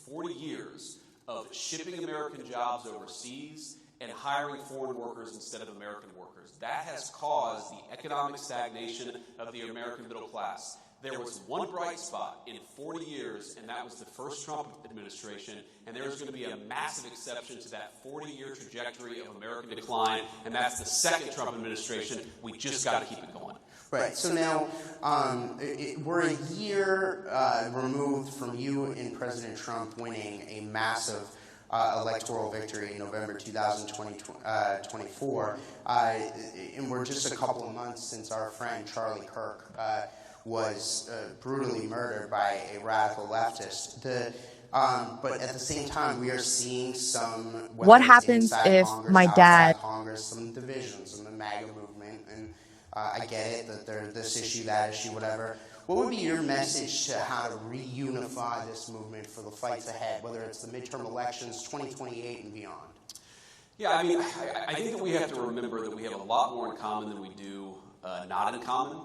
40 years of shipping American jobs overseas and hiring foreign workers instead of American workers. That has caused the economic stagnation of the American middle class. There was one bright spot in 40 years, and that was the first Trump administration, and there's going to be a massive exception to that 40-year trajectory of American decline, and that's the second Trump administration. We just got to keep it going. Right. So now we're a year removed from you and President Trump winning a massive electoral victory in November 2024, and we're just a couple of months since our friend Charlie Kirk was brutally murdered by a radical leftist. But at the same time, we are seeing some. What happens if my dad? Congress, some divisions in the MAGA movement, and I get it that there's this issue, that issue, whatever. What would be your message to how to reunify this movement for the fights ahead, whether it's the midterm elections, 2028, and beyond? Yeah, I mean, I think that we have to remember that we have a lot more in common than we do not in common.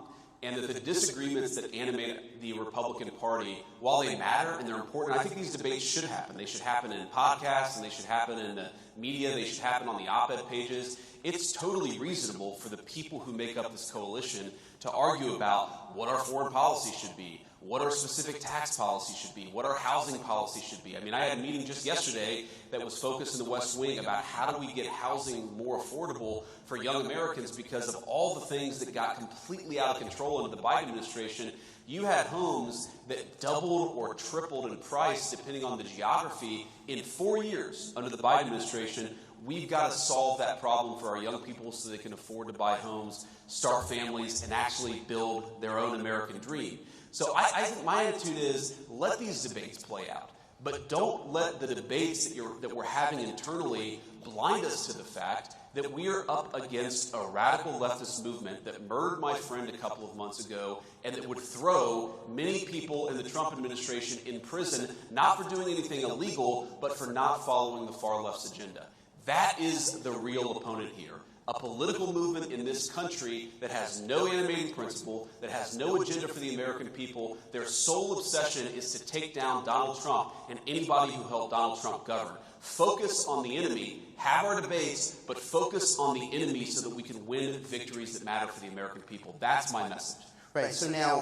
And that the disagreements that animate the Republican Party, while they matter and they're important, I think these debates should happen. They should happen in podcasts, and they should happen in the media. They should happen on the op-ed pages. It's totally reasonable for the people who make up this coalition to argue about what our foreign policy should be, what our specific tax policy should be, what our housing policy should be. I mean, I had a meeting just yesterday that was focused in the West Wing about how do we get housing more affordable for young Americans because of all the things that got completely out of control under the Biden administration. You had homes that doubled or tripled in price depending on the geography in 4 years under the Biden administration. We've got to solve that problem for our young people so they can afford to buy homes, start families, and actually build their own American dream. So I think my attitude is let these debates play out, but don't let the debates that we're having internally blind us to the fact that we are up against a radical leftist movement that murdered my friend a couple of months ago and that would throw many people in the Trump administration in prison, not for doing anything illegal, but for not following the far left's agenda. That is the real opponent here. A political movement in this country that has no animating principle, that has no agenda for the American people. Their sole obsession is to take down Donald Trump and anybody who helped Donald Trump govern. Focus on the enemy, have our debates, but focus on the enemy so that we can win victories that matter for the American people. That's my message. Right. So now,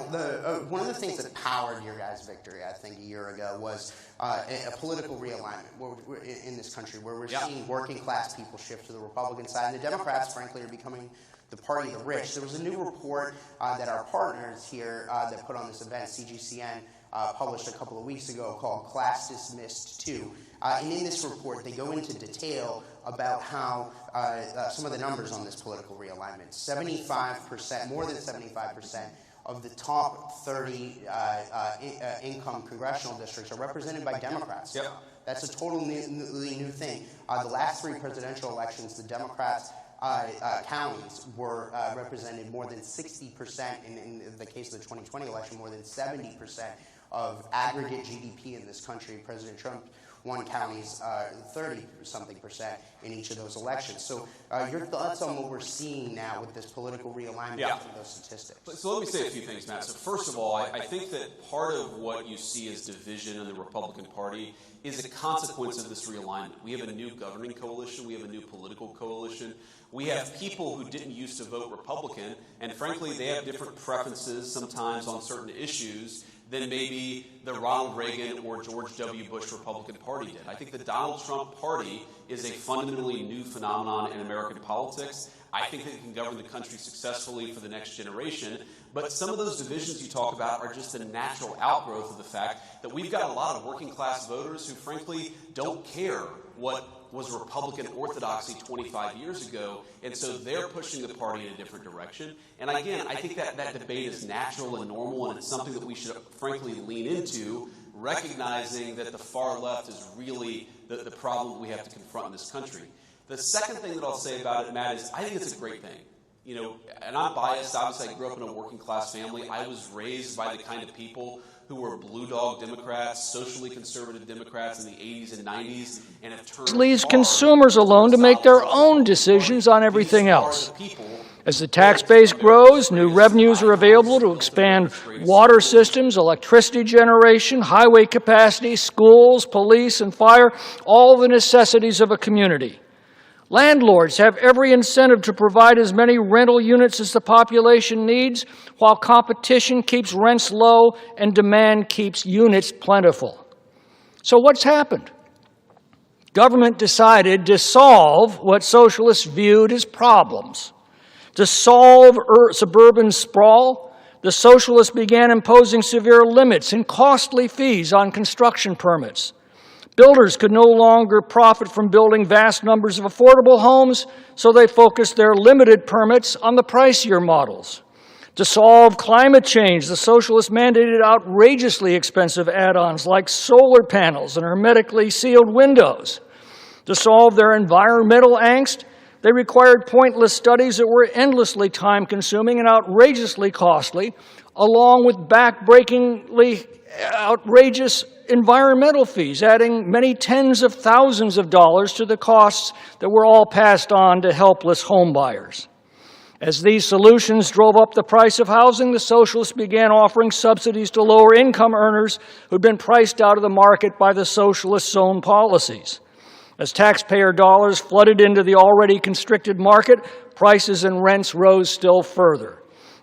one of the things that powered your guys' victory, I think, a year ago was a political realignment in this country, where we're seeing working-class people shift to the Republican side, and the Democrats, frankly, are becoming the party of the rich. There was a new report that our partners here that put on this event, CGCN, published a couple of weeks ago called Class Dismissed 2. And in this report, they go into detail about how some of the numbers on this political realignment. 75%, more than 75% of the top 30 income congressional districts are represented by Democrats. Yep. That's a totally new thing. The last three presidential elections, the Democrats' counties were represented more than 60%, in the case of the 2020 election, more than 70% of aggregate GDP in this country. President Trump won counties 30-something% in each of those elections. So your thoughts on what we're seeing now with this political realignment of those statistics? So let me say a few things, Matt. So first of all, I think that part of what you see as division in the Republican Party is a consequence of this realignment. We have a new governing coalition. We have a new political coalition. We have people who didn't used to vote Republican, and frankly, they have different preferences sometimes on certain issues than maybe the Ronald Reagan or George W. Bush Republican Party did. I think the Donald Trump Party is a fundamentally new phenomenon in American politics. I think that it can govern the country successfully for the next generation. But some of those divisions you talk about are just a natural outgrowth of the fact that we've got a lot of working class voters who frankly don't care what was Republican orthodoxy 25 years ago, and so they're pushing the party in a different direction. And again, I think that debate is natural and normal, and it's something that we should frankly lean into, recognizing that the far left is really the problem we have to confront in this country. The second thing that I'll say about it, Matt, is I think it's a great thing. You know, and I'm biased. Obviously, I grew up in a working class family. I was raised by the kind of people who were blue dog Democrats, socially conservative Democrats in the 80s and 90s, and have turned leaves consumers alone to make their own decisions on everything These are else. the people As the tax base grows, new revenues are available to expand water systems, electricity generation, highway capacity, schools, police, and fire, all the necessities of a community. Landlords have every incentive to provide as many rental units as the population needs, while competition keeps rents low and demand keeps units plentiful. So what's happened? Government decided to solve what socialists viewed as problems. To solve suburban sprawl, the socialists began imposing severe limits and costly fees on construction permits. Builders could no longer profit from building vast numbers of affordable homes, so they focused their limited permits on the pricier models. To solve climate change, the socialists mandated outrageously expensive add-ons like solar panels and hermetically sealed windows. To solve their environmental angst, they required pointless studies that were endlessly time-consuming and outrageously costly, along with back-breakingly outrageous environmental fees, adding many tens of thousands of dollars to the costs that were all passed on to helpless homebuyers. As these solutions drove up the price of housing, the socialists began offering subsidies to lower-income earners who'd been priced out of the market by the socialists' own policies. As taxpayer dollars flooded into the already constricted market, prices and rents rose still further.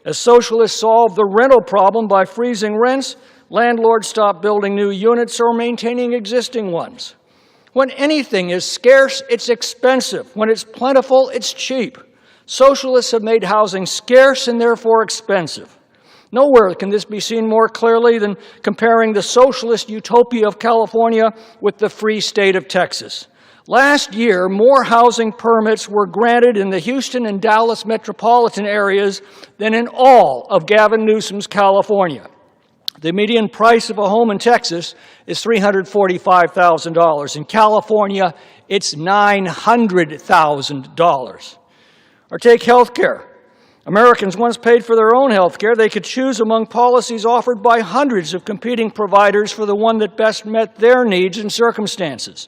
As socialists solved the rental problem by freezing rents, landlords stopped building new units or maintaining existing ones. When anything is scarce, it's expensive. When it's plentiful, it's cheap. Socialists have made housing scarce and therefore expensive. Nowhere can this be seen more clearly than comparing the socialist utopia of California with the free state of Texas. Last year, more housing permits were granted in the Houston and Dallas metropolitan areas than in all of Gavin Newsom's California. The median price of a home in Texas is $345,000. In California, it's $900,000. Or take health care. Americans once paid for their own health care. They could choose among policies offered by hundreds of competing providers for the one that best met their needs and circumstances.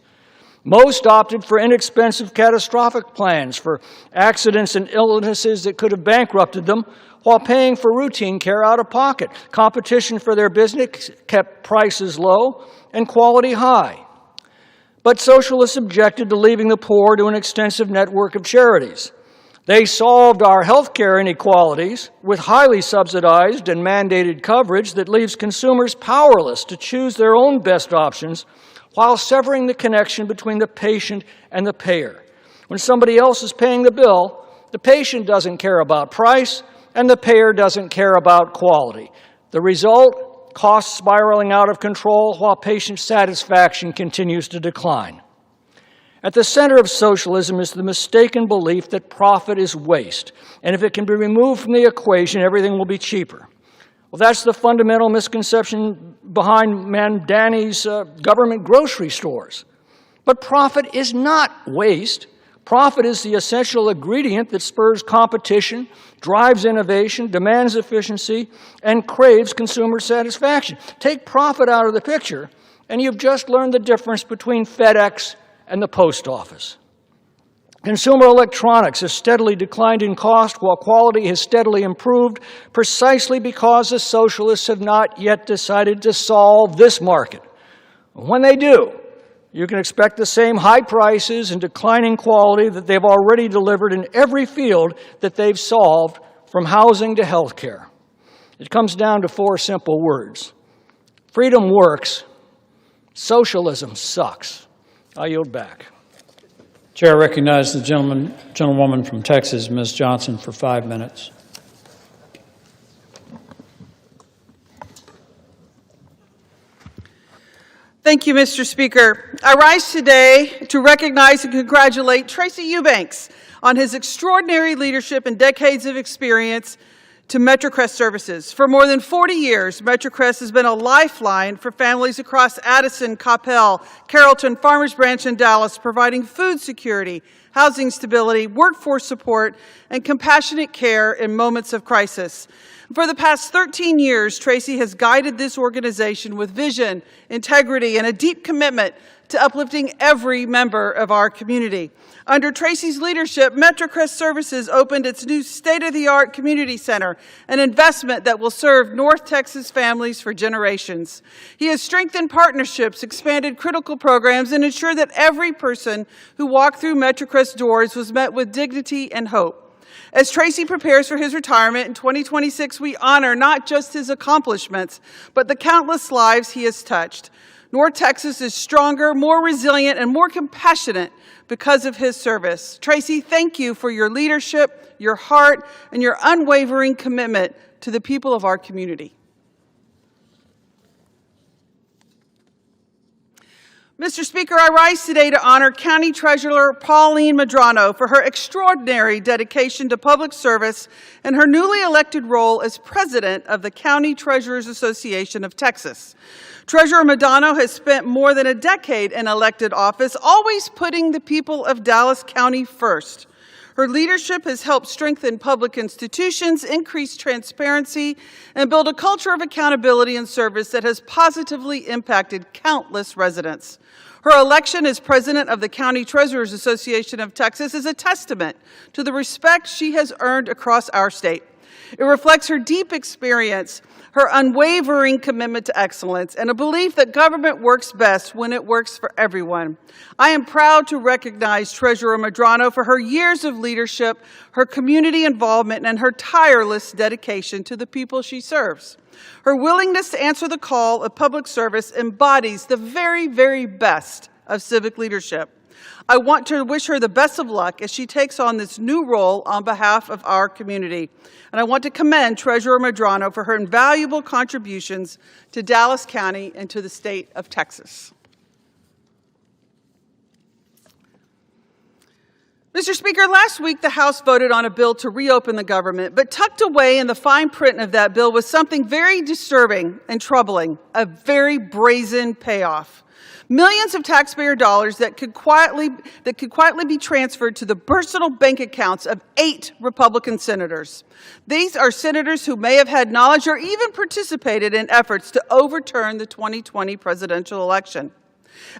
Most opted for inexpensive catastrophic plans for accidents and illnesses that could have bankrupted them, while paying for routine care out of pocket. Competition for their business kept prices low and quality high. But socialists objected to leaving the poor to an extensive network of charities. They solved our health care inequalities with highly subsidized and mandated coverage that leaves consumers powerless to choose their own best options, while severing the connection between the patient and the payer. When somebody else is paying the bill, the patient doesn't care about price, and the payer doesn't care about quality. The result, costs spiraling out of control while patient satisfaction continues to decline. At the center of socialism is the mistaken belief that profit is waste, and if it can be removed from the equation, everything will be cheaper. Well, that's the fundamental misconception behind Mandani's government grocery stores. But profit is not waste. Profit is the essential ingredient that spurs competition, drives innovation, demands efficiency, and craves consumer satisfaction. Take profit out of the picture, and you've just learned the difference between FedEx and the post office. Consumer electronics has steadily declined in cost while quality has steadily improved, precisely because the socialists have not yet decided to solve this market. When they do, you can expect the same high prices and declining quality that they've already delivered in every field that they've solved, from housing to health care. It comes down to four simple words. Freedom works. Socialism sucks. I yield back. Chair recognizes the gentlewoman from Texas, Ms. Johnson, for 5 minutes. Thank you, Mr. Speaker. I rise today to recognize and congratulate Tracy Eubanks on his extraordinary leadership and decades of experience to MetroCrest services. For more than 40 years, MetroCrest has been a lifeline for families across Addison, Coppell, Carrollton, Farmers Branch, and Dallas, providing food security, housing stability, workforce support, and compassionate care in moments of crisis. For the past 13 years, Tracy has guided this organization with vision, integrity, and a deep commitment to uplifting every member of our community. Under Tracy's leadership, MetroCrest Services opened its new state-of-the-art community center, an investment that will serve North Texas families for generations. He has strengthened partnerships, expanded critical programs, and ensured that every person who walked through MetroCrest doors was met with dignity and hope. As Tracy prepares for his retirement in 2026, we honor not just his accomplishments, but the countless lives he has touched. North Texas is stronger, more resilient, and more compassionate because of his service. Tracy, thank you for your leadership, your heart, and your unwavering commitment to the people of our community. Mr. Speaker, I rise today to honor County Treasurer Pauline Medrano for her extraordinary dedication to public service and her newly elected role as president of the County Treasurers Association of Texas. Treasurer Medrano has spent more than a decade in elected office, always putting the people of Dallas County first. Her leadership has helped strengthen public institutions, increase transparency, and build a culture of accountability and service that has positively impacted countless residents. Her election as president of the County Treasurers Association of Texas is a testament to the respect she has earned across our state. It reflects her deep experience, her unwavering commitment to excellence, and a belief that government works best when it works for everyone. I am proud to recognize Treasurer Medrano for her years of leadership, her community involvement, and her tireless dedication to the people she serves. Her willingness to answer the call of public service embodies the very, very best of civic leadership. I want to wish her the best of luck as she takes on this new role on behalf of our community. And I want to commend Treasurer Medrano for her invaluable contributions to Dallas County and to the state of Texas. Mr. Speaker, last week the House voted on a bill to reopen the government, but tucked away in the fine print of that bill was something very disturbing and troubling, a very brazen payoff. Millions of taxpayer dollars that could quietly be transferred to the personal bank accounts of 8 Republican senators. These are senators who may have had knowledge or even participated in efforts to overturn the 2020 presidential election.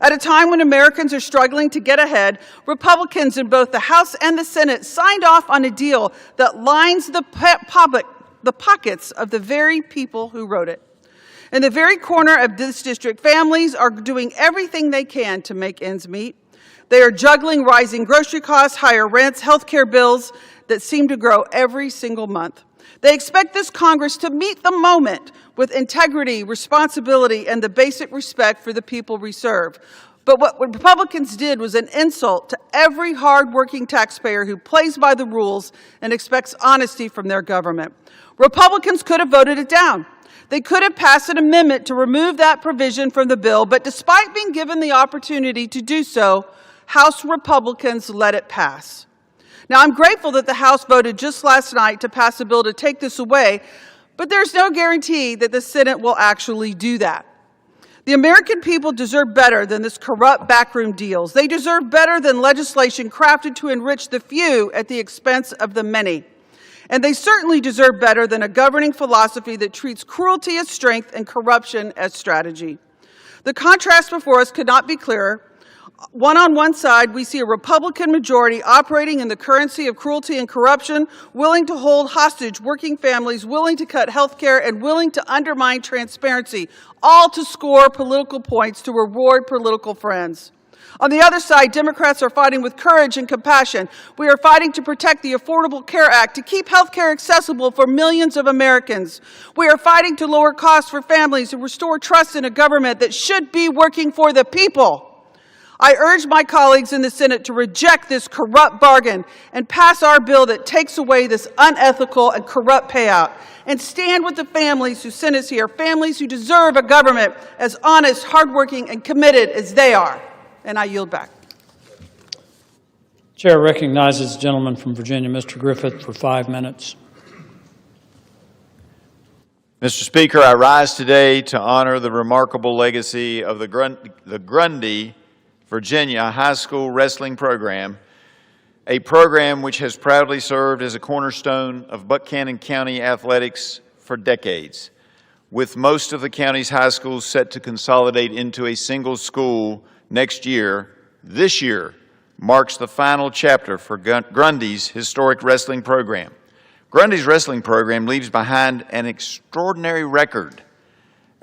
At a time when Americans are struggling to get ahead, Republicans in both the House and the Senate signed off on a deal that lines the pockets of the very people who wrote it. In the very corner of this district, families are doing everything they can to make ends meet. They are juggling rising grocery costs, higher rents, health care bills that seem to grow every single month. They expect this Congress to meet the moment with integrity, responsibility, and the basic respect for the people we serve. But what Republicans did was an insult to every hard-working taxpayer who plays by the rules and expects honesty from their government. Republicans could have voted it down. They could have passed an amendment to remove that provision from the bill, but despite being given the opportunity to do so, House Republicans let it pass. Now, I'm grateful that the House voted just last night to pass a bill to take this away, but there's no guarantee that the Senate will actually do that. The American people deserve better than this corrupt backroom deals. They deserve better than legislation crafted to enrich the few at the expense of the many. And they certainly deserve better than a governing philosophy that treats cruelty as strength and corruption as strategy. The contrast before us could not be clearer. On one side, we see a Republican majority operating in the currency of cruelty and corruption, willing to hold hostage working families, willing to cut health care, and willing to undermine transparency, all to score political points to reward political friends. On the other side, Democrats are fighting with courage and compassion. We are fighting to protect the Affordable Care Act, to keep health care accessible for millions of Americans. We are fighting to lower costs for families and restore trust in a government that should be working for the people. I urge my colleagues in the Senate to reject this corrupt bargain and pass our bill that takes away this unethical and corrupt payout, and stand with the families who sent us here, families who deserve a government as honest, hardworking, and committed as they are. And I yield back. Chair recognizes the gentleman from Virginia, Mr. Griffith, for 5 minutes. Mr. Speaker, I rise today to honor the remarkable legacy of the Grundy, Virginia High School Wrestling Program, a program which has proudly served as a cornerstone of Buchanan County athletics for decades. With most of the county's high schools set to consolidate into a single school next year, this year marks the final chapter for Grundy's historic wrestling program. Grundy's wrestling program leaves behind an extraordinary record,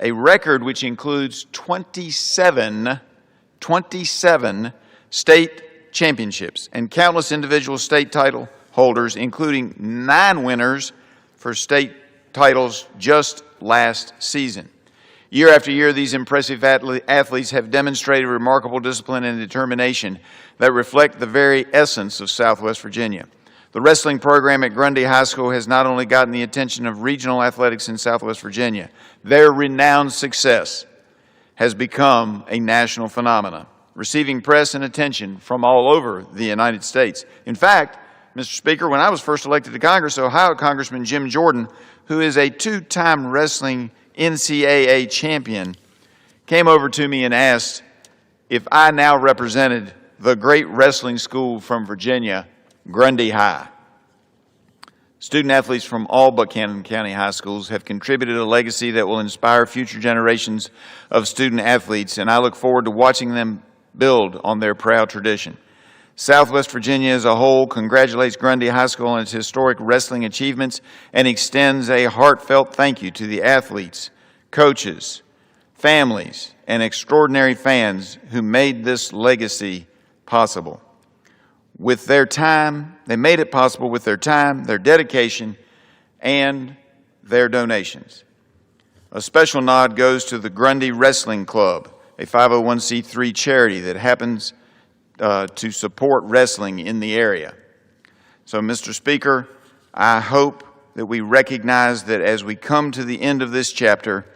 a record which includes 27 state championships and countless individual state title holders, including 9 winners for state titles just last season. Year after year, these impressive athletes have demonstrated remarkable discipline and determination that reflect the very essence of Southwest Virginia. The wrestling program at Grundy High School has not only gotten the attention of regional athletics in Southwest Virginia, their renowned success has become a national phenomenon, receiving press and attention from all over the United States. In fact, Mr. Speaker, when I was first elected to Congress, Ohio Congressman Jim Jordan, who is a 2-time wrestling NCAA champion, came over to me and asked if I now represented the great wrestling school from Virginia, Grundy High. Student athletes from all Buchanan County high schools have contributed a legacy that will inspire future generations of student athletes, and I look forward to watching them build on their proud tradition. Southwest Virginia as a whole congratulates Grundy High School on its historic wrestling achievements and extends a heartfelt thank you to the athletes, coaches, families, and extraordinary fans who made this legacy possible. With their time, they made it possible with their time, their dedication, and their donations. A special nod goes to the Grundy Wrestling Club, a 501c3 charity that happens to support wrestling in the area. So, Mr. Speaker, I hope that we recognize that as we come to the end of this chapter,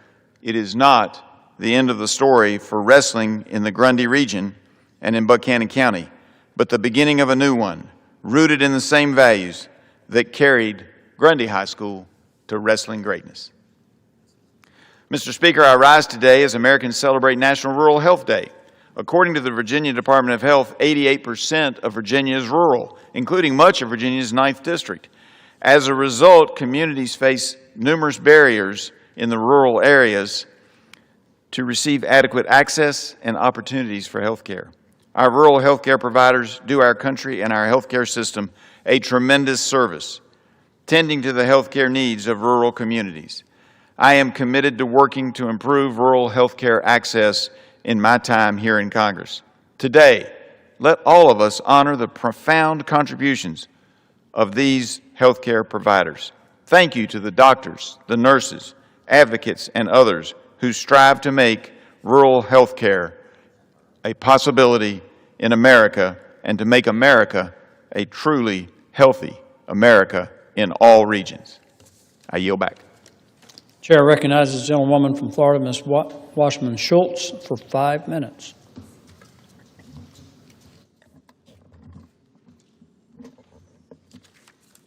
it is not the end of the story for wrestling in the Grundy region and in Buchanan County, but the beginning of a new one, rooted in the same values that carried Grundy High School to wrestling greatness. Mr. Speaker, I rise today as Americans celebrate National Rural Health Day. According to the Virginia Department of Health, 88% of Virginia is rural, including much of Virginia's 9th District. As a result, communities face numerous barriers in the rural areas to receive adequate access and opportunities for health care. Our rural health care providers do our country and our health care system a tremendous service, tending to the health care needs of rural communities. I am committed to working to improve rural health care access in my time here in Congress. Today, let all of us honor the profound contributions of these health care providers. Thank you to the doctors, the nurses, advocates, and others who strive to make rural health care a possibility in America and to make America a truly healthy America in all regions. I yield back. Chair recognizes the gentlewoman from Florida, Ms. Washman Schultz, for 5 minutes.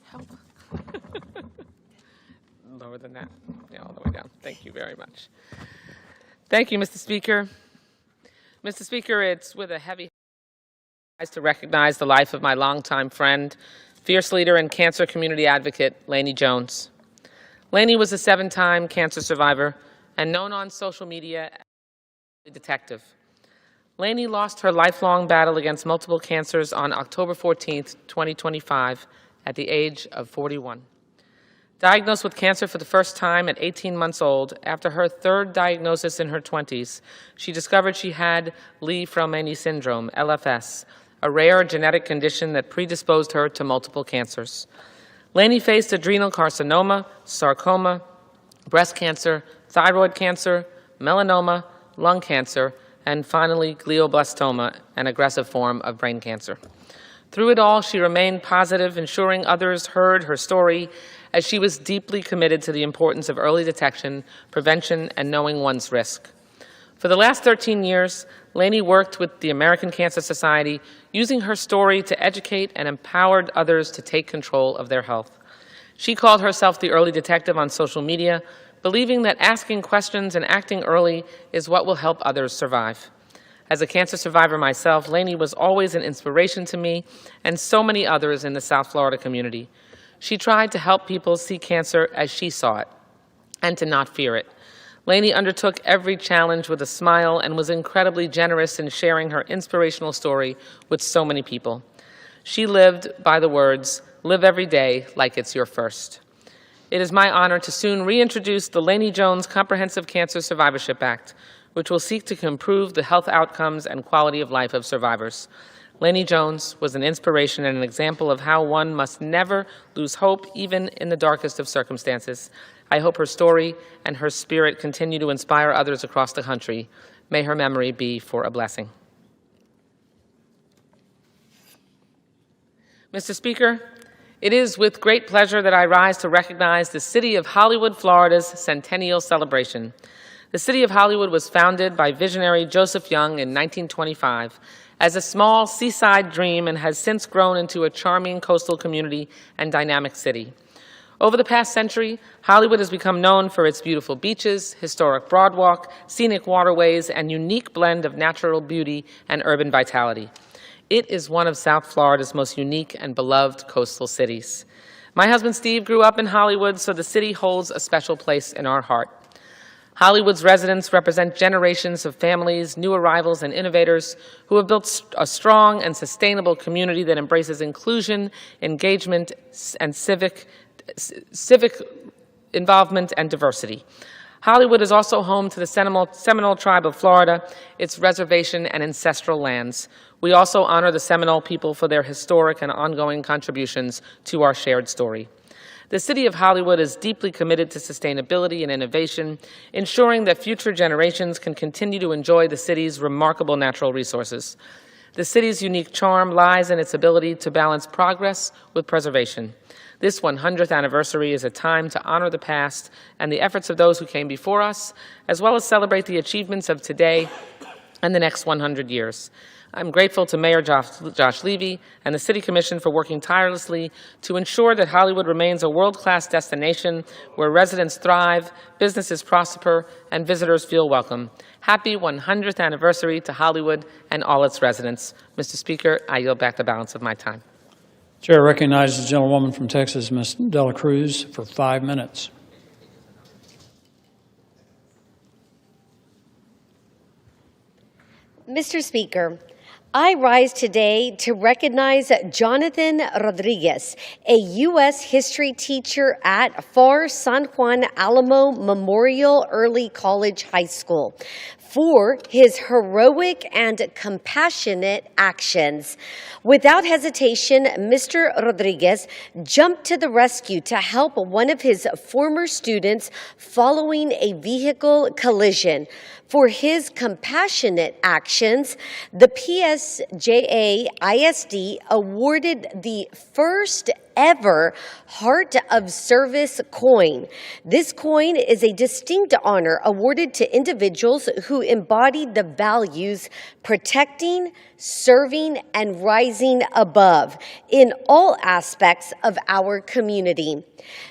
Help. Lower than that. Yeah, all the way down. Thank you very much. Thank you, Mr. Speaker. Mr. Speaker, it's with a heavy heart to recognize the life of my longtime friend, fierce leader and cancer community advocate, Laney Jones. Laney was a 7-time cancer survivor and known on social media as a detective. Laney lost her lifelong battle against multiple cancers on October 14th, 2025, at the age of 41. Diagnosed with cancer for the first time at 18 months old, after her 3rd diagnosis in her 20s, she discovered she had Li-Fraumeni syndrome, LFS, a rare genetic condition that predisposed her to multiple cancers. Laney faced adrenal carcinoma, sarcoma, breast cancer, thyroid cancer, melanoma, lung cancer, and finally glioblastoma, an aggressive form of brain cancer. Through it all, she remained positive, ensuring others heard her story, as she was deeply committed to the importance of early detection, prevention, and knowing one's risk. For the last 13 years, Laney worked with the American Cancer Society, using her story to educate and empower others to take control of their health. She called herself the early detective on social media, believing that asking questions and acting early is what will help others survive. As a cancer survivor myself, Laney was always an inspiration to me and so many others in the South Florida community. She tried to help people see cancer as she saw it, and to not fear it. Lainey undertook every challenge with a smile and was incredibly generous in sharing her inspirational story with so many people. She lived by the words, "Live every day like it's your first." It is my honor to soon reintroduce the Lainey Jones Comprehensive Cancer Survivorship Act, which will seek to improve the health outcomes and quality of life of survivors. Lainey Jones was an inspiration and an example of how one must never lose hope, even in the darkest of circumstances. I hope her story and her spirit continue to inspire others across the country. May her memory be for a blessing. Mr. Speaker, it is with great pleasure that I rise to recognize the City of Hollywood, Florida's centennial celebration. The City of Hollywood was founded by visionary Joseph Young in 1925 as a small seaside dream and has since grown into a charming coastal community and dynamic city. Over the past century, Hollywood has become known for its beautiful beaches, historic boardwalk, scenic waterways, and unique blend of natural beauty and urban vitality. It is one of South Florida's most unique and beloved coastal cities. My husband Steve grew up in Hollywood, so the city holds a special place in our heart. Hollywood's residents represent generations of families, new arrivals, and innovators who have built a strong and sustainable community that embraces inclusion, engagement, and civic involvement and diversity. Hollywood is also home to the Seminole Tribe of Florida, its reservation and ancestral lands. We also honor the Seminole people for their historic and ongoing contributions to our shared story. The City of Hollywood is deeply committed to sustainability and innovation, ensuring that future generations can continue to enjoy the city's remarkable natural resources. The city's unique charm lies in its ability to balance progress with preservation. This 100th anniversary is a time to honor the past and the efforts of those who came before us, as well as celebrate the achievements of today and the next 100 years. I'm grateful to Mayor Josh Levy and the City Commission for working tirelessly to ensure that Hollywood remains a world-class destination where residents thrive, businesses prosper, and visitors feel welcome. Happy 100th anniversary to Hollywood and all its residents. Mr. Speaker, I yield back the balance of my time. Chair recognizes the gentlewoman from Texas, Ms. Dela Cruz, for 5 minutes. Mr. Speaker, I rise today to recognize Jonathan Rodriguez, a U.S. history teacher at FAR San Juan Alamo Memorial Early College High School, for his heroic and compassionate actions. Without hesitation, Mr. Rodriguez jumped to the rescue to help one of his former students following a vehicle collision. For his compassionate actions, the PSJA ISD awarded the first ever Heart of Service coin. This coin is a distinct honor awarded to individuals who embodied the values protecting, serving, and rising above in all aspects of our community.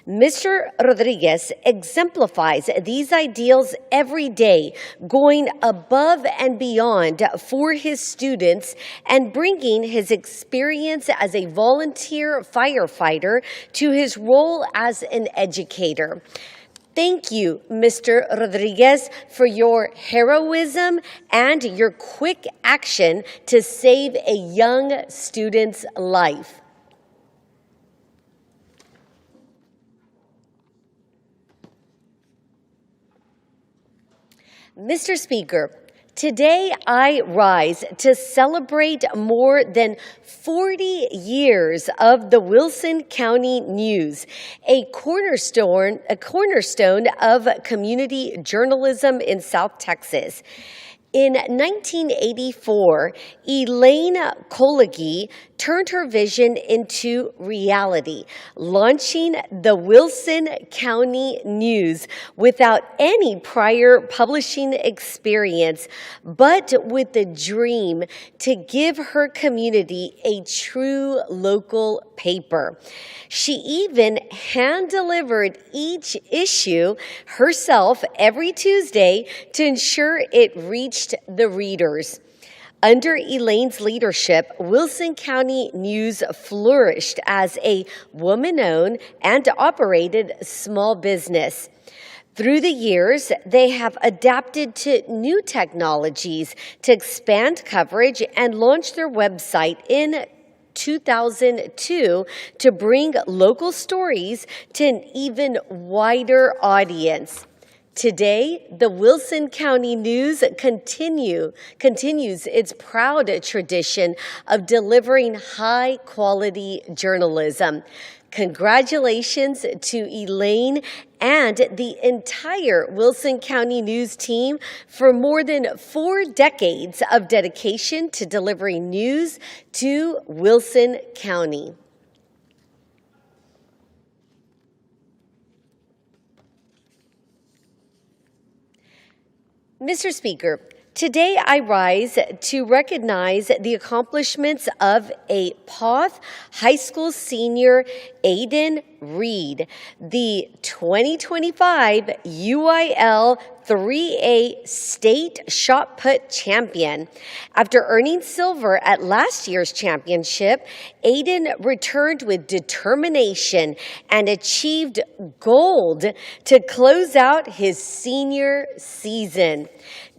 Mr. Rodriguez exemplifies these ideals every day, going above and beyond for his students and bringing his experience as a volunteer firefighter to his role as an educator. Thank you, Mr. Rodriguez, for your heroism and your quick action to save a young student's life. Mr. Speaker, today I rise to celebrate more than 40 years of the Wilson County News, a cornerstone of community journalism in South Texas. In 1984, Elaine Kolegi turned her vision into reality, launching the Wilson County News without any prior publishing experience, but with the dream to give her community a true local paper. She even hand-delivered each issue herself every Tuesday to ensure it reached the readers. Under Elaine's leadership, Wilson County News flourished as a woman-owned and operated small business. Through the years, they have adapted to new technologies to expand coverage and launched their website in 2002 to bring local stories to an even wider audience. Today, the Wilson County News continues its proud tradition of delivering high-quality journalism. Congratulations to Elaine and the entire Wilson County News team for more than 4 decades of dedication to delivering news to Wilson County. Mr. Speaker, today I rise to recognize the accomplishments of a Poth High School senior, Aiden Reed, the 2025 UIL 3A State Shot Put Champion. After earning silver at last year's championship, Aiden returned with determination and achieved gold to close out his senior season.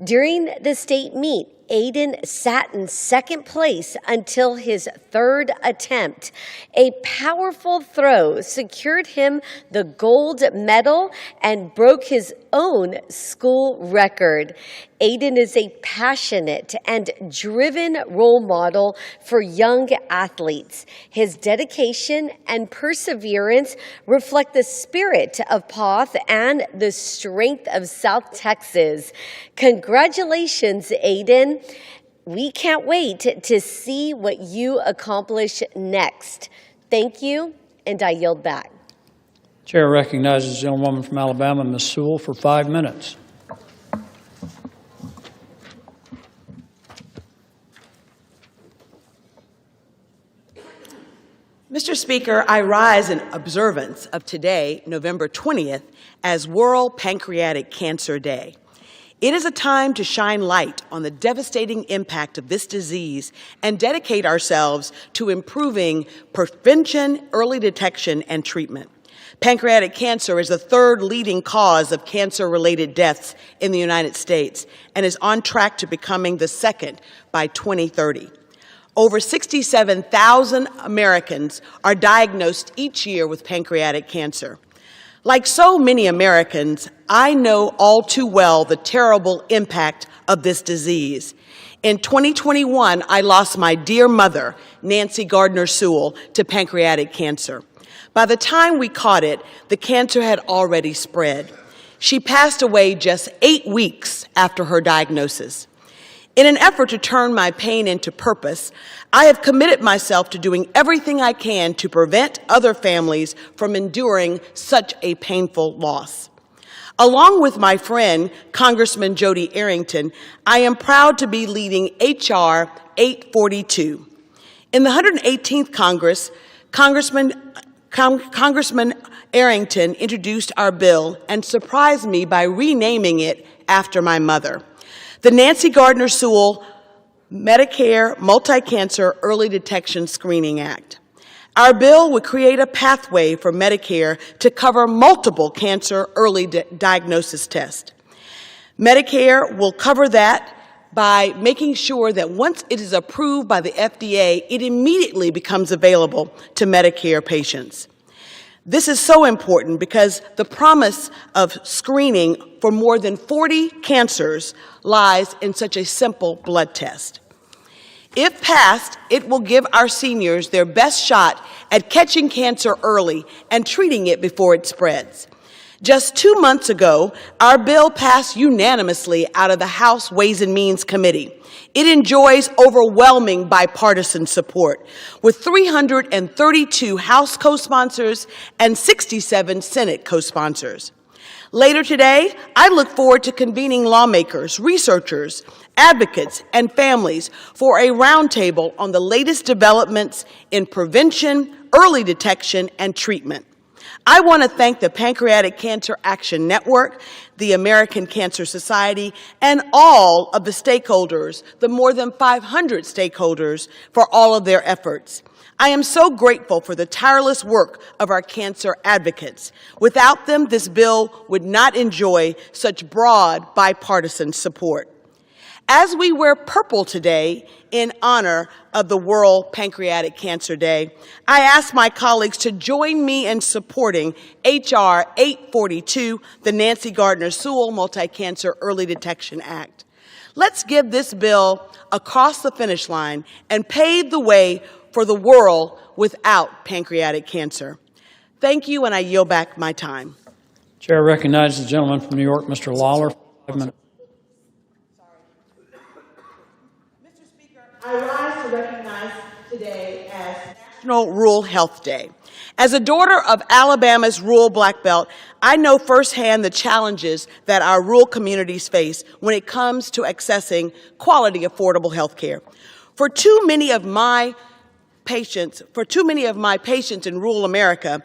During the state meet, Aiden sat in second place until his third attempt. A powerful throw secured him the gold medal and broke his own school record. Aiden is a passionate and driven role model for young athletes. His dedication and perseverance reflect the spirit of Poth and the strength of South Texas. Congratulations, Aiden. We can't wait to see what you accomplish next. Thank you, and I yield back. Chair recognizes the gentlewoman from Alabama, Ms. Sewell, for 5 minutes. Mr. Speaker, I rise in observance of today, November 20th, as World Pancreatic Cancer Day. It is a time to shine light on the devastating impact of this disease and dedicate ourselves to improving prevention, early detection, and treatment. Pancreatic cancer is the third leading cause of cancer-related deaths in the United States and is on track to becoming the second by 2030. Over 67,000 Americans are diagnosed each year with pancreatic cancer. Like so many Americans, I know all too well the terrible impact of this disease. In 2021, I lost my dear mother, Nancy Gardner Sewell, to pancreatic cancer. By the time we caught it, the cancer had already spread. She passed away just 8 weeks after her diagnosis. In an effort to turn my pain into purpose, I have committed myself to doing everything I can to prevent other families from enduring such a painful loss. Along with my friend, Congressman Jody Arrington, I am proud to be leading H.R. 842. In the 118th Congress, Congressman Arrington introduced our bill and surprised me by renaming it after my mother. The Nancy Gardner Sewell Medicare Multi-Cancer Early Detection Screening Act. Our bill would create a pathway for Medicare to cover multiple cancer early diagnosis tests. Medicare will cover that by making sure that once it is approved by the FDA, it immediately becomes available to Medicare patients. This is so important because the promise of screening for more than 40 cancers lies in such a simple blood test. If passed, it will give our seniors their best shot at catching cancer early and treating it before it spreads. Just 2 months ago, our bill passed unanimously out of the House Ways and Means Committee. It enjoys overwhelming bipartisan support, with 332 House co-sponsors and 67 Senate co-sponsors. Later today, I look forward to convening lawmakers, researchers, advocates, and families for a roundtable on the latest developments in prevention, early detection, and treatment. I want to thank the Pancreatic Cancer Action Network, the American Cancer Society, and all of the stakeholders, the more than 500 stakeholders, for all of their efforts. I am so grateful for the tireless work of our cancer advocates. Without them, this bill would not enjoy such broad bipartisan support. As we wear purple today in honor of the World Pancreatic Cancer Day, I ask my colleagues to join me in supporting H.R. 842, the Nancy Gardner Sewell Multi-Cancer Early Detection Act. Let's give this bill across the finish line and pave the way for the world without pancreatic cancer. Thank you, and I yield back my time. Chair recognizes the gentleman from New York, Mr. Lawler, for 5 minutes. Mr. Speaker, I rise to recognize today as National Rural Health Day. As a daughter of Alabama's rural Black Belt, I know firsthand the challenges that our rural communities face when it comes to accessing quality, affordable health care. For too many of my patients in rural America,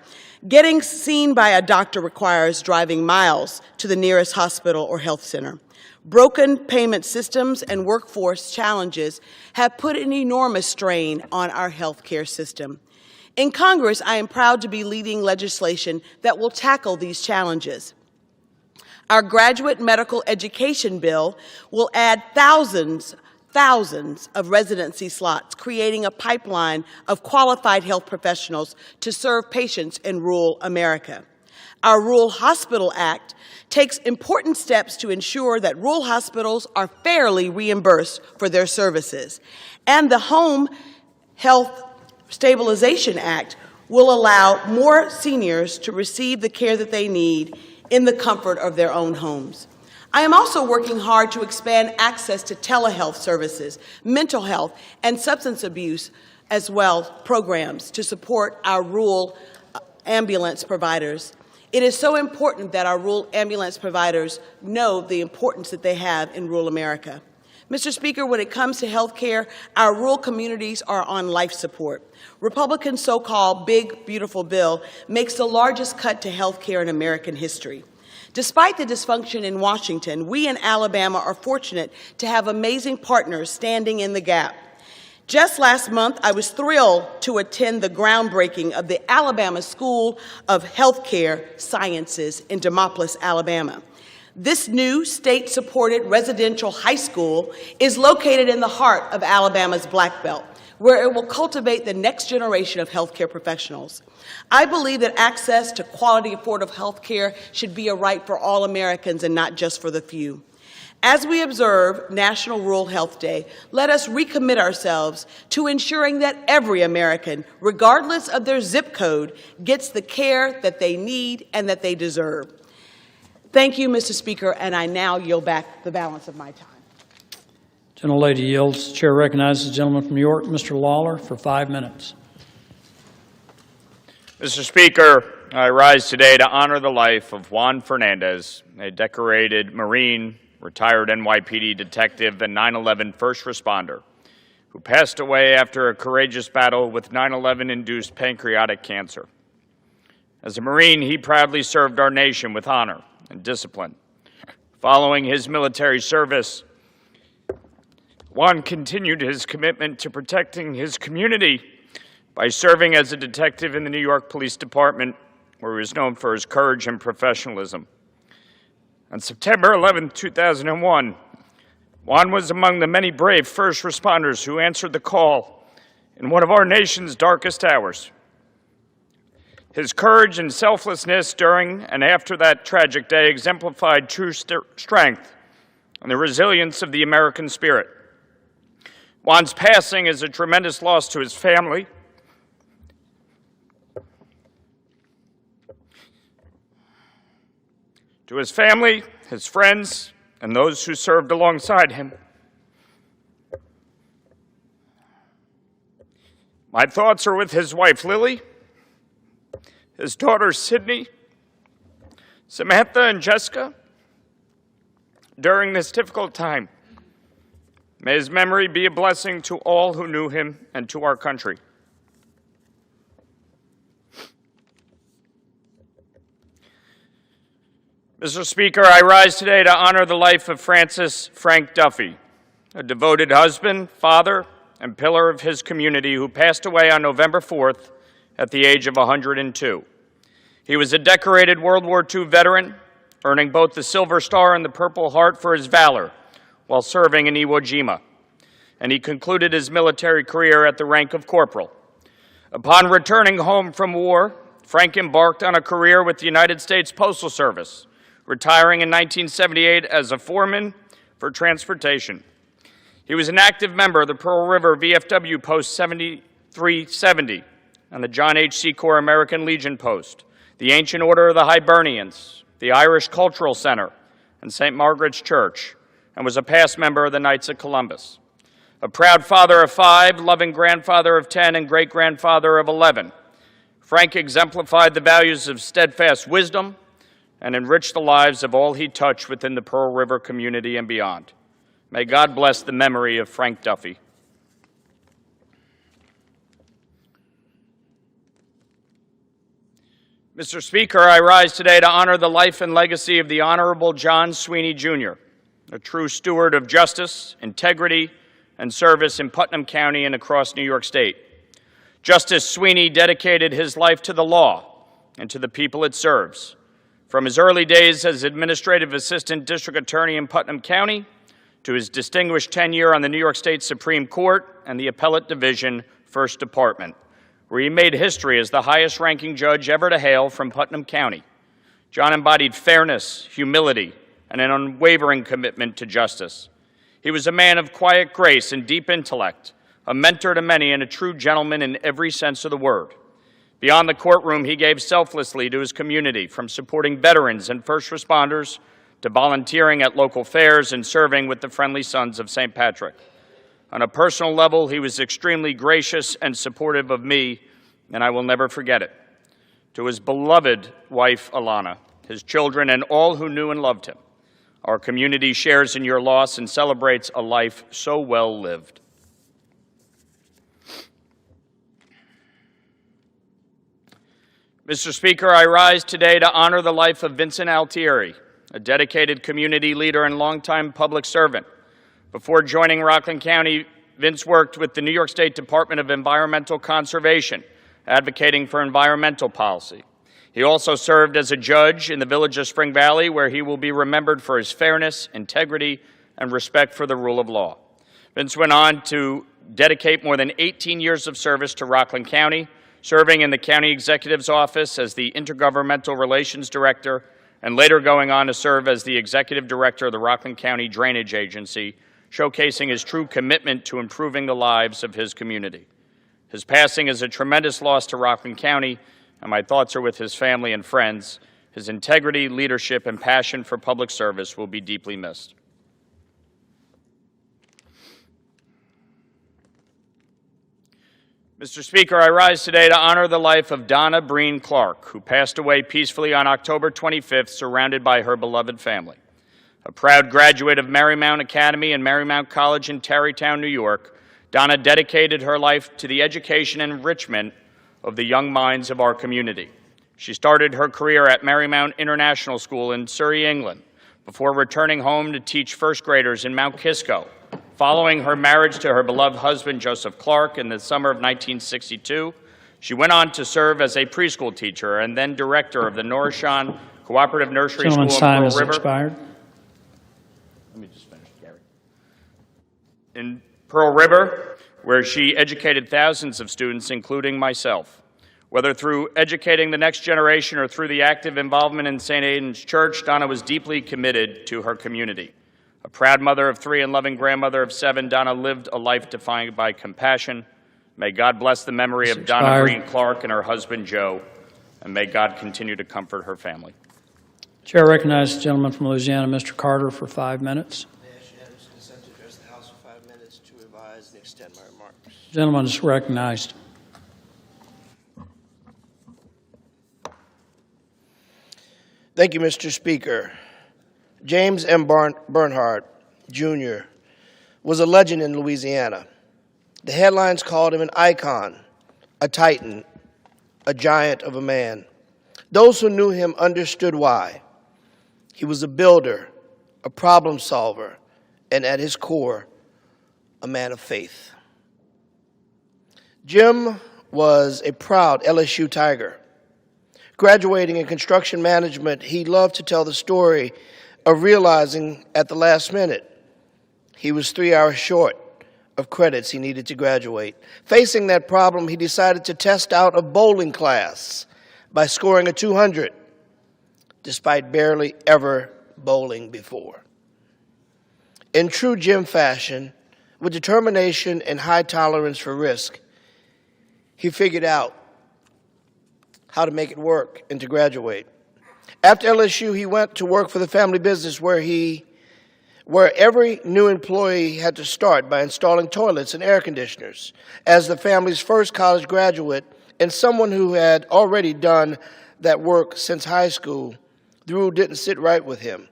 getting seen by a doctor requires driving miles to the nearest hospital or health center. Broken payment systems and workforce challenges have put an enormous strain on our health care system. In Congress, I am proud to be leading legislation that will tackle these challenges. Our graduate medical education bill will add thousands of residency slots, creating a pipeline of qualified health professionals to serve patients in rural America. Our Rural Hospital Act takes important steps to ensure that rural hospitals are fairly reimbursed for their services. And the Home Health Stabilization Act will allow more seniors to receive the care that they need in the comfort of their own homes. I am also working hard to expand access to telehealth services, mental health, and substance abuse as well programs to support our rural ambulance providers. It is so important that our rural ambulance providers know the importance that they have in rural America. Mr. Speaker, when it comes to health care, our rural communities are on life support. Republicans' so-called big, beautiful bill makes the largest cut to health care in American history. Despite the dysfunction in Washington, we in Alabama are fortunate to have amazing partners standing in the gap. Just last month, I was thrilled to attend the groundbreaking of the Alabama School of Healthcare Sciences in Demopolis, Alabama. This new state-supported residential high school is located in the heart of Alabama's Black Belt, where it will cultivate the next generation of healthcare professionals. I believe that access to quality, affordable health care should be a right for all Americans and not just for the few. As we observe National Rural Health Day, let us recommit ourselves to ensuring that every American, regardless of their zip code, gets the care that they need and that they deserve. Thank you, Mr. Speaker, and I now yield back the balance of my time. Gentlelady yields. Chair recognizes the gentleman from New York, Mr. Lawler, for 5 minutes. Mr. Speaker, I rise today to honor the life of Juan Fernandez, a decorated Marine, retired NYPD detective and 9/11 first responder, who passed away after a courageous battle with 9/11-induced pancreatic cancer. As a Marine, he proudly served our nation with honor and discipline. Following his military service, Juan continued his commitment to protecting his community by serving as a detective in the New York Police Department, where he was known for his courage and professionalism. On September 11, 2001, Juan was among the many brave first responders who answered the call in one of our nation's darkest hours. His courage and selflessness during and after that tragic day exemplified true strength and the resilience of the American spirit. Juan's passing is a tremendous loss to his family, his friends, and those who served alongside him. My thoughts are with his wife, Lily, his daughters, Sydney, Samantha, and Jessica, during this difficult time. May his memory be a blessing to all who knew him and to our country. Mr. Speaker, I rise today to honor the life of Francis Frank Duffy, a devoted husband, father, and pillar of his community who passed away on November 4th at the age of 102. He was a decorated World War II veteran, earning both the Silver Star and the Purple Heart for his valor while serving in Iwo Jima, and he concluded his military career at the rank of corporal. Upon returning home from war, Frank embarked on a career with the United States Postal Service, retiring in 1978 as a foreman for transportation. He was an active member of the Pearl River VFW Post 7370 and the John H. Secor American Legion Post, the Ancient Order of the Hibernians, the Irish Cultural Center, and St. Margaret's Church, and was a past member of the Knights of Columbus. A proud father of 5, loving grandfather of 10, and great-grandfather of 11, Frank exemplified the values of steadfast wisdom and enriched the lives of all he touched within the Pearl River community and beyond. May God bless the memory of Frank Duffy. Mr. Speaker, I rise today to honor the life and legacy of the Honorable John Sweeney, Jr., a true steward of justice, integrity, and service in Putnam County and across New York State. Justice Sweeney dedicated his life to the law and to the people it serves. From his early days as Administrative Assistant District Attorney in Putnam County to his distinguished tenure on the New York State Supreme Court and the Appellate Division, First Department, where he made history as the highest-ranking judge ever to hail from Putnam County. John embodied fairness, humility, and an unwavering commitment to justice. He was a man of quiet grace and deep intellect, a mentor to many and a true gentleman in every sense of the word. Beyond the courtroom, he gave selflessly to his community, from supporting veterans and first responders to volunteering at local fairs and serving with the Friendly Sons of St. Patrick. On a personal level, he was extremely gracious and supportive of me, and I will never forget it. To his beloved wife, Alana, his children, and all who knew and loved him, our community shares in your loss and celebrates a life so well lived. Mr. Speaker, I rise today to honor the life of Vincent Altieri, a dedicated community leader and longtime public servant. Before joining Rockland County, Vince worked with the New York State Department of Environmental Conservation, advocating for environmental policy. He also served as a judge in the village of Spring Valley, where he will be remembered for his fairness, integrity, and respect for the rule of law. Vince went on to dedicate more than 18 years of service to Rockland County, serving in the county executive's office as the Intergovernmental Relations Director, and later going on to serve as the executive director of the Rockland County Drainage Agency, showcasing his true commitment to improving the lives of his community. His passing is a tremendous loss to Rockland County, and my thoughts are with his family and friends. His integrity, leadership, and passion for public service will be deeply missed. Mr. Speaker, I rise today to honor the life of Donna Breen Clark, who passed away peacefully on October 25th, surrounded by her beloved family. A proud graduate of Marymount Academy and Marymount College in Tarrytown, New York, Donna dedicated her life to the education and enrichment of the young minds of our community. She started her career at Marymount International School in Surrey, England, before returning home to teach first graders in Mount Kisco. Following her marriage to her beloved husband, Joseph Clark, in the summer of 1962, she went on to serve as a preschool teacher and then director of the Norrishawn Cooperative Nursery School in time Pearl has River. expired. Let me just finish, Gary. In Pearl River, where she educated thousands of students, including myself. Whether through educating the next generation or through the active involvement in St. Aidan's Church, Donna was deeply committed to her community. A proud mother of 3 and loving grandmother of 7, Donna lived a life defined by compassion. May God bless the memory of Donna Breen Clark and her husband, Joe, and may God continue to comfort her family. Chair recognizes the gentleman from Louisiana, Mr. Carter, for 5 minutes. May I ask unanimous consent to address the House for 5 minutes to revise and extend my remarks? The gentleman is recognized. Thank you, Mr. Speaker. James M. Bernhardt, Jr. was a legend in Louisiana. The headlines called him an icon, a titan, a giant of a man. Those who knew him understood why. He was a builder, a problem solver, and at his core, a man of faith. Jim was a proud LSU Tiger. Graduating in construction management, he loved to tell the story of realizing at the last minute he was 3 hours short of credits he needed to graduate. Facing that problem, he decided to test out a bowling class by scoring a 200, despite barely ever bowling before. In true Jim fashion, with determination and high tolerance for risk, he figured out how to make it work and to graduate. After LSU, he went to work for the family business where every new employee had to start by installing toilets and air conditioners. As the family's first college graduate and someone who had already done that work since high school, the rule didn't sit right with him.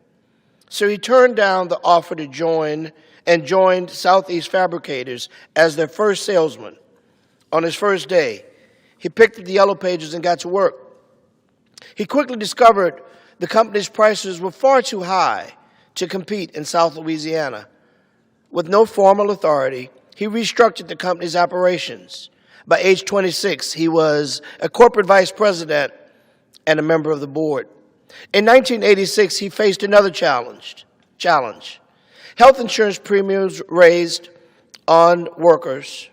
So he turned down the offer to join and joined Southeast Fabricators as their first salesman. On his first day, he picked up the yellow pages and got to work. He quickly discovered the company's prices were far too high to compete in South Louisiana. With no formal authority, he restructured the company's operations. By age 26, he was a corporate vice president and a member of the board. In 1986, he faced another challenge. Health insurance premiums raised on workers,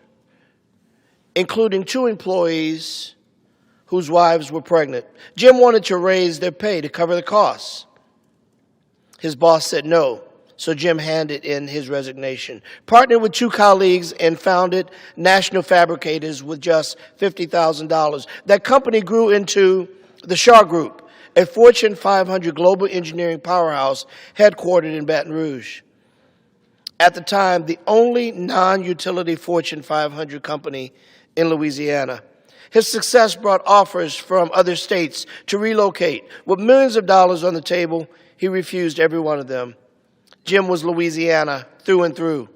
including 2 employees whose wives were pregnant. Jim wanted to raise their pay to cover the costs. His boss said no, so Jim handed in his resignation, partnered with 2 colleagues, and founded National Fabricators with just $50,000. That company grew into the Shaw Group, a Fortune 500 global engineering powerhouse headquartered in Baton Rouge. At the time, the only non-utility Fortune 500 company in Louisiana. His success brought offers from other states to relocate. With millions of dollars on the table, he refused every one of them. Jim was Louisiana through and through.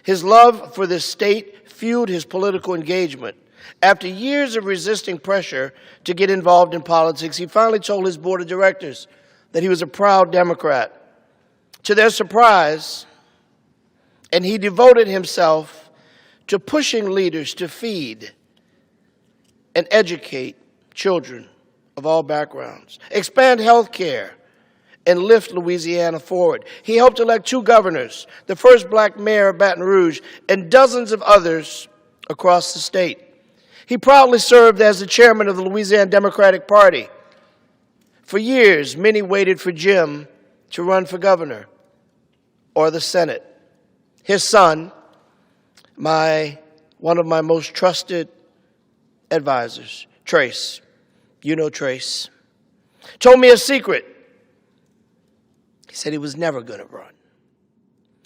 His love for this state fueled his political engagement. After years of resisting pressure to get involved in politics, he finally told his board of directors that he was a proud Democrat. To their surprise, and he devoted himself to pushing leaders to feed and educate children of all backgrounds, expand health care, and lift Louisiana forward. He helped elect 2 governors, the first black mayor of Baton Rouge, and dozens of others across the state. He proudly served as the chairman of the Louisiana Democratic Party. For years, many waited for Jim to run for governor or the Senate. His son, one of my most trusted advisors, Trace, you know Trace, told me a secret. He said he was never going to run.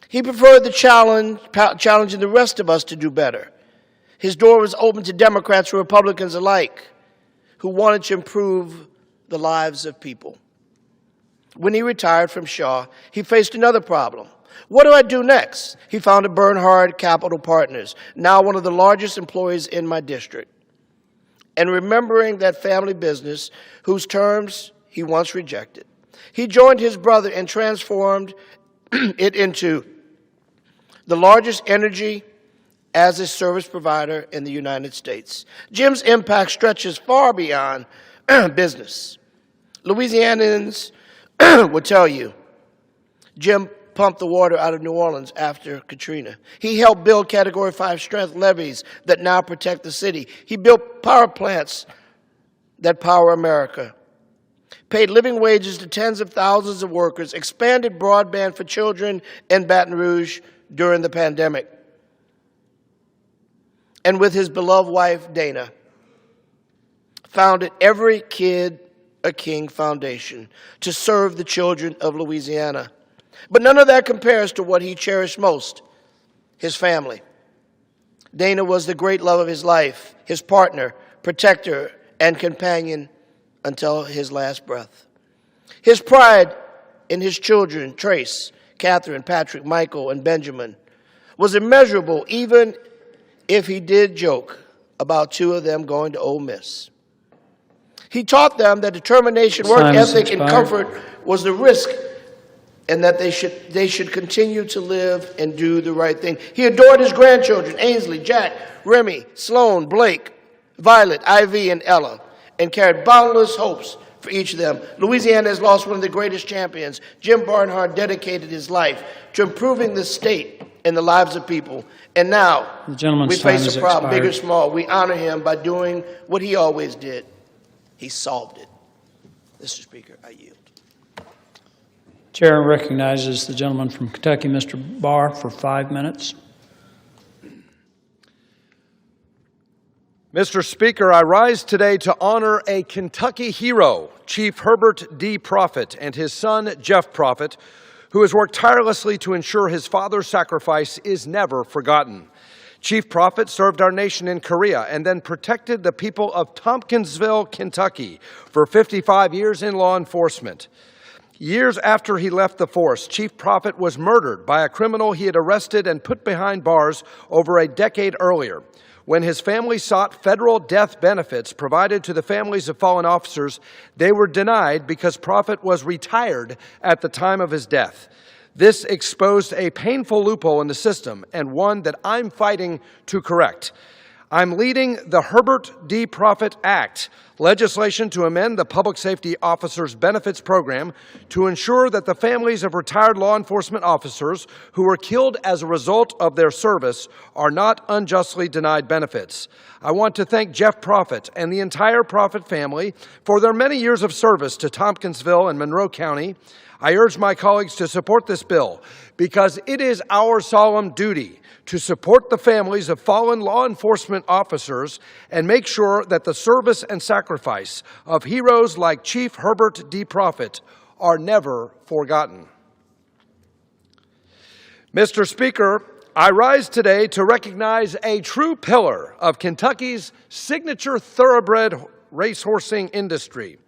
He preferred the challenging the rest of us to do better. His door was open to Democrats and Republicans alike who wanted to improve the lives of people. When he retired from Shaw, he faced another problem. What do I do next? He founded Bernhard Capital Partners, now one of the largest employers in my district. And remembering that family business, whose terms he once rejected, he joined his brother and transformed it into the largest energy as a service provider in the United States. Jim's impact stretches far beyond business. Louisianans will tell you, Jim pumped the water out of New Orleans after Katrina. He helped build Category 5 strength levees that now protect the city. He built power plants that power America, paid living wages to tens of thousands of workers, expanded broadband for children in Baton Rouge during the pandemic. And with his beloved wife, Dana, founded Every Kid a King Foundation to serve the children of Louisiana. But none of that compares to what he cherished most, his family. Dana was the great love of his life, his partner, protector, and companion until his last breath. His pride in his children, Trace, Catherine, Patrick, Michael, and Benjamin, was immeasurable, even if he did joke about 2 of them going to Ole Miss. He taught them that determination, work Time is ethic, and expired. comfort was the risk, and that they should continue to live and do the right thing. He adored his grandchildren, Ainsley, Jack, Remy, Sloan, Blake, Violet, Ivy, and Ella, and carried boundless hopes for each of them. Louisiana has lost one of the greatest champions. Jim Barnhart dedicated his life to improving the state and the lives of people. And now, The gentleman's we time face has a problem, big or expired. small. We honor him by doing what he always did. He solved it. Mr. Speaker, I yield. Chair recognizes the gentleman from Kentucky, Mr. Barr, for 5 minutes. Mr. Speaker, I rise today to honor a Kentucky hero, Chief Herbert D. Prophet, and his son, Jeff Prophet, who has worked tirelessly to ensure his father's sacrifice is never forgotten. Chief Prophet served our nation in Korea and then protected the people of Tompkinsville, Kentucky, for 55 years in law enforcement. Years after he left the force, Chief Prophet was murdered by a criminal he had arrested and put behind bars over a decade earlier. When his family sought federal death benefits provided to the families of fallen officers, they were denied because Prophet was retired at the time of his death. This exposed a painful loophole in the system and one that I'm fighting to correct. I'm leading the Herbert D. Prophet Act, legislation to amend the Public Safety Officers Benefits Program to ensure that the families of retired law enforcement officers who were killed as a result of their service are not unjustly denied benefits. I want to thank Jeff Prophet and the entire Prophet family for their many years of service to Tompkinsville and Monroe County. I urge my colleagues to support this bill because it is our solemn duty to support the families of fallen law enforcement officers and make sure that the service and sacrifice of heroes like Chief Herbert D. Prophet are never forgotten. Mr. Speaker, I rise today to recognize a true pillar of Kentucky's signature thoroughbred racehorsing industry.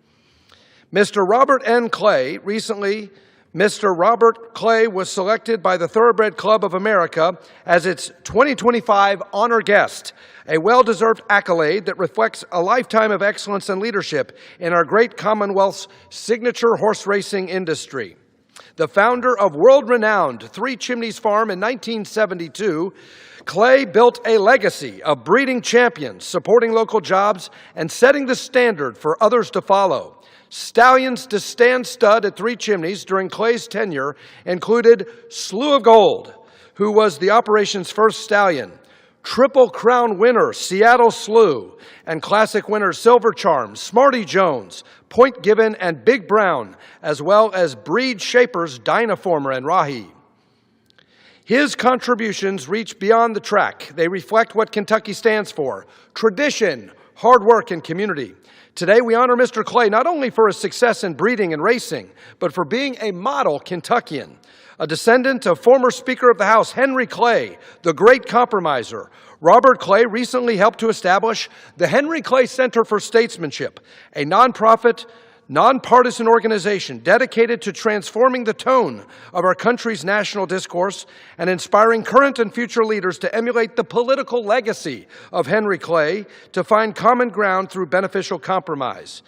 Mr. Robert N. Clay, recently, Mr. Robert Clay was selected by the Thoroughbred Club of America as its 2025 honor guest, a well-deserved accolade that reflects a lifetime of excellence and leadership in our great Commonwealth's signature horse racing industry. The founder of world-renowned Three Chimneys Farm in 1972, Clay built a legacy of breeding champions, supporting local jobs, and setting the standard for others to follow. Stallions to stand stud at Three Chimneys during Clay's tenure included Slew of Gold, who was the operation's first stallion, Triple Crown winner Seattle Slew, and classic winners Silver Charm, Smarty Jones, Point Given, and Big Brown, as well as breed shapers Dynaformer and Rahi. His contributions reach beyond the track. They reflect what Kentucky stands for: tradition, hard work, and community. Today, we honor Mr. Clay not only for his success in breeding and racing, but for being a model Kentuckian. A descendant of former Speaker of the House Henry Clay, the great compromiser, Robert Clay recently helped to establish the Henry Clay Center for Statesmanship, a nonprofit, nonpartisan organization dedicated to transforming the tone of our country's national discourse and inspiring current and future leaders to emulate the political legacy of Henry Clay to find common ground through beneficial compromise.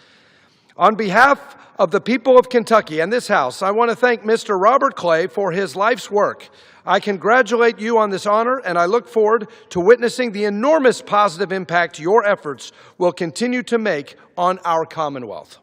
On behalf of the people of Kentucky and this House, I want to thank Mr. Robert Clay for his life's work. I congratulate you on this honor, and I look forward to witnessing the enormous positive impact your efforts will continue to make on our Commonwealth.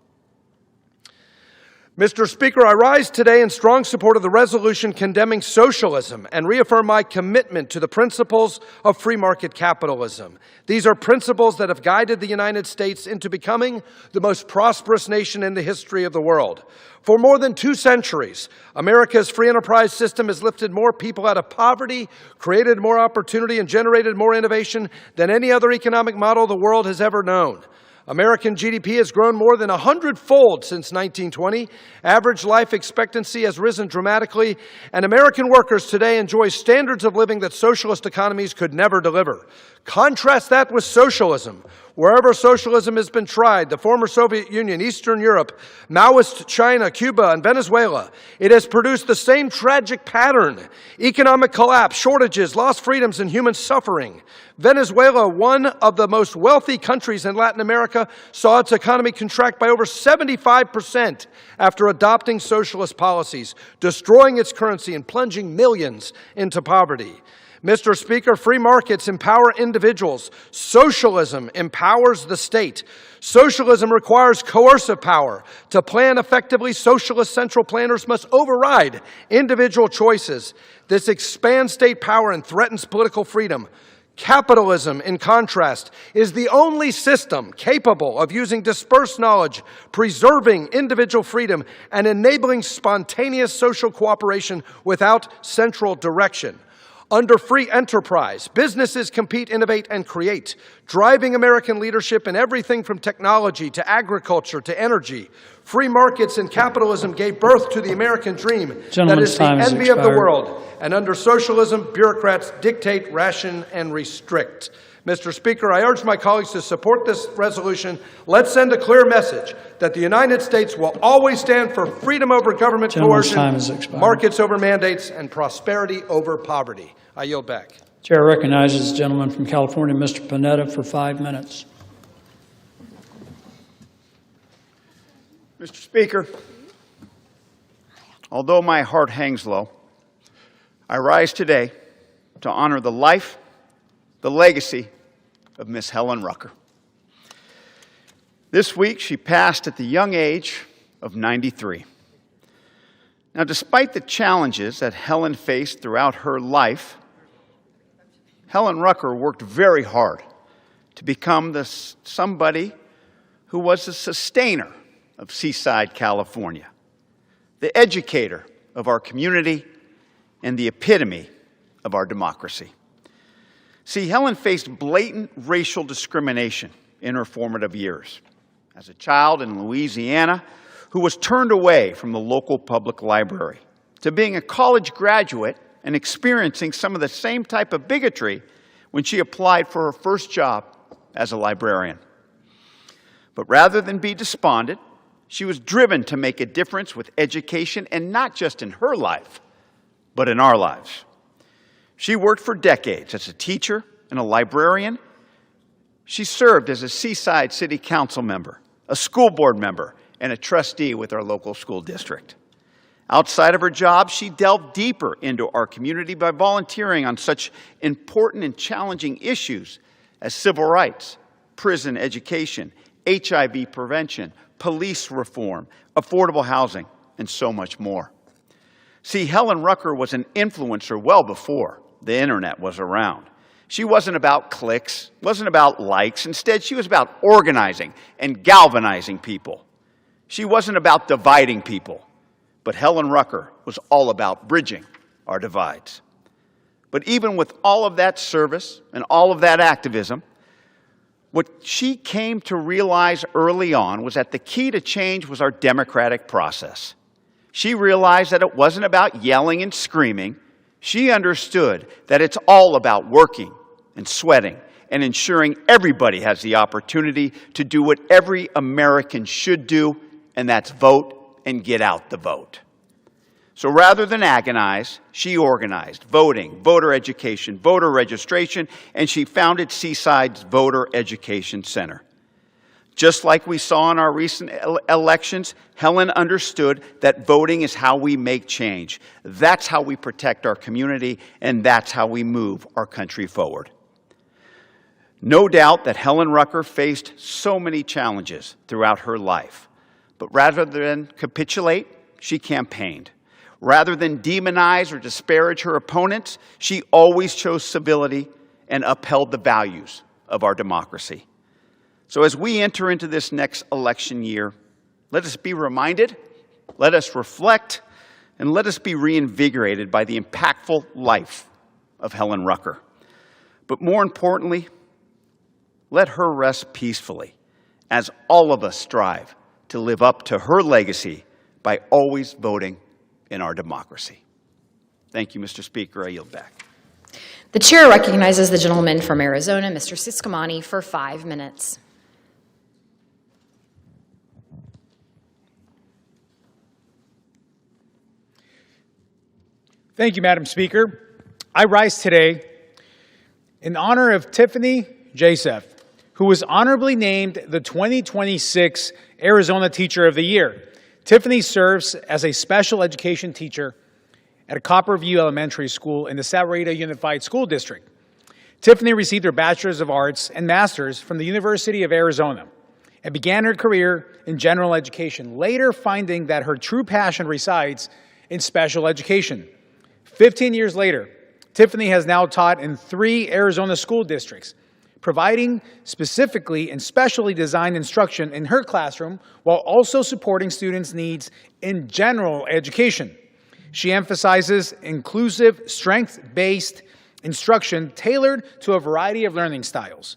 Mr. Speaker, I rise today in strong support of the resolution condemning socialism and reaffirm my commitment to the principles of free market capitalism. These are principles that have guided the United States into becoming the most prosperous nation in the history of the world. For more than 2 centuries, America's free enterprise system has lifted more people out of poverty, created more opportunity, and generated more innovation than any other economic model the world has ever known. American GDP has grown more than 100-fold since 1920. Average life expectancy has risen dramatically, and American workers today enjoy standards of living that socialist economies could never deliver. Contrast that with socialism. Wherever socialism has been tried, the former Soviet Union, Eastern Europe, Maoist China, Cuba, and Venezuela, it has produced the same tragic pattern: economic collapse, shortages, lost freedoms, and human suffering. Venezuela, one of the most wealthy countries in Latin America, saw its economy contract by over 75% after adopting socialist policies, destroying its currency and plunging millions into poverty. Mr. Speaker, free markets empower individuals. Socialism empowers the state. Socialism requires coercive power. To plan effectively, socialist central planners must override individual choices. This expands state power and threatens political freedom. Capitalism, in contrast, is the only system capable of using dispersed knowledge, preserving individual freedom, and enabling spontaneous social cooperation without central direction. Under free enterprise, businesses compete, innovate, and create, driving American leadership in everything from technology to agriculture to energy. Free markets and capitalism gave birth to the American dream that is the envy of the world. And under socialism, bureaucrats dictate, ration, and restrict. Mr. Speaker, I urge my colleagues to support this resolution. Let's send a clear message that the United States will always stand for freedom over government coercion, markets over mandates, and prosperity over poverty. I yield back. Chair recognizes the gentleman from California, Mr. Panetta, for 5 minutes. Mr. Speaker, although my heart hangs low, I rise today to honor the life, the legacy of Miss Helen Rucker. This week, she passed at the young age of 93. Now, despite the challenges that Helen faced throughout her life, Helen Rucker worked very hard to become somebody who was the sustainer of Seaside, California, the educator of our community, and the epitome of our democracy. See, Helen faced blatant racial discrimination in her formative years. As a child in Louisiana who was turned away from the local public library, to being a college graduate and experiencing some of the same type of bigotry when she applied for her first job as a librarian. But rather than be despondent, she was driven to make a difference with education, and not just in her life, but in our lives. She worked for decades as a teacher and a librarian. She served as a Seaside City Council member, a school board member, and a trustee with our local school district. Outside of her job, she delved deeper into our community by volunteering on such important and challenging issues as civil rights, prison education, HIV prevention, police reform, affordable housing, and so much more. See, Helen Rucker was an influencer well before the internet was around. She wasn't about clicks, wasn't about likes. Instead, she was about organizing and galvanizing people. She wasn't about dividing people, but Helen Rucker was all about bridging our divides. But even with all of that service and all of that activism, what she came to realize early on was that the key to change was our democratic process. She realized that it wasn't about yelling and screaming. She understood that it's all about working and sweating and ensuring everybody has the opportunity to do what every American should do, and that's vote and get out the vote. So rather than agonize, she organized voting, voter education, voter registration, and she founded Seaside's Voter Education Center. Just like we saw in our recent elections, Helen understood that voting is how we make change. That's how we protect our community, and that's how we move our country forward. No doubt that Helen Rucker faced so many challenges throughout her life, but rather than capitulate, she campaigned. Rather than demonize or disparage her opponents, she always chose civility and upheld the values of our democracy. So as we enter into this next election year, let us be reminded, let us reflect, and let us be reinvigorated by the impactful life of Helen Rucker. But more importantly, let her rest peacefully as all of us strive to live up to her legacy by always voting in our democracy. Thank you, Mr. Speaker. I yield back. The chair recognizes the gentleman from Arizona, Mr. Siscomani, for 5 minutes. Thank you, Madam Speaker. I rise today in honor of Tiffany Joseph, who was honorably named the 2026 Arizona Teacher of the Year. Tiffany serves as a special education teacher at a Copperview Elementary School in the Sahuarita Unified School District. Tiffany received her Bachelor's of Arts and Master's from the University of Arizona and began her career in general education, later finding that her true passion resides in special education. 15 years later, Tiffany has now taught in 3 Arizona school districts, providing specifically and specially designed instruction in her classroom while also supporting students' needs in general education. She emphasizes inclusive, strength-based instruction tailored to a variety of learning styles.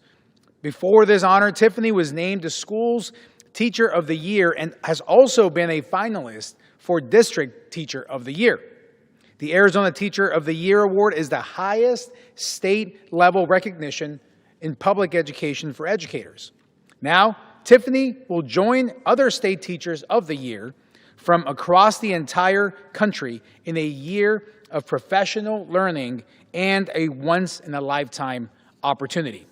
Before this honor, Tiffany was named the school's Teacher of the Year and has also been a finalist for District Teacher of the Year. The Arizona Teacher of the Year Award is the highest state-level recognition in public education for educators. Now, Tiffany will join other state teachers of the year from across the entire country in a year of professional learning and a once-in-a-lifetime opportunity.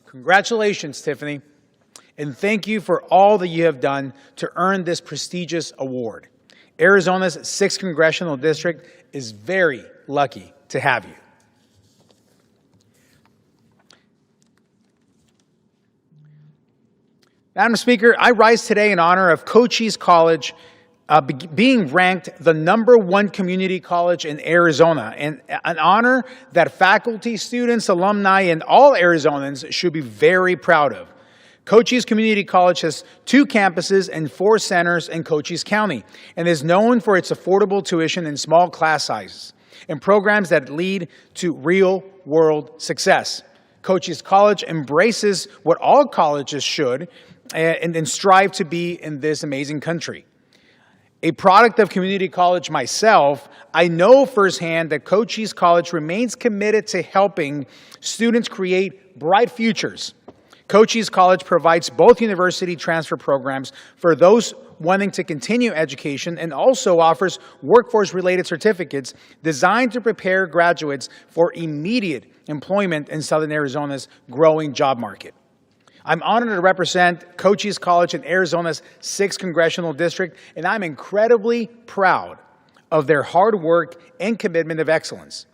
Congratulations, Tiffany, and thank you for all that you have done to earn this prestigious award. Arizona's 6th Congressional District is very lucky to have you. Madam Speaker, I rise today in honor of Cochise College being ranked the #1 community college in Arizona, and an honor that faculty, students, alumni, and all Arizonans should be very proud of. Cochise Community College has 2 campuses and 4 centers in Cochise County and is known for its affordable tuition and small class sizes and programs that lead to real-world success. Cochise College embraces what all colleges should and strive to be in this amazing country. A product of community college myself, I know firsthand that Cochise College remains committed to helping students create bright futures. Cochise College provides both university transfer programs for those wanting to continue education and also offers workforce-related certificates designed to prepare graduates for immediate employment in Southern Arizona's growing job market. I'm honored to represent Cochise College in Arizona's 6th Congressional District, and I'm incredibly proud of their hard work and commitment of excellence.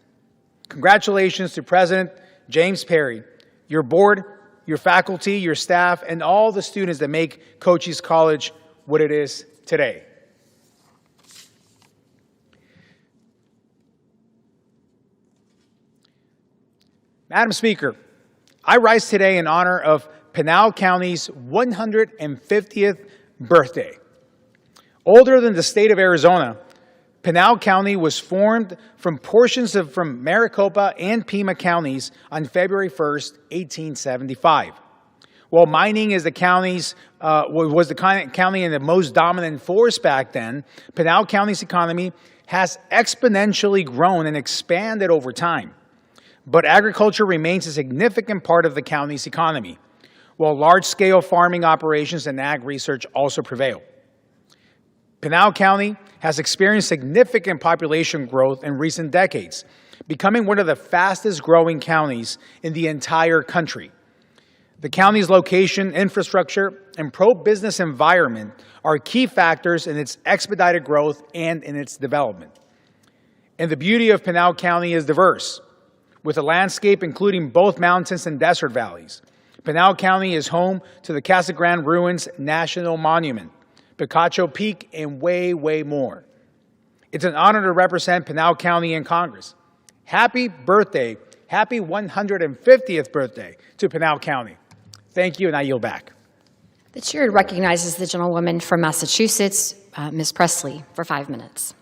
Congratulations to President James Perry, your board, your faculty, your staff, and all the students that make Cochise College what it is today. Madam Speaker, I rise today in honor of Pinal County's 150th birthday. Older than the state of Arizona, Pinal County was formed from portions from Maricopa and Pima counties on February 1st, 1875. While mining is the county's, was the county and the most dominant force back then, Pinal County's economy has exponentially grown and expanded over time. But agriculture remains a significant part of the county's economy, while large-scale farming operations and ag research also prevail. Pinal County has experienced significant population growth in recent decades, becoming one of the fastest-growing counties in the entire country. The county's location, infrastructure, and pro-business environment are key factors in its expedited growth and in its development. And the beauty of Pinal County is diverse, with a landscape including both mountains and desert valleys. Pinal County is home to the Casa Grande Ruins National Monument, Picacho Peak, and way, way more. It's an honor to represent Pinal County in Congress. Happy birthday, happy 150th birthday to Pinal County. Thank you, and I yield back. The chair recognizes the gentlewoman from Massachusetts, Ms. Presley, for 5 minutes.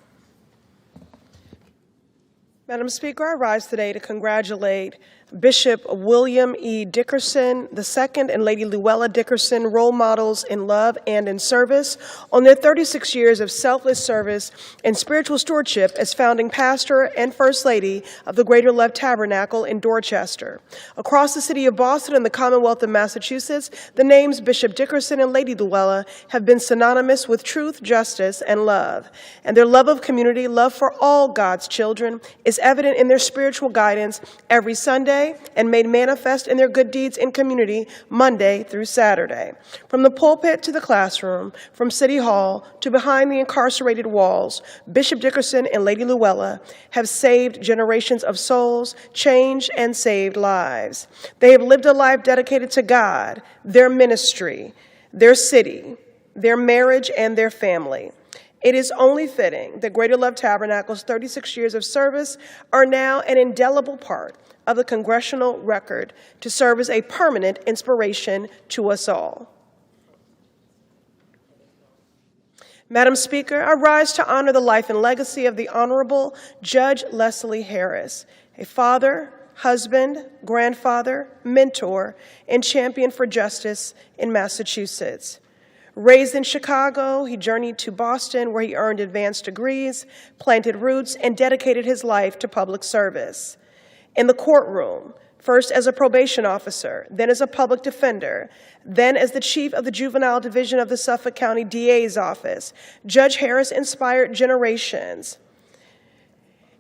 Madam Speaker, I rise today to congratulate Bishop William E. Dickerson II and Lady Luella Dickerson, role models in love and in service, on their 36 years of selfless service and spiritual stewardship as founding pastor and First Lady of the Greater Love Tabernacle in Dorchester. Across the city of Boston and the Commonwealth of Massachusetts, the names Bishop Dickerson and Lady Luella have been synonymous with truth, justice, and love. And their love of community, love for all God's children, is evident in their spiritual guidance every Sunday and made manifest in their good deeds in community Monday through Saturday. From the pulpit to the classroom, from City Hall to behind the incarcerated walls, Bishop Dickerson and Lady Luella have saved generations of souls, changed and saved lives. They have lived a life dedicated to God, their ministry, their city, their marriage, and their family. It is only fitting that Greater Love Tabernacle's 36 years of service are now an indelible part of the congressional record to serve as a permanent inspiration to us all. Madam Speaker, I rise to honor the life and legacy of the Honorable Judge Leslie Harris, a father, husband, grandfather, mentor, and champion for justice in Massachusetts. Raised in Chicago, he journeyed to Boston, where he earned advanced degrees, planted roots, and dedicated his life to public service. In the courtroom, first as a probation officer, then as a public defender, then as the chief of the juvenile division of the Suffolk County DA's office, Judge Harris inspired generations.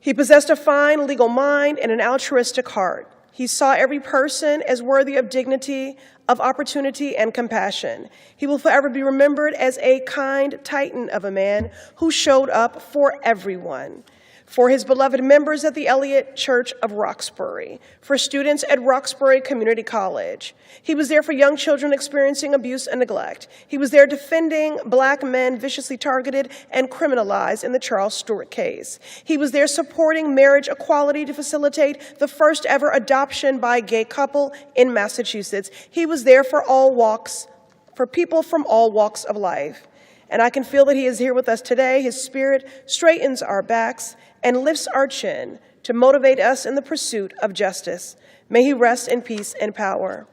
He possessed a fine legal mind and an altruistic heart. He saw every person as worthy of dignity, of opportunity, and compassion. He will forever be remembered as a kind titan of a man who showed up for everyone. For his beloved members at the Elliott Church of Roxbury, for students at Roxbury Community College. He was there for young children experiencing abuse and neglect. He was there defending Black men viciously targeted and criminalized in the Charles Stewart case. He was there supporting marriage equality to facilitate the first ever adoption by a gay couple in Massachusetts. He was there for all walks, for people from all walks of life. And I can feel that he is here with us today. His spirit straightens our backs and lifts our chin to motivate us in the pursuit of justice. May he rest in peace and power.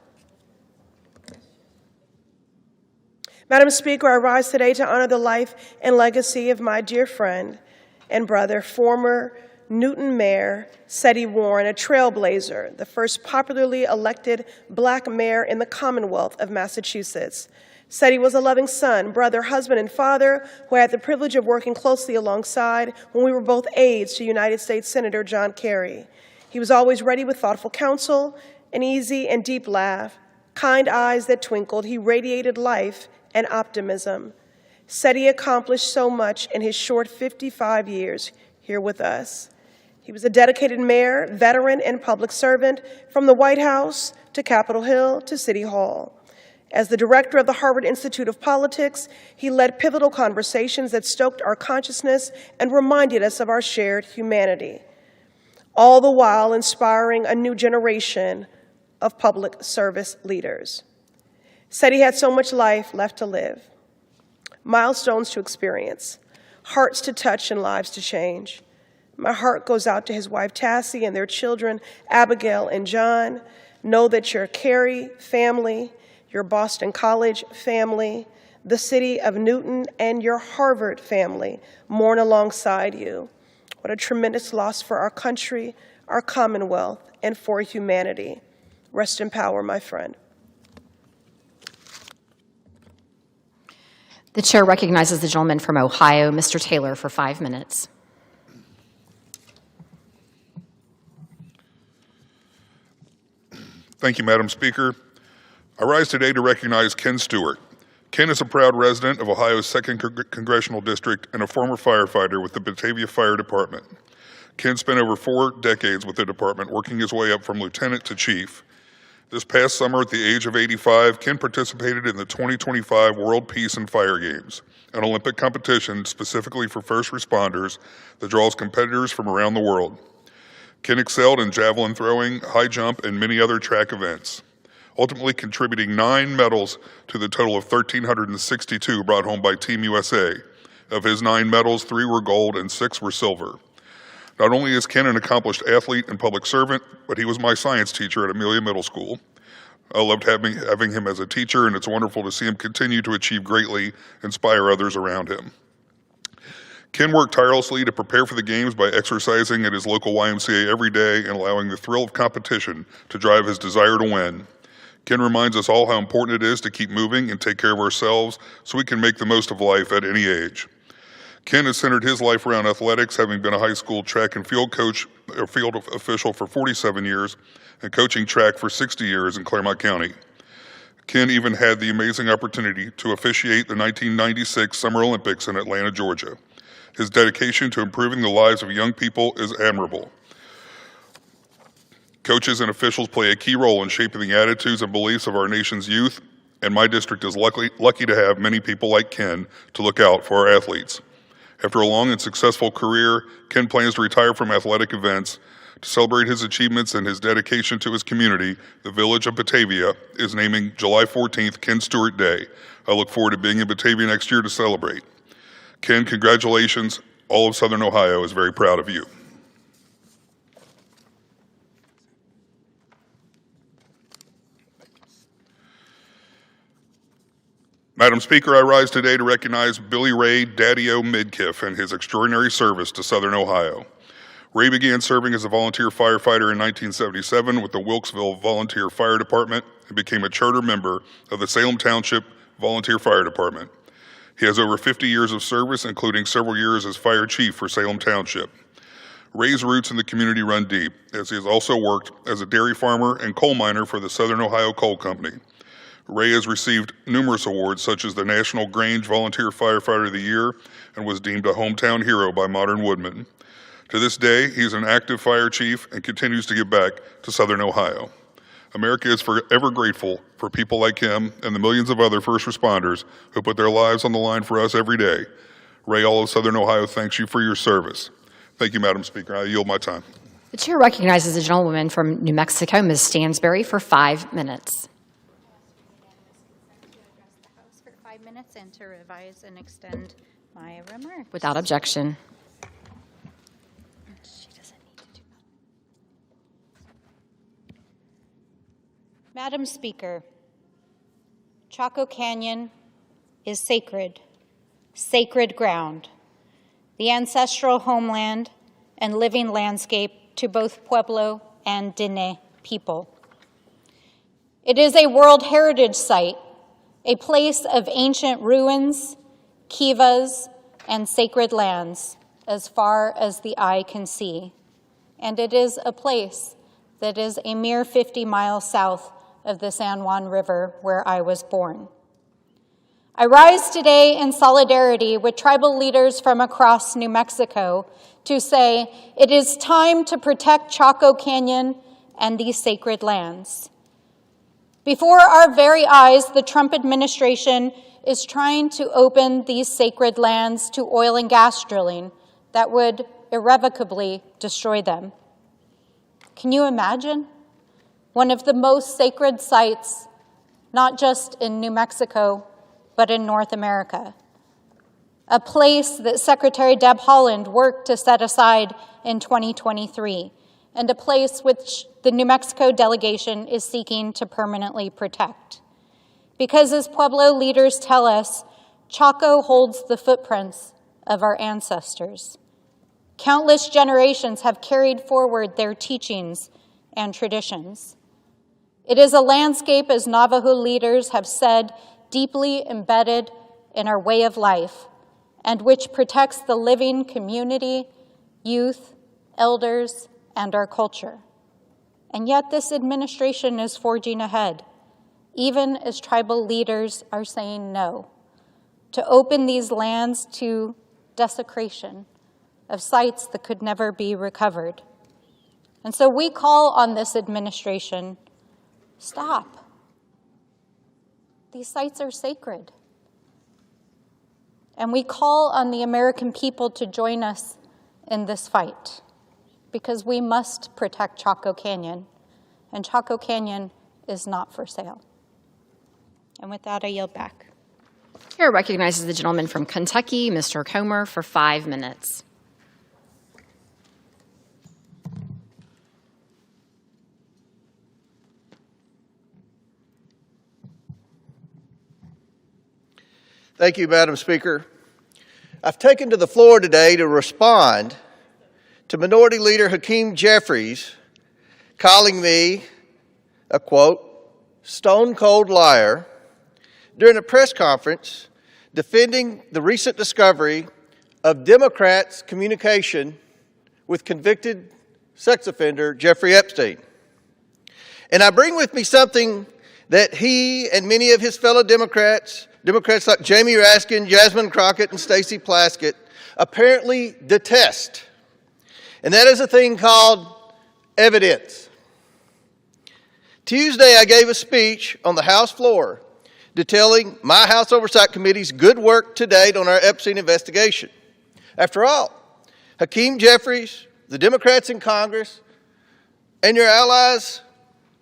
Madam Speaker, I rise today to honor the life and legacy of my dear friend and brother, former Newton Mayor Seti Warren, a trailblazer, the first popularly elected Black mayor in the Commonwealth of Massachusetts. Seti was a loving son, brother, husband, and father who I had the privilege of working closely alongside when we were both aides to United States Senator John Kerry. He was always ready with thoughtful counsel, an easy and deep laugh, kind eyes that twinkled. He radiated life and optimism. Seti accomplished so much in his short 55 years here with us. He was a dedicated mayor, veteran, and public servant from the White House to Capitol Hill to City Hall. As the director of the Harvard Institute of Politics, he led pivotal conversations that stoked our consciousness and reminded us of our shared humanity, all the while inspiring a new generation of public service leaders. Seti had so much life left to live, milestones to experience, hearts to touch, and lives to change. My heart goes out to his wife, Tassie, and their children, Abigail and John. Know that your Kerry family, your Boston College family, the city of Newton, and your Harvard family mourn alongside you. What a tremendous loss for our country, our Commonwealth, and for humanity. Rest in power, my friend. The chair recognizes the gentleman from Ohio, Mr. Taylor, for 5 minutes. Thank you, Madam Speaker. I rise today to recognize Ken Stewart. Ken is a proud resident of Ohio's 2nd Congressional District and a former firefighter with the Batavia Fire Department. Ken spent over 4 decades with the department, working his way up from lieutenant to chief. This past summer, at the age of 85, Ken participated in the 2025 World Peace and Fire Games, an Olympic competition specifically for first responders that draws competitors from around the world. Ken excelled in javelin throwing, high jump, and many other track events, ultimately contributing 9 medals to the total of 1,362 brought home by Team USA. Of his 9 medals, 3 were gold and 6 were silver. Not only is Ken an accomplished athlete and public servant, but he was my science teacher at Amelia Middle School. I loved having him as a teacher, and it's wonderful to see him continue to achieve greatly, inspire others around him. Ken worked tirelessly to prepare for the games by exercising at his local YMCA every day and allowing the thrill of competition to drive his desire to win. Ken reminds us all how important it is to keep moving and take care of ourselves so we can make the most of life at any age. Ken has centered his life around athletics, having been a high school track and field coach or field official for 47 years and coaching track for 60 years in Claremont County. Ken even had the amazing opportunity to officiate the 1996 Summer Olympics in Atlanta, Georgia. His dedication to improving the lives of young people is admirable. Coaches and officials play a key role in shaping the attitudes and beliefs of our nation's youth, and my district is lucky to have many people like Ken to look out for our athletes. After a long and successful career, Ken plans to retire from athletic events. To celebrate his achievements and his dedication to his community, the Village of Batavia is naming July 14th Ken Stewart Day. I look forward to being in Batavia next year to celebrate. Ken, congratulations. All of Southern Ohio is very proud of you. Madam Speaker, I rise today to recognize Billy Ray Daddy-O Midkiff and his extraordinary service to Southern Ohio. Ray began serving as a volunteer firefighter in 1977 with the Wilkesville Volunteer Fire Department and became a charter member of the Salem Township Volunteer Fire Department. He has over 50 years of service, including several years as fire chief for Salem Township. Ray's roots in the community run deep, as he has also worked as a dairy farmer and coal miner for the Southern Ohio Coal Company. Ray has received numerous awards, such as the National Grange Volunteer Firefighter of the Year, and was deemed a hometown hero by Modern Woodmen. To this day, he is an active fire chief and continues to give back to Southern Ohio. America is forever grateful for people like him and the millions of other first responders who put their lives on the line for us every day. Ray, all of Southern Ohio thanks you for your service. Thank you, Madam Speaker. I yield my time. The chair recognizes the gentlewoman from New Mexico, Ms. Stansberry, for 5 minutes. For 5 minutes and to revise and extend my remarks. Without objection. Madam Speaker, Chaco Canyon is sacred, sacred ground, the ancestral homeland and living landscape to both Pueblo and Diné people. It is a World Heritage Site, a place of ancient ruins, kivas, and sacred lands as far as the eye can see. And it is a place that is a mere 50 miles south of the San Juan River, where I was born. I rise today in solidarity with tribal leaders from across New Mexico to say it is time to protect Chaco Canyon and these sacred lands. Before our very eyes, the Trump administration is trying to open these sacred lands to oil and gas drilling that would irrevocably destroy them. Can you imagine? One of the most sacred sites, not just in New Mexico, but in North America. A place that Secretary Deb Haaland worked to set aside in 2023, and a place which the New Mexico delegation is seeking to permanently protect. Because as Pueblo leaders tell us, Chaco holds the footprints of our ancestors. Countless generations have carried forward their teachings and traditions. It is a landscape, as Navajo leaders have said, deeply embedded in our way of life, and which protects the living community, youth, elders, and our culture. And yet this administration is forging ahead, even as tribal leaders are saying no, to open these lands to desecration of sites that could never be recovered. And so we call on this administration, stop. These sites are sacred. And we call on the American people to join us in this fight, because we must protect Chaco Canyon, and Chaco Canyon is not for sale. And with that, I yield back. Chair recognizes the gentleman from Kentucky, Mr. Comer, for 5 minutes. Thank you, Madam Speaker. I've taken to the floor today to respond to Minority Leader Hakeem Jeffries calling me a, quote, stone-cold liar during a press conference defending the recent discovery of Democrats' communication with convicted sex offender Jeffrey Epstein. And I bring with me something that he and many of his fellow Democrats like Jamie Raskin, Jasmine Crockett, and Stacey Plaskett, apparently detest. And that is a thing called evidence. Tuesday, I gave a speech on the House floor detailing my House Oversight Committee's good work to date on our Epstein investigation. After all, Hakeem Jeffries, the Democrats in Congress, and your allies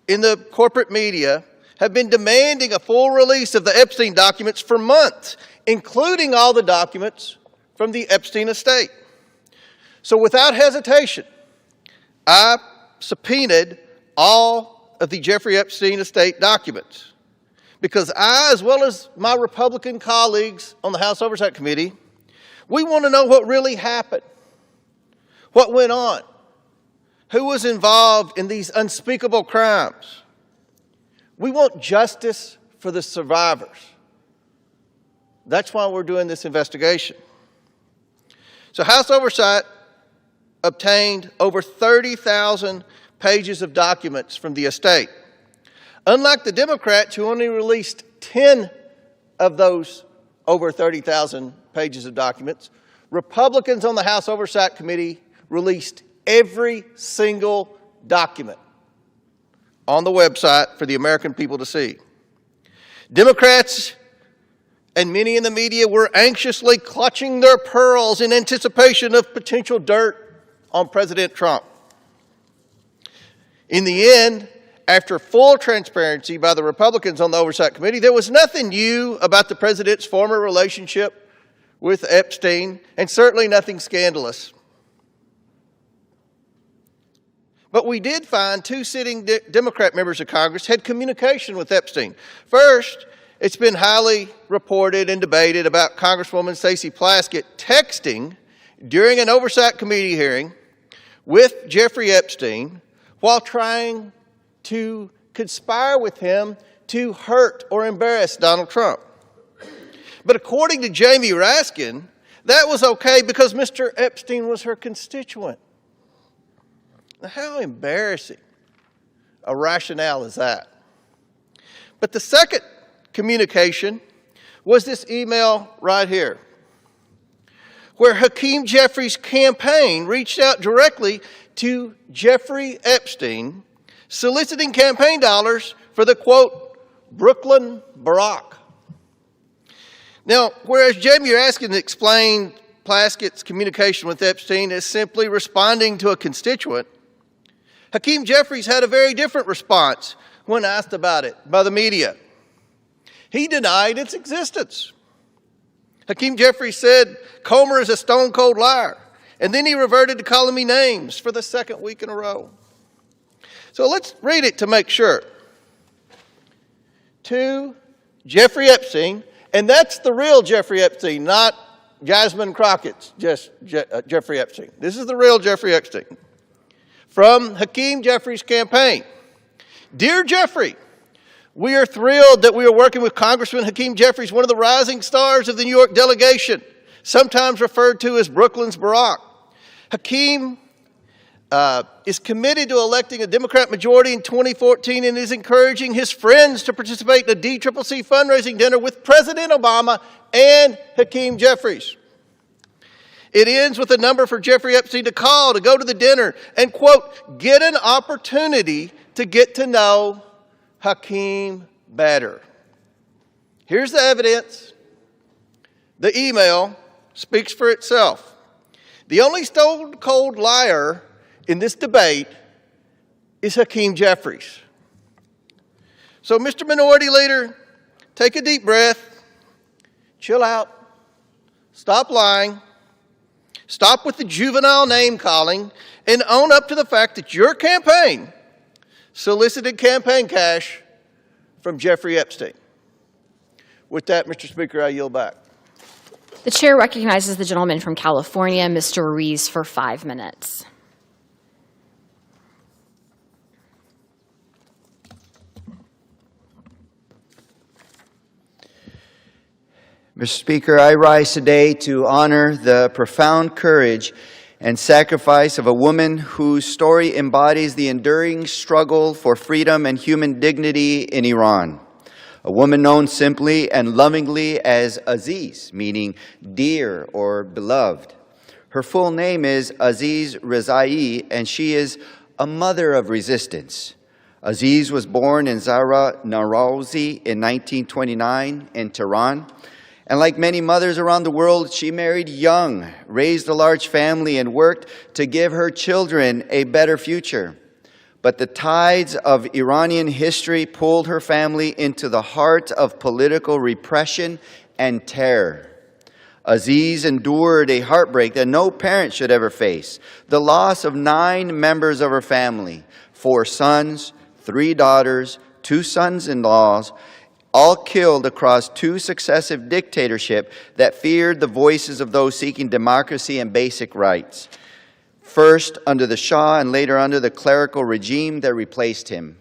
in the corporate media have been demanding a full release of the Epstein documents for months, including all the documents from the Epstein estate. So without hesitation, I subpoenaed all of the Jeffrey Epstein estate documents because I, as well as my Republican colleagues on the House Oversight Committee, we want to know what really happened, what went on, who was involved in these unspeakable crimes. We want justice for the survivors. That's why we're doing this investigation. So House Oversight obtained over 30,000 pages of documents from the estate. Unlike the Democrats, who only released 10 of those over 30,000 pages of documents, Republicans on the House Oversight Committee released every single document on the website for the American people to see. Democrats and many in the media were anxiously clutching their pearls in anticipation of potential dirt on President Trump. In the end, after full transparency by the Republicans on the Oversight Committee, there was nothing new about the president's former relationship with Epstein, and certainly nothing scandalous. But we did find two sitting Democrat members of Congress had communication with Epstein. First, it's been highly reported and debated about Congresswoman Stacey Plaskett texting during an Oversight Committee hearing with Jeffrey Epstein while trying to conspire with him to hurt or embarrass Donald Trump. But according to Jamie Raskin, that was okay because Mr. Epstein was her constituent. Now, how embarrassing a rationale is that? But the second communication was this email right here, where Hakeem Jeffries' campaign reached out directly to Jeffrey Epstein, soliciting campaign dollars for the, quote, Brooklyn Barack. Now, whereas Jamie Raskin explained Plaskett's communication with Epstein as simply responding to a constituent, Hakeem Jeffries had a very different response when asked about it by the media. He denied its existence. Hakeem Jeffries said Comer is a stone-cold liar, and then he reverted to calling me names for the second week in a row. So let's read it to make sure. To Jeffrey Epstein, and that's the real Jeffrey Epstein, not Jasmine Crockett's Jeffrey Epstein. This is the real Jeffrey Epstein. From Hakeem Jeffries' campaign. Dear Jeffrey, we are thrilled that we are working with Congressman Hakeem Jeffries, one of the rising stars of the New York delegation, sometimes referred to as Brooklyn's Barack. Hakeem is committed to electing a Democrat majority in 2014 and is encouraging his friends to participate in a DCCC fundraising dinner with President Obama and Hakeem Jeffries. It ends with a number for Jeffrey Epstein to call to go to the dinner and, quote, get an opportunity to get to know Hakeem better. Here's the evidence. The email speaks for itself. The only stone-cold liar in this debate is Hakeem Jeffries. So, Mr. Minority Leader, take a deep breath, chill out, stop lying, stop with the juvenile name-calling, and own up to the fact that your campaign solicited campaign cash from Jeffrey Epstein. With that, Mr. Speaker, I yield back. The chair recognizes the gentleman from California, Mr. Ruiz, for 5 minutes. Mr. Speaker, I rise today to honor the profound courage and sacrifice of a woman whose story embodies the enduring struggle for freedom and human dignity in Iran. A woman known simply and lovingly as Aziz, meaning dear or beloved. Her full name is Aziz Rezai, and she is a mother of resistance. Aziz was born in Zahra Narazi in 1929 in Tehran. And like many mothers around the world, she married young, raised a large family, and worked to give her children a better future. But the tides of Iranian history pulled her family into the heart of political repression and terror. Aziz endured a heartbreak that no parent should ever face, the loss of 9 members of her family, 4 sons, 3 daughters, 2 sons-in-laws, all killed across 2 successive dictatorships that feared the voices of those seeking democracy and basic rights. First under the Shah and later under the clerical regime that replaced him.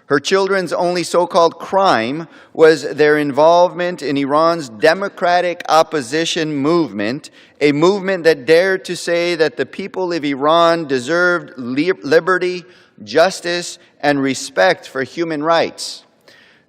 Her children's only so-called crime was their involvement in Iran's democratic opposition movement, a movement that dared to say that the people of Iran deserved liberty, justice, and respect for human rights.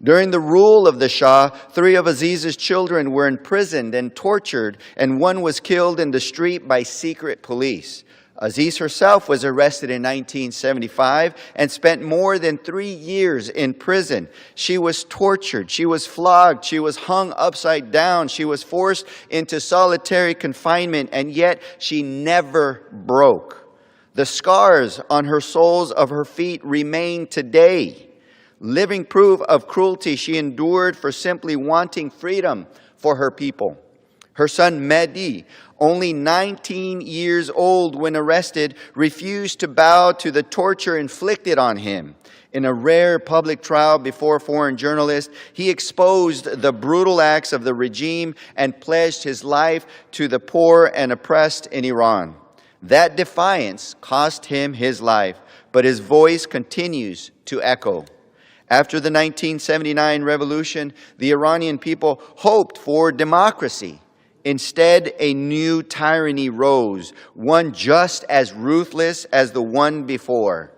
During the rule of the Shah, 3 of Aziz's children were imprisoned and tortured, and 1 was killed in the street by secret police. Aziz herself was arrested in 1975 and spent more than 3 years in prison. She was tortured, she was flogged, she was hung upside down, she was forced into solitary confinement, and yet she never broke. The scars on her soles of her feet remain today. Living proof of cruelty she endured for simply wanting freedom for her people. Her son Mehdi, only 19 years old when arrested, refused to bow to the torture inflicted on him. In a rare public trial before foreign journalists, he exposed the brutal acts of the regime and pledged his life to the poor and oppressed in Iran. That defiance cost him his life, but his voice continues to echo. After the 1979 revolution, the Iranian people hoped for democracy. Instead, a new tyranny rose, one just as ruthless as the one before.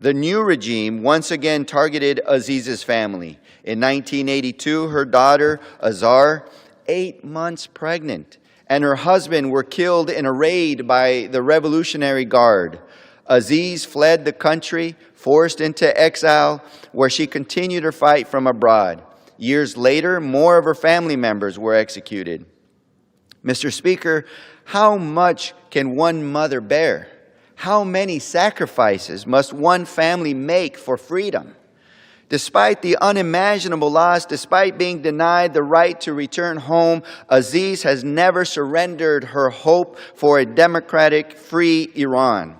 The new regime once again targeted Aziz's family. In 1982, her daughter, Azar, 8 months pregnant, and her husband were killed in a raid by the Revolutionary Guard. Aziz fled the country, forced into exile, where she continued her fight from abroad. Years later, more of her family members were executed. Mr. Speaker, how much can one mother bear? How many sacrifices must one family make for freedom? Despite the unimaginable loss, despite being denied the right to return home, Aziz has never surrendered her hope for a democratic, free Iran.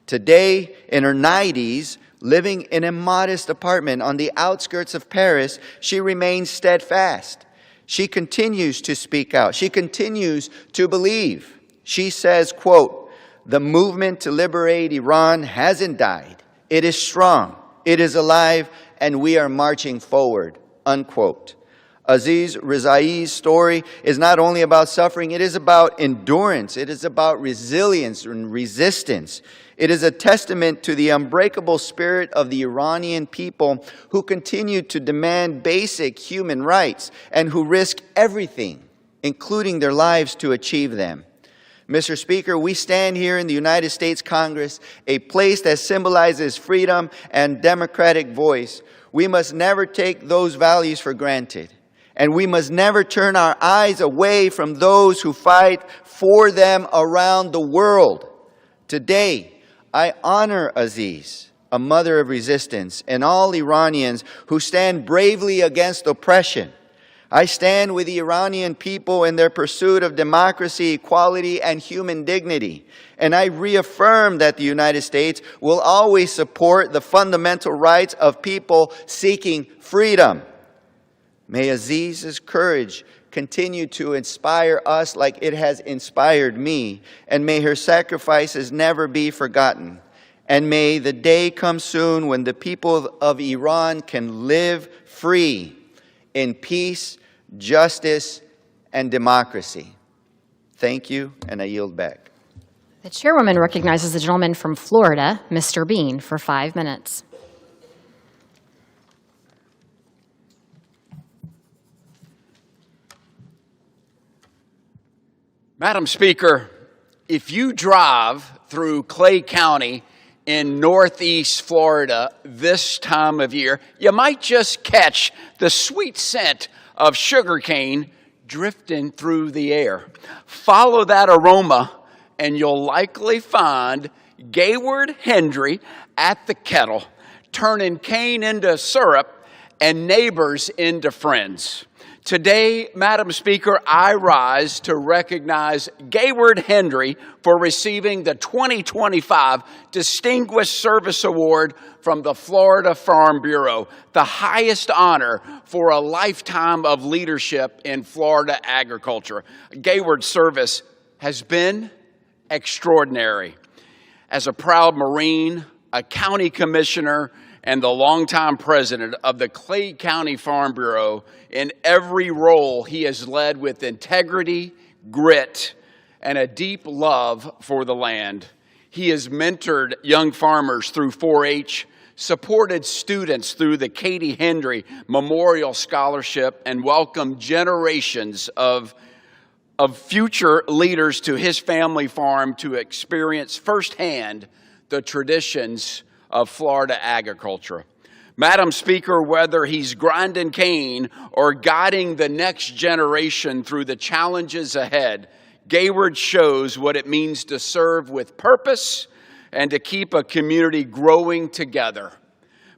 Today, in her 90s, living in a modest apartment on the outskirts of Paris, she remains steadfast. She continues to speak out. She continues to believe. She says, quote, "The movement to liberate Iran hasn't died. It is strong. It is alive, and we are marching forward," unquote. Aziz Rezai's story is not only about suffering, it is about endurance. It is about resilience and resistance. It is a testament to the unbreakable spirit of the Iranian people who continue to demand basic human rights and who risk everything, including their lives, to achieve them. Mr. Speaker, we stand here in the United States Congress, a place that symbolizes freedom and democratic voice. We must never take those values for granted. And we must never turn our eyes away from those who fight for them around the world. Today, I honor Aziz, a mother of resistance, and all Iranians who stand bravely against oppression. I stand with the Iranian people in their pursuit of democracy, equality, and human dignity. And I reaffirm that the United States will always support the fundamental rights of people seeking freedom. May Aziz's courage continue to inspire us like it has inspired me, and may her sacrifices never be forgotten. And may the day come soon when the people of Iran can live free in peace, justice, and democracy. Thank you, and I yield back. The chairwoman recognizes the gentleman from Florida, Mr. Bean, for 5 minutes. Madam Speaker, if you drive through Clay County in northeast Florida this time of year, you might just catch the sweet scent of sugarcane drifting through the air. Follow that aroma and you'll likely find Gayward Hendry at the kettle, turning cane into syrup and neighbors into friends. Today, Madam Speaker, I rise to recognize Gayward Hendry for receiving the 2025 Distinguished Service Award from the Florida Farm Bureau, the highest honor for a lifetime of leadership in Florida agriculture. Gayward's service has been extraordinary. As a proud Marine, a county commissioner, and the longtime president of the Clay County Farm Bureau, in every role he has led with integrity, grit, and a deep love for the land. He has mentored young farmers through 4-H, supported students through the Katie Hendry Memorial Scholarship, and welcomed generations of future leaders to his family farm to experience firsthand the traditions of Florida agriculture. Madam Speaker, whether he's grinding cane or guiding the next generation through the challenges ahead, Gayward shows what it means to serve with purpose and to keep a community growing together.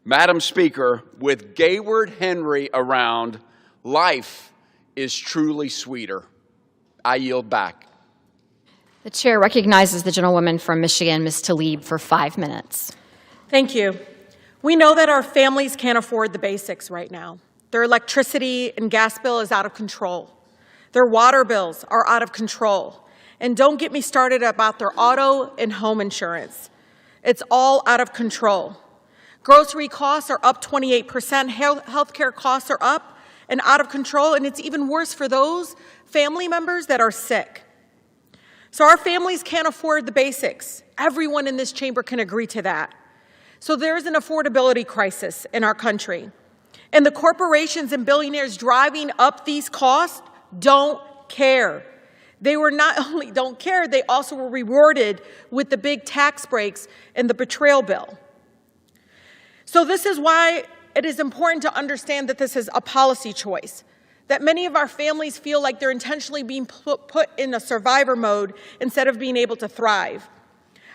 Madam Speaker, with Gayward Hendry around, life is truly sweeter. I yield back. The chair recognizes the gentlewoman from Michigan, Ms. Tlaib, for 5 minutes. Thank you. We know that our families can't afford the basics right now. Their electricity and gas bill is out of control. Their water bills are out of control. And don't get me started about their auto and home insurance. It's all out of control. Grocery costs are up 28%. Healthcare costs are up and out of control. And it's even worse for those family members that are sick. So our families can't afford the basics. Everyone in this chamber can agree to that. So there's an affordability crisis in our country. And the corporations and billionaires driving up these costs don't care. They were not only don't care, they also were rewarded with the big tax breaks and the betrayal bill. So this is why it is important to understand that this is a policy choice, that many of our families feel like they're intentionally being put in a survivor mode instead of being able to thrive.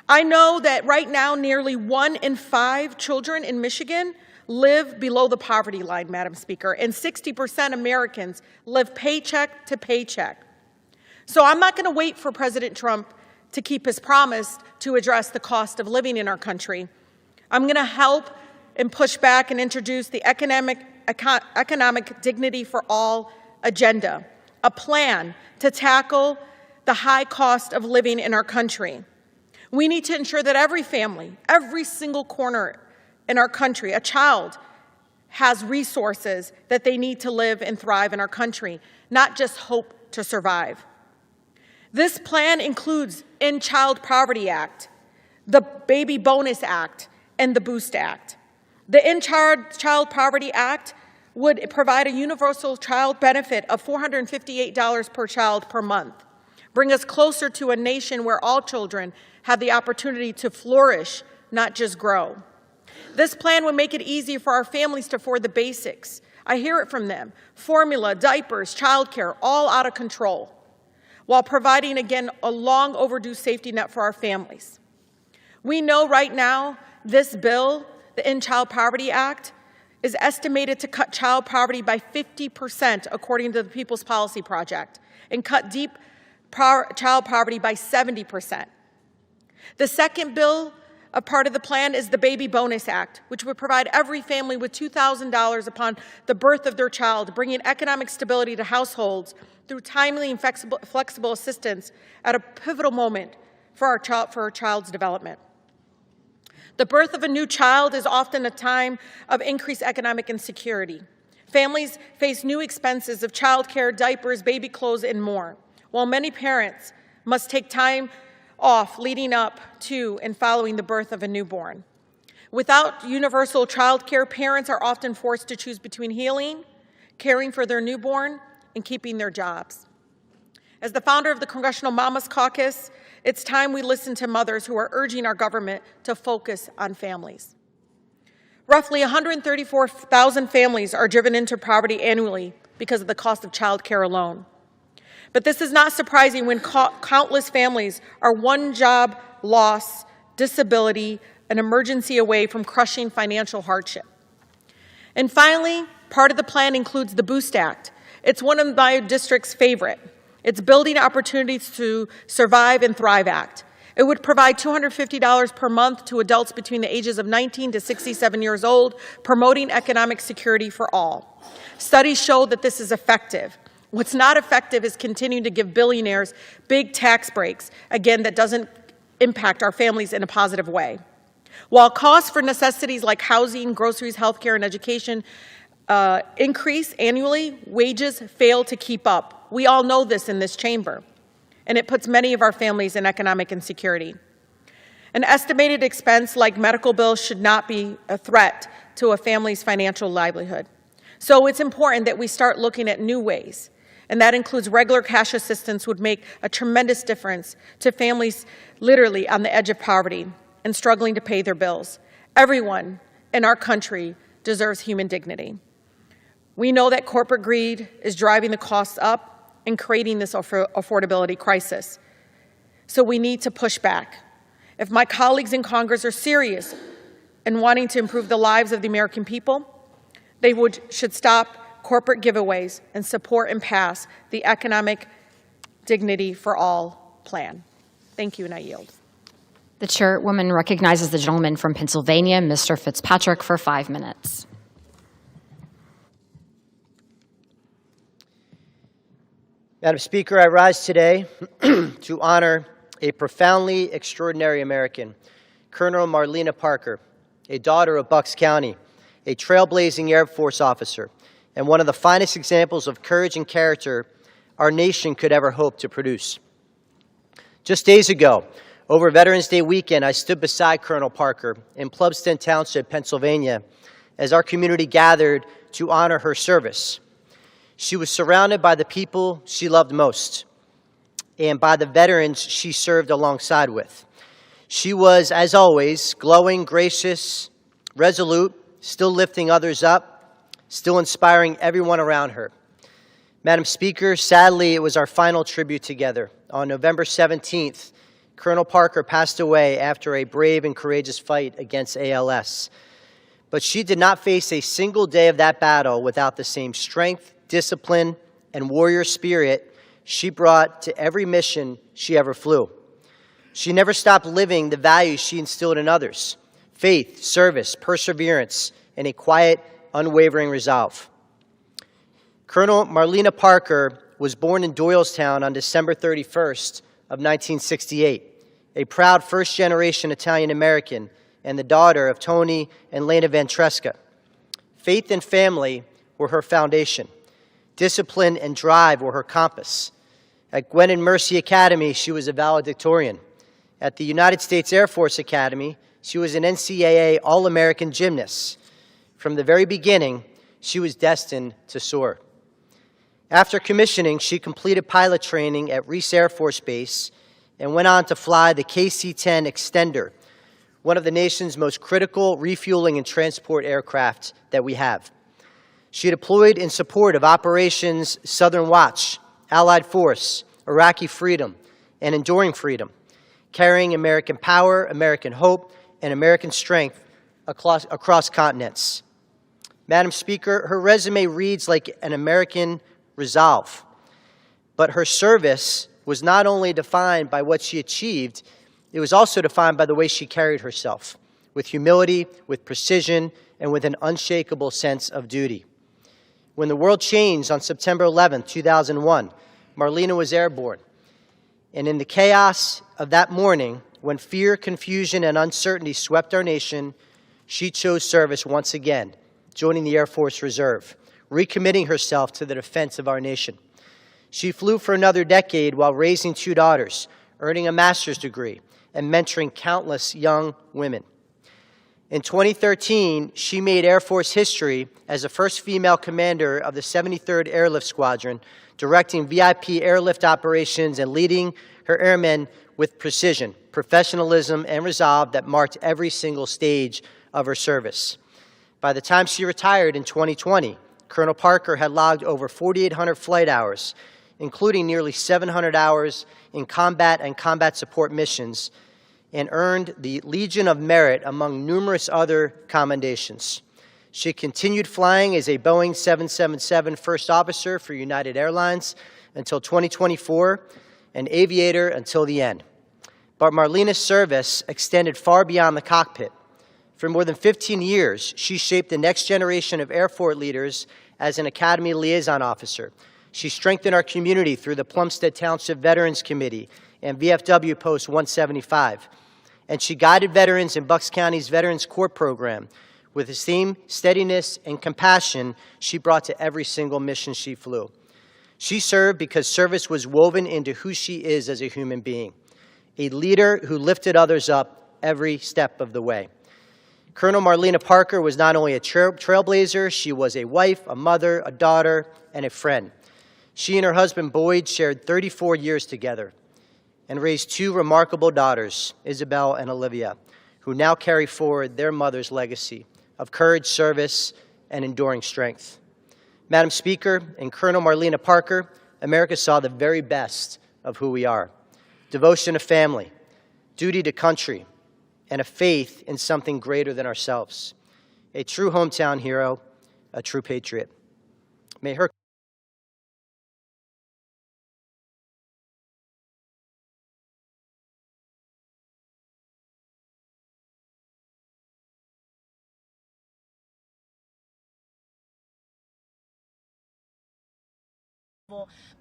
I know that right now nearly 1 in 5 children in Michigan live below the poverty line, Madam Speaker, and 60% Americans live paycheck to paycheck. So I'm not going to wait for President Trump to keep his promise to address the cost of living in our country. I'm going to help and push back and introduce the economic dignity for all agenda, a plan to tackle the high cost of living in our country. We need to ensure that every family, every single corner in our country, a child has resources that they need to live and thrive in our country, not just hope to survive. This plan includes End Child Poverty Act, the Baby Bonus Act, and the Boost Act. The End Child Poverty Act would provide a universal child benefit of $458 per child per month, bring us closer to a nation where all children have the opportunity to flourish, not just grow. This plan would make it easy for our families to afford the basics. I hear it from them. Formula, diapers, childcare, all out of control, while providing, again, a long overdue safety net for our families. We know right now this bill, the End Child Poverty Act, is estimated to cut child poverty by 50%, according to the People's Policy Project, and cut deep child poverty by 70%. The second bill, A part of the plan is the Baby Bonus Act, which would provide every family with $2,000 upon the birth of their child, bringing economic stability to households through timely and flexible assistance at a pivotal moment for our child's development. The birth of a new child is often a time of increased economic insecurity. Families face new expenses of childcare, diapers, baby clothes, and more, while many parents must take time off leading up to and following the birth of a newborn. Without universal childcare, parents are often forced to choose between healing, caring for their newborn, and keeping their jobs. As the founder of the Congressional Mamas Caucus, it's time we listen to mothers who are urging our government to focus on families. Roughly 134,000 families are driven into poverty annually because of the cost of childcare alone. But this is not surprising when countless families are one job loss, disability, and emergency away from crushing financial hardship. And finally, part of the plan includes the Boost Act. It's one of my district's favorite. It's Building Opportunities to Survive and Thrive Act. It would provide $250 per month to adults between the ages of 19 to 67 years old, promoting economic security for all. Studies show that this is effective. What's not effective is continuing to give billionaires big tax breaks, again, that doesn't impact our families in a positive way. While costs for necessities like housing, groceries, healthcare, and education increase annually, wages fail to keep up. We all know this in this chamber, and it puts many of our families in economic insecurity. An estimated expense like medical bills should not be a threat to a family's financial livelihood. So it's important that we start looking at new ways, and that includes regular cash assistance would make a tremendous difference to families literally on the edge of poverty and struggling to pay their bills. Everyone in our country deserves human dignity. We know that corporate greed is driving the costs up and creating this affordability crisis. So we need to push back. If my colleagues in Congress are serious in wanting to improve the lives of the American people, they should stop corporate giveaways and support and pass the Economic Dignity for All plan. Thank you, and I yield. The chairwoman recognizes the gentleman from Pennsylvania, Mr. Fitzpatrick, for 5 minutes. Madam Speaker, I rise today to honor a profoundly extraordinary American, Colonel Marlena Parker, a daughter of Bucks County, a trailblazing Air Force officer, and one of the finest examples of courage and character our nation could ever hope to produce. Just days ago, over Veterans Day weekend, I stood beside Colonel Parker in Plumstead Township, Pennsylvania, as our community gathered to honor her service. She was surrounded by the people she loved most and by the veterans she served alongside with. She was, as always, glowing, gracious, resolute, still lifting others up, still inspiring everyone around her. Madam Speaker, sadly, it was our final tribute together. On November 17th, Colonel Parker passed away after a brave and courageous fight against ALS. But she did not face a single day of that battle without the same strength, discipline, and warrior spirit she brought to every mission she ever flew. She never stopped living the values she instilled in others: faith, service, perseverance, and a quiet, unwavering resolve. Colonel Marlena Parker was born in Doylestown on December 31st of 1968, a proud first-generation Italian-American and the daughter of Tony and Lena Van Tresca. Faith and family were her foundation. Discipline and drive were her compass. At Gwen and Mercy Academy, she was a valedictorian. At the United States Air Force Academy, she was an NCAA All-American gymnast. From the very beginning, she was destined to soar. After commissioning, she completed pilot training at Reese Air Force Base and went on to fly the KC-10 Extender, one of the nation's most critical refueling and transport aircraft that we have. She deployed in support of Operations Southern Watch, Allied Force, Iraqi Freedom, and Enduring Freedom, carrying American power, American hope, and American strength across continents. Madam Speaker, her resume reads like an American resolve, but her service was not only defined by what she achieved, It was also defined by the way she carried herself, with humility, with precision, and with an unshakable sense of duty. When the world changed on September 11, 2001, Marlena was airborne. And in the chaos of that morning, when fear, confusion, and uncertainty swept our nation, she chose service once again, joining the Air Force Reserve, recommitting herself to the defense of our nation. She flew for another decade while raising 2 daughters, earning a master's degree, and mentoring countless young women. In 2013, she made Air Force history as the first female commander of the 73rd Airlift Squadron, directing VIP airlift operations and leading her airmen with precision, professionalism, and resolve that marked every single stage of her service. By the time she retired in 2020, Colonel Parker had logged over 4,800 flight hours, including nearly 700 hours in combat and combat support missions, and earned the Legion of Merit among numerous other commendations. She continued flying as a Boeing 777 first officer for United Airlines until 2024, an aviator until the end. But Marlena's service extended far beyond the cockpit. For more than 15 years, she shaped the next generation of Air Force leaders as an Academy liaison officer. She strengthened our community through the Plumstead Township Veterans Committee and VFW Post 175. And she guided veterans in Bucks County's Veterans Corps program with the same steadiness and compassion she brought to every single mission she flew. She served because service was woven into who she is as a human being, a leader who lifted others up every step of the way. Colonel Marlena Parker was not only a trailblazer, she was a wife, a mother, a daughter, and a friend. She and her husband Boyd shared 34 years together and raised 2 remarkable daughters, Isabel and Olivia, who now carry forward their mother's legacy of courage, service, and enduring strength. Madam Speaker, in Colonel Marlena Parker, America saw the very best of who we are: devotion to family, duty to country, and a faith in something greater than ourselves. A true hometown hero, a true patriot. May her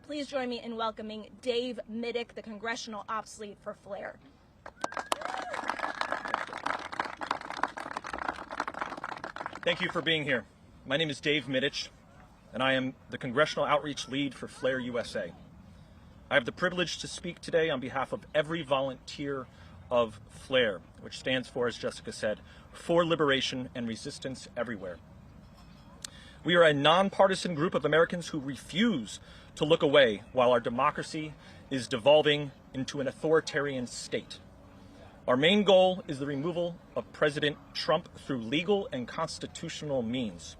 Please join me in welcoming Dave Middick, the Congressional Ops Lead for FLAIR. Thank you for being here. My name is Dave Middick, and I am the Congressional Outreach Lead for FLAIR USA. I have the privilege to speak today on behalf of every volunteer of FLAIR, which stands for, as Jessica said, For Liberation and Resistance Everywhere. We are a nonpartisan group of Americans who refuse to look away while our democracy is devolving into an authoritarian state. Our main goal is the removal of President Trump through legal and constitutional means.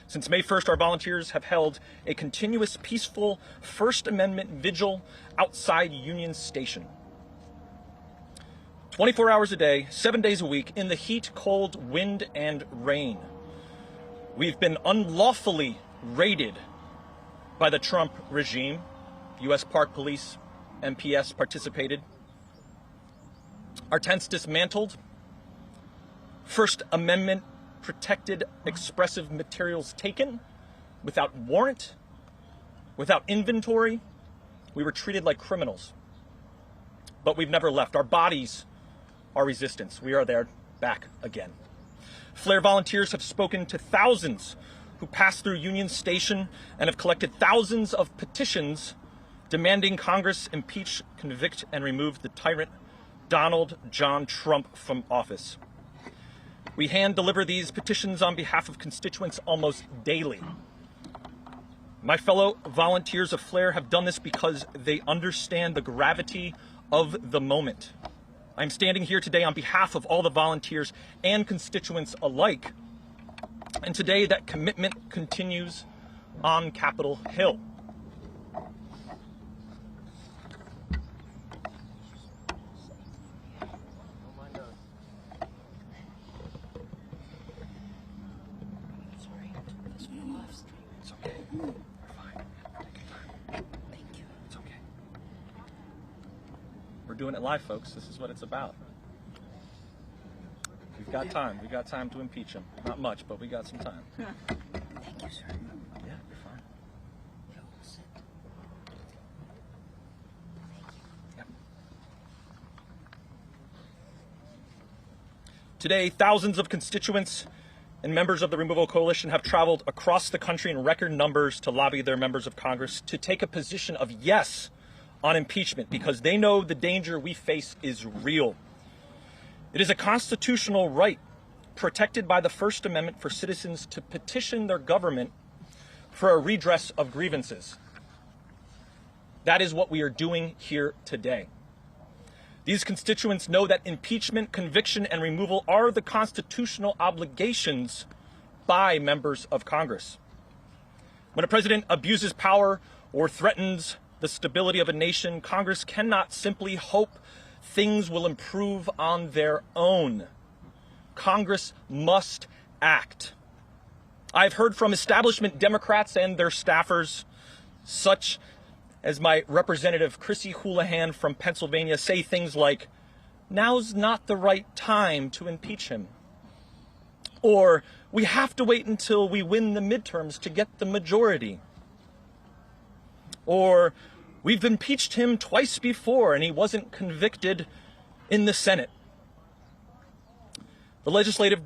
Since May 1st, our volunteers have held a continuous, peaceful First Amendment vigil outside Union Station. 24 hours a day, 7 days a week, in the heat, cold, wind, and rain. We've been unlawfully raided by the Trump regime. U.S. Park Police, MPS participated. Our tents dismantled. First Amendment protected expressive materials taken without warrant, without inventory. We were treated like criminals. But we've never left. Our bodies are resistance. We are there back again. FLAIR volunteers have spoken to thousands who passed through Union Station and have collected thousands of petitions demanding Congress impeach, convict, and remove the tyrant Donald John Trump from office. We hand deliver these petitions on behalf of constituents almost daily. My fellow volunteers of FLAIR have done this because they understand the gravity of the moment. I'm standing here today on behalf of all the volunteers and constituents alike. And today that commitment continues on Capitol Hill. We're doing it live, folks. This is what it's about. We've got time. We've got time to impeach him. Not much, but we got some time. Thank you, sir. Yeah, you're fine. Yep. Today, thousands of constituents and members of the Removal Coalition have traveled across the country in record numbers to lobby their members of Congress to take a position of yes on impeachment because they know the danger we face is real. It is a constitutional right protected by the First Amendment for citizens to petition their government for a redress of grievances. That is what we are doing here today. These constituents know that impeachment, conviction, and removal are the constitutional obligations by members of Congress. When a president abuses power or threatens the stability of a nation, Congress cannot simply hope things will improve on their own. Congress must act. I've heard from establishment Democrats and their staffers, such as my Representative Chrissy Houlihan from Pennsylvania, say things like, "Now's not the right time to impeach him." Or, "We have to wait until we win the midterms to get the majority." Or, "We've impeached him twice before and he wasn't convicted in the Senate." The legislative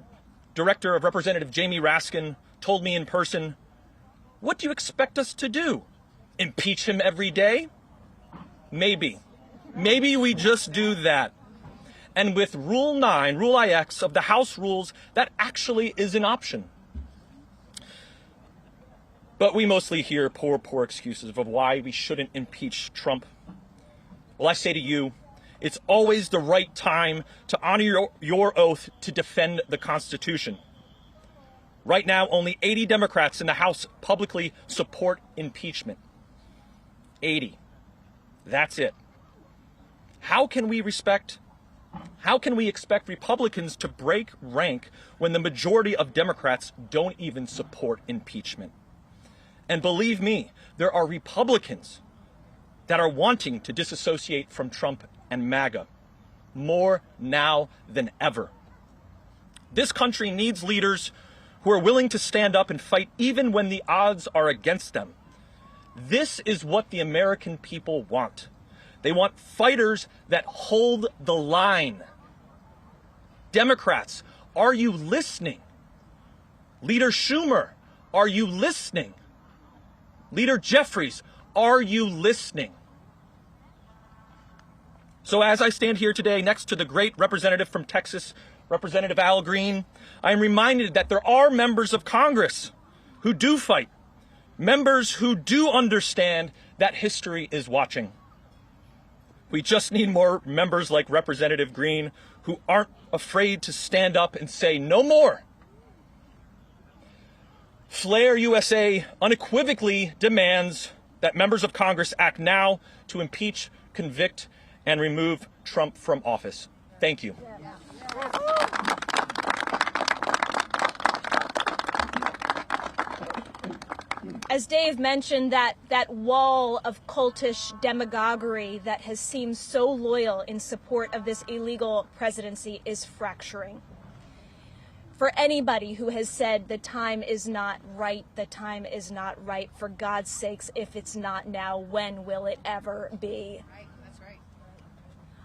director of Representative Jamie Raskin told me in person, "What do you expect us to do? Impeach him every day?" Maybe. Maybe we just do that. And with Rule 9, Rule IX of the House rules, that actually is an option. But we mostly hear poor excuses of why we shouldn't impeach Trump. Well, I say to you, it's always the right time to honor your oath to defend the Constitution. Right now, only 80 Democrats in the House publicly support impeachment. 80. That's it. How can we expect Republicans to break rank when the majority of Democrats don't even support impeachment? And believe me, there are Republicans that are wanting to disassociate from Trump and MAGA more now than ever. This country needs leaders who are willing to stand up and fight even when the odds are against them. This is what the American people want. They want fighters that hold the line. Democrats, are you listening? Leader Schumer, are you listening? Leader Jeffries, are you listening? So as I stand here today next to the great representative from Texas, Representative Al Green, I am reminded that there are members of Congress who do fight, members who do understand that history is watching. We just need more members like Representative Green who aren't afraid to stand up and say no more. Flair USA unequivocally demands that members of Congress act now to impeach, convict, and remove Trump from office. Thank you. As Dave mentioned, that wall of cultish demagoguery that has seemed so loyal in support of this illegal presidency is fracturing. For anybody who has said the time is not right, for God's sakes, if it's not now, when will it ever be?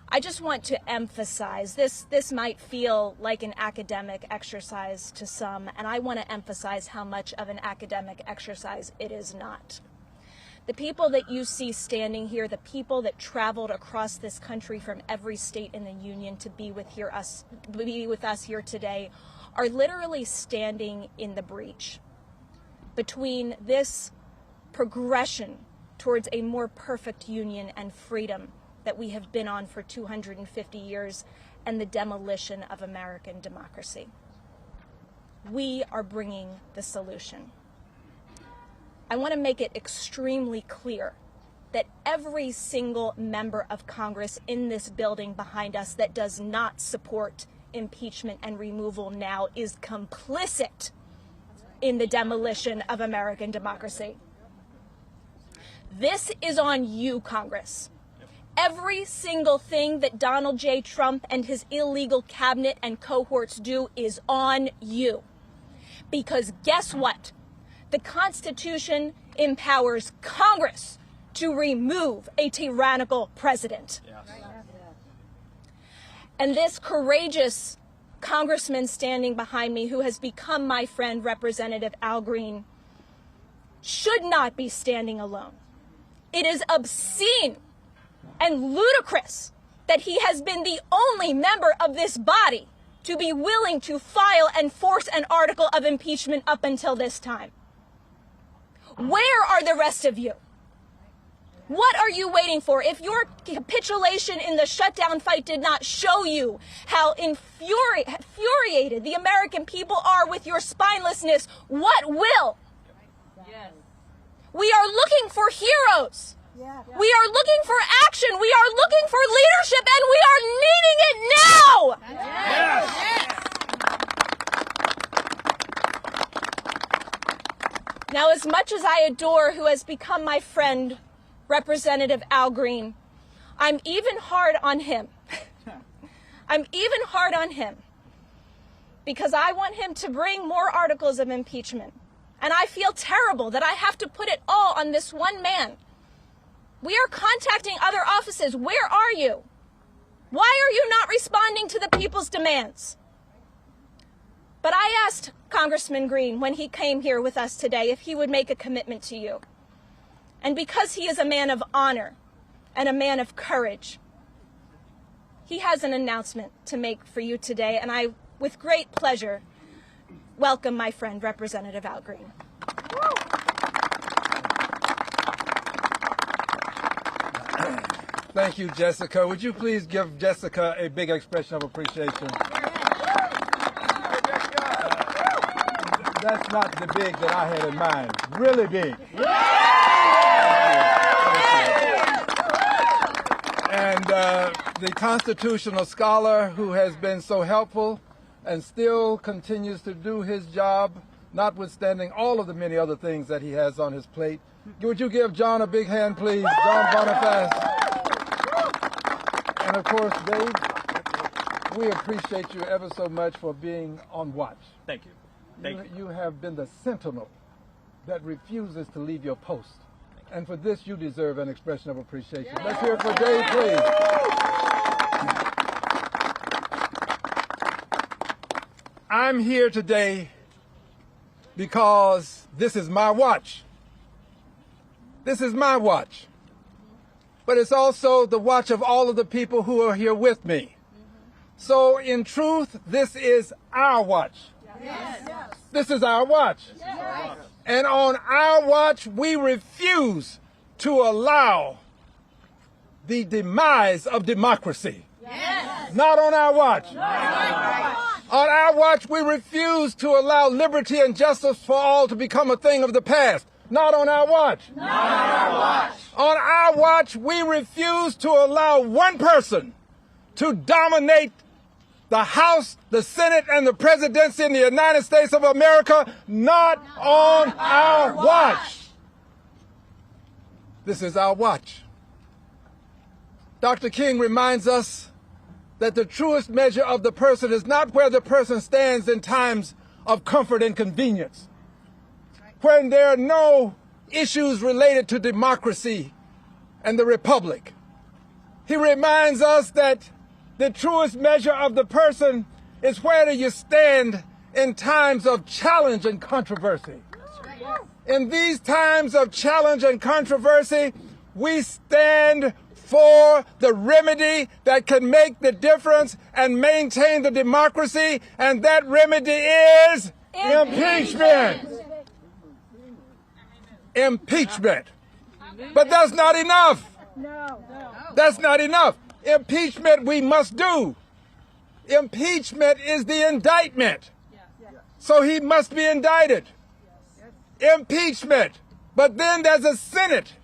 I just want to emphasize, this might feel like an academic exercise to some, and I want to emphasize how much of an academic exercise it is not. The people that you see standing here, the people that traveled across this country from every state in the union to be with us here today, are literally standing in the breach between this progression towards a more perfect union and freedom that we have been on for 250 years and the demolition of American democracy. We are bringing the solution. I want to make it extremely clear that every single member of Congress in this building behind us that does not support impeachment and removal now is complicit in the demolition of American democracy. This is on you, Congress. every single thing that Donald J. Trump and his illegal cabinet and cohorts do is on you. Because guess what? The Constitution empowers Congress to remove a tyrannical president. And this courageous congressman standing behind me, who has become my friend, Representative Al Green, should not be standing alone. It is obscene and ludicrous that he has been the only member of this body to be willing to file and force an article of impeachment up until this time. Where are the rest of you? What are you waiting for? If your capitulation in the shutdown fight did not show you how infuriated the American people are with your spinelessness, what will? Yes. We are looking for heroes. Yeah. We are looking for action. We are looking for leadership, and we are needing it now. Yes. Yes. Now, as much as I adore who has become my friend, Representative Al Green, I'm even hard on him. I'm even hard on him because I want him to bring more articles of impeachment. And I feel terrible that I have to put it all on this one man. We are contacting other offices. Where are you? Why are you not responding to the people's demands? But I asked Congressman Green when he came here with us today if he would make a commitment to you. And because he is a man of honor and a man of courage, he has an announcement to make for you today. And I, with great pleasure, welcome my friend, Representative Al Green. Thank you, Jessica. Would you please give Jessica a big expression of appreciation? That's not the big that I had in mind. Really big. And the constitutional scholar who has been so helpful and still continues to do his job, notwithstanding all of the many other things that he has on his plate. Would you give John a big hand, please? John Boniface. And of course, Dave, we appreciate you ever so much for being on watch. Thank you. You have been the sentinel that refuses to leave your post. And for this, you deserve an expression of appreciation. Let's hear it for Dave, please. I'm here today because this is my watch. This is my watch. But it's also the watch of all of the people who are here with me. So in truth, this is our watch. Yes. This is our watch. Yes. And on our watch, we refuse to allow the demise of democracy. Yes. Not on our watch. No. On our watch, we refuse to allow liberty and justice for all to become a thing of the past. Not on our watch. Not on our watch. On our watch, we refuse to allow one person to dominate the House, the Senate, and the presidency in the United States of America. Not on our watch. This is our watch. Dr. King reminds us that the truest measure of the person is not where the person stands in times of comfort and convenience, when there are no issues related to democracy and the republic. He reminds us that the truest measure of the person is where do you stand in times of challenge and controversy. In these times of challenge and controversy, we stand for the remedy that can make the difference and maintain the democracy, and that remedy is impeachment. Impeachment. But that's not enough. That's not enough. Impeachment we must do. Impeachment is the indictment. So he must be indicted. Impeachment. But then there's a Senate.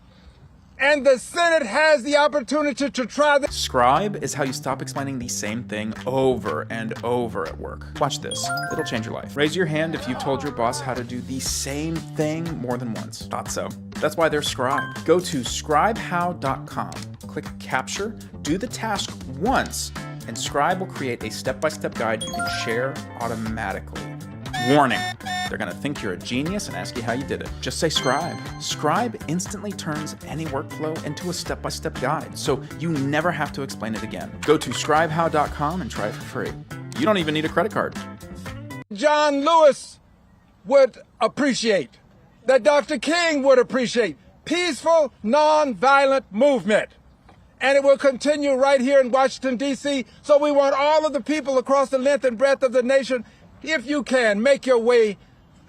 And the Senate has the opportunity to try the— Scribe is how you stop explaining the same thing over and over at work. Watch this. It'll change your life. Raise your hand if you told your boss how to do the same thing more than once. Thought so. That's why there's Scribe. Go to scribehow.com. click Capture, do the task once, and Scribe will create a step-by-step guide you can share automatically. Warning, they're gonna think you're a genius and ask you how you did it. Just say Scribe. Scribe instantly turns any workflow into a step-by-step guide, so you never have to explain it again. Go to scribehow.com and try it for free. You don't even need a credit card. John Lewis would appreciate, that Dr. King would appreciate, peaceful, nonviolent movement. And it will continue right here in Washington, D.C. So we want all of the people across the length and breadth of the nation, if you can, make your way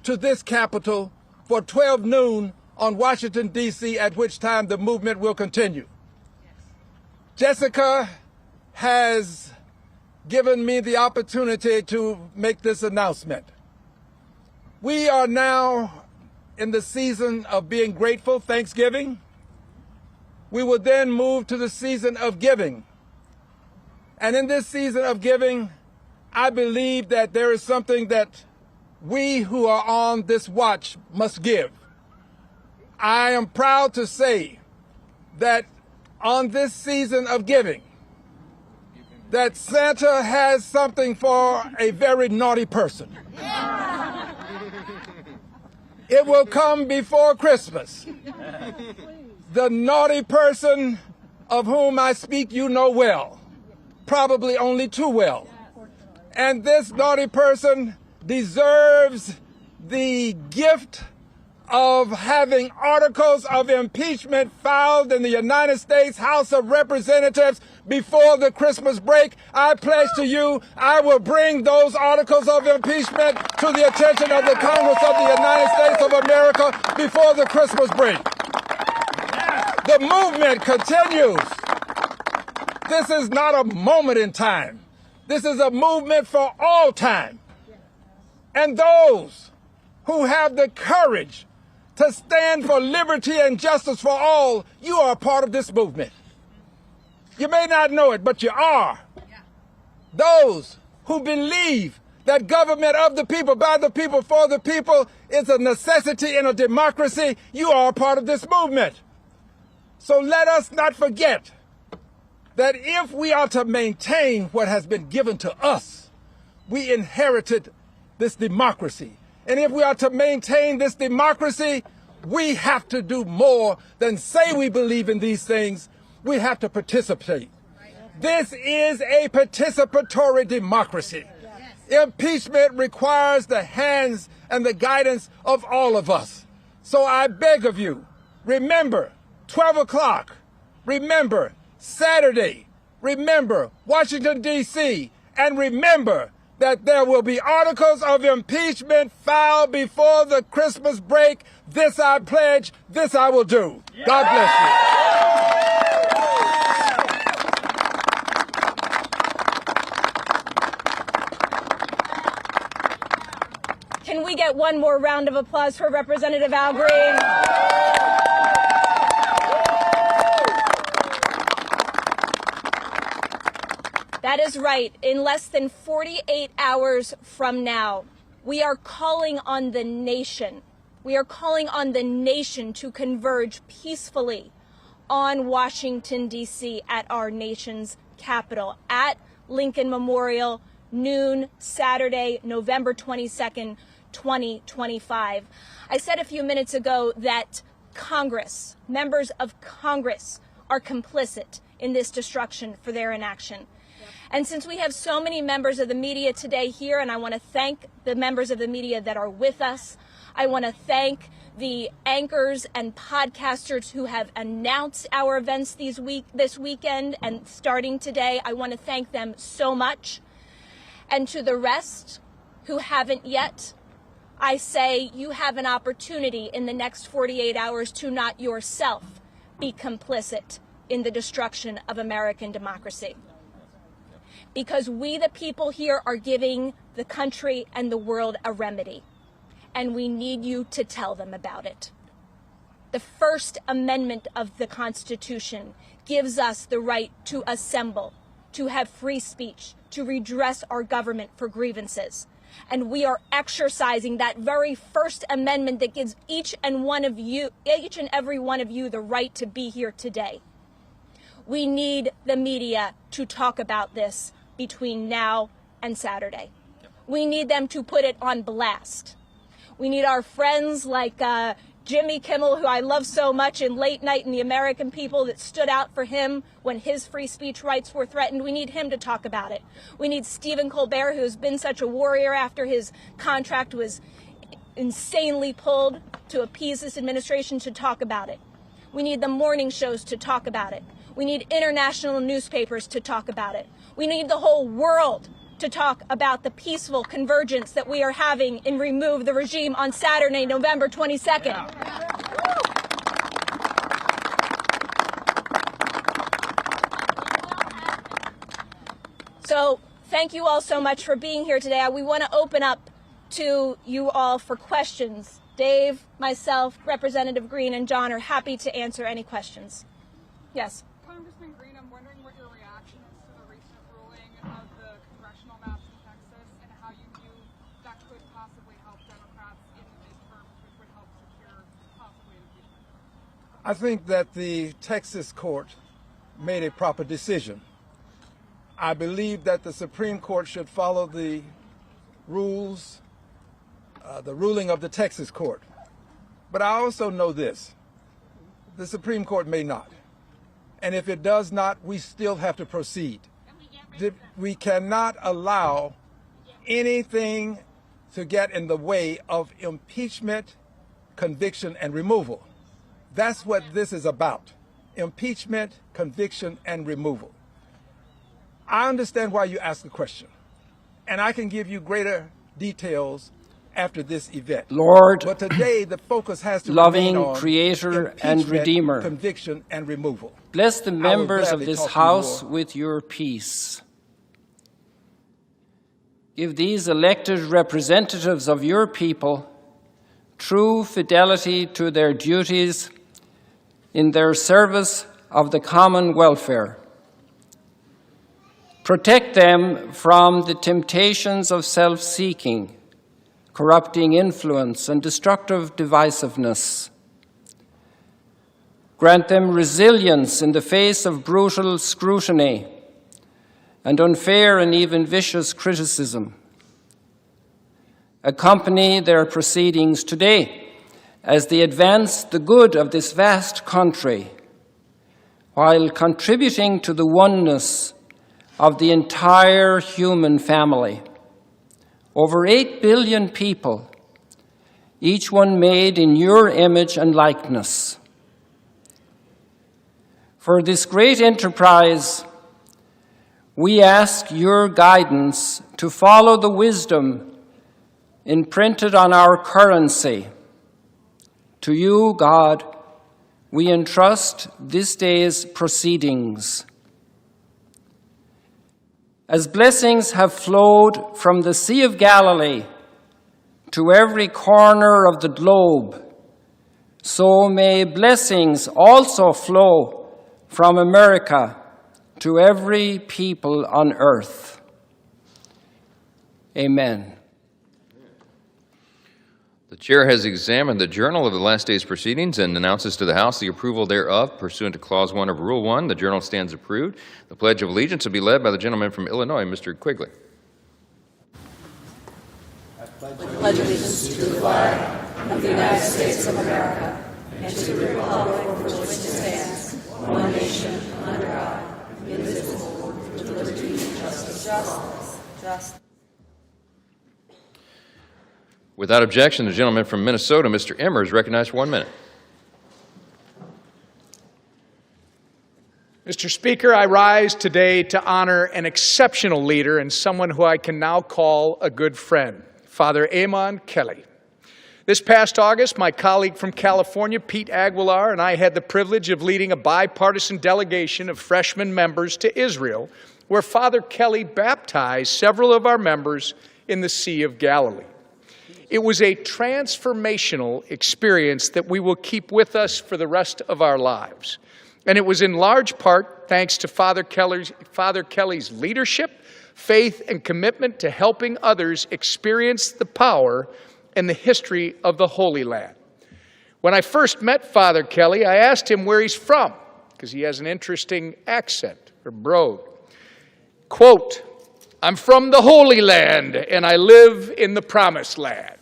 to this Capitol for 12 noon on Washington, D.C., at which time the movement will continue. Jessica has given me the opportunity to make this announcement. We are now in the season of being grateful, Thanksgiving. We will then move to the season of giving. And in this season of giving, I believe that there is something that we who are on this watch must give. I am proud to say that on this season of giving, that Santa has something for a very naughty person. It will come before Christmas. The naughty person of whom I speak you know well, probably only too well. And this naughty person deserves the gift of having articles of impeachment filed in the United States House of Representatives before the Christmas break. I pledge to you, I will bring those articles of impeachment to the attention of the Congress of the United States of America before the Christmas break. The movement continues. This is not a moment in time. This is a movement for all time. And those who have the courage to stand for liberty and justice for all, you are a part of this movement. You may not know it, but you are. Those who believe that government of the people, by the people, for the people is a necessity in a democracy, you are a part of this movement. So let us not forget that if we are to maintain what has been given to us, we inherited this democracy. And if we are to maintain this democracy, we have to do more than say we believe in these things. We have to participate. This is a participatory democracy. Impeachment requires the hands and the guidance of all of us. So I beg of you, remember 12 o'clock, remember Saturday, remember Washington, D.C., and remember that there will be articles of impeachment filed before the Christmas break. This I pledge, this I will do. God bless you. Can we get one more round of applause for Representative Al Green? That is right. In less than 48 hours from now, we are calling on the nation. We are calling on the nation to converge peacefully on Washington, D.C. at our nation's capital, at Lincoln Memorial, noon, Saturday, November 22nd, 2025. I said a few minutes ago that Congress, members of Congress, are complicit in this destruction for their inaction. And since we have so many members of the media today here, and I want to thank the members of the media that are with us, I want to thank the anchors and podcasters who have announced our events this weekend and starting today. I want to thank them so much. And to the rest who haven't yet, I say you have an opportunity in the next 48 hours to not yourself be complicit in the destruction of American democracy. Because we, the people here, are giving the country and the world a remedy. And we need you to tell them about it. The First Amendment of the Constitution gives us the right to assemble, to have free speech, to redress our government for grievances. And we are exercising that very First Amendment that gives each and every one of you the right to be here today. We need the media to talk about this between now and Saturday. We need them to put it on blast. We need our friends like Jimmy Kimmel, who I love so much, in Late Night, and the American people that stood out for him when his free speech rights were threatened. We need him to talk about it. We need Stephen Colbert, who's been such a warrior after his contract was insanely pulled to appease this administration, to talk about it. We need the morning shows to talk about it. We need international newspapers to talk about it. We need the whole world to talk about the peaceful convergence that we are having in Remove the Regime on Saturday, November 22nd. So thank you all so much for being here today. We want to open up to you all for questions. Dave, myself, Representative Green, and John are happy to answer any questions. Yes. Congressman Green, I'm wondering what your reaction is to the recent ruling of the congressional maps in Texas and how you view that could possibly help Democrats in the midterms, which would help secure possibly impeachment. I think that the Texas court made a proper decision. I believe that the Supreme Court should follow the rules, the ruling of the Texas court. But I also know this: the Supreme Court may not. And if it does not, we still have to proceed. We cannot allow anything to get in the way of impeachment, conviction, and removal. That's what this is about: impeachment, conviction, and removal. I understand why you ask the question, and I can give you greater details after this event. Lord, but today the focus has to loving remain on Creator and Redeemer, conviction, and removal. Bless the members of this House with your peace. Give these elected representatives of your people true fidelity to their duties in their service of the common welfare. Protect them from the temptations of self-seeking, corrupting influence, and destructive divisiveness. Grant them resilience in the face of brutal scrutiny and unfair and even vicious criticism. Accompany their proceedings today as they advance the good of this vast country, while contributing to the oneness of the entire human family. Over 8 billion people, each one made in your image and likeness. For this great enterprise, we ask your guidance to follow the wisdom imprinted on our currency. To you, God, we entrust this day's proceedings. As blessings have flowed from the Sea of Galilee to every corner of the globe, so may blessings also flow from America to every people on earth. Amen. The chair has examined the journal of the last day's proceedings and announces to the House the approval thereof. Pursuant to Clause 1 of Rule 1, the journal stands approved. The Pledge of Allegiance will be led by the gentleman from Illinois, Mr. Quigley. I pledge allegiance to the flag of the United States of America and to the republic for which it stands, one nation, under God, indivisible, with liberty and justice. Without objection, the gentleman from Minnesota, Mr. Emmer, is recognized for 1 minute. Mr. Speaker, I rise today to honor an exceptional leader and someone who I can now call a good friend, Father Amon Kelly. This past August, my colleague from California, Pete Aguilar, and I had the privilege of leading a bipartisan delegation of freshman members to Israel, where Father Kelly baptized several of our members in the Sea of Galilee. It was a transformational experience that we will keep with us for the rest of our lives. And it was in large part thanks to Father Kelly's leadership, faith, and commitment to helping others experience the power and the history of the Holy Land. When I first met Father Kelly, I asked him where he's from, because he has an interesting accent, or brogue. Quote, "I'm from the Holy Land, and I live in the Promised Land."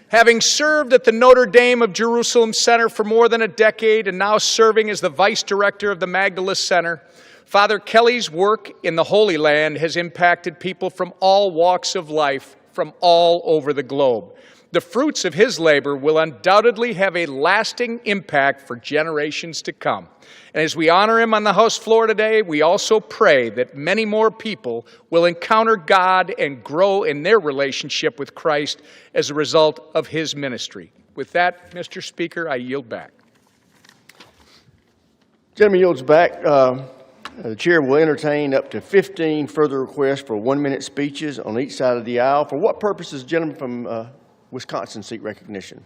Having served at the Notre Dame of Jerusalem Center for more than a decade and now serving as the vice director of the Magdala Center, Father Kelly's work in the Holy Land has impacted people from all walks of life from all over the globe. The fruits of his labor will undoubtedly have a lasting impact for generations to come. And as we honor him on the House floor today, we also pray that many more people will encounter God and grow in their relationship with Christ as a result of his ministry. With that, Mr. Speaker, I yield back. Gentleman yields back. The chair will entertain up to 15 further requests for 1-minute speeches on each side of the aisle. For what purposes, gentleman from Wisconsin seek recognition?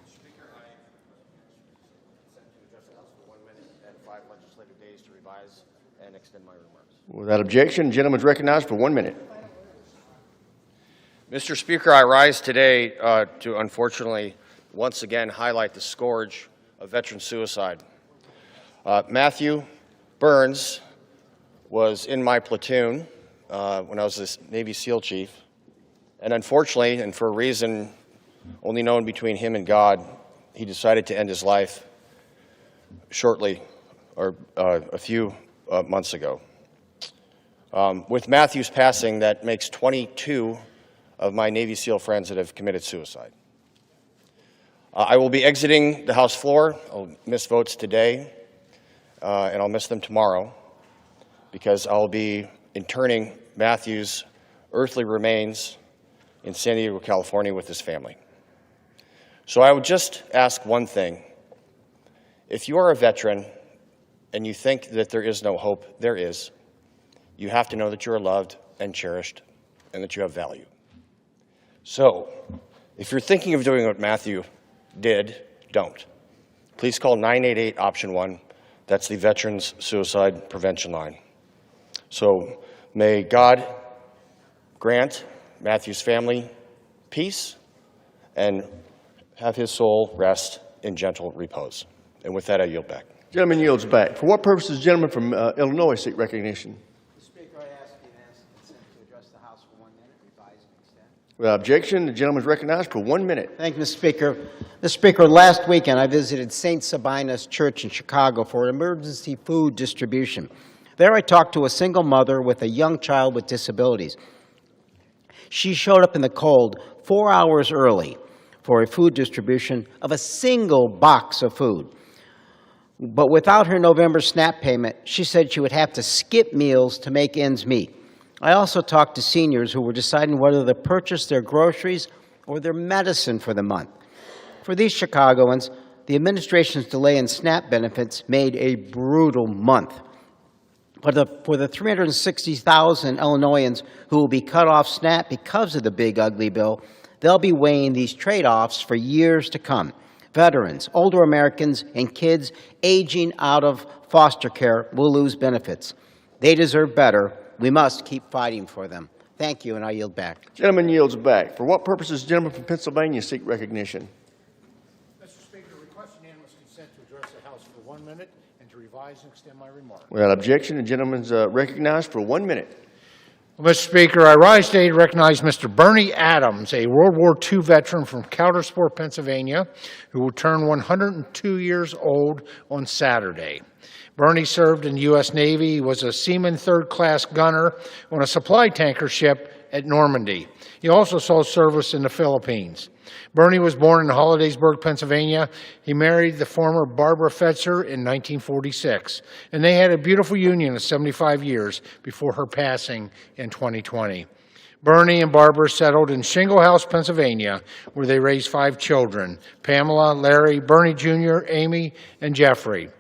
Without objection, the gentleman is recognized for 1 minute. Mr. Speaker, I rise today to unfortunately once again highlight the scourge of veteran suicide. Matthew Burns was in my platoon when I was a Navy SEAL chief, and unfortunately, and for a reason only known between him and God, he decided to end his life shortly, or a few months ago. With Matthew's passing, that makes 22 of my Navy SEAL friends that have committed suicide. I will be exiting the House floor. I'll miss votes today, and I'll miss them tomorrow, because I'll be interning Matthew's earthly remains in San Diego, California with his family. So I would just ask one thing. If you are a veteran and you think that there is no hope, there is. You have to know that you are loved and cherished and that you have value. So, if you're thinking of doing what Matthew did, don't. Please call 988 option 1. That's the Veterans Suicide Prevention Line. So, may God grant Matthew's family peace and have his soul rest in gentle repose. And with that, I yield back. Gentleman yields back. For what purposes, gentleman from Illinois seek recognition? Without objection, the gentleman is recognized for 1 minute. Thank you, Mr. Speaker. Mr. Speaker, last weekend I visited St. Sabina's Church in Chicago for emergency food distribution. There I talked to a single mother with a young child with disabilities. She showed up in the cold 4 hours early for a food distribution of a single box of food. But without her November SNAP payment, she said she would have to skip meals to make ends meet. I also talked to seniors who were deciding whether to purchase their groceries or their medicine for the month. For these Chicagoans, the administration's delay in SNAP benefits made a brutal month. But for the 360,000 Illinoisans who will be cut off SNAP because of the big ugly bill, they'll be weighing these trade-offs for years to come. Veterans, older Americans, and kids aging out of foster care will lose benefits. They deserve better. We must keep fighting for them. Thank you, and I yield back. Gentleman yields back. For what purposes, gentleman from Pennsylvania seek recognition? Mr. Speaker, request unanimous consent to address the House for 1 minute and to revise and extend my remarks. Without objection, the gentleman is recognized for 1 minute. Well, Mr. Speaker, I rise today to recognize Mr. Bernie Adams, a World War II veteran from Coudersport, Pennsylvania, who will turn 102 years old on Saturday. Bernie served in the U.S. Navy. He was a Seaman third-class gunner on a supply tanker ship at Normandy. He also saw service in the Philippines. Bernie was born in Hollidaysburg, Pennsylvania. He married the former Barbara Fetzer in 1946, and they had a beautiful union of 75 years before her passing in 2020. Bernie and Barbara settled in Shingle House, Pennsylvania, where they raised 5 children: Pamela, Larry, Bernie Jr., Amy, and Jeffrey.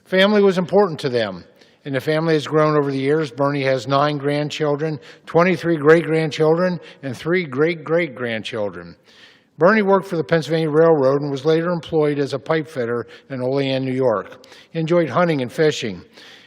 Family was important to them, and the family has grown over the years. Bernie has 9 grandchildren, 23 great-grandchildren, and 3 great-great-grandchildren. Bernie worked for the Pennsylvania Railroad and was later employed as a pipe fitter in Olean, New York. He enjoyed hunting and fishing,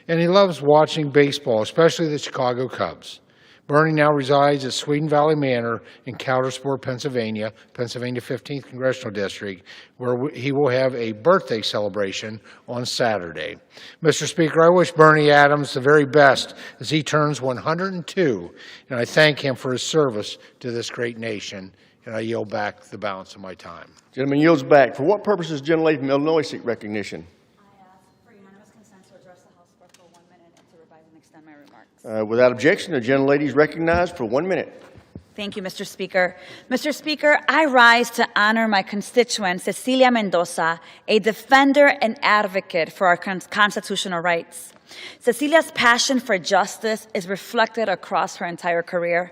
and he loves watching baseball, especially the Chicago Cubs. Bernie now resides at Sweden Valley Manor in Coudersport, Pennsylvania, 15th Congressional District, where he will have a birthday celebration on Saturday. Mr. Speaker, I wish Bernie Adams the very best as he turns 102, and I thank him for his service to this great nation, and I yield back the balance of my time. Gentleman yields back. For what purpose does the gentlelady from Illinois seek recognition? Without objection, the gentlelady is recognized for 1 minute. Thank you, Mr. Speaker. Mr. Speaker, I rise to honor my constituent, Cecilia Mendoza, a defender and advocate for our constitutional rights. Cecilia's passion for justice is reflected across her entire career.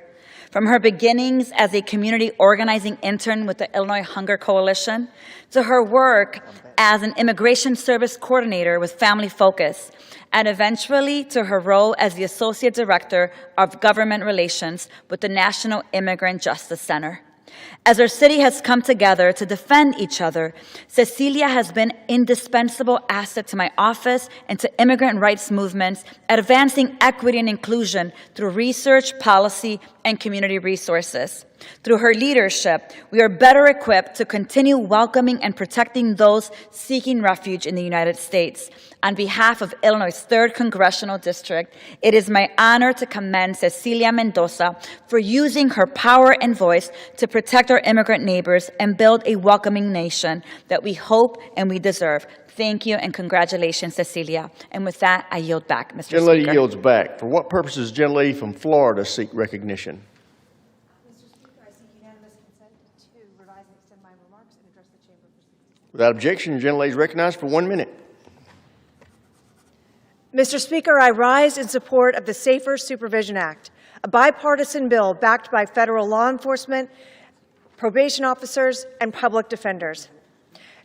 From her beginnings as a community organizing intern with the Illinois Hunger Coalition, to her work as an immigration service coordinator with Family Focus, and eventually to her role as the Associate Director of Government Relations with the National Immigrant Justice Center. As our city has come together to defend each other, Cecilia has been an indispensable asset to my office and to immigrant rights movements, advancing equity and inclusion through research, policy, and community resources. Through her leadership, we are better equipped to continue welcoming and protecting those seeking refuge in the United States. On behalf of Illinois' 3rd Congressional District, it is my honor to commend Cecilia Mendoza for using her power and voice to protect our immigrant neighbors and build a welcoming nation that we hope and we deserve. Thank you and congratulations, Cecilia. And with that, I yield back, Mr. Speaker. Gentlelady yields back. For what purpose does the gentlelady from Florida seek recognition? Without objection, the gentlelady is recognized for 1 minute. Mr. Speaker, I rise in support of the Safer Supervision Act, a bipartisan bill backed by federal law enforcement, probation officers, and public defenders.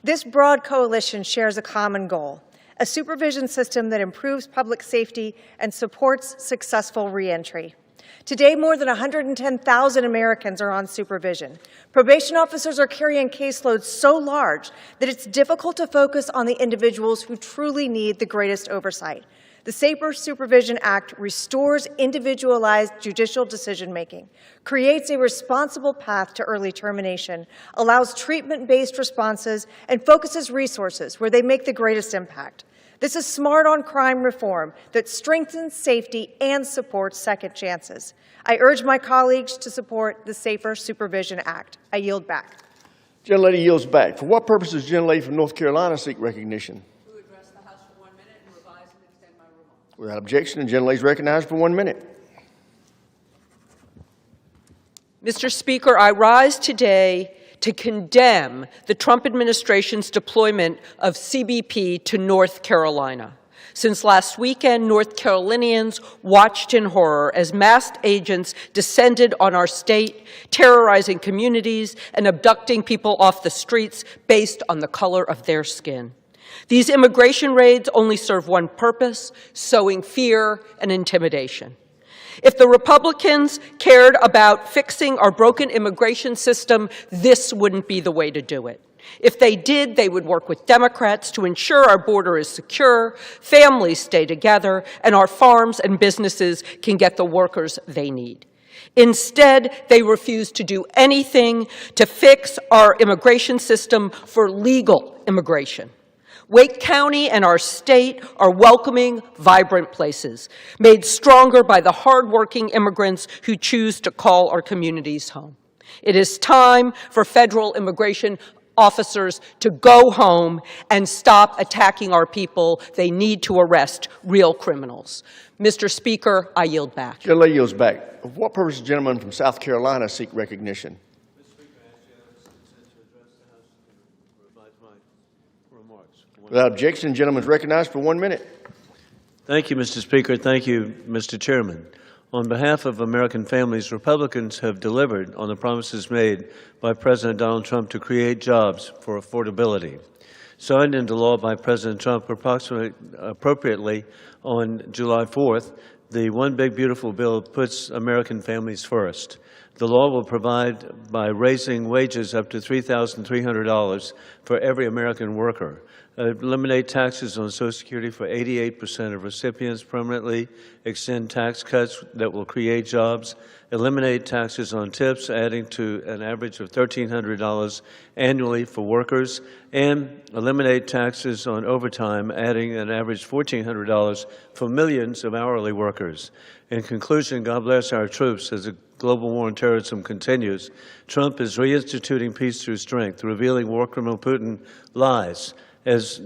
This broad coalition shares a common goal: a supervision system that improves public safety and supports successful reentry. Today, more than 110,000 Americans are on supervision. Probation officers are carrying caseloads so large that it's difficult to focus on the individuals who truly need the greatest oversight. The Safer Supervision Act restores individualized judicial decision-making, creates a responsible path to early termination, allows treatment-based responses, and focuses resources where they make the greatest impact. This is smart on crime reform that strengthens safety and supports second chances. I urge my colleagues to support the Safer Supervision Act. I yield back. Gentlelady yields back. For what purpose does the gentlelady from North Carolina seek recognition? To address the House for 1 minute and revise and extend my remarks. Without objection, the gentlelady is recognized for 1 minute. Mr. Speaker, I rise today to condemn the Trump administration's deployment of CBP to North Carolina. Since last weekend, North Carolinians watched in horror as masked agents descended on our state, terrorizing communities and abducting people off the streets based on the color of their skin. These immigration raids only serve one purpose: sowing fear and intimidation. If the Republicans cared about fixing our broken immigration system, this wouldn't be the way to do it. If they did, they would work with Democrats to ensure our border is secure, families stay together, and our farms and businesses can get the workers they need. Instead, they refuse to do anything to fix our immigration system for legal immigration. Wake County and our state are welcoming, vibrant places, made stronger by the hardworking immigrants who choose to call our communities home. It is time for federal immigration officers to go home and stop attacking our people. They need to arrest real criminals. Mr. Speaker, I yield back. Gentlelady yields back. For what purpose does the gentleman from South Carolina seek recognition? Without objection, the gentleman is recognized for 1 minute. Thank you, Mr. Speaker. Thank you, Mr. Chairman. On behalf of American families, Republicans have delivered on the promises made by President Donald Trump to create jobs for affordability. Signed into law by President Trump appropriately on July 4th, the One Big Beautiful Bill puts American families first. The law will provide by raising wages up to $3,300 for every American worker. Eliminate taxes on Social Security for 88% of recipients permanently, extend tax cuts that will create jobs, eliminate taxes on tips, adding to an average of $1,300 annually for workers, and eliminate taxes on overtime, adding an average $1,400 for millions of hourly workers. In conclusion, God bless our troops as the global war on terrorism continues. Trump is reinstituting peace through strength, revealing war criminal Putin lies. As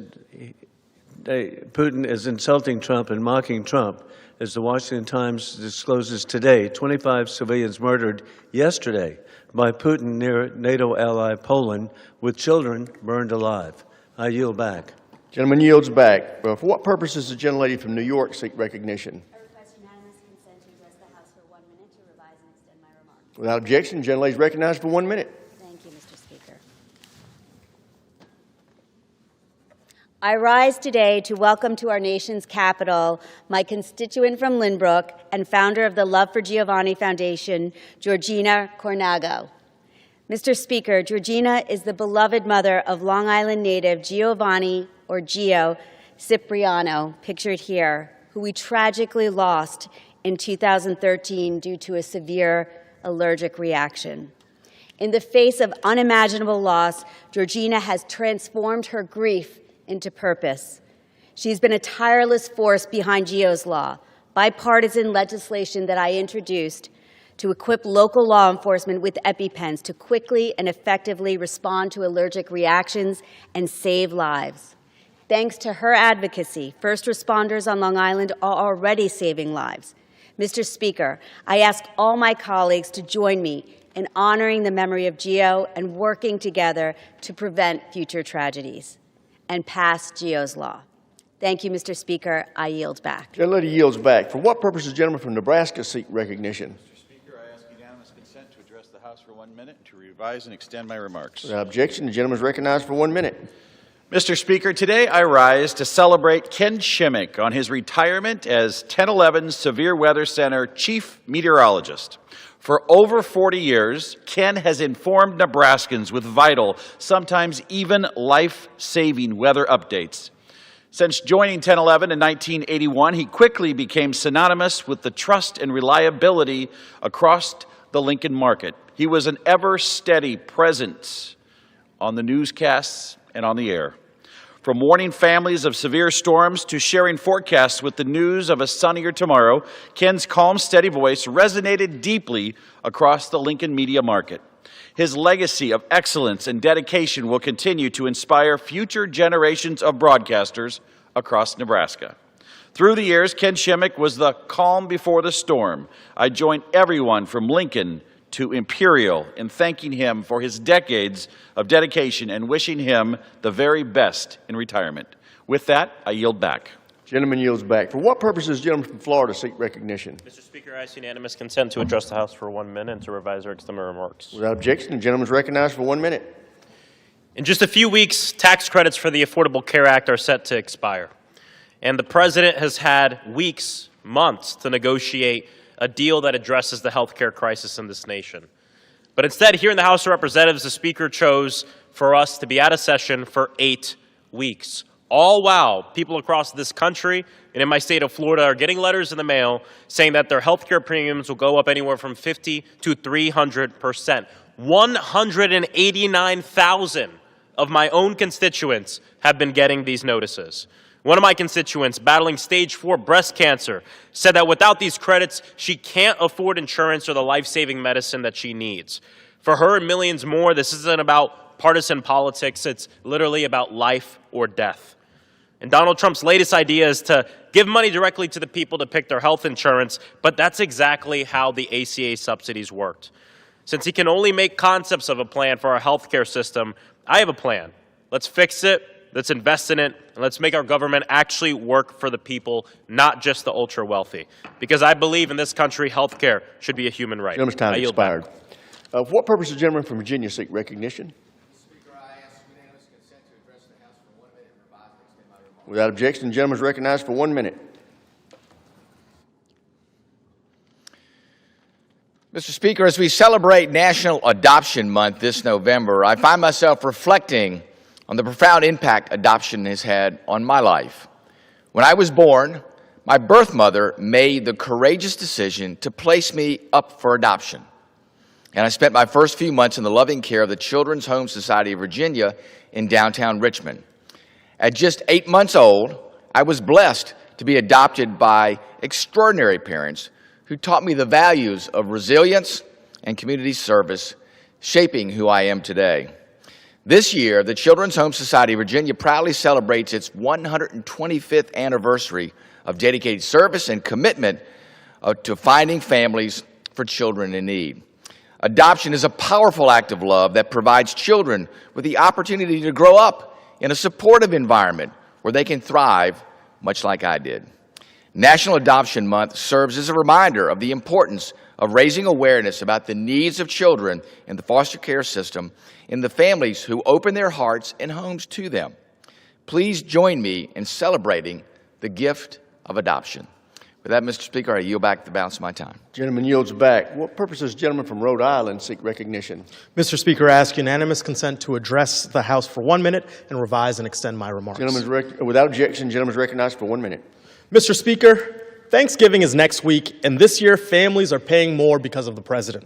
Putin is insulting Trump and mocking Trump, as the Washington Times discloses today, 25 civilians murdered yesterday by Putin near NATO ally Poland, with children burned alive. I yield back. Gentleman yields back. For what purpose does the gentlelady from New York seek recognition? I request unanimous consent to address the House for 1 minute to revise and extend my remarks. Without objection, the gentlelady is recognized for 1 minute. Thank you, Mr. Speaker. I rise today to welcome to our nation's capital my constituent from Lynbrook and founder of the Love for Giovanni Foundation, Georgina Cornago. Mr. Speaker, Georgina is the beloved mother of Long Island native Giovanni, or Gio, Cipriano, pictured here, who we tragically lost in 2013 due to a severe allergic reaction. In the face of unimaginable loss, Georgina has transformed her grief into purpose. She's been a tireless force behind Gio's Law, bipartisan legislation that I introduced to equip local law enforcement with EpiPens to quickly and effectively respond to allergic reactions and save lives. Thanks to her advocacy, first responders on Long Island are already saving lives. Mr. Speaker, I ask all my colleagues to join me in honoring the memory of Gio and working together to prevent future tragedies and pass Gio's Law. Thank you, Mr. Speaker. I yield back. Gentlelady yields back. For what purpose does the gentleman from Nebraska seek recognition? Mr. Speaker, I ask unanimous consent to address the House for 1 minute and to revise and extend my remarks. Without objection, the gentleman is recognized for 1 minute. Mr. Speaker, today I rise to celebrate Ken Shimmick on his retirement as 1011 Severe Weather Center Chief Meteorologist. For over 40 years, Ken has informed Nebraskans with vital, sometimes even life-saving weather updates. Since joining 1011 in 1981, he quickly became synonymous with the trust and reliability across the Lincoln market. He was an ever-steady presence on the newscasts and on the air. From warning families of severe storms to sharing forecasts with the news of a sunnier tomorrow, Ken's calm, steady voice resonated deeply across the Lincoln media market. His legacy of excellence and dedication will continue to inspire future generations of broadcasters across Nebraska. Through the years, Ken Shimmick was the calm before the storm. I join everyone from Lincoln to Imperial in thanking him for his decades of dedication and wishing him the very best in retirement. With that, I yield back. Gentleman yields back. For what purpose does the gentleman from Florida seek recognition? Mr. Speaker, I ask unanimous consent to address the House for 1 minute and to revise or extend my remarks. Without objection, the gentleman is recognized for 1 minute. In just a few weeks, tax credits for the Affordable Care Act are set to expire. And the President has had weeks, months to negotiate a deal that addresses the health care crisis in this nation. But instead, here in the House of Representatives, the Speaker chose for us to be out of session for 8 weeks. All while people across this country and in my state of Florida are getting letters in the mail saying that their health care premiums will go up anywhere from 50 to 300%. 189,000 of my own constituents have been getting these notices. One of my constituents, battling stage 4 breast cancer, said that without these credits, she can't afford insurance or the life-saving medicine that she needs. For her and millions more, this isn't about partisan politics. It's literally about life or death. And Donald Trump's latest idea is to give money directly to the people to pick their health insurance, but that's exactly how the ACA subsidies worked. Since he can only make concepts of a plan for our health care system, I have a plan. Let's fix it. Let's invest in it, and let's make our government actually work for the people, not just the ultra-wealthy. Because I believe in this country, health care should be a human right. Gentleman's time expired. For what purpose does the gentleman from Virginia seek recognition? Speaker, I ask unanimous consent to address the House for 1 minute and revise and extend my remarks. Without objection, the gentleman is recognized for 1 minute. Mr. Speaker, as we celebrate National Adoption Month this November, I find myself reflecting on the profound impact adoption has had on my life. When I was born, my birth mother made the courageous decision to place me up for adoption. And I spent my first few months in the loving care of the Children's Home Society of Virginia in downtown Richmond. At just 8 months old, I was blessed to be adopted by extraordinary parents who taught me the values of resilience and community service, shaping who I am today. This year, the Children's Home Society of Virginia proudly celebrates its 125th anniversary of dedicated service and commitment to finding families for children in need. Adoption is a powerful act of love that provides children with the opportunity to grow up in a supportive environment where they can thrive, much like I did. National Adoption Month serves as a reminder of the importance of raising awareness about the needs of children in the foster care system and the families who open their hearts and homes to them. Please join me in celebrating the gift of adoption. With that, Mr. Speaker, I yield back the balance of my time. Gentleman yields back. What purpose does the gentleman from Rhode Island seek recognition? Mr. Speaker, I ask unanimous consent to address the House for 1 minute and revise and extend my remarks. Without objection, the gentleman is recognized for 1 minute. Mr. Speaker, Thanksgiving is next week, and this year families are paying more because of the president.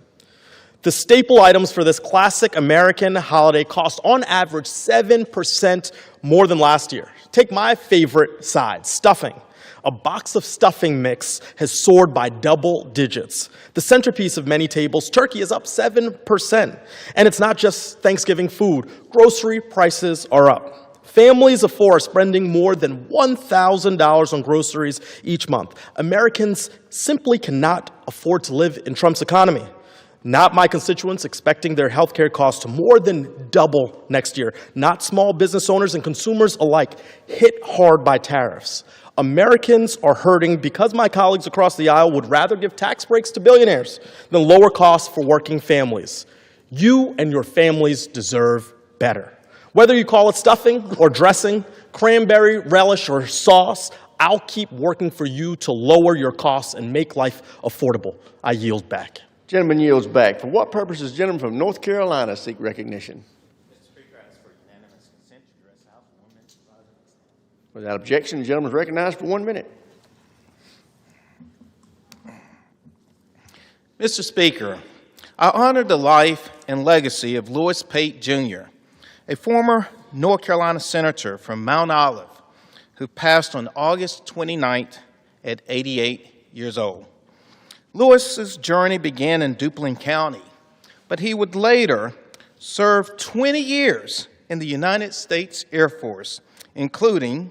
The staple items for this classic American holiday cost on average 7% more than last year. Take my favorite side, stuffing. A box of stuffing mix has soared by double digits. The centerpiece of many tables, turkey, is up 7%. And it's not just Thanksgiving food. Grocery prices are up. Families of four are spending more than $1,000 on groceries each month. Americans simply cannot afford to live in Trump's economy. Not my constituents expecting their health care costs to more than double next year. Not small business owners and consumers alike hit hard by tariffs. Americans are hurting because my colleagues across the aisle would rather give tax breaks to billionaires than lower costs for working families. You and your families deserve better. Whether you call it stuffing or dressing, cranberry relish or sauce, I'll keep working for you to lower your costs and make life affordable. I yield back. Gentleman yields back. For what purpose does the gentleman from North Carolina seek recognition? Mr. Speaker, I ask for unanimous consent to address the House for 1 minute. Without objection, the gentleman is recognized for 1 minute. Mr. Speaker, I honor the life and legacy of Louis Pate, Jr., a former North Carolina senator from Mount Olive who passed on August 29th at 88 years old. Louis's journey began in Duplin County, but he would later serve 20 years in the United States Air Force, including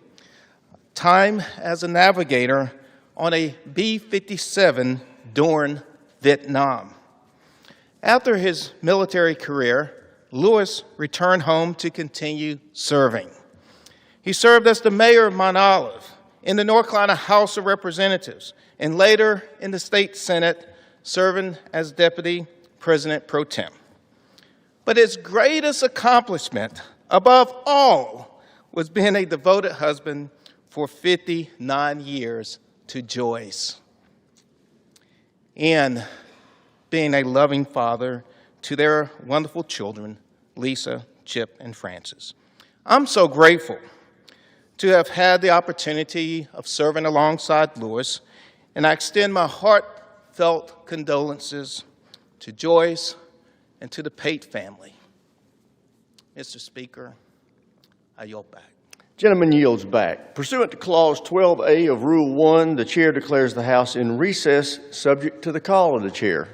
time as a navigator on a B-57 during Vietnam. After his military career, Louis returned home to continue serving. He served as the mayor of Mount Olive, in the North Carolina House of Representatives, and later in the state Senate, serving as Deputy President Pro Tem. But his greatest accomplishment, above all, was being a devoted husband for 59 years to Joyce, and being a loving father to their wonderful children, Lisa, Chip, and Francis. I'm so grateful to have had the opportunity of serving alongside Louis, and I extend my heartfelt condolences to Joyce and to the Pate family. Mr. Speaker, I yield back. Gentleman yields back. Pursuant to Clause 12A of Rule 1, the chair declares the House in recess, subject to the call of the chair.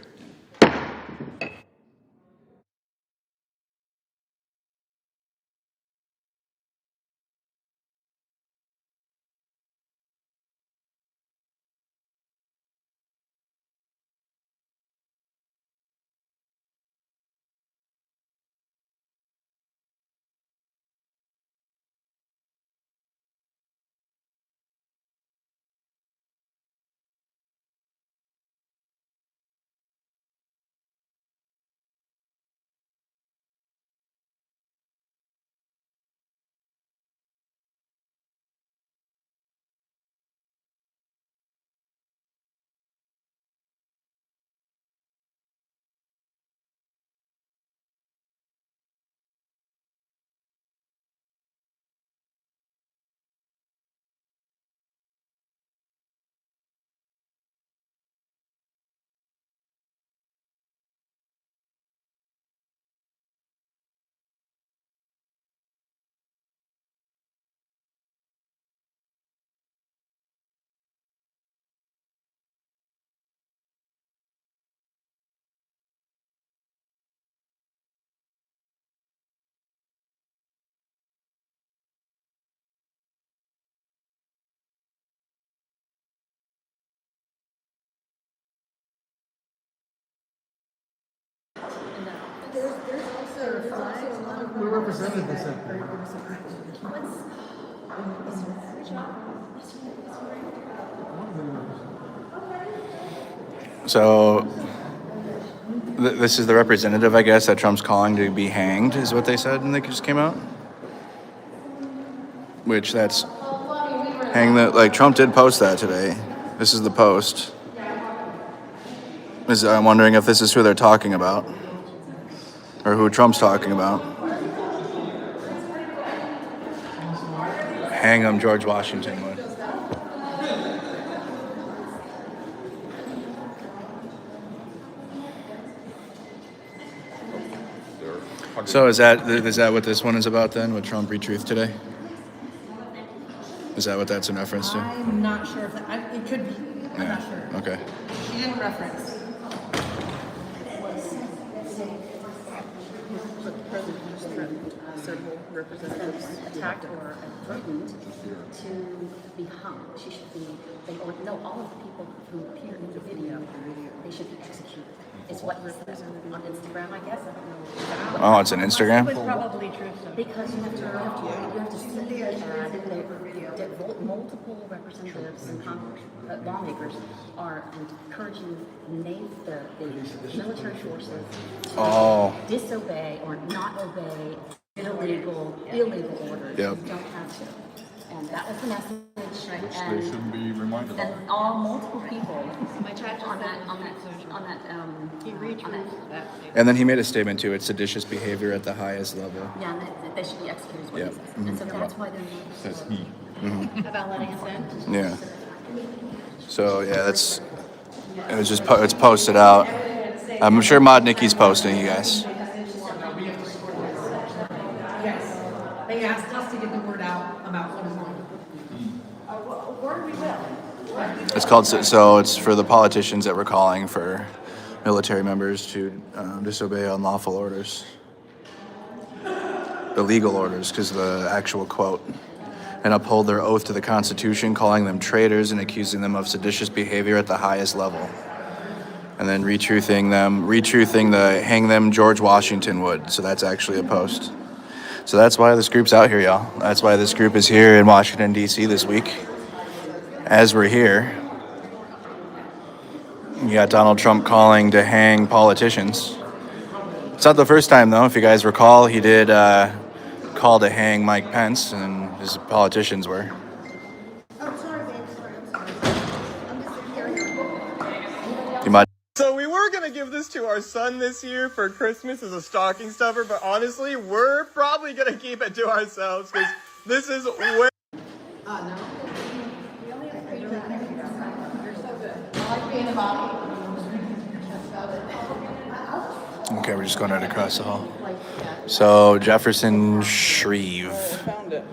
We represented this up there. So this is the representative, I guess, that Trump's calling to be hanged, is what they said, and they just came out. Which that's hang the like Trump did post that today. This is the post. I'm wondering if this is who they're talking about, or who Trump's talking about. Hang him, George Washington would. So is that what this one is about then, with Trump retruth today? Is that what that's in reference to? I'm not sure if that, it could be. I'm not sure. Okay. She didn't reference. Several representatives attacked or threatened to be hung. She should be, no, all of the people who appear in the video, they should be executed. It's what was on Instagram, I guess. I don't know. Oh, it's an Instagram? It was probably true. Because you have to see the ad that multiple representatives and Congress, lawmakers are encouraging the military forces to disobey or not obey illegal orders. Yep. You don't have to. And that was the message. Which they shouldn't be reminded of. And all multiple people on that. And then he made a statement too. It's seditious behavior at the highest level. Yeah, and that they should be executed. Is what he says. And so that's why they're not. Says he. About letting us in. Yeah. So yeah, it's it's posted out. I'm sure Mod Nikki's posting, you guys. Yes. They asked us to get the word out about what is going on. Word we will. It's called, so it's for the politicians that we're calling for military members to disobey unlawful orders. Illegal orders, because the actual quote. And uphold their oath to the Constitution, calling them traitors and accusing them of seditious behavior at the highest level. And then retruthing the hang them George Washington would. So that's actually a post. So that's why this group's out here, y'all. That's why this group is here in Washington, D.C. this week. As we're here, you got Donald Trump calling to hang politicians. It's not the first time, though. If you guys recall, he did call to hang Mike Pence, and his politicians were. So we were going to give this to our son this year for Christmas as a stocking stuffer, but honestly, we're probably going to keep it to ourselves because this is way... No. You're so good. I like being a body. Okay, we're just going right across the hall. So, Jefferson Shreve. Found it.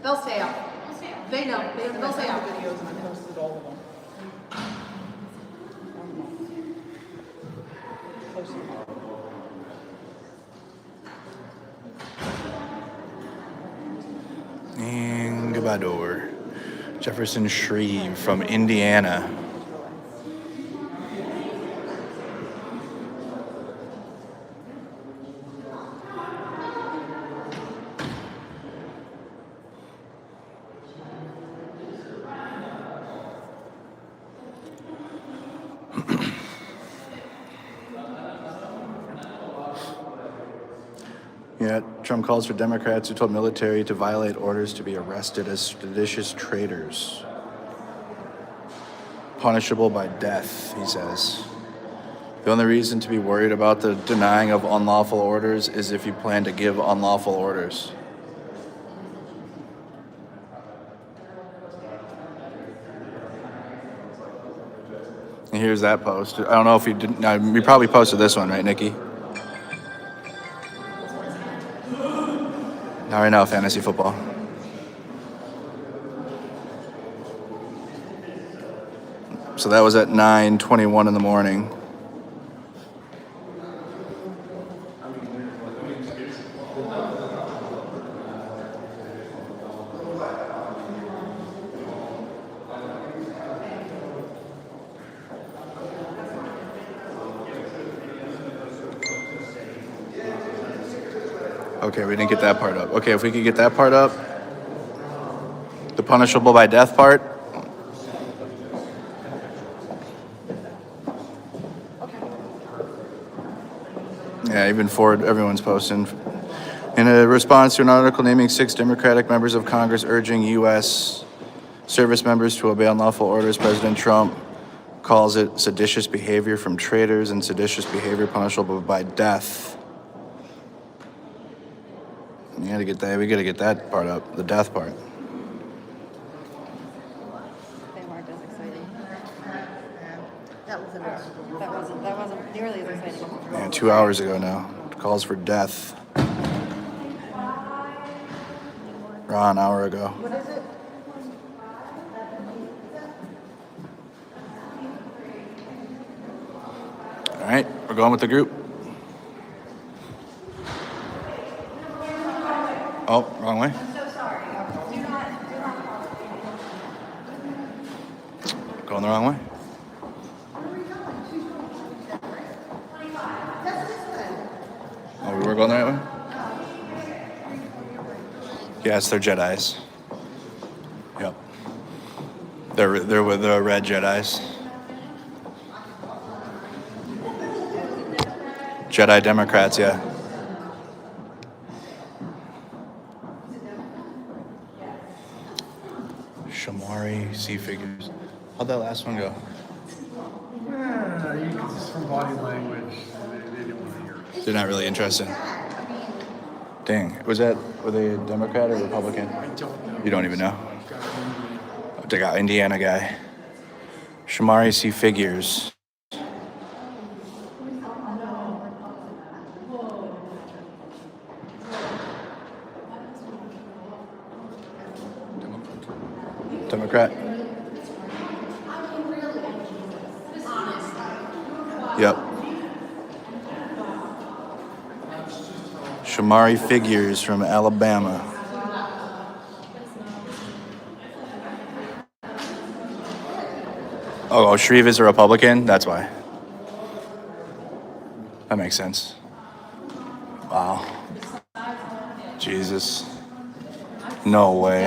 They'll stay out. They know. They'll stay out. Videos and I posted all of them. And Gabador. Jefferson Shreve from Indiana. Yeah, Trump calls for Democrats who told military to violate orders to be arrested as seditious traitors. Punishable by death, he says. The only reason to be worried about the denying of unlawful orders is if you plan to give unlawful orders. And here's that post. I don't know if you didn't, we probably posted this one, right, Nikki? Not right now, fantasy football. So that was at 9:21 in the morning. Okay, we didn't get that part up. Okay, if we could get that part up. The punishable by death part. Yeah, even Ford, everyone's posting. In a response to an article naming 6 Democratic members of Congress urging U.S. service members to obey unlawful orders, President Trump calls it seditious behavior from traitors and seditious behavior punishable by death. You gotta get that. We gotta get that part up, the death part. They weren't as exciting. That wasn't nearly as exciting. Man, 2 hours ago now. Calls for death. Raw an hour ago. What is it? All right, we're going with the group. Oh, wrong way. Going the wrong way. Oh, we were going the right way? Yes, they're Jedis. Yep. They're with the red Jedis. Jedi Democrats, yeah. Shamari, C figures. How'd that last one go? Just from body language, they didn't want to hear it. They're not really interested. Dang, were they a Democrat or Republican? I don't know. You don't even know? They got Indiana guy. Shamari, C figures. Democrat. Yep. Shamari Figures from Alabama. Oh, Shreve is a Republican? That's why. That makes sense. Wow. Jesus. No way.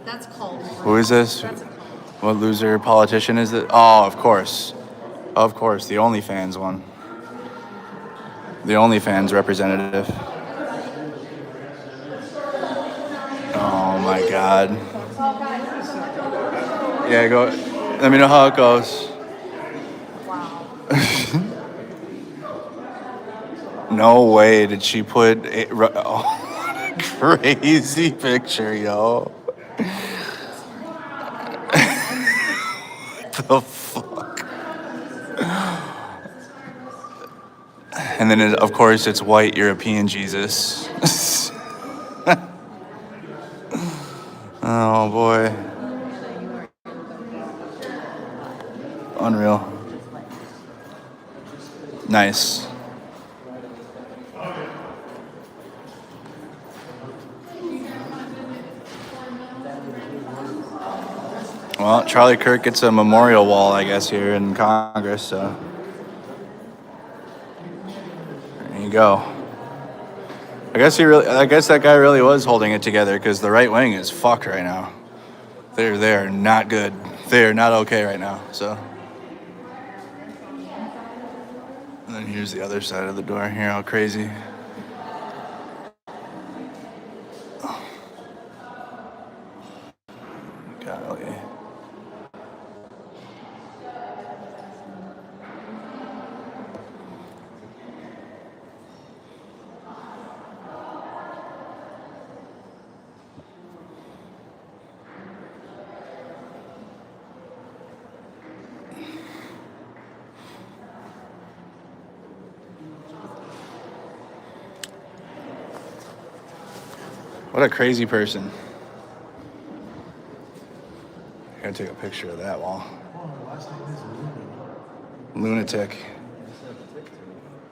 That's called. Who is this? What loser politician is it? Oh, of course. Of course, the OnlyFans one. The OnlyFans representative. Oh my God. Yeah, go. Let me know how it goes. No way did she put it. Oh, what a crazy picture, yo. What the fuck? And then, of course, it's white European Jesus. Oh, boy. Unreal. Nice. Well, Charlie Kirk gets a memorial wall, I guess, here in Congress, so. There you go. I guess that guy really was holding it together because the right wing is fucked right now. They're not good. They're not okay right now, so. And then here's the other side of the door here, how crazy. Golly. What a crazy person. I gotta take a picture of that wall. Lunatic.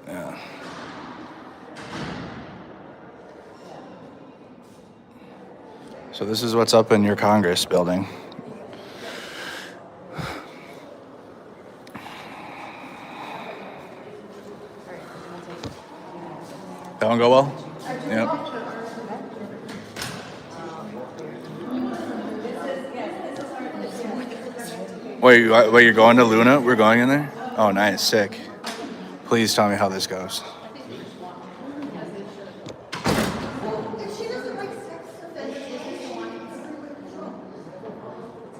Yeah. So this is what's up in your Congress building. That one go well? Yep. Wait, you're going to Luna? We're going in there? Oh, nice, sick. Please tell me how this goes.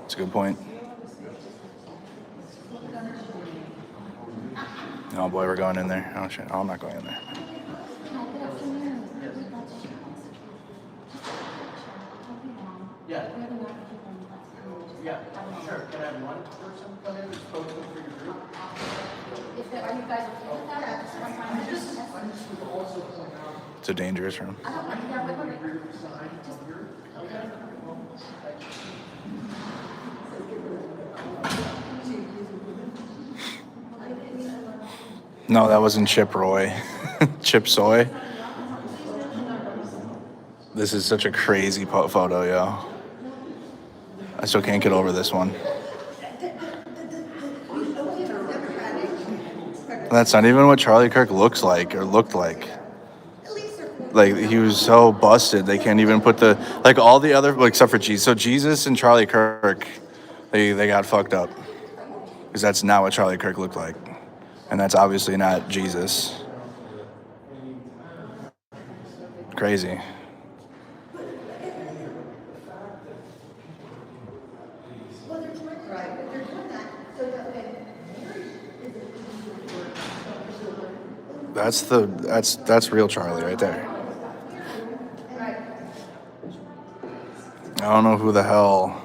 That's a good point. Oh boy, we're going in there. Oh shit, oh, I'm not going in there. Yeah. Yeah, sure. Can I have one person come in and spoke for your group? If there, are you guys okay with that? Or just one time? I just would also point out. It's a dangerous room. I don't know, yeah, we're No, that wasn't Chip Roy. Chip Soy. This is such a crazy photo, yo. I still can't get over this one. That's not even what Charlie Kirk looks like or looked like. Like, he was so busted, they can't even put the, like, all the other, well, except for Jesus. So Jesus and Charlie Kirk, they got fucked up. Because that's not what Charlie Kirk looked like. And that's obviously not Jesus. Crazy. That's real Charlie right there. I don't know who the hell.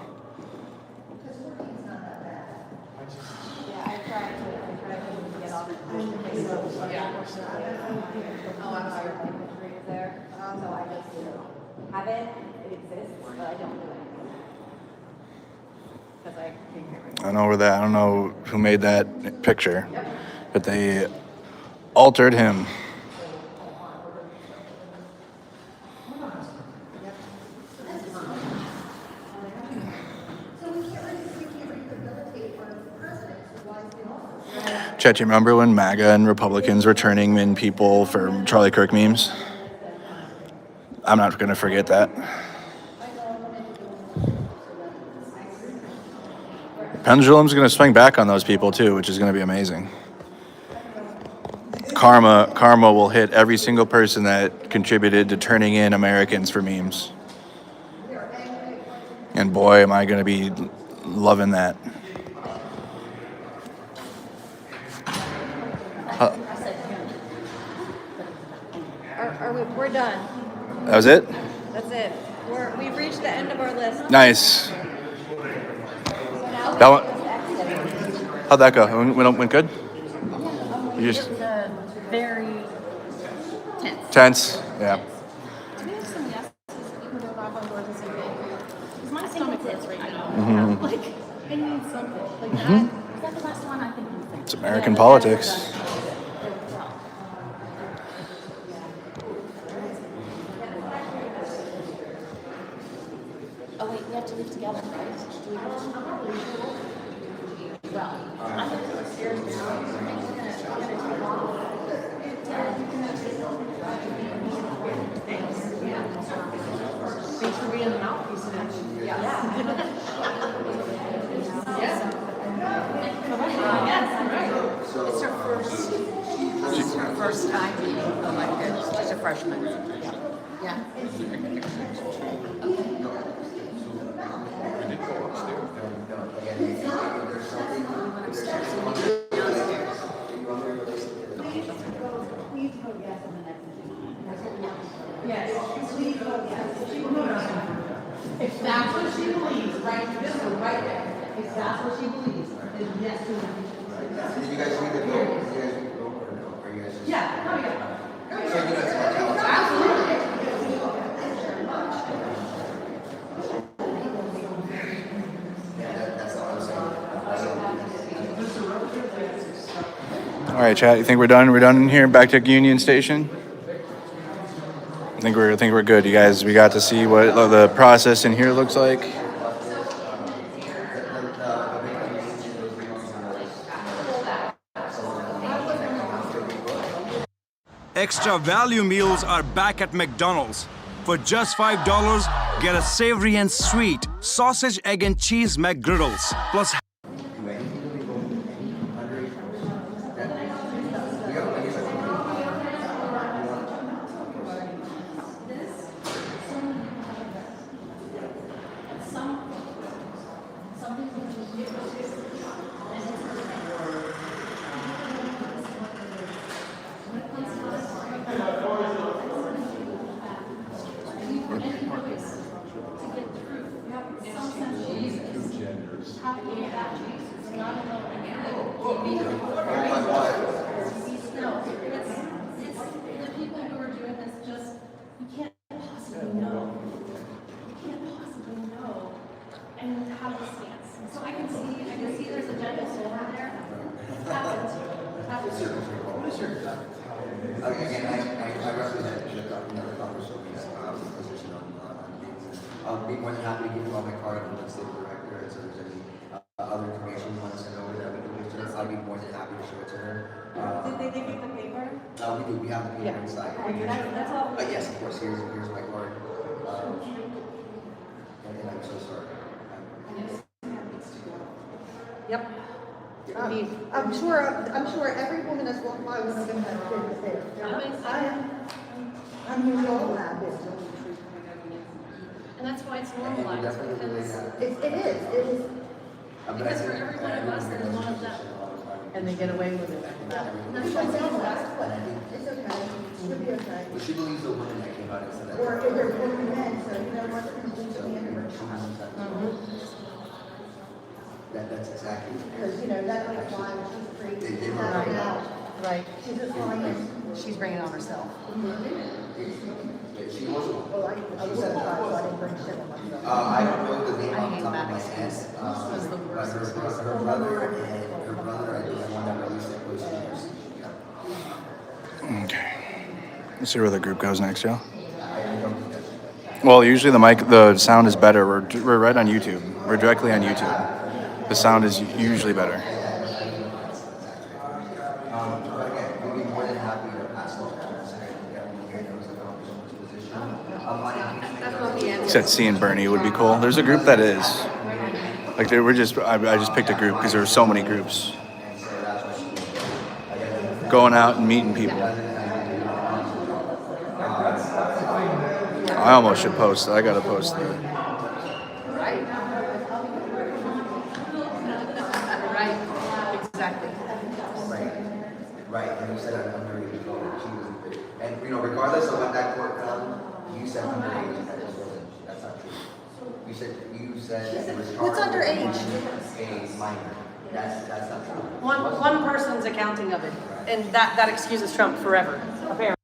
I don't know who made that picture, but they altered him. Chet, you remember when MAGA and Republicans were turning in people for Charlie Kirk memes? I'm not going to forget that. Pendulum's going to swing back on those people too, which is going to be amazing. Karma will hit every single person that contributed to turning in Americans for memes. And boy, am I going to be loving that. We're done. That was it? That's it. We've reached the end of our list. Nice. That one, how'd that go? Went good? You just very tense? Yeah. Do we have some yeses? You can go knock on doors and say, because my stomach hurts right now. Mhm. Like, I need something. Like, Mhm. is that the last one I think you think? It's American politics. Oh wait, we have to leave together, right? Do we have to? Well, I'm gonna go upstairs now. I'm gonna take off. Thanks for being the mouthpiece today. Yeah. It's her first time being elected. She's a freshman. Yeah. If that's what she believes, right, this one right there, if that's what she believes, then yes, we will. You guys need to go. You guys need to go or no? Are you guys just? Yeah, no, yeah. So you guys All right, chat. You think we're done? We're done in here. Back to Union Station. I think we're good, you guys. We got to see what the process in here looks like. extra value meals are back at McDonald's. For just $5, get a savory and sweet sausage, egg, and cheese McGriddles, plus I'll be more than happy to give you all my card and the state director, and so if there's any other information you want to send over that we can give to her, I'd be more than happy to show it to her. Did they give you the paper? We do, we have the paper inside. That's all. Yes, of course, here's my card. And I'm so sorry. Yep. I'm sure every woman that's walked by one of them has been there. I'm here all that business. And that's why it's normalized, because It is. because for every one of us, there's one of them. And they get away with it. That's why it's normalized. It's okay. You'll be okay. Well, she believes the woman that came out and said that. Or if they're working men, so you know what, they're going to be in the That's exactly. Because, you know, that's like why she's free. They were Not right. out. Right. She's just lying. She's bringing it on herself. She was one. Well, I was surprised, so I didn't bring shit on myself. I don't know the name I off the hate top of my Maddox. head. This was the But worst. her brother, I think, the one that released it was Okay. Let's see where the group goes next, y'all. Well, usually the sound is better. We're right on YouTube. We're directly on YouTube. The sound is usually better. Said seeing Bernie would be cool. There's a group that is. Like I just picked a group because there are so many groups. Going out and meeting people. I almost should post. I gotta post that. Right. Exactly. Right, and you said I'm underage. She was, and regardless of what that court found, you said underage. That's not true. You said it was What's underage? A minor. That's not true. One person's accounting of it, and that excuses Trump forever, apparently.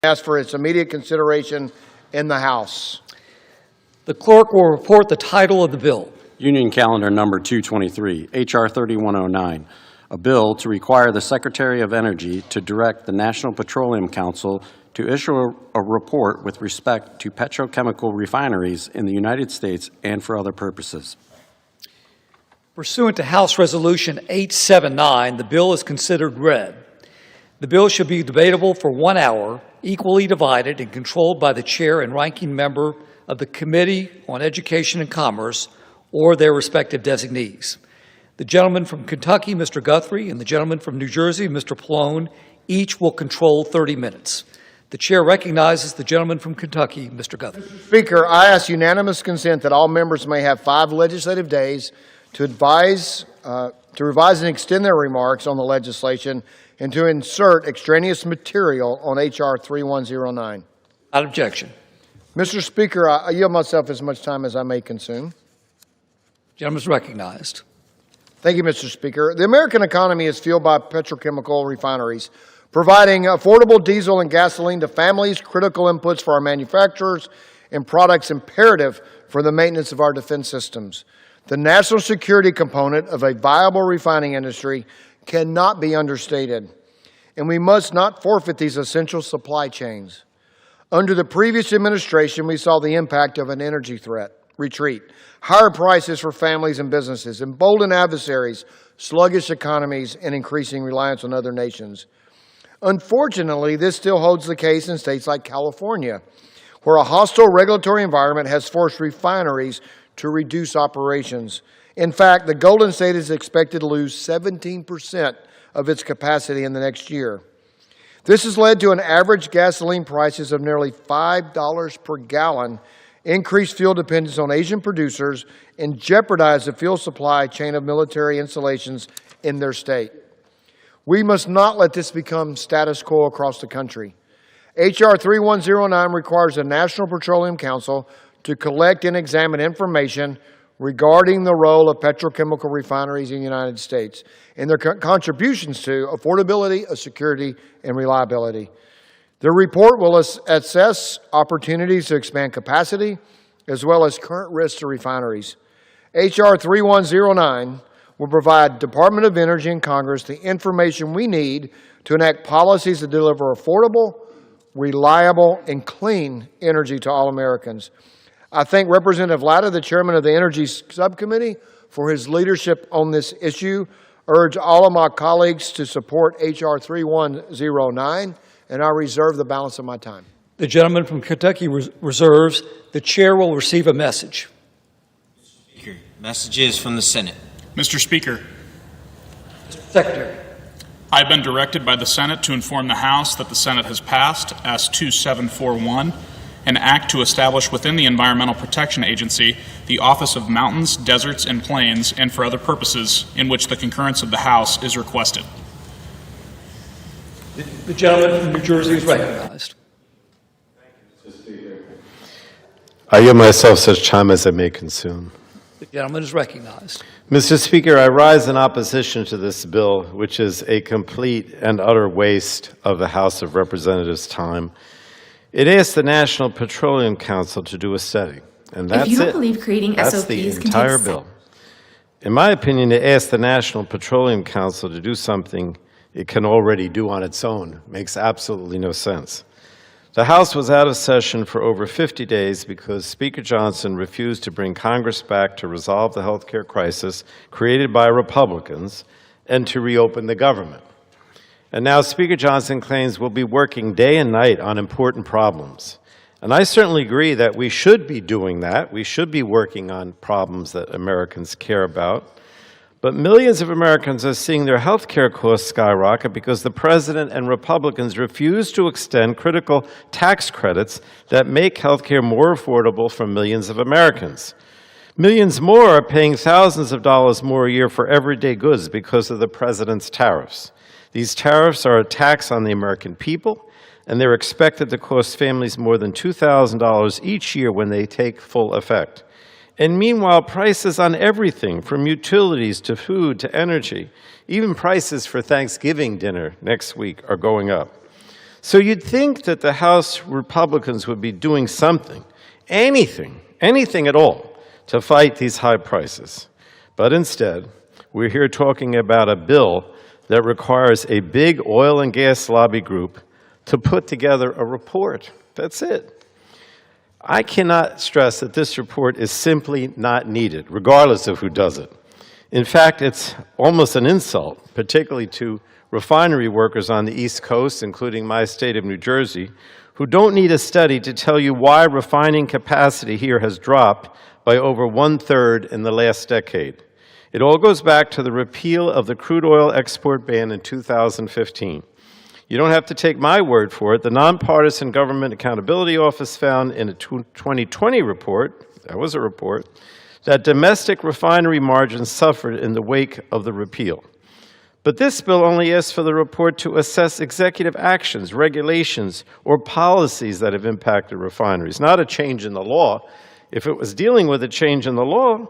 Ask for its immediate consideration in the House. The clerk will report the title of the bill. Union Calendar Number 223, H.R. 3109, a bill to require the Secretary of Energy to direct the National Petroleum Council to issue a report with respect to petrochemical refineries in the United States and for other purposes. Pursuant to House Resolution 879, the bill is considered read. The bill should be debatable for 1 hour, equally divided and controlled by the chair and ranking member of the Committee on Education and Commerce or their respective designees. The gentleman from Kentucky, Mr. Guthrie, and the gentleman from New Jersey, Mr. Pallone, each will control 30 minutes. The chair recognizes the gentleman from Kentucky, Mr. Guthrie. Speaker, I ask unanimous consent that all members may have 5 legislative days to revise and extend their remarks on the legislation and to insert extraneous material on H.R. 3109. Without objection. Mr. Speaker, I yield myself as much time as I may consume. Gentleman is recognized. Thank you, Mr. Speaker. The American economy is fueled by petrochemical refineries, providing affordable diesel and gasoline to families, critical inputs for our manufacturers, and products imperative for the maintenance of our defense systems. The national security component of a viable refining industry cannot be understated, and we must not forfeit these essential supply chains. Under the previous administration, we saw the impact of an energy retreat, higher prices for families and businesses, emboldened adversaries, sluggish economies, and increasing reliance on other nations. Unfortunately, this still holds the case in states like California, where a hostile regulatory environment has forced refineries to reduce operations. In fact, the Golden State is expected to lose 17% of its capacity in the next year. This has led to an average gasoline prices of nearly $5 per gallon, increased fuel dependence on Asian producers, and jeopardized the fuel supply chain of military installations in their state. We must not let this become status quo across the country. H.R. 3109 requires the National Petroleum Council to collect and examine information regarding the role of petrochemical refineries in the United States and their contributions to affordability, security, and reliability. The report will assess opportunities to expand capacity as well as current risks to refineries. H.R. 3109 will provide Department of Energy and Congress the information we need to enact policies that deliver affordable, reliable, and clean energy to all Americans. I thank Representative Latta, the chairman of the Energy Subcommittee, for his leadership on this issue. Urge all of my colleagues to support H.R. 3109, and I reserve the balance of my time. The gentleman from Kentucky reserves. The chair will receive a message. Speaker, messages from the Senate. Mr. Speaker, Secretary. I've been directed by the Senate to inform the House that the Senate has passed S-2741, an act to establish within the Environmental Protection Agency the Office of Mountains, Deserts, and Plains, and for other purposes, in which the concurrence of the House is requested. The gentleman from New Jersey is recognized. I yield myself such time as I may consume. The gentleman is recognized. Mr. Speaker, I rise in opposition to this bill, which is a complete and utter waste of the House of Representatives' time. It asks the National Petroleum Council to do a study, and that's it. If you don't believe creating That's SOPs the can entire take bill. In my opinion, to ask the National Petroleum Council to do something it can already do on its own makes absolutely no sense. The House was out of session for over 50 days because Speaker Johnson refused to bring Congress back to resolve the health care crisis created by Republicans and to reopen the government. And now Speaker Johnson claims we'll be working day and night on important problems. And I certainly agree that we should be doing that. We should be working on problems that Americans care about. But millions of Americans are seeing their health care costs skyrocket because the President and Republicans refuse to extend critical tax credits that make health care more affordable for millions of Americans. Millions more are paying thousands of dollars more a year for everyday goods because of the President's tariffs. These tariffs are a tax on the American people, and they're expected to cost families more than $2,000 each year when they take full effect. And meanwhile, prices on everything, from utilities to food to energy, even prices for Thanksgiving dinner next week are going up. So you'd think that the House Republicans would be doing something, anything at all, to fight these high prices. But instead, we're here talking about a bill that requires a big oil and gas lobby group to put together a report. That's it. I cannot stress that this report is simply not needed, regardless of who does it. In fact, it's almost an insult, particularly to refinery workers on the East Coast, including my state of New Jersey, who don't need a study to tell you why refining capacity here has dropped by over 1/3 in the last decade. It all goes back to the repeal of the crude oil export ban in 2015. You don't have to take my word for it. The Nonpartisan Government Accountability Office found in a 2020 report, that was a report, that domestic refinery margins suffered in the wake of the repeal. But this bill only asks for the report to assess executive actions, regulations, or policies that have impacted refineries, not a change in the law. If it was dealing with a change in the law,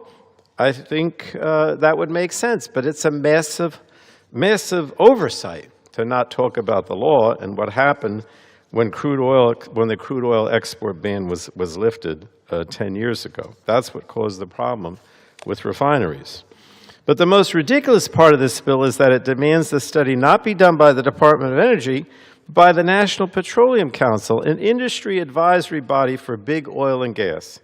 I think that would make sense. But it's a massive oversight to not talk about the law and what happened when the crude oil export ban was lifted 10 years ago. That's what caused the problem with refineries. But the most ridiculous part of this bill is that it demands the study not be done by the Department of Energy, but by the National Petroleum Council, an industry advisory body for big oil and gas.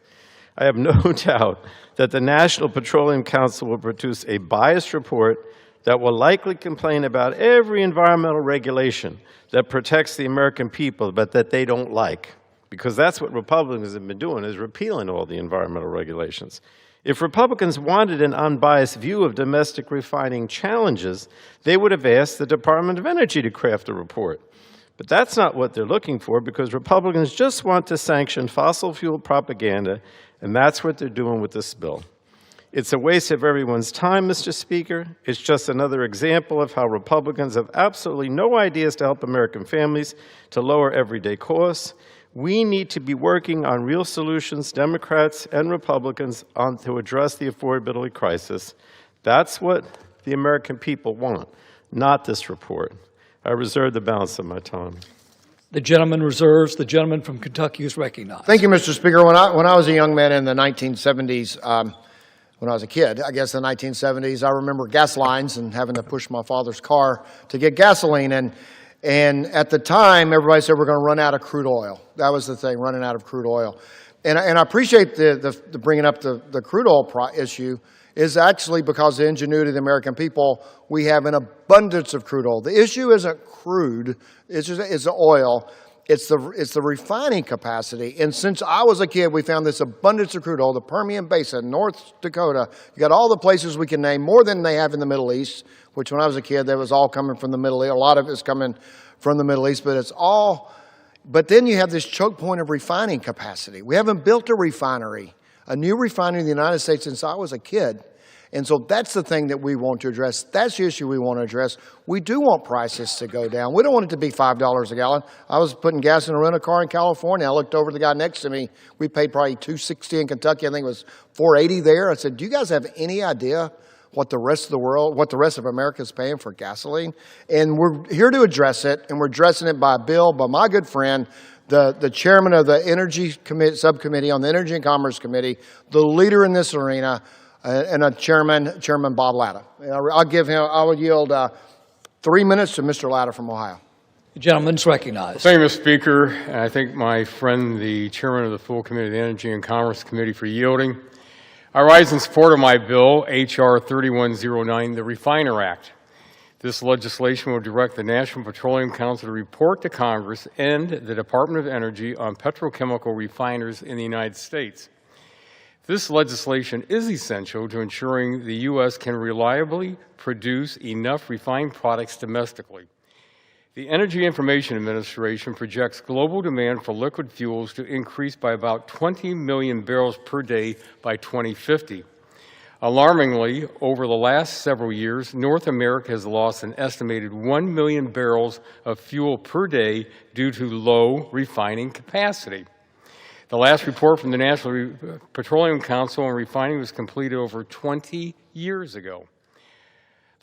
I have no doubt that the National Petroleum Council will produce a biased report that will likely complain about every environmental regulation that protects the American people, but that they don't like. Because that's what Republicans have been doing, is repealing all the environmental regulations. If Republicans wanted an unbiased view of domestic refining challenges, they would have asked the Department of Energy to craft a report. But that's not what they're looking for, because Republicans just want to sanction fossil fuel propaganda, and that's what they're doing with this bill. It's a waste of everyone's time, Mr. Speaker. It's just another example of how Republicans have absolutely no ideas to help American families to lower everyday costs. We need to be working on real solutions, Democrats and Republicans, to address the affordability crisis. That's what the American people want, not this report. I reserve the balance of my time. The gentleman reserves. The gentleman from Kentucky is recognized. Thank you, Mr. Speaker. When I was a young man in the 1970s, when I was a kid, I guess in the 1970s, I remember gas lines and having to push my father's car to get gasoline. And at the time, everybody said we're going to run out of crude oil. That was the thing, running out of crude oil. And I appreciate the bringing up the crude oil issue is actually because of the ingenuity of the American people. We have an abundance of crude oil. The issue isn't crude, it's the oil. It's the refining capacity. And since I was a kid, we found this abundance of crude oil, the Permian Basin, North Dakota. You got all the places we can name, more than they have in the Middle East, which when I was a kid, that was all coming from the Middle East. A lot of it's coming from the Middle East, but then you have this choke point of refining capacity. We haven't built a refinery, a new refinery in the United States since I was a kid. And so that's the thing that we want to address. That's the issue we want to address. We do want prices to go down. We don't want it to be $5 a gallon. I was putting gas in a rental car in California. I looked over to the guy next to me. We paid probably $2.60 in Kentucky. I think it was $4.80 there. I said, do you guys have any idea what the rest of the world, what the rest of America is paying for gasoline? And we're here to address it, and we're addressing it by a bill by my good friend, the chairman of the Energy Subcommittee on the Energy and Commerce Committee, the leader in this arena, and Chairman Bob Latta. I will yield 3 minutes to Mr. Latta from Ohio. The gentleman's recognized. Thank you, Mr. Speaker. And I thank my friend, the chairman of the full committee, the Energy and Commerce Committee, for yielding. I rise in support of my bill, H.R. 3109, the Refiner Act. This legislation will direct the National Petroleum Council to report to Congress and the Department of Energy on petrochemical refiners in the United States. This legislation is essential to ensuring the U.S. can reliably produce enough refined products domestically. The Energy Information Administration projects global demand for liquid fuels to increase by about 20 million barrels per day by 2050. Alarmingly, over the last several years, North America has lost an estimated 1 million barrels of fuel per day due to low refining capacity. The last report from the National Petroleum Council on refining was completed over 20 years ago.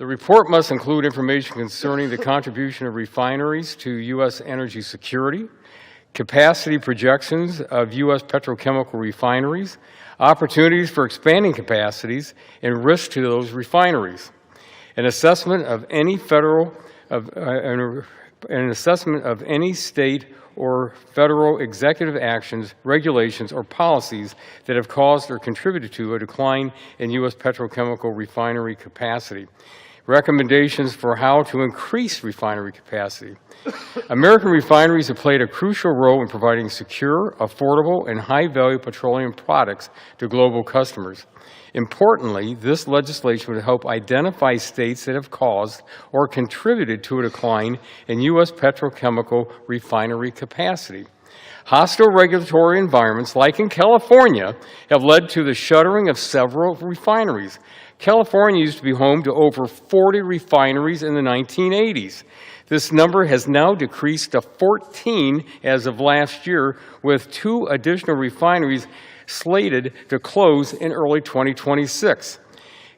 The report must include information concerning the contribution of refineries to U.S. energy security, capacity projections of U.S. petrochemical refineries, opportunities for expanding capacities, and risks to those refineries. An assessment of any state or federal executive actions, regulations, or policies that have caused or contributed to a decline in U.S. petrochemical refinery capacity. Recommendations for how to increase refinery capacity. American refineries have played a crucial role in providing secure, affordable, and high-value petroleum products to global customers. Importantly, this legislation would help identify states that have caused or contributed to a decline in U.S. petrochemical refinery capacity. Hostile regulatory environments, like in California, have led to the shuttering of several refineries. California used to be home to over 40 refineries in the 1980s. This number has now decreased to 14 as of last year, with 2 additional refineries slated to close in early 2026.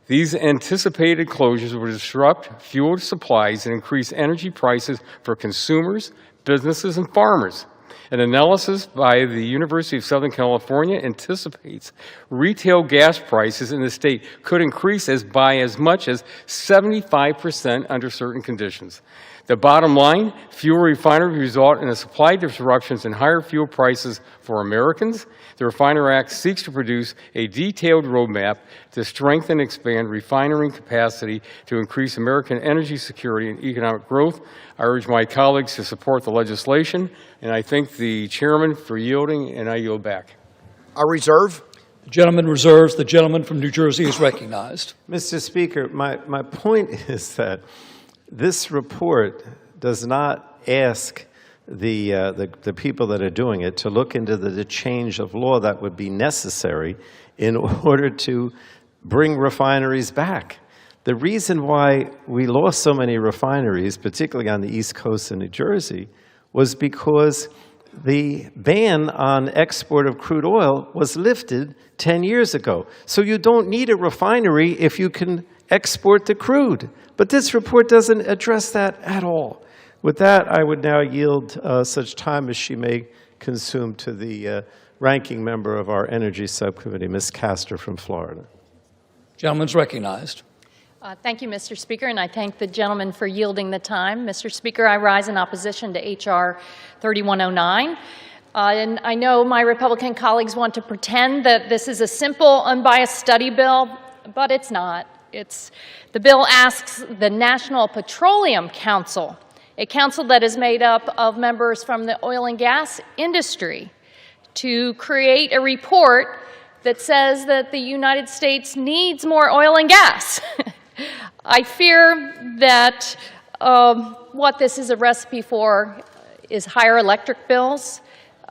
These anticipated closures will disrupt fuel supplies and increase energy prices for consumers, businesses, and farmers. An analysis by the University of Southern California anticipates retail gas prices in the state could increase by as much as 75% under certain conditions. The bottom line, fewer refineries result in supply disruptions and higher fuel prices for Americans. The Refinery Act seeks to produce a detailed roadmap to strengthen and expand refinery capacity to increase American energy security and economic growth. I urge my colleagues to support the legislation, and I thank the chairman for yielding, and I yield back. I reserve. The gentleman reserves. The gentleman from New Jersey is recognized. Mr. Speaker, my point is that this report does not ask the people that are doing it to look into the change of law that would be necessary in order to bring refineries back. The reason why we lost so many refineries, particularly on the East Coast of New Jersey, was because the ban on export of crude oil was lifted 10 years ago. So you don't need a refinery if you can export the crude. But this report doesn't address that at all. With that, I would now yield such time as she may consume to the ranking member of our Energy Subcommittee, Ms. Castor from Florida. Gentleman's recognized. Thank you, Mr. Speaker, and I thank the gentleman for yielding the time. Mr. Speaker, I rise in opposition to H.R. 3109. And I know my Republican colleagues want to pretend that this is a simple, unbiased study bill, but it's not. The bill asks the National Petroleum Council, a council that is made up of members from the oil and gas industry, to create a report that says that the United States needs more oil and gas. I fear that what this is a recipe for is higher electric bills,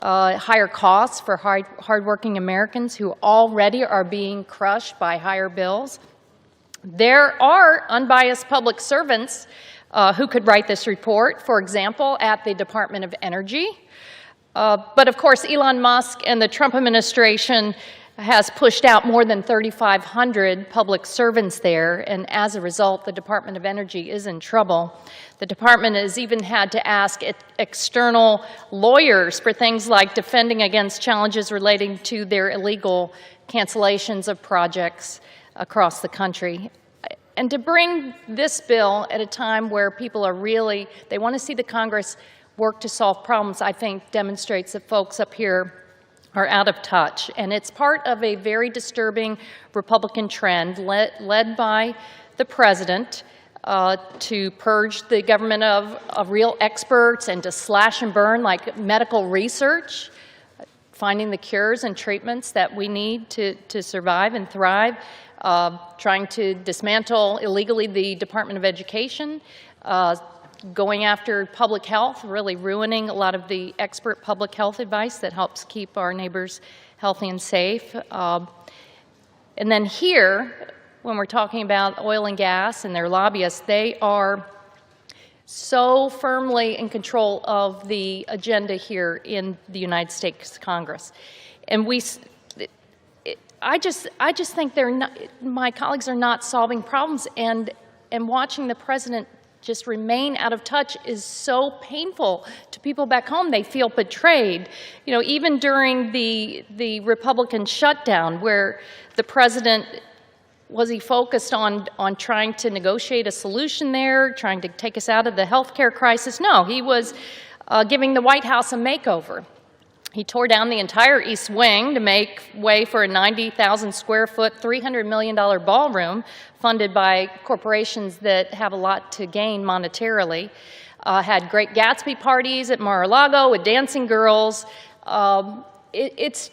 higher costs for hardworking Americans who already are being crushed by higher bills. There are unbiased public servants who could write this report, for example, at the Department of Energy. But of course, Elon Musk and the Trump administration has pushed out more than 3,500 public servants there, and as a result, the Department of Energy is in trouble. The department has even had to ask external lawyers for things like defending against challenges relating to their illegal cancellations of projects across the country. And to bring this bill at a time where people are really, they want to see the Congress work to solve problems, I think demonstrates that folks up here are out of touch. And it's part of a very disturbing Republican trend led by the president to purge the government of real experts and to slash and burn like medical research, finding the cures and treatments that we need to survive and thrive, trying to dismantle illegally the Department of Education, going after public health, really ruining a lot of the expert public health advice that helps keep our neighbors healthy and safe. And then here, when we're talking about oil and gas and their lobbyists, they are so firmly in control of the agenda here in the United States Congress. And I just think they're not, my colleagues are not solving problems, and and watching the president just remain out of touch is so painful to people back home. They feel betrayed. You know, even during the Republican shutdown, where the president, was he focused on trying to negotiate a solution there, trying to take us out of the healthcare crisis? No, he was giving the White House a makeover. He tore down the entire East Wing to make way for a 90,000 square foot, $300 million ballroom funded by corporations that have a lot to gain monetarily. Had Great Gatsby parties at Mar-a-Lago with dancing girls. It's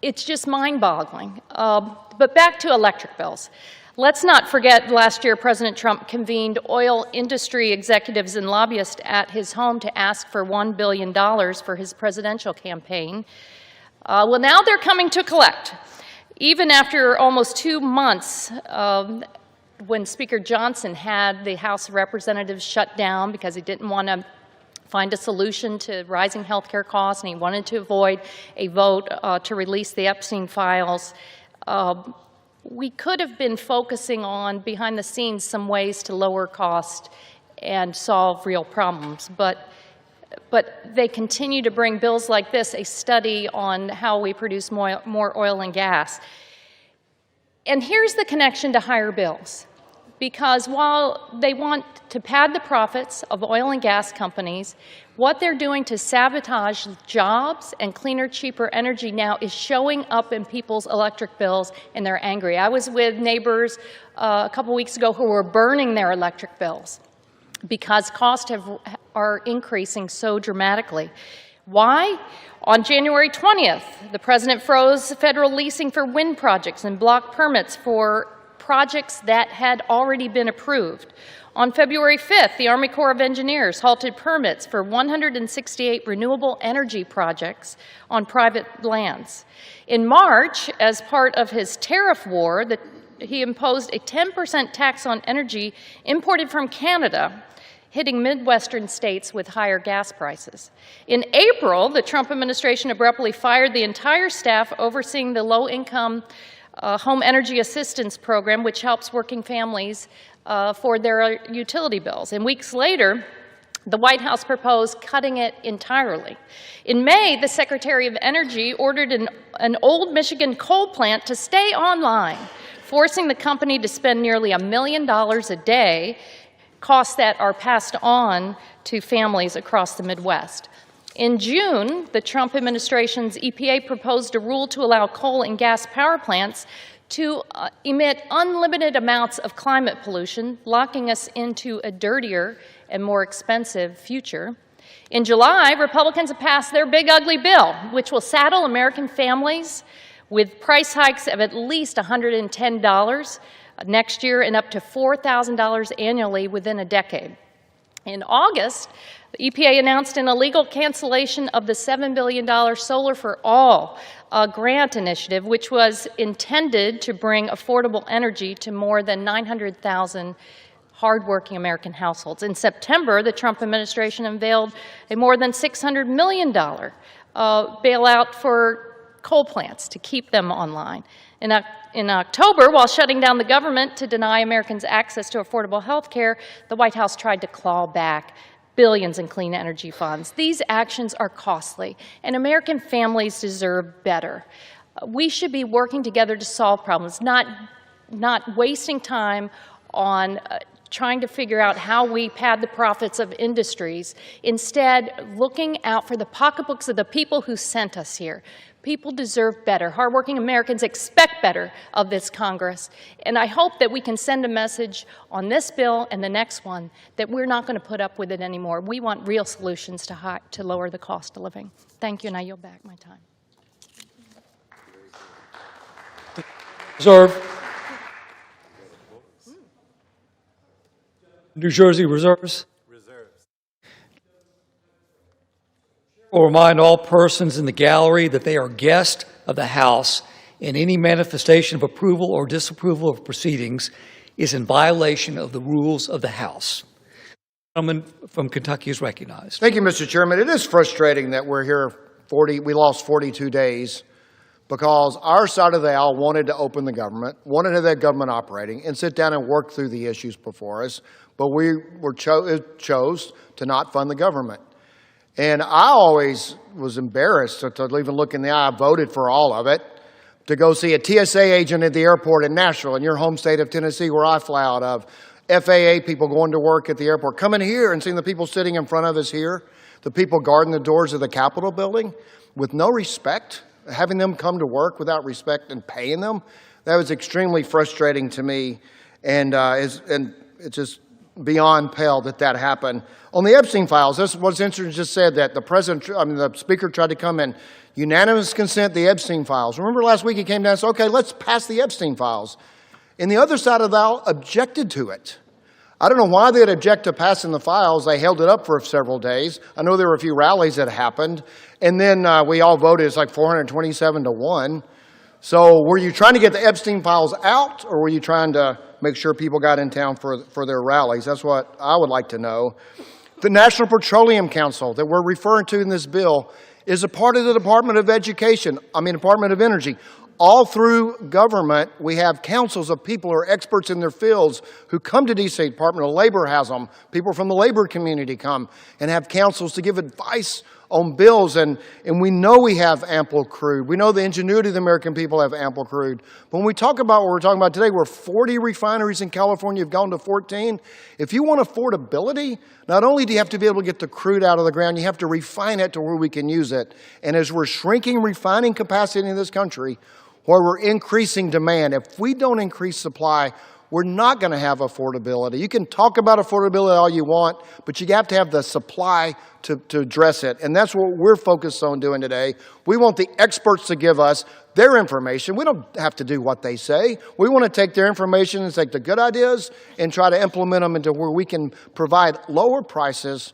just mind-boggling. But back to electric bills. Let's not forget last year President Trump convened oil industry executives and lobbyists at his home to ask for $1 billion for his presidential campaign. Well, now they're coming to collect. Even after almost 2 months when Speaker Johnson had the House of Representatives shut down because he didn't want to find a solution to rising health care costs, and he wanted to avoid a vote to release the Epstein files, we could have been focusing on, behind the scenes, some ways to lower cost and solve real problems. But they continue to bring bills like this, a study on how we produce more oil and gas. And here's the connection to higher bills. Because while they want to pad the profits of oil and gas companies, what they're doing to sabotage jobs and cleaner, cheaper energy now is showing up in people's electric bills, and they're angry. I was with neighbors a couple weeks ago who were burning their electric bills because costs are increasing so dramatically. Why? On January 20th, the president froze federal leasing for wind projects and blocked permits for projects that had already been approved. On February 5th, the Army Corps of Engineers halted permits for 168 renewable energy projects on private lands. In March, as part of his tariff war, he imposed a 10% tax on energy imported from Canada, hitting Midwestern states with higher gas prices. In April, the Trump administration abruptly fired the entire staff overseeing the low-income Home Energy Assistance Program, which helps working families for their utility bills. And weeks later, the White House proposed cutting it entirely. In May, the Secretary of Energy ordered an old Michigan coal plant to stay online, forcing the company to spend nearly $1 million a day, costs that are passed on to families across the Midwest. In June, the Trump administration's EPA proposed a rule to allow coal and gas power plants to emit unlimited amounts of climate pollution, locking us into a dirtier and more expensive future. In July, Republicans have passed their big ugly bill, which will saddle American families with price hikes of at least $110 next year and up to $4,000 annually within a decade. In August, the EPA announced an illegal cancellation of the $7 billion Solar for All grant initiative, which was intended to bring affordable energy to more than 900,000 hardworking American households. In September, the Trump administration unveiled a more than $600 million bailout for coal plants to keep them online. In October, while shutting down the government to deny Americans access to affordable health care, the White House tried to claw back billions in clean energy funds. These actions are costly, and American families deserve better. We should be working together to solve problems, not wasting time on trying to figure out how we pad the profits of industries, instead looking out for the pocketbooks of the people who sent us here. People deserve better. Hardworking Americans expect better of this Congress. And I hope that we can send a message on this bill and the next one that we're not going to put up with it anymore. We want real solutions to lower the cost of living. Thank you, and I yield back my time. Reserve. New Jersey reserves. I will remind all persons in the gallery that they are guests of the House, and any manifestation of approval or disapproval of proceedings is in violation of the rules of the House. The gentleman from Kentucky is recognized. Thank you, Mr. Chairman. It is frustrating that we're here we lost 42 days because our side of the aisle wanted to open the government, wanted to have that government operating, and sit down and work through the issues before us, but we chose to not fund the government. And I always was embarrassed to even look in the eye. I voted for all of it, to go see a TSA agent at the airport in Nashville, in your home state of Tennessee, where I fly out of. FAA people going to work at the airport, coming here and seeing the people sitting in front of us here, the people guarding the doors of the Capitol building with no respect, having them come to work without respect and paying them. That was extremely frustrating to me, and it's just beyond pale that happened. On the Epstein files, this was interesting, just said that the speaker tried to come in unanimous consent, the Epstein files. Remember last week he came down and said, okay, let's pass the Epstein files. And the other side of the aisle objected to it. I don't know why they'd object to passing the files. They held it up for several days. I know there were a few rallies that happened. And then we all voted. It's like 427-1. So were you trying to get the Epstein files out, or were you trying to make sure people got in town for their rallies? That's what I would like to know. The National Petroleum Council that we're referring to in this bill is a part of the Department of Energy. All through government, we have councils of people who are experts in their fields who come to D.C. Department of Labor has them. People from the labor community come and have councils to give advice on bills. And we know we have ample crude. We know the ingenuity of the American people have ample crude. But when we talk about what we're talking about today, where 40 refineries in California have gone to 14, if you want affordability, not only do you have to be able to get the crude out of the ground, you have to refine it to where we can use it. And as we're shrinking refining capacity in this country, where we're increasing demand, if we don't increase supply, we're not going to have affordability. You can talk about affordability all you want, but you have to have the supply to address it. And that's what we're focused on doing today. We want the experts to give us their information. We don't have to do what they say. We want to take their information and take the good ideas and try to implement them into where we can provide lower prices.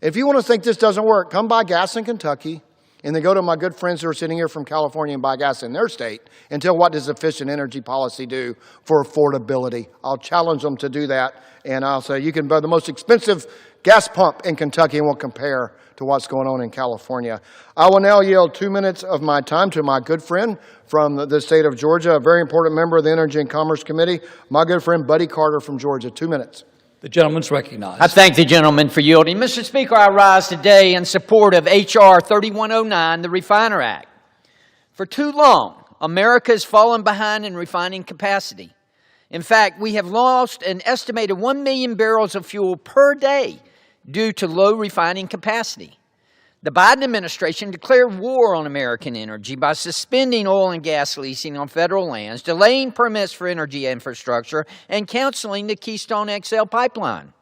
If you want to think this doesn't work, come buy gas in Kentucky. And then go to my good friends who are sitting here from California and buy gas in their state and tell what does efficient energy policy do for affordability. I'll challenge them to do that, and I'll say you can buy the most expensive gas pump in Kentucky and we'll compare to what's going on in California. I will now yield 2 minutes of my time to my good friend from the state of Georgia, a very important member of the Energy and Commerce Committee, my good friend Buddy Carter from Georgia. 2 minutes. The gentleman's recognized. I thank the gentleman for yielding. Mr. Speaker, I rise today in support of H.R. 3109, the Refiner Act. For too long, America has fallen behind in refining capacity. In fact, we have lost an estimated 1 million barrels of fuel per day due to low refining capacity. The Biden administration declared war on American energy by suspending oil and gas leasing on federal lands, delaying permits for energy infrastructure, and canceling the Keystone XL pipeline.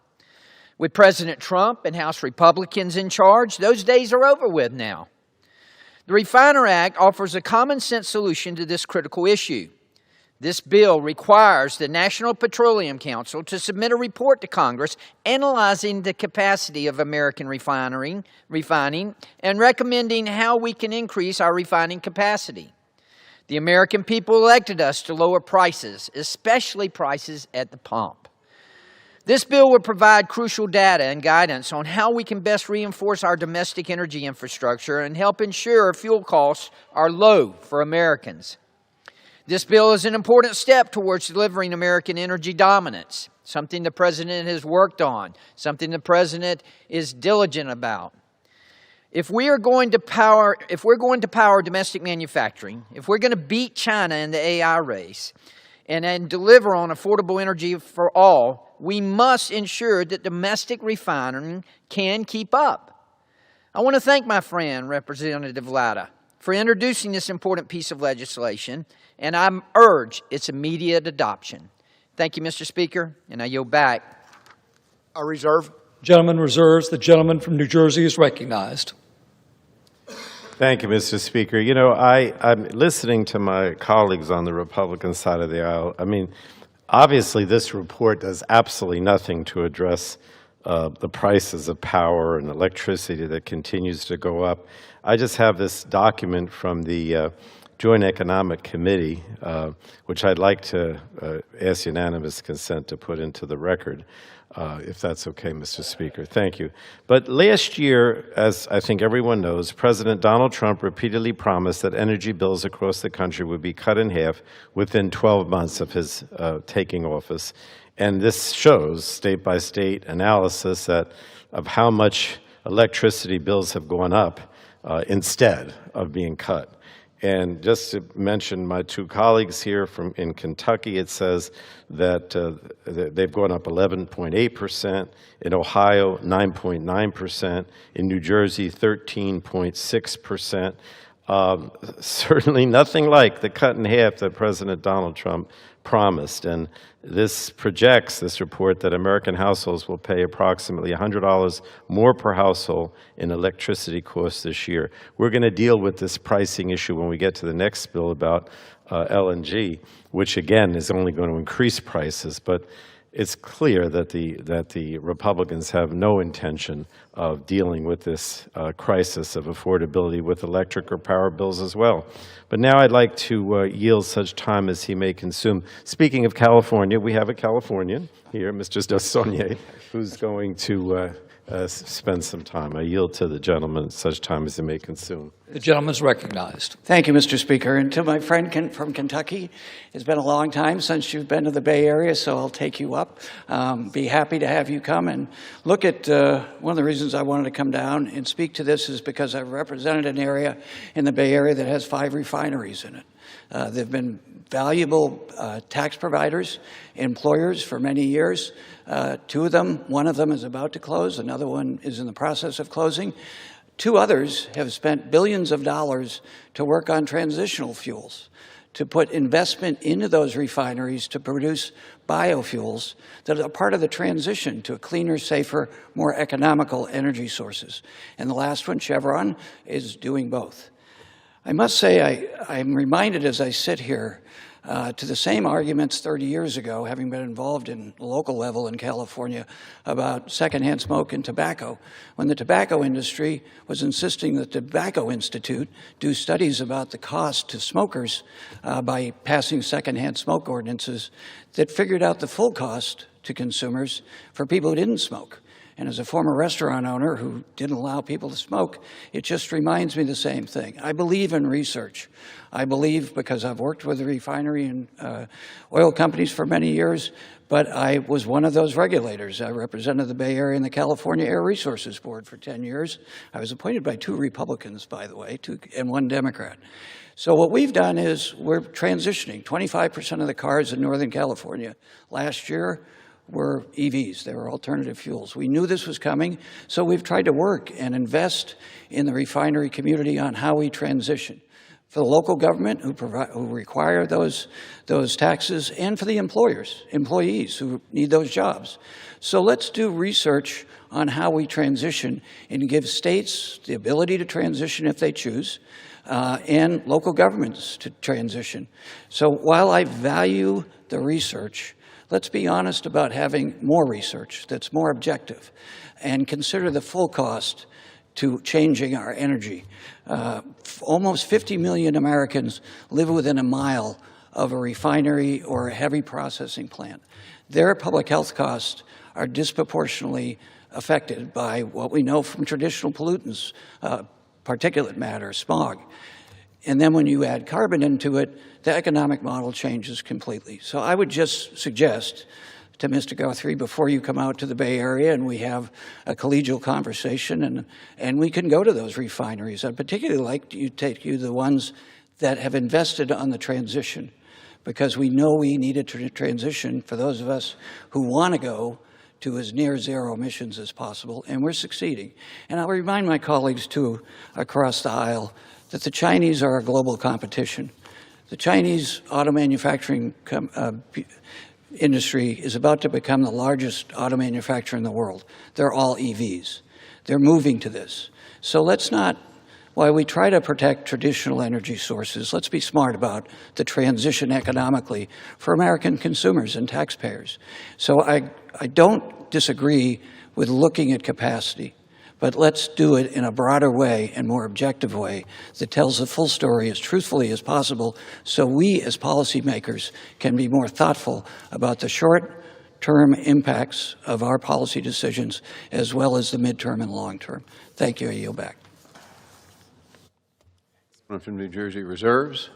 With President Trump and House Republicans in charge, those days are over with now. The Refiner Act offers a common-sense solution to this critical issue. This bill requires the National Petroleum Council to submit a report to Congress analyzing the capacity of American refining and recommending how we can increase our refining capacity. The American people elected us to lower prices, especially prices at the pump. This bill would provide crucial data and guidance on how we can best reinforce our domestic energy infrastructure and help ensure fuel costs are low for Americans. This bill is an important step towards delivering American energy dominance, something the President has worked on, something the President is diligent about. If we're going to power domestic manufacturing, if we're going to beat China in the AI race and deliver on affordable energy for all, we must ensure that domestic refining can keep up. I want to thank my friend, Representative Latta, for introducing this important piece of legislation, and I urge its immediate adoption. Thank you, Mr. Speaker, and I yield back. I reserve. Gentleman reserves. The gentleman from New Jersey is recognized. Thank you, Mr. Speaker. You know, I'm listening to my colleagues on the Republican side of the aisle. I mean, obviously this report does absolutely nothing to address the prices of power and electricity that continues to go up. I just have this document from the Joint Economic Committee, which I'd like to ask unanimous consent to put into the record, if that's okay, Mr. Speaker. Thank you. But last year, as I think everyone knows, President Donald Trump repeatedly promised that energy bills across the country would be cut in half within 12 months of his taking office. And this shows state-by-state analysis of how much electricity bills have gone up instead of being cut. And just to mention my two colleagues here in Kentucky, it says that they've gone up 11.8%, in Ohio 9.9%, in New Jersey 13.6%. Certainly nothing like the cut in half that President Donald Trump promised. And this projects, this report, that American households will pay approximately $100 more per household in electricity costs this year. We're going to deal with this pricing issue when we get to the next bill about LNG, which again is only going to increase prices. But it's clear that the Republicans have no intention of dealing with this crisis of affordability with electric or power bills as well. But now I'd like to yield such time as he may consume. Speaking of California, we have a Californian here, Mr. Dessonnier, who's going to spend some time. I yield to the gentleman such time as he may consume. The gentleman's recognized. Thank you, Mr. Speaker. And to my friend from Kentucky, it's been a long time since you've been to the Bay Area, so I'll take you up. Be happy to have you come and look at one of the reasons I wanted to come down and speak to this is because I've represented an area in the Bay Area that has 5 refineries in it. They've been valuable tax providers, employers for many years. 2 of them, one of them is about to close, another one is in the process of closing. 2 others have spent billions of dollars to work on transitional fuels, to put investment into those refineries to produce biofuels that are part of the transition to a cleaner, safer, more economical energy sources. And the last one, Chevron, is doing both. I must say I'm reminded as I sit here to the same arguments 30 years ago, having been involved in the local level in California about secondhand smoke and tobacco, when the tobacco industry was insisting that the Tobacco Institute do studies about the cost to smokers by passing secondhand smoke ordinances that figured out the full cost to consumers for people who didn't smoke. And as a former restaurant owner who didn't allow people to smoke, it just reminds me the same thing. I believe in research. I believe, because I've worked with the refinery and oil companies for many years, but I was one of those regulators. I represented the Bay Area and the California Air Resources Board for 10 years. I was appointed by 2 Republicans, by the way, and 1 Democrat. So what we've done is we're transitioning. 25% of the cars in Northern California last year were EVs. They were alternative fuels. We knew this was coming, so we've tried to work and invest in the refinery community on how we transition. For the local government who require those taxes, and for the employees who need those jobs. So let's do research on how we transition and give states the ability to transition if they choose, and local governments to transition. So while I value the research, let's be honest about having more research that's more objective and consider the full cost to changing our energy. Almost 50 million Americans live within a mile of a refinery or a heavy processing plant. Their public health costs are disproportionately affected by what we know from traditional pollutants, particulate matter, smog. And then when you add carbon into it, the economic model changes completely. So I would just suggest to Mr. Guthrie, before you come out to the Bay Area and we have a collegial conversation and we can go to those refineries. I'd particularly like to take you to the ones that have invested on the transition, because we know we need a transition for those of us who want to go to as near zero emissions as possible, and we're succeeding. And I'll remind my colleagues, too, across the aisle, that the Chinese are a global competition. The Chinese auto manufacturing industry is about to become the largest auto manufacturer in the world. They're all EVs. They're moving to this. So let's not, while we try to protect traditional energy sources, let's be smart about the transition economically for American consumers and taxpayers. So I don't disagree with looking at capacity, but let's do it in a broader way and more objective way that tells the full story as truthfully as possible so we as policymakers can be more thoughtful about the short-term impacts of our policy decisions as well as the midterm and long-term. Thank you. I yield back. From New Jersey Reserves.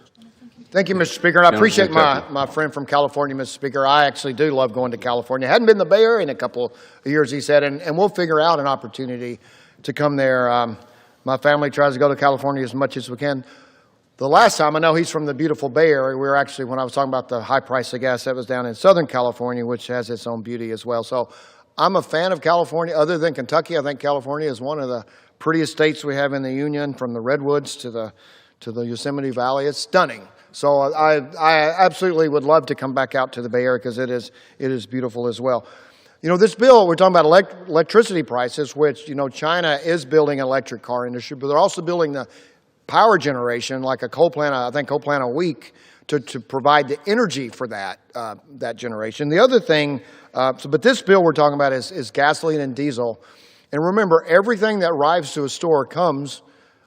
Thank you, Mr. Speaker. And I appreciate my friend from California, Mr. Speaker. I actually do love going to California. Hadn't been in the Bay Area in a couple of years, he said, and we'll figure out an opportunity to come there. My family tries to go to California as much as we can. The last time, I know he's from the beautiful Bay Area. We were actually, when I was talking about the high price of gas, that was down in Southern California, which has its own beauty as well. So I'm a fan of California. Other than Kentucky, I think California is one of the prettiest states we have in the Union, from the Redwoods to the Yosemite Valley. It's stunning. So I absolutely would love to come back out to the Bay Area because it is beautiful as well. You know, this bill, we're talking about electricity prices, which, you know, China is building an electric car industry, but they're also building the power generation, like a coal plant, I think coal plant a week, to provide the energy for that generation. The other thing, but this bill we're talking about is gasoline and diesel. And remember, everything that arrives to a store comes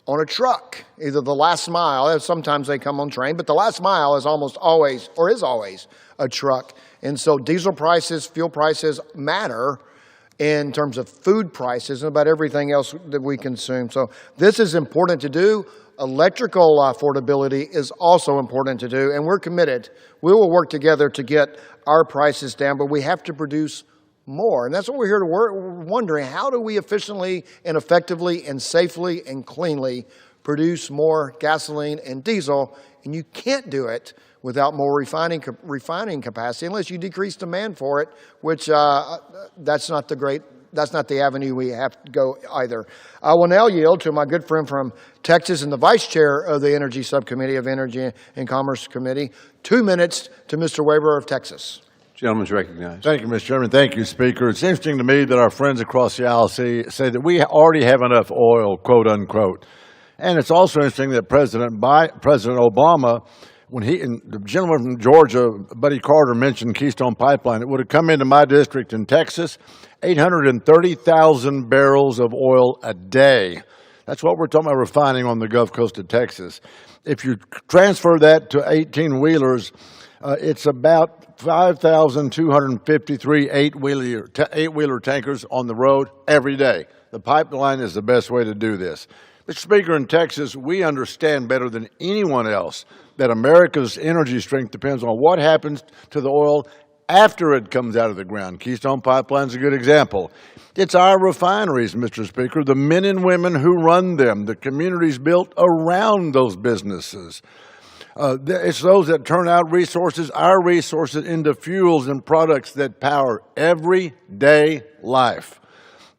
on a truck, either the last mile, sometimes they come on train, but the last mile is almost always, or is always, a truck. And so diesel prices, fuel prices matter in terms of food prices and about everything else that we consume. So this is important to do. Electrical affordability is also important to do, and we're committed. We will work together to get our prices down, but we have to produce more. And that's what we're here to we're wondering, how do we efficiently and effectively and safely and cleanly produce more gasoline and diesel? And you can't do it without more refining capacity unless you decrease demand for it, which that's not the avenue we have to go either. I will now yield to my good friend from Texas and the vice chair of the Energy Subcommittee of Energy and Commerce Committee. 2 minutes to Mr. Weber of Texas. Gentleman's recognized. Thank you, Mr. Chairman. Thank you, Speaker. It's interesting to me that our friends across the aisle say that we already have enough oil, quote unquote. And it's also interesting that President Obama, and the gentleman from Georgia, Buddy Carter, mentioned Keystone Pipeline, it would have come into my district in Texas, 830,000 barrels of oil a day. That's what we're talking about refining on the Gulf Coast of Texas. If you transfer that to 18-wheelers, it's about 5,253 eight-wheeler tankers on the road every day. The pipeline is the best way to do this. Mr. Speaker, in Texas, we understand better than anyone else that America's energy strength depends on what happens to the oil after it comes out of the ground. Keystone Pipeline is a good example. It's our refineries, Mr. Speaker, the men and women who run them, the communities built around those businesses. It's those that turn out resources, our resources, into fuels and products that power everyday life.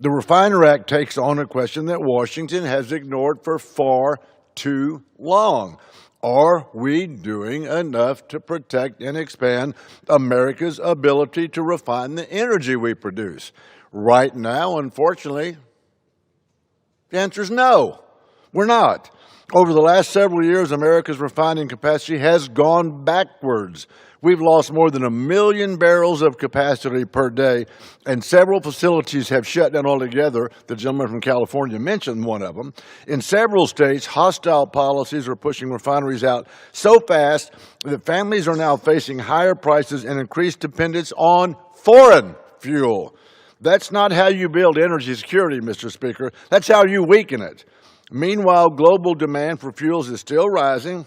The Refiner Act takes on a question that Washington has ignored for far too long. Are we doing enough to protect and expand America's ability to refine the energy we produce? Right now, unfortunately, the answer is no. We're not. Over the last several years, America's refining capacity has gone backwards. We've lost more than 1 million barrels of capacity per day, and several facilities have shut down altogether. The gentleman from California mentioned one of them. In several states, hostile policies are pushing refineries out so fast that families are now facing higher prices and increased dependence on foreign fuel. That's not how you build energy security, Mr. Speaker. That's how you weaken it. Meanwhile, global demand for fuels is still rising,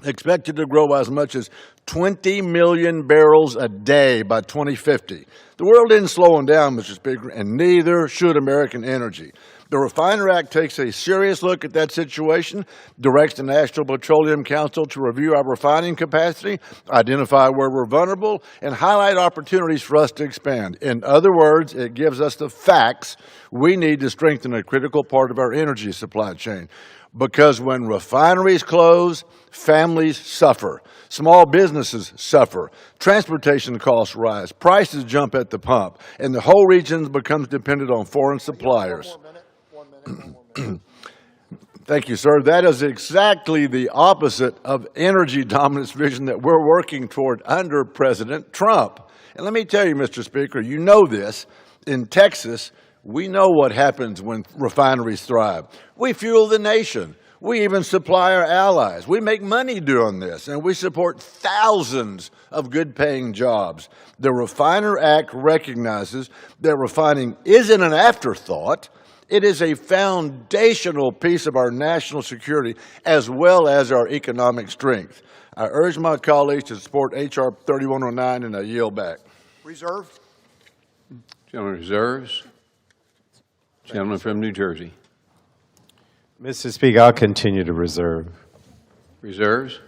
expected to grow by as much as 20 million barrels a day by 2050. The world isn't slowing down, Mr. Speaker, and neither should American energy. The Refiner Act takes a serious look at that situation, directs the National Petroleum Council to review our refining capacity, identify where we're vulnerable, and highlight opportunities for us to expand. In other words, it gives us the facts we need to strengthen a critical part of our energy supply chain. Because when refineries close, families suffer. Small businesses suffer. Transportation costs rise. Prices jump at the pump. And the whole region becomes dependent on foreign suppliers. Thank you, sir. That is exactly the opposite of energy dominance vision that we're working toward under President Trump. And let me tell you, Mr. Speaker, you know this. In Texas, We know what happens when refineries thrive. We fuel the nation. We even supply our allies. We make money doing this, and we support thousands of good-paying jobs. The Refiner Act recognizes that refining isn't an afterthought. It is a foundational piece of our national security as well as our economic strength. I urge my colleagues to support H.R. 3109, and I yield back. Reserve. Gentleman reserves. Gentleman from New Jersey. Mr. Speaker, I'll continue to reserve. Reserves.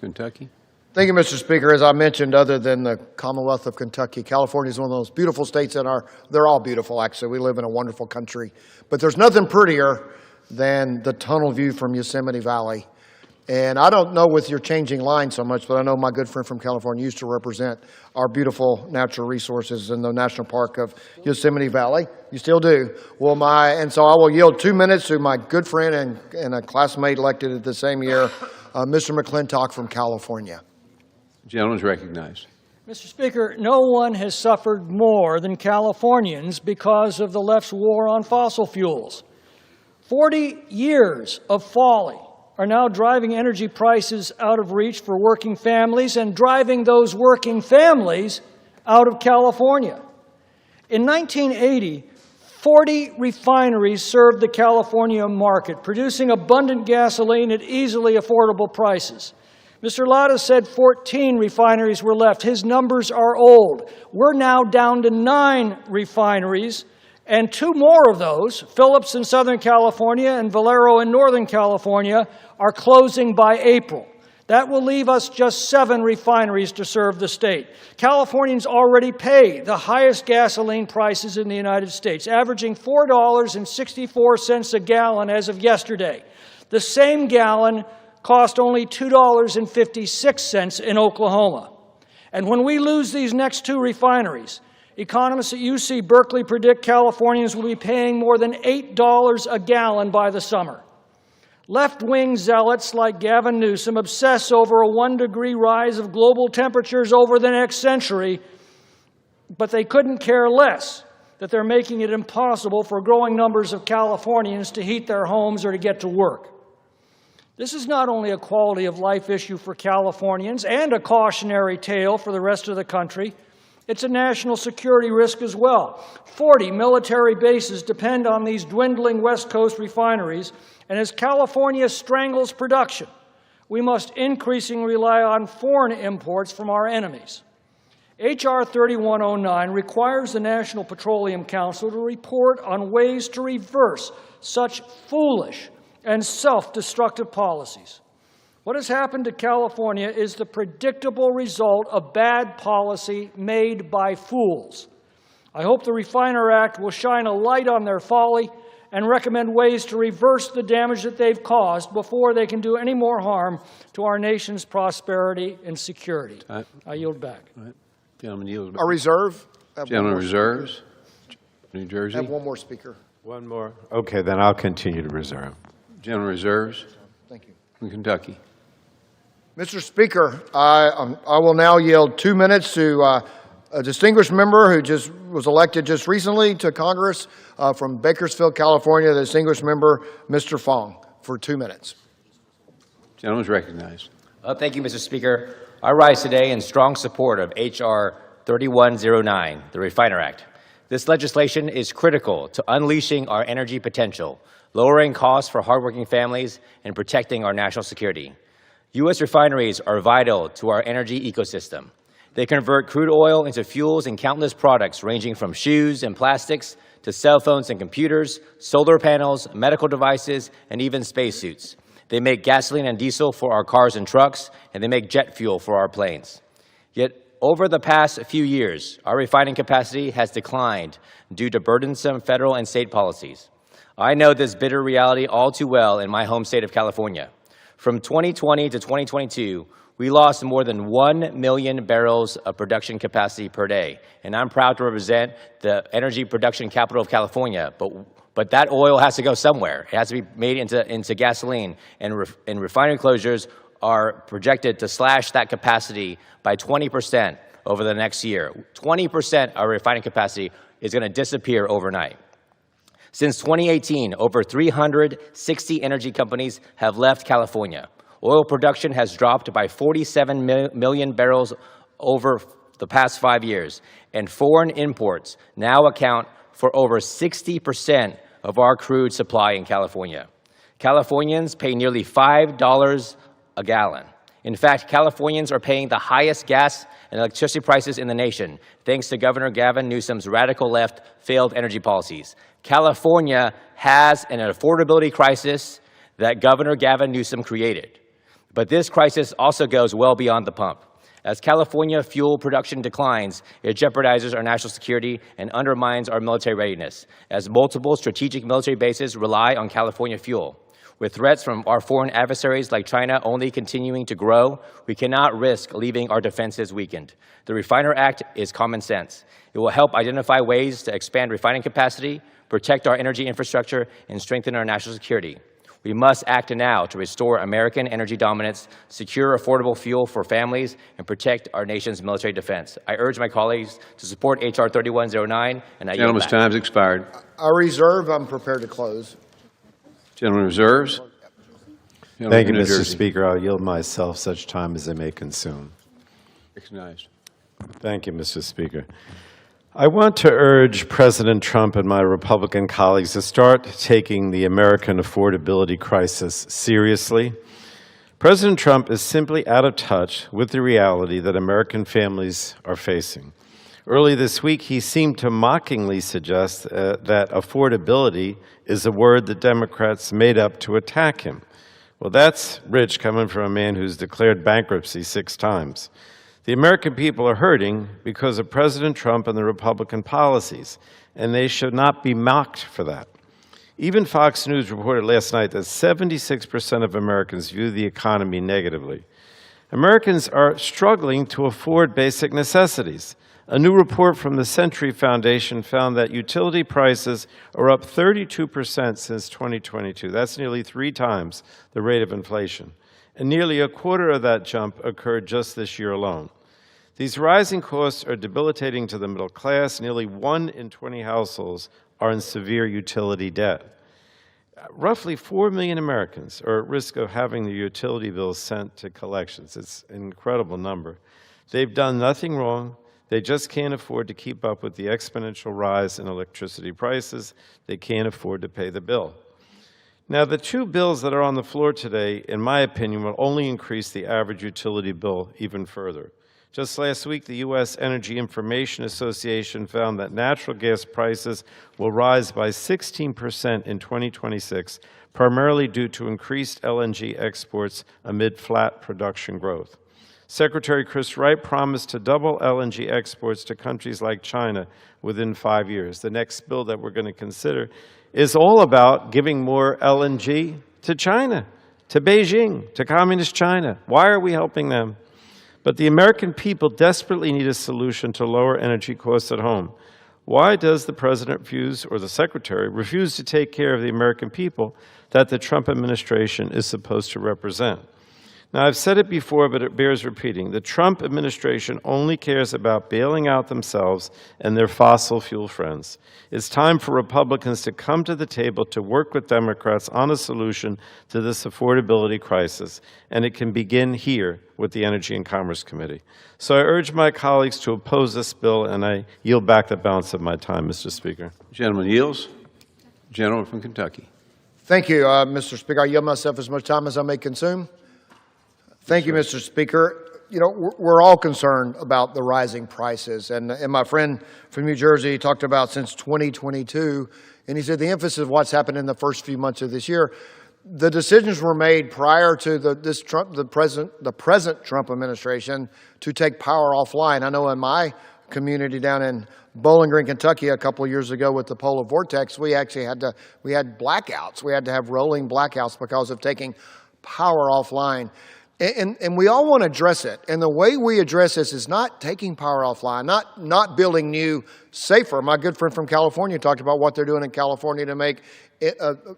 Kentucky. Thank you, Mr. Speaker. As I mentioned, other than the Commonwealth of Kentucky, California is one of those beautiful states they're all beautiful, actually. We live in a wonderful country. But there's nothing prettier than the tunnel view from Yosemite Valley. And I don't know with your changing line so much, but I know my good friend from California used to represent our beautiful natural resources in the National Park of Yosemite Valley. You still do. Well, and so I will yield 2 minutes to my good friend and a classmate elected at the same year, Mr. McClintock from California. The gentleman is recognized. Mr. Speaker, no one has suffered more than Californians because of the left's war on fossil fuels. 40 years of folly are now driving energy prices out of reach for working families and driving those working families out of California. In 1980, 40 refineries served the California market, producing abundant gasoline at easily affordable prices. Mr. Latta said 14 refineries were left. His numbers are old. We're now down to 9 refineries, and 2 more of those, Phillips in Southern California and Valero in Northern California, are closing by April. That will leave us just 7 refineries to serve the state. Californians already pay the highest gasoline prices in the United States, averaging $4.64 a gallon as of yesterday. The same gallon cost only $2.56 in Oklahoma. And when we lose these next 2 refineries, economists at UC Berkeley predict Californians will be paying more than $8 a gallon by the summer. Left-wing zealots like Gavin Newsom obsess over a 1-degree rise of global temperatures over the next century, but they couldn't care less that they're making it impossible for growing numbers of Californians to heat their homes or to get to work. This is not only a quality of life issue for Californians and a cautionary tale for the rest of the country, it's a national security risk as well. 40 military bases depend on these dwindling West Coast refineries, and as California strangles production, we must increasingly rely on foreign imports from our enemies. H.R. 3109 requires the National Petroleum Council to report on ways to reverse such foolish and self-destructive policies. What has happened to California is the predictable result of bad policy made by fools. I hope the Refiner Act will shine a light on their folly and recommend ways to reverse the damage that they've caused before they can do any more harm to our nation's prosperity and security. I yield back. Gentleman yields back. A reserve. Gentleman reserves. New Jersey. I have one more speaker. One more. Okay, then I'll continue to reserve. Gentleman reserves. Thank you. From Kentucky. Mr. Speaker, I will now yield 2 minutes to a distinguished member who just was elected just recently to Congress from Bakersfield, California, the distinguished member, Mr. Fong, for 2 minutes. Gentleman is recognized. Thank you, Mr. Speaker. I rise today in strong support of H.R. 3109, the Refiner Act. This legislation is critical to unleashing our energy potential, lowering costs for hardworking families, and protecting our national security. U.S. refineries are vital to our energy ecosystem. They convert crude oil into fuels and countless products ranging from shoes and plastics to cell phones and computers, solar panels, medical devices, and even spacesuits. They make gasoline and diesel for our cars and trucks, and they make jet fuel for our planes. Yet, over the past few years, our refining capacity has declined due to burdensome federal and state policies. I know this bitter reality all too well in my home state of California. From 2020 to 2022, we lost more than 1 million barrels of production capacity per day. And I'm proud to represent the energy production capital of California, but that oil has to go somewhere. It has to be made into gasoline, and refinery closures are projected to slash that capacity by 20% over the next year. 20% of refining capacity is going to disappear overnight. Since 2018, over 360 energy companies have left California. Oil production has dropped by 47 million barrels over the past 5 years, and foreign imports now account for over 60% of our crude supply in California. Californians pay nearly $5 a gallon. In fact, Californians are paying the highest gas and electricity prices in the nation, thanks to Governor Gavin Newsom's radical left failed energy policies. California has an affordability crisis that Governor Gavin Newsom created. But this crisis also goes well beyond the pump. As California fuel production declines, it jeopardizes our national security and undermines our military readiness, as multiple strategic military bases rely on California fuel. With threats from our foreign adversaries like China only continuing to grow, we cannot risk leaving our defenses weakened. The Refiner Act is common sense. It will help identify ways to expand refining capacity, protect our energy infrastructure, and strengthen our national security. We must act now to restore American energy dominance, secure affordable fuel for families, and protect our nation's military defense. I urge my colleagues to support H.R. 3109, and I yield Gentleman's back. time's expired. I reserve. I'm prepared to close. Gentleman reserves. Thank you, New Mr. Jersey. Speaker. I'll yield myself such time as I may consume. Recognized. Thank you, Mr. Speaker. I want to urge President Trump and my Republican colleagues to start taking the American affordability crisis seriously. President Trump is simply out of touch with the reality that American families are facing. Early this week, he seemed to mockingly suggest that affordability is a word that Democrats made up to attack him. Well, that's rich coming from a man who's declared bankruptcy 6 times. The American people are hurting because of President Trump and the Republican policies, and they should not be mocked for that. Even Fox News reported last night that 76% of Americans view the economy negatively. Americans are struggling to afford basic necessities. A new report from the Century Foundation found that utility prices are up 32% since 2022. That's nearly 3 times the rate of inflation. And nearly a quarter of that jump occurred just this year alone. These rising costs are debilitating to the middle class. Nearly 1 in 20 households are in severe utility debt. Roughly 4 million Americans are at risk of having their utility bills sent to collections. It's an incredible number. They've done nothing wrong. They just can't afford to keep up with the exponential rise in electricity prices. They can't afford to pay the bill. Now, the 2 bills that are on the floor today, in my opinion, will only increase the average utility bill even further. Just last week, the U.S. Energy Information Association found that natural gas prices will rise by 16% in 2026, primarily due to increased LNG exports amid flat production growth. Secretary Chris Wright promised to double LNG exports to countries like China within 5 years. The next bill that we're going to consider is all about giving more LNG to China, to Beijing, to Communist China. Why are we helping them? But the American people desperately need a solution to lower energy costs at home. Why does the President refuse, or the Secretary, refuse to take care of the American people that the Trump administration is supposed to represent? Now, I've said it before, but it bears repeating. The Trump administration only cares about bailing out themselves and their fossil fuel friends. It's time for Republicans to come to the table to work with Democrats on a solution to this affordability crisis, and it can begin here with the Energy and Commerce Committee. So I urge my colleagues to oppose this bill, and I yield back the balance of my time, Mr. Speaker. Gentleman yields. Gentleman from Kentucky. Thank you, Mr. Speaker. I yield myself as much time as I may consume. Thank you, Mr. Speaker. You know, we're all concerned about the rising prices. And my friend from New Jersey talked about since 2022, and he said the emphasis of what's happened in the first few months of this year. The decisions were made prior to the present Trump administration to take power offline. I know in my community down in Bowling Green, Kentucky, a couple of years ago with the polar vortex, we actually had blackouts. We had to have rolling blackouts because of taking power offline. And we all want to address it. And the way we address this is not taking power offline, not building new, safer. My good friend from California talked about what they're doing in California to make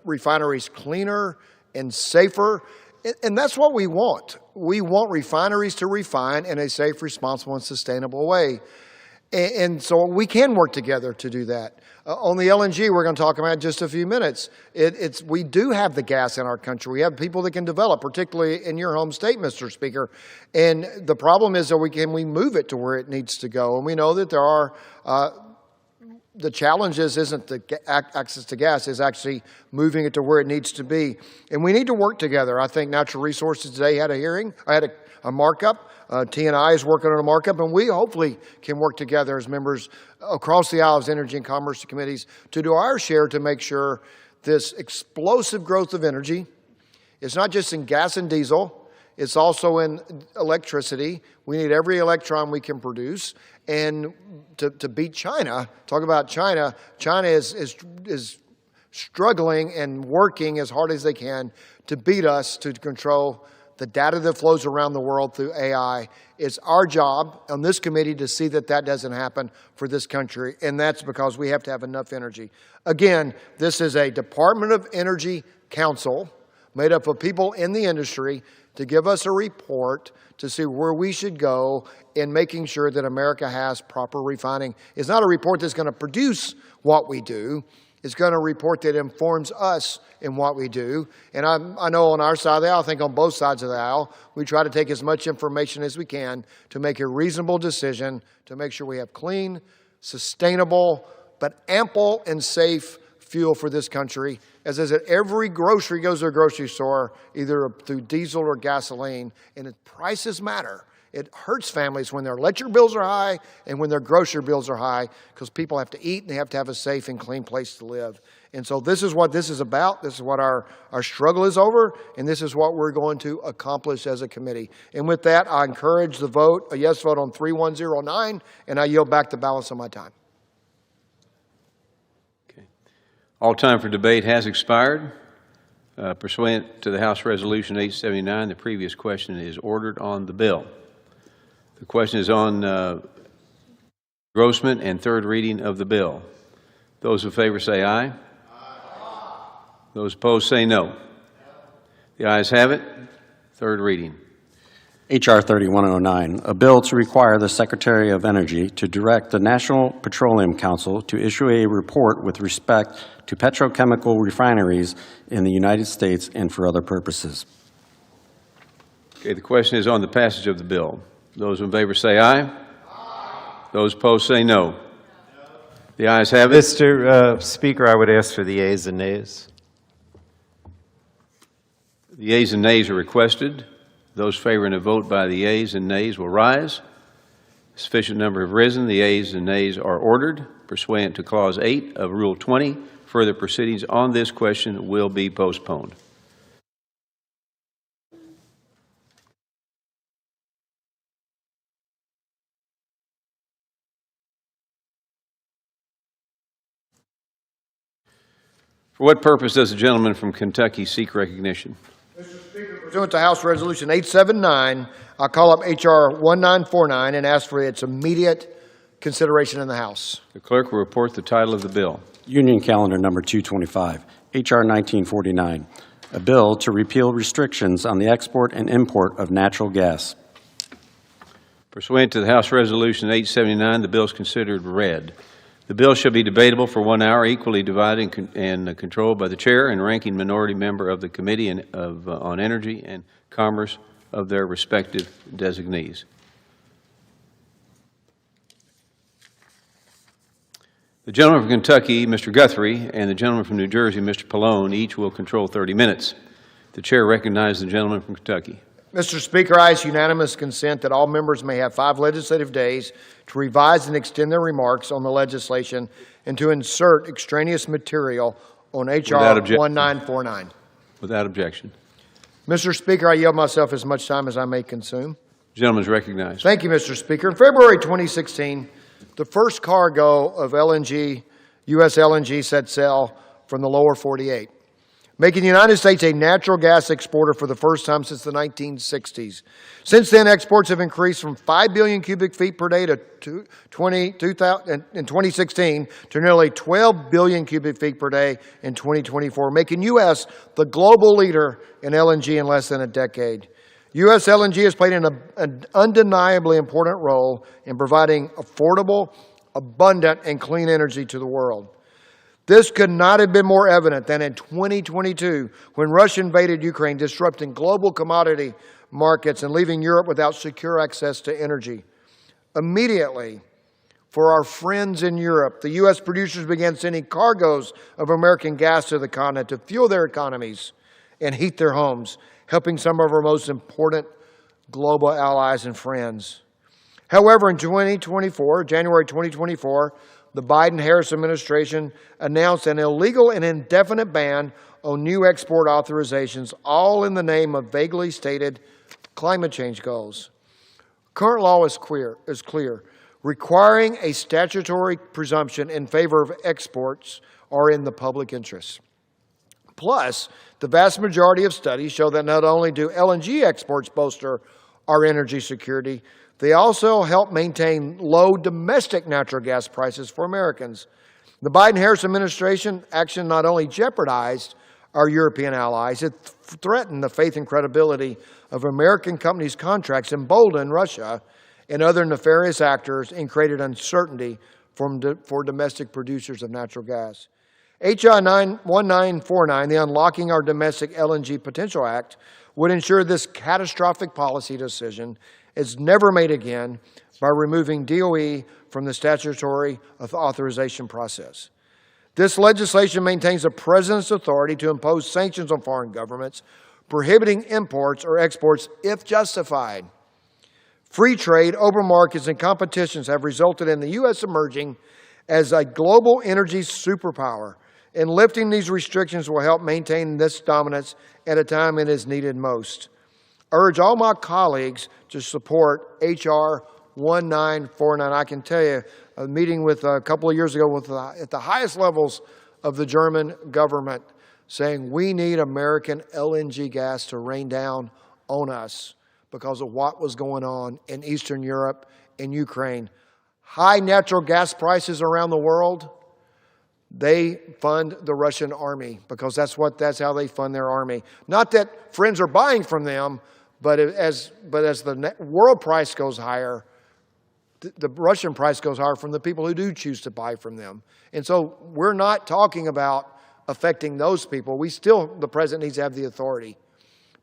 refineries cleaner and safer. And that's what we want. We want refineries to refine in a safe, responsible, and sustainable way. And so we can work together to do that. On the LNG, we're going to talk about in just a few minutes. We do have the gas in our country. We have people that can develop, particularly in your home state, Mr. Speaker. And the problem is that we move it to where it needs to go. And we know that there are the challenge isn't the access to gas, is actually moving it to where it needs to be. And we need to work together. I think Natural Resources today had a hearing. I had a markup. T&I is working on a markup, and we hopefully can work together as members across the aisle of Energy and Commerce Committees to do our share to make sure this explosive growth of energy, it's not just in gas and diesel, it's also in electricity. We need every electron we can produce. And to beat China, talk about China, China is struggling and working as hard as they can to beat us, to control the data that flows around the world through AI. It's our job on this committee to see that that doesn't happen for this country, and that's because we have to have enough energy. Again, this is a Department of Energy Council made up of people in the industry to give us a report to see where we should go in making sure that America has proper refining. It's not a report that's going to produce what we do. It's going to report that informs us in what we do. And I know on our side of the aisle, I think on both sides of the aisle, we try to take as much information as we can to make a reasonable decision to make sure we have clean, sustainable, but ample and safe fuel for this country. As I said, every grocery goes to a grocery store, either through diesel or gasoline, and prices matter. It hurts families when their electric bills are high and when their grocery bills are high, because people have to eat and they have to have a safe and clean place to live. And so this is what this is about. This is what our struggle is over, and this is what we're going to accomplish as a committee. And with that, I encourage the vote, a yes vote on 3109, and I yield back the balance of my time. All time for debate has expired. Pursuant to the House Resolution 879, the previous question is ordered on the bill. The question is on engrossment and third reading of the bill. Those in favor say aye. Aye. Those opposed say no. The ayes have it. Third reading. H.R. 3109, a bill to require the Secretary of Energy to direct the National Petroleum Council to issue a report with respect to petrochemical refineries in the United States and for other purposes. Okay, the question is on the passage of the bill. Those in favor say aye. Aye. Those opposed say no. No. The ayes have it. Mr. Speaker, I would ask for the yeas and nays. The yeas and nays are requested. Those favoring a vote by the yeas and nays will rise. A sufficient number have risen. The yeas and nays are ordered. Pursuant to Clause 8 of Rule 20, further proceedings on this question will be postponed. For what purpose does the gentleman from Kentucky seek recognition? Mr. Speaker, pursuant to House Resolution 879, I call up H.R. 1949 and ask for its immediate consideration in the House. The clerk will report the title of the bill. Union Calendar Number 225, H.R. 1949, a bill to repeal restrictions on the export and import of natural gas. Pursuant to the House Resolution 879, the bill is considered read. The bill shall be debatable for 1 hour, equally divided and controlled by the chair and ranking minority member of the Committee on Energy and Commerce of their respective designees. The gentleman from Kentucky, Mr. Guthrie, and the gentleman from New Jersey, Mr. Pallone, each will control 30 minutes. The chair recognizes the gentleman from Kentucky. Mr. Speaker, I ask unanimous consent that all members may have 5 legislative days to revise and extend their remarks on the legislation and to insert extraneous material on H.R. 1949. Without objection. Mr. Speaker, I yield myself as much time as I may consume. The gentleman is recognized. Thank you, Mr. Speaker. In February 2016, the first cargo of LNG, U.S. LNG, set sail from the lower 48. Making the United States a natural gas exporter for the first time since the 1960s. Since then, exports have increased from 5 billion cubic feet per day in 2016 to nearly 12 billion cubic feet per day in 2024, making U.S. the global leader in LNG in less than a decade. U.S. LNG has played an undeniably important role in providing affordable, abundant, and clean energy to the world. This could not have been more evident than in 2022 when Russia invaded Ukraine, disrupting global commodity markets and leaving Europe without secure access to energy. Immediately, for our friends in Europe, the U.S. producers began sending cargoes of American gas to the continent to fuel their economies and heat their homes, helping some of our most important global allies and friends. However, in January 2024, the Biden-Harris administration announced an illegal and indefinite ban on new export authorizations, all in the name of vaguely stated climate change goals. Current law is clear, requiring a statutory presumption in favor of exports are in the public interest. Plus, the vast majority of studies show that not only do LNG exports bolster our energy security, they also help maintain low domestic natural gas prices for Americans. The Biden-Harris administration action not only jeopardized our European allies, it threatened the faith and credibility of American companies' contracts, emboldened Russia and other nefarious actors, and created uncertainty for domestic producers of natural gas. H.R. 1949, the Unlocking Our Domestic LNG Potential Act, would ensure this catastrophic policy decision is never made again by removing DOE from the statutory authorization process. This legislation maintains the President's authority to impose sanctions on foreign governments, prohibiting imports or exports if justified. Free trade, open markets, and competitions have resulted in the U.S. emerging as a global energy superpower, and lifting these restrictions will help maintain this dominance at a time it is needed most. I urge all my colleagues to support H.R. 1949. I can tell you, a meeting with a couple of years ago at the highest levels of the German government saying we need American LNG gas to rain down on us because of what was going on in Eastern Europe and Ukraine. High natural gas prices around the world, they fund the Russian army because that's how they fund their army. Not that friends are buying from them, but as the world price goes higher, the Russian price goes higher from the people who do choose to buy from them. And so we're not talking about affecting those people. The president needs to have the authority.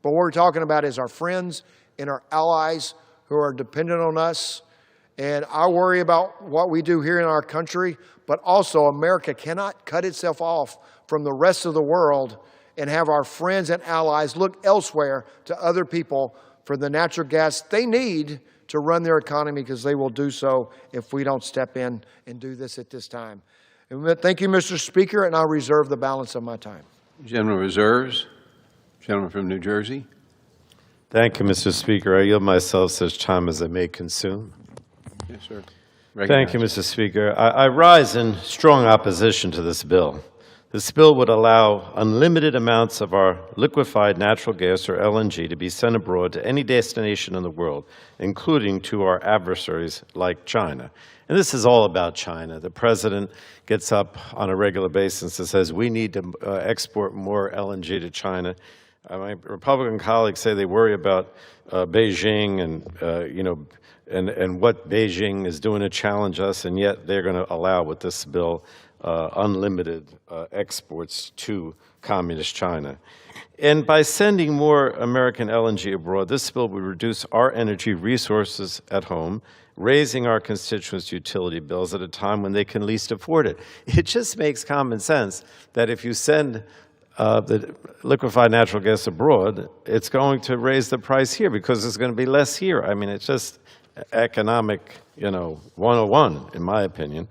But what we're talking about is our friends and our allies who are dependent on us. And I worry about what we do here in our country, but also America cannot cut itself off from the rest of the world and have our friends and allies look elsewhere to other people for the natural gas they need to run their economy, because they will do so if we don't step in and do this at this time. And thank you, Mr. Speaker, and I'll reserve the balance of my time. Gentleman reserves. Gentleman from New Jersey. Thank you, Mr. Speaker. I yield myself such time as I may consume. Yes, sir. Thank you, Mr. Speaker. I rise in strong opposition to this bill. This bill would allow unlimited amounts of our liquefied natural gas, or LNG, to be sent abroad to any destination in the world, including to our adversaries like China. And this is all about China. The president gets up on a regular basis and says, we need to export more LNG to China. My Republican colleagues say they worry about Beijing and what Beijing is doing to challenge us, and yet they're going to allow with this bill unlimited exports to communist China. And by sending more American LNG abroad, this bill would reduce our energy resources at home, raising our constituents' utility bills at a time when they can least afford it. It just makes common sense that if you send the liquefied natural gas abroad, it's going to raise the price here because there's going to be less here. I mean, it's just economic, 101, in my opinion.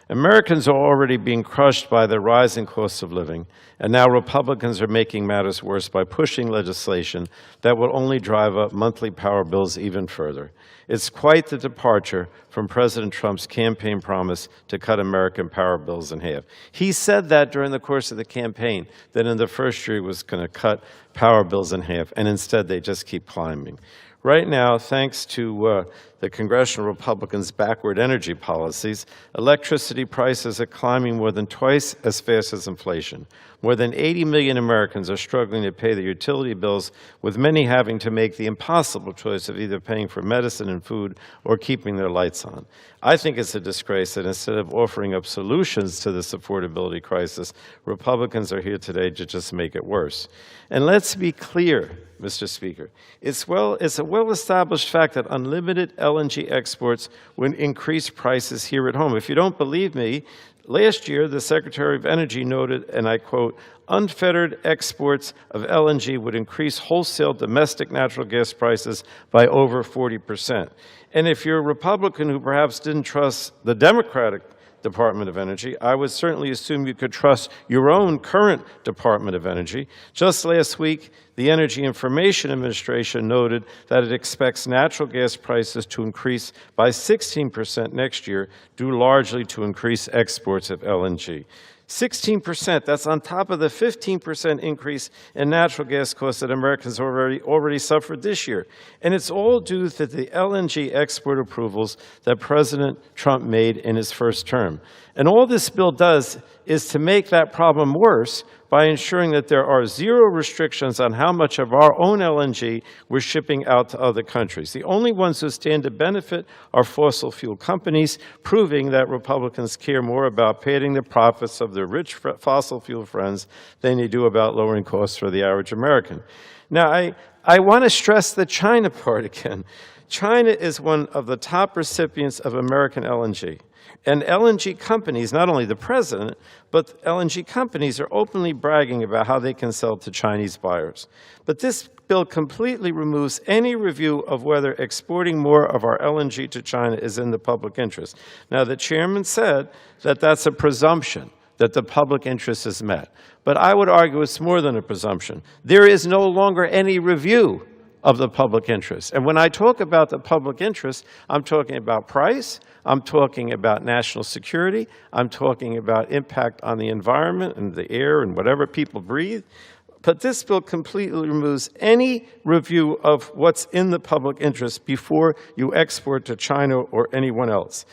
Americans are already being crushed by the rising cost of living, and now Republicans are making matters worse by pushing legislation that will only drive up monthly power bills even further. It's quite the departure from President Trump's campaign promise to cut American power bills in half. He said that during the course of the campaign, that in the first year he was going to cut power bills in half, and instead they just keep climbing. Right now, thanks to the congressional Republicans' backward energy policies, electricity prices are climbing more than twice as fast as inflation. More than 80 million Americans are struggling to pay their utility bills, with many having to make the impossible choice of either paying for medicine and food or keeping their lights on. I think it's a disgrace that instead of offering up solutions to this affordability crisis, Republicans are here today to just make it worse. And let's be clear, Mr. Speaker, it's a well-established fact that unlimited LNG exports would increase prices here at home. If you don't believe me, last year the Secretary of Energy noted, and I quote, "Unfettered exports of LNG would increase wholesale domestic natural gas prices by over 40%. And if you're a Republican who perhaps didn't trust the Democratic Department of Energy, I would certainly assume you could trust your own current Department of Energy. Just last week, the Energy Information Administration noted that it expects natural gas prices to increase by 16% next year, due largely to increased exports of LNG. 16%, that's on top of the 15% increase in natural gas costs that Americans already suffered this year. And it's all due to the LNG export approvals that President Trump made in his first term. And all this bill does is to make that problem worse by ensuring that there are zero restrictions on how much of our own LNG we're shipping out to other countries. The only ones who stand to benefit are fossil fuel companies, proving that Republicans care more about padding the profits of their rich fossil fuel friends than they do about lowering costs for the average American. Now, I want to stress the China part again. China is one of the top recipients of American LNG. And LNG companies, not only the president, but LNG companies are openly bragging about how they can sell to Chinese buyers. But this bill completely removes any review of whether exporting more of our LNG to China is in the public interest. Now, the chairman said that that's a presumption, that the public interest is met. But I would argue it's more than a presumption. There is no longer any review of the public interest. And when I talk about the public interest, I'm talking about price, I'm talking about national security, I'm talking about impact on the environment and the air and whatever people breathe. But this bill completely removes any review of what's in the public interest before you export to China or anyone else.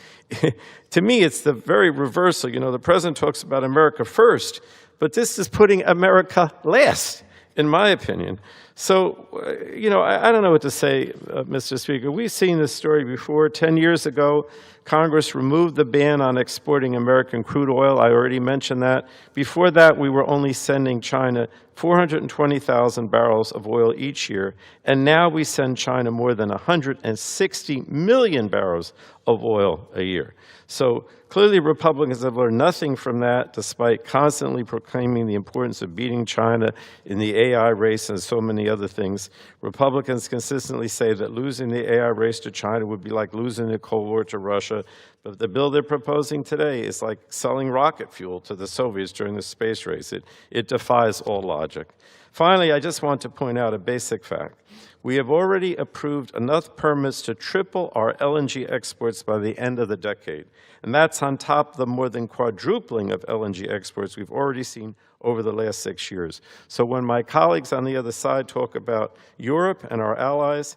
To me, it's the very reversal. You know, the president talks about America first, but this is putting America last, in my opinion. So, you know, I don't know what to say, Mr. Speaker. We've seen this story before. 10 years ago, Congress removed the ban on exporting American crude oil. I already mentioned that. Before that, we were only sending China 420,000 barrels of oil each year, and now we send China more than 160 million barrels of oil a year. So clearly Republicans have learned nothing from that, despite constantly proclaiming the importance of beating China in the AI race and so many other things. Republicans consistently say that losing the AI race to China would be like losing the Cold War to Russia. But the bill they're proposing today is like selling rocket fuel to the Soviets during the space race. It defies all logic. Finally, I just want to point out a basic fact. We have already approved enough permits to triple our LNG exports by the end of the decade. And that's on top of the more than quadrupling of LNG exports we've already seen over the last 6 years. So when my colleagues on the other side talk about Europe and our allies,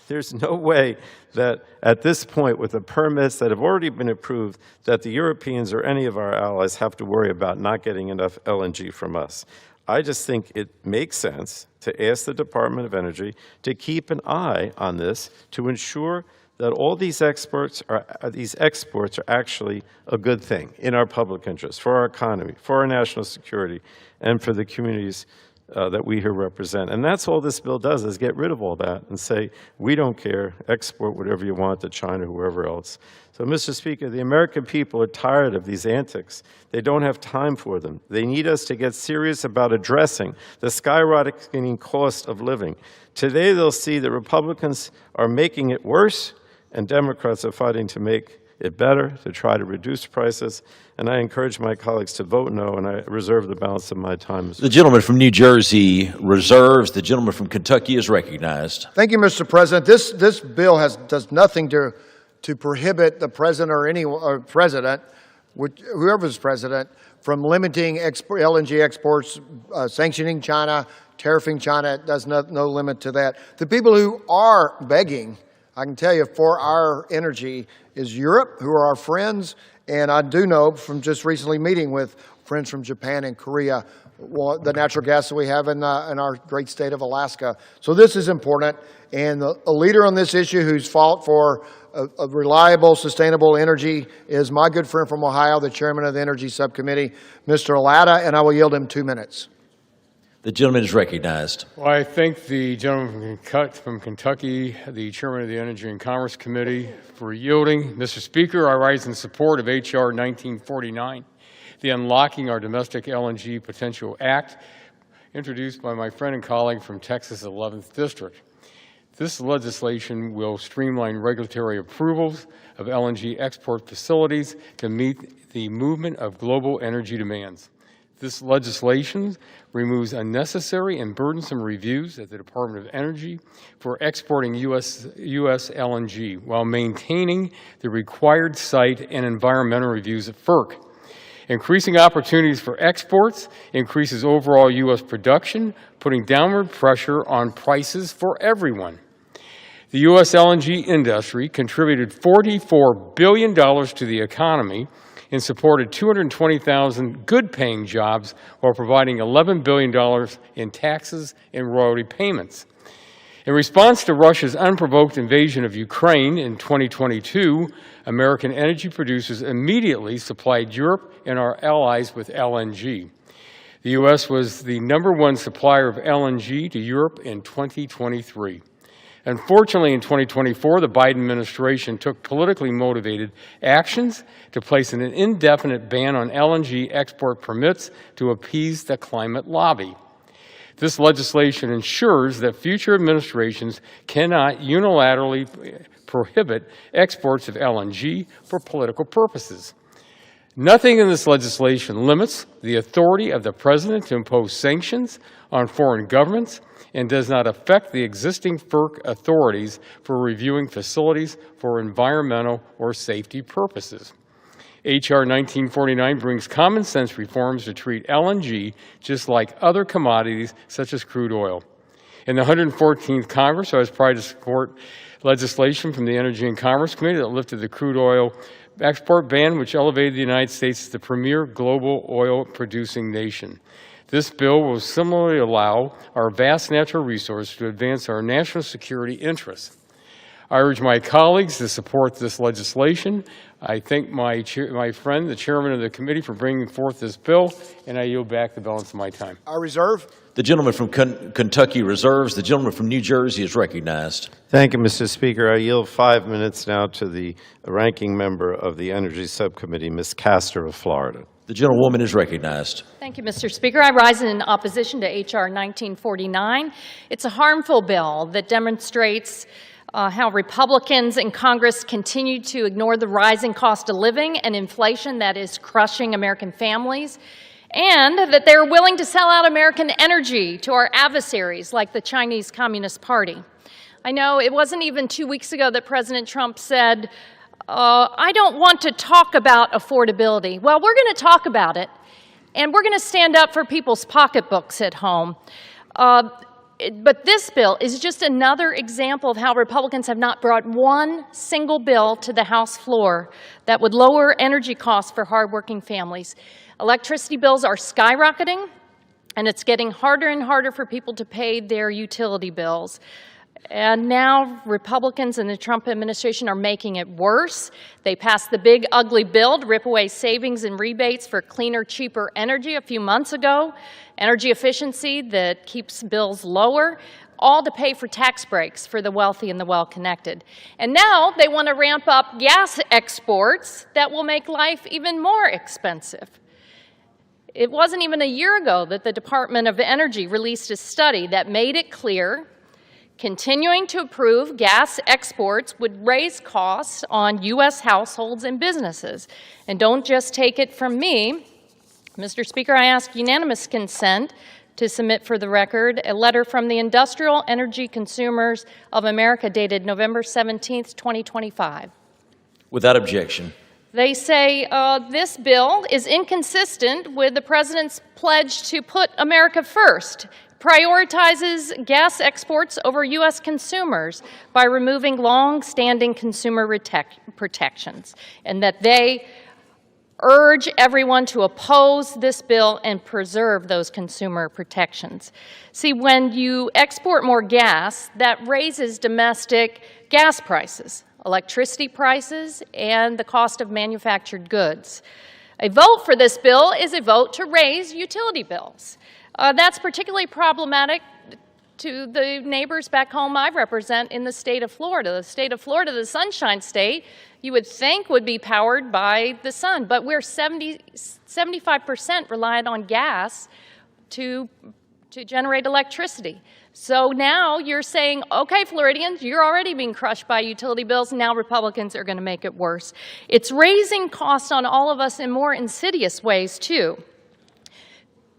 there's no way that at this point, with the permits that have already been approved, that the Europeans or any of our allies have to worry about not getting enough LNG from us. I just think it makes sense to ask the Department of Energy to keep an eye on this to ensure that all these exports are actually a good thing in our public interest, for our economy, for our national security, and for the communities that we here represent. And that's all this bill does, is get rid of all that and say, we don't care, export whatever you want to China, whoever else. So, Mr. Speaker, the American people are tired of these antics. They don't have time for them. They need us to get serious about addressing the skyrocketing cost of living. Today, they'll see that Republicans are making it worse, and Democrats are fighting to make it better, to try to reduce prices. And I encourage my colleagues to vote no, and I reserve the balance of my time. The gentleman from New Jersey reserves. The gentleman from Kentucky is recognized. Thank you, Mr. President. This bill does nothing to prohibit the president or any president, whoever's president, from limiting LNG exports, sanctioning China, tariffing China. It does no limit to that. The people who are begging I can tell you for our energy is Europe, who are our friends, and I do know from just recently meeting with friends from Japan and Korea, the natural gas that we have in our great state of Alaska. So this is important, and a leader on this issue who's fought for a reliable, sustainable energy is my good friend from Ohio, the chairman of the Energy Subcommittee, Mr. Latta, and I will yield him 2 minutes. The gentleman is recognized. Well, I thank the gentleman from Kentucky, the chairman of the Energy and Commerce Committee, for yielding. Mr. Speaker, I rise in support of H.R. 1949, the Unlocking Our Domestic LNG Potential Act, introduced by my friend and colleague from Texas' 11th District. This legislation will streamline regulatory approvals of LNG export facilities to meet the movement of global energy demands. This legislation removes unnecessary and burdensome reviews at the Department of Energy for exporting U.S. LNG while maintaining the required site and environmental reviews at FERC. Increasing opportunities for exports increases overall U.S. production, putting downward pressure on prices for everyone. The U.S. LNG industry contributed $44 billion to the economy and supported 220,000 good-paying jobs while providing $11 billion in taxes and royalty payments. In response to Russia's unprovoked invasion of Ukraine in 2022, American energy producers immediately supplied Europe and our allies with LNG. The U.S. was the #1 supplier of LNG to Europe in 2023. Unfortunately, in 2024, the Biden administration took politically motivated actions to place an indefinite ban on LNG export permits to appease the climate lobby. This legislation ensures that future administrations cannot unilaterally prohibit exports of LNG for political purposes. Nothing in this legislation limits the authority of the President to impose sanctions on foreign governments and does not affect the existing FERC authorities for reviewing facilities for environmental or safety purposes. H.R. 1949 brings common sense reforms to treat LNG just like other commodities such as crude oil. In the 114th Congress, I was proud to support legislation from the Energy and Commerce Committee that lifted the crude oil export ban, which elevated the United States as the premier global oil-producing nation. This bill will similarly allow our vast natural resources to advance our national security interests. I urge my colleagues to support this legislation. I thank my friend, the chairman of the committee, for bringing forth this bill, and I yield back the balance of my time. I reserve. The gentleman from Kentucky reserves. The gentleman from New Jersey is recognized. Thank you, Mr. Speaker. I yield 5 minutes now to the ranking member of the Energy Subcommittee, Ms. Castor of Florida. The gentlewoman is recognized. Thank you, Mr. Speaker. I rise in opposition to H.R. 1949. It's a harmful bill that demonstrates how Republicans in Congress continue to ignore the rising cost of living and inflation that is crushing American families, and that they're willing to sell out American energy to our adversaries like the Chinese Communist Party. I know it wasn't even 2 weeks ago that President Trump said, I don't want to talk about affordability. Well, we're going to talk about it, and we're going to stand up for people's pocketbooks at home. But this bill is just another example of how Republicans have not brought one single bill to the House floor that would lower energy costs for hardworking families. Electricity bills are skyrocketing, and it's getting harder and harder for people to pay their utility bills. And now Republicans and the Trump administration are making it worse. They passed the big, ugly bill to rip away savings and rebates for cleaner, cheaper energy a few months ago, energy efficiency that keeps bills lower, all to pay for tax breaks for the wealthy and the well-connected. And now they want to ramp up gas exports that will make life even more expensive. It wasn't even a year ago that the Department of Energy released a study that made it clear continuing to approve gas exports would raise costs on U.S. households and businesses. And don't just take it from me. Mr. Speaker, I ask unanimous consent to submit for the record a letter from the Industrial Energy Consumers of America dated November 17th, 2025. Without objection. They say this bill is inconsistent with the President's pledge to put America first, prioritizes gas exports over U.S. consumers by removing long-standing consumer protections, and that they urge everyone to oppose this bill and preserve those consumer protections. See, when you export more gas, that raises domestic gas prices, electricity prices, and the cost of manufactured goods. A vote for this bill is a vote to raise utility bills. That's particularly problematic to the neighbors back home I represent in the state of Florida. The state of Florida, the Sunshine State, you would think would be powered by the sun, but we're 75% reliant on gas to generate electricity. So now you're saying, okay, Floridians, you're already being crushed by utility bills, and now Republicans are going to make it worse. It's raising costs on all of us in more insidious ways, too,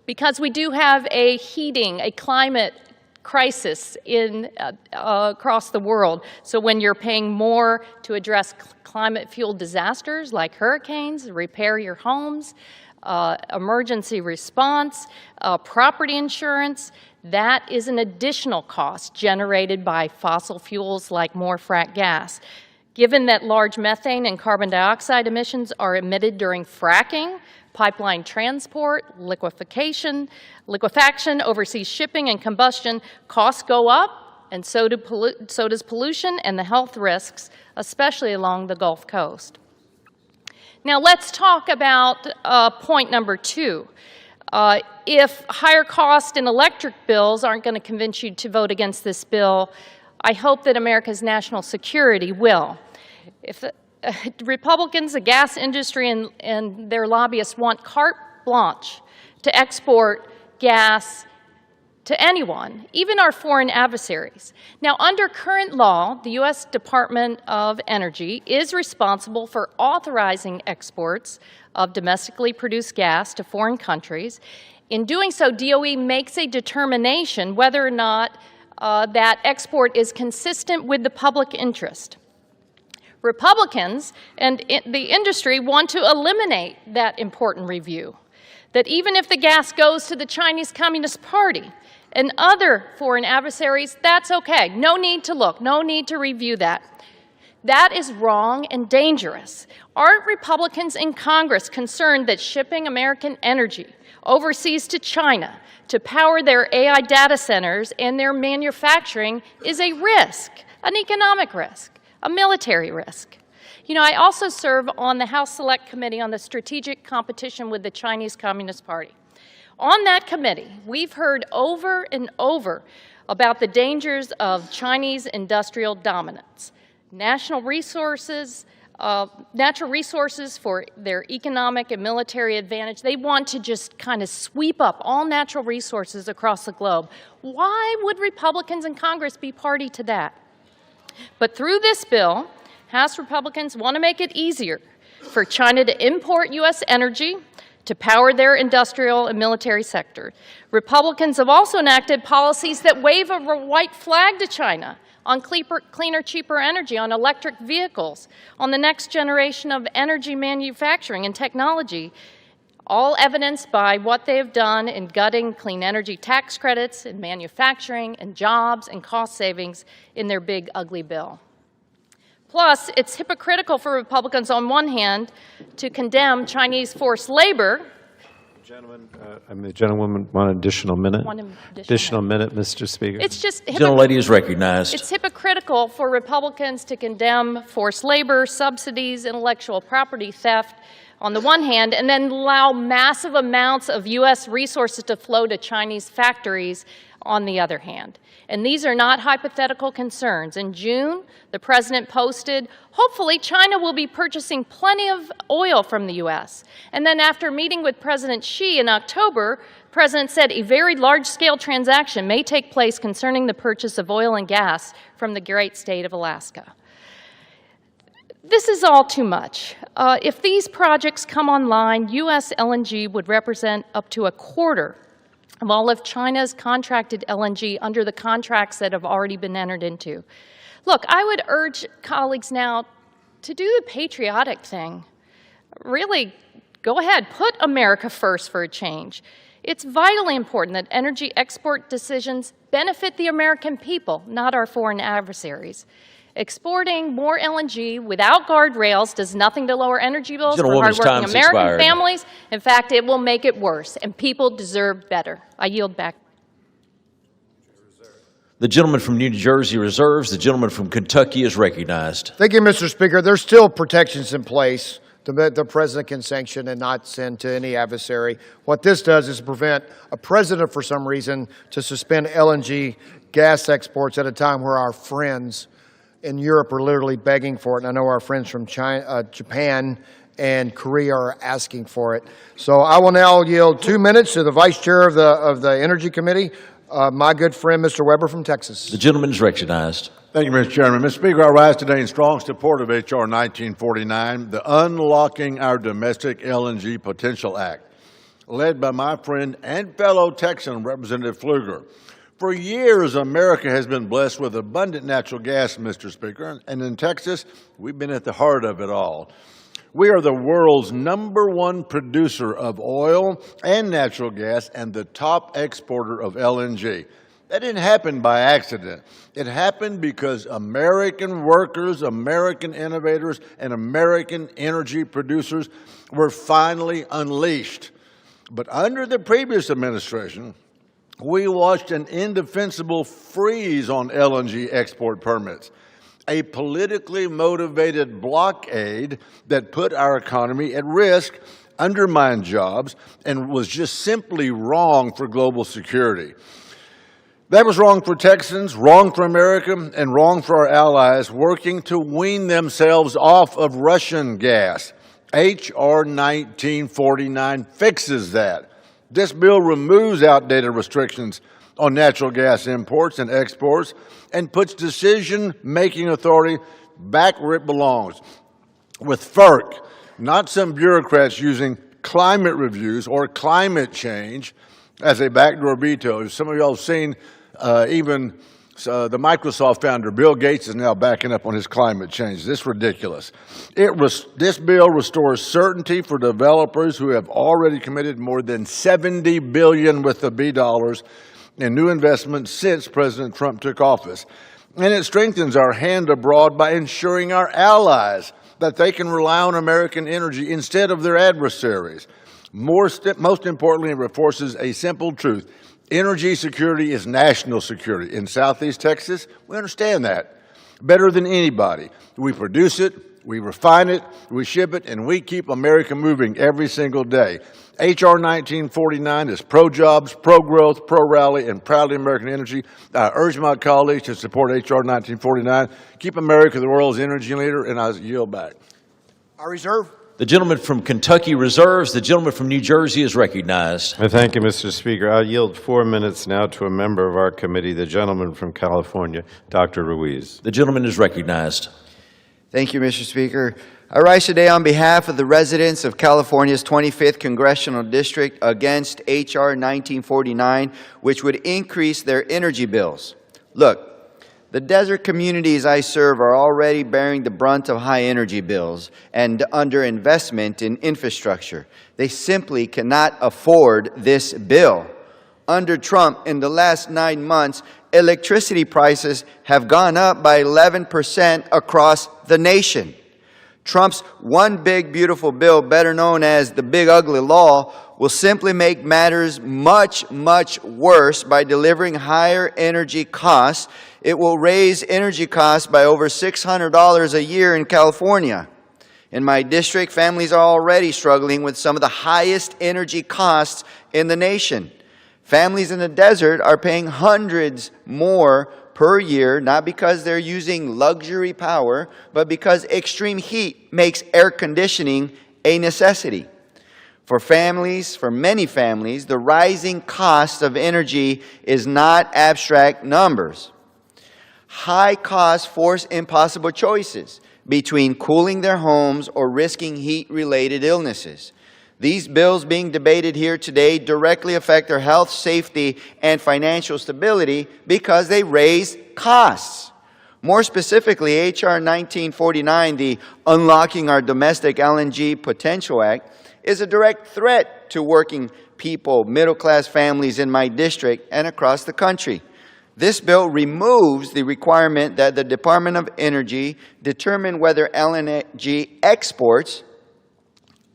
because we do have a climate crisis across the world. So when you're paying more to address climate-fueled disasters like hurricanes, repair your homes, emergency response, property insurance, that is an additional cost generated by fossil fuels like more frack gas. Given that large methane and carbon dioxide emissions are emitted during fracking, pipeline transport, liquefaction, overseas shipping, and combustion, costs go up, and so does pollution and the health risks, especially along the Gulf Coast. Now let's talk about point number 2. If higher cost in electric bills aren't going to convince you to vote against this bill, I hope that America's national security will. If the Republicans, the gas industry, and their lobbyists want carte blanche to export gas to anyone, even our foreign adversaries. Now, under current law, the U.S. Department of Energy is responsible for authorizing exports of domestically produced gas to foreign countries. In doing so, DOE makes a determination whether or not that export is consistent with the public interest. Republicans and the industry want to eliminate that important review, that even if the gas goes to the Chinese Communist Party and other foreign adversaries, that's okay. No need to look, no need to review that. That is wrong and dangerous. Aren't Republicans in Congress concerned that shipping American energy overseas to China to power their AI data centers and their manufacturing is a risk, an economic risk, a military risk? You know, I also serve on the House Select Committee on the Strategic Competition with the Chinese Communist Party. On that committee, we've heard over and over about the dangers of Chinese industrial dominance. Natural resources for their economic and military advantage. They want to just kind of sweep up all natural resources across the globe. Why would Republicans in Congress be party to that? But through this bill, House Republicans want to make it easier for China to import U.S. energy to power their industrial and military sector. Republicans have also enacted policies that wave a white flag to China on cleaner, cheaper energy, on electric vehicles, on the next generation of energy manufacturing and technology, all evidenced by what they have done in gutting clean energy tax credits and manufacturing and jobs and cost savings in their big, ugly bill. Plus, it's hypocritical for Republicans on one hand to condemn Chinese forced labor. The gentlewoman want an additional minute? Additional minute, Mr. Speaker. It's just gentlelady is recognized. It's hypocritical for Republicans to condemn forced labor, subsidies, intellectual property theft on the one hand, and then allow massive amounts of U.S. resources to flow to Chinese factories on the other hand. And these are not hypothetical concerns. In June, the president posted, hopefully China will be purchasing plenty of oil from the U.S. And then after meeting with President Xi in October, the president said a very large-scale transaction may take place concerning the purchase of oil and gas from the great state of Alaska. This is all too much. If these projects come online, U.S. LNG would represent up to a quarter of all of China's contracted LNG under the contracts that have already been entered into. Look, I would urge colleagues now to do the patriotic thing. Really go ahead, put America first for a change. It's vitally important that energy export decisions benefit the American people, not our foreign adversaries. Exporting more LNG without guardrails does nothing to lower energy bills for Gentlewoman's hardworking time's American expired. families. In fact, it will make it worse, and people deserve better. I yield back. The gentleman from New Jersey reserves. The gentleman from Kentucky is recognized. Thank you, Mr. Speaker. There's still protections in place that the president can sanction and not send to any adversary. What this does is prevent a president, for some reason, to suspend LNG gas exports at a time where our friends in Europe are literally begging for it. And I know our friends from China, Japan and Korea are asking for it. So I will now yield 2 minutes to the Vice Chair of the Energy Committee, my good friend, Mr. Weber from Texas. The gentleman is recognized. Thank you, Mr. Chairman. Mr. Speaker, I rise today in strong support of H.R. 1949, the Unlocking Our Domestic LNG Potential Act, led by my friend and fellow Texan, Representative Pfluger. For years, America has been blessed with abundant natural gas, Mr. Speaker, and in Texas, we've been at the heart of it all. We are the world's #1 producer of oil and natural gas and the top exporter of LNG. That didn't happen by accident. It happened because American workers, American innovators, and American energy producers were finally unleashed. But under the previous administration, we watched an indefensible freeze on LNG export permits, a politically motivated blockade that put our economy at risk, undermined jobs, and was just simply wrong for global security. That was wrong for Texans, wrong for America, and wrong for our allies working to wean themselves off of Russian gas. H.R. 1949 fixes that. This bill removes outdated restrictions on natural gas imports and exports and puts decision-making authority back where it belongs, with FERC, not some bureaucrats using climate reviews or climate change as a backdoor veto. Some of y'all have seen even the Microsoft founder, Bill Gates, is now backing up on his climate change. This is ridiculous. This bill restores certainty for developers who have already committed more than $70 billion with the B dollars in new investments since President Trump took office. And it strengthens our hand abroad by ensuring our allies that they can rely on American energy instead of their adversaries. Most importantly, it reinforces a simple truth. Energy security is national security. In Southeast Texas, we understand that better than anybody. We produce it, we refine it, we ship it, and we keep America moving every single day. H.R. 1949 is pro-jobs, pro-growth, pro-rally, and proudly American energy. I urge my colleagues to support H.R. 1949. Keep America the world's energy leader, and I yield back. I reserve. The gentleman from Kentucky reserves. The gentleman from New Jersey is recognized. Thank you, Mr. Speaker. I'll yield 4 minutes now to a member of our committee, the gentleman from California, Dr. Ruiz. The gentleman is recognized. Thank you, Mr. Speaker. I rise today on behalf of the residents of California's 25th Congressional District against H.R. 1949, which would increase their energy bills. Look, the desert communities I serve are already bearing the brunt of high energy bills and underinvestment in infrastructure. They simply cannot afford this bill. Under Trump, in the last 9 months, electricity prices have gone up by 11% across the nation. Trump's one big beautiful bill, better known as the Big Ugly Law, will simply make matters much, much worse by delivering higher energy costs. It will raise energy costs by over $600 a year in California. In my district, families are already struggling with some of the highest energy costs in the nation. Families in the desert are paying hundreds more per year, not because they're using luxury power, but because extreme heat makes air conditioning a necessity. For families, for many families, the rising cost of energy is not abstract numbers. High costs force impossible choices between cooling their homes or risking heat-related illnesses. These bills being debated here today directly affect their health, safety, and financial stability because they raise costs. More specifically, H.R. 1949, the Unlocking Our Domestic LNG Potential Act, is a direct threat to working people, middle-class families in my district and across the country. This bill removes the requirement that the Department of Energy determine whether LNG exports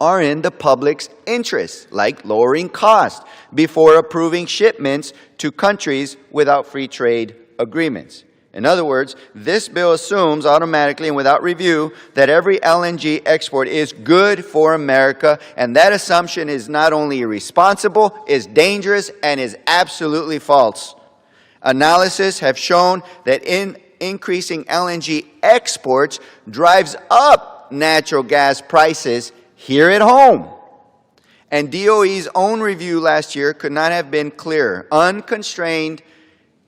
are in the public's interest, like lowering costs, before approving shipments to countries without free trade agreements. In other words, this bill assumes automatically and without review that every LNG export is good for America, and that assumption is not only irresponsible, is dangerous, and is absolutely false. Analysis have shown that increasing LNG exports drives up natural gas prices here at home. And DOE's own review last year could not have been clearer. Unconstrained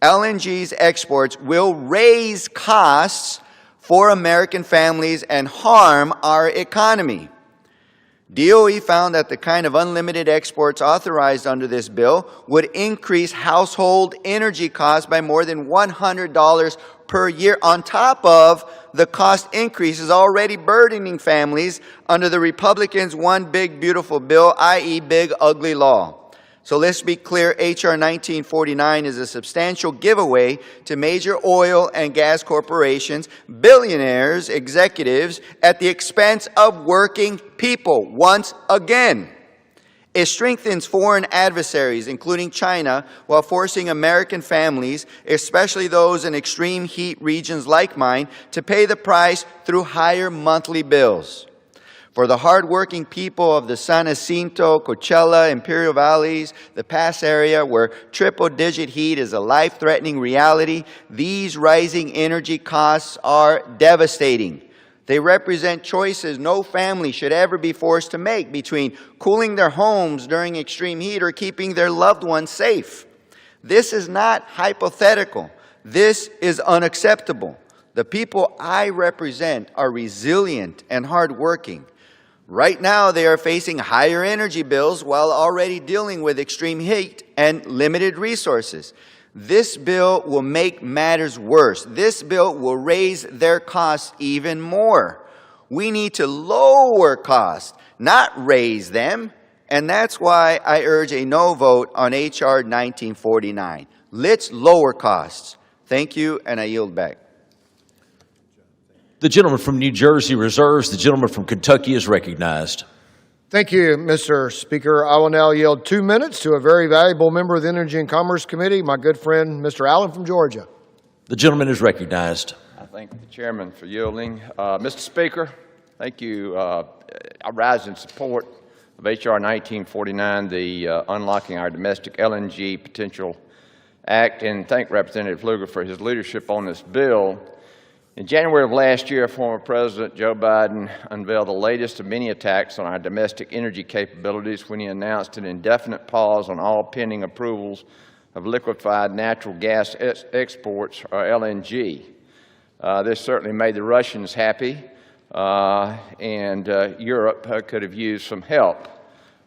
LNG's exports will raise costs for American families and harm our economy. DOE found that the kind of unlimited exports authorized under this bill would increase household energy costs by more than $100 per year, on top of the cost increases already burdening families under the Republicans' One Big Beautiful Bill, i.e. Big Ugly Law. So let's be clear, H.R. 1949 is a substantial giveaway to major oil and gas corporations, billionaires, executives, at the expense of working people once again. It strengthens foreign adversaries, including China, while forcing American families, especially those in extreme heat regions like mine, to pay the price through higher monthly bills. For the hardworking people of the San Jacinto, Coachella, Imperial Valleys, the Pass area, where triple-digit heat is a life-threatening reality, these rising energy costs are devastating. They represent choices no family should ever be forced to make between cooling their homes during extreme heat or keeping their loved ones safe. This is not hypothetical. This is unacceptable. The people I represent are resilient and hardworking. Right now, they are facing higher energy bills while already dealing with extreme heat and limited resources. This bill will make matters worse. This bill will raise their costs even more. We need to lower costs, not raise them. And that's why I urge a no vote on H.R. 1949. Let's lower costs. Thank you, and I yield back. The gentleman from New Jersey reserves. The gentleman from Kentucky is recognized. Thank you, Mr. Speaker. I will now yield 2 minutes to a very valuable member of the Energy and Commerce Committee, my good friend, Mr. Allen from Georgia. The gentleman is recognized. I thank the chairman for yielding. Mr. Speaker, thank you. I rise in support of H.R. 1949, the Unlocking Our Domestic LNG Potential Act, and thank Representative Pfluger for his leadership on this bill. In January of last year, former President Joe Biden unveiled the latest of many attacks on our domestic energy capabilities when he announced an indefinite pause on all pending approvals of liquefied natural gas exports, or LNG. This certainly made the Russians happy, and Europe could have used some help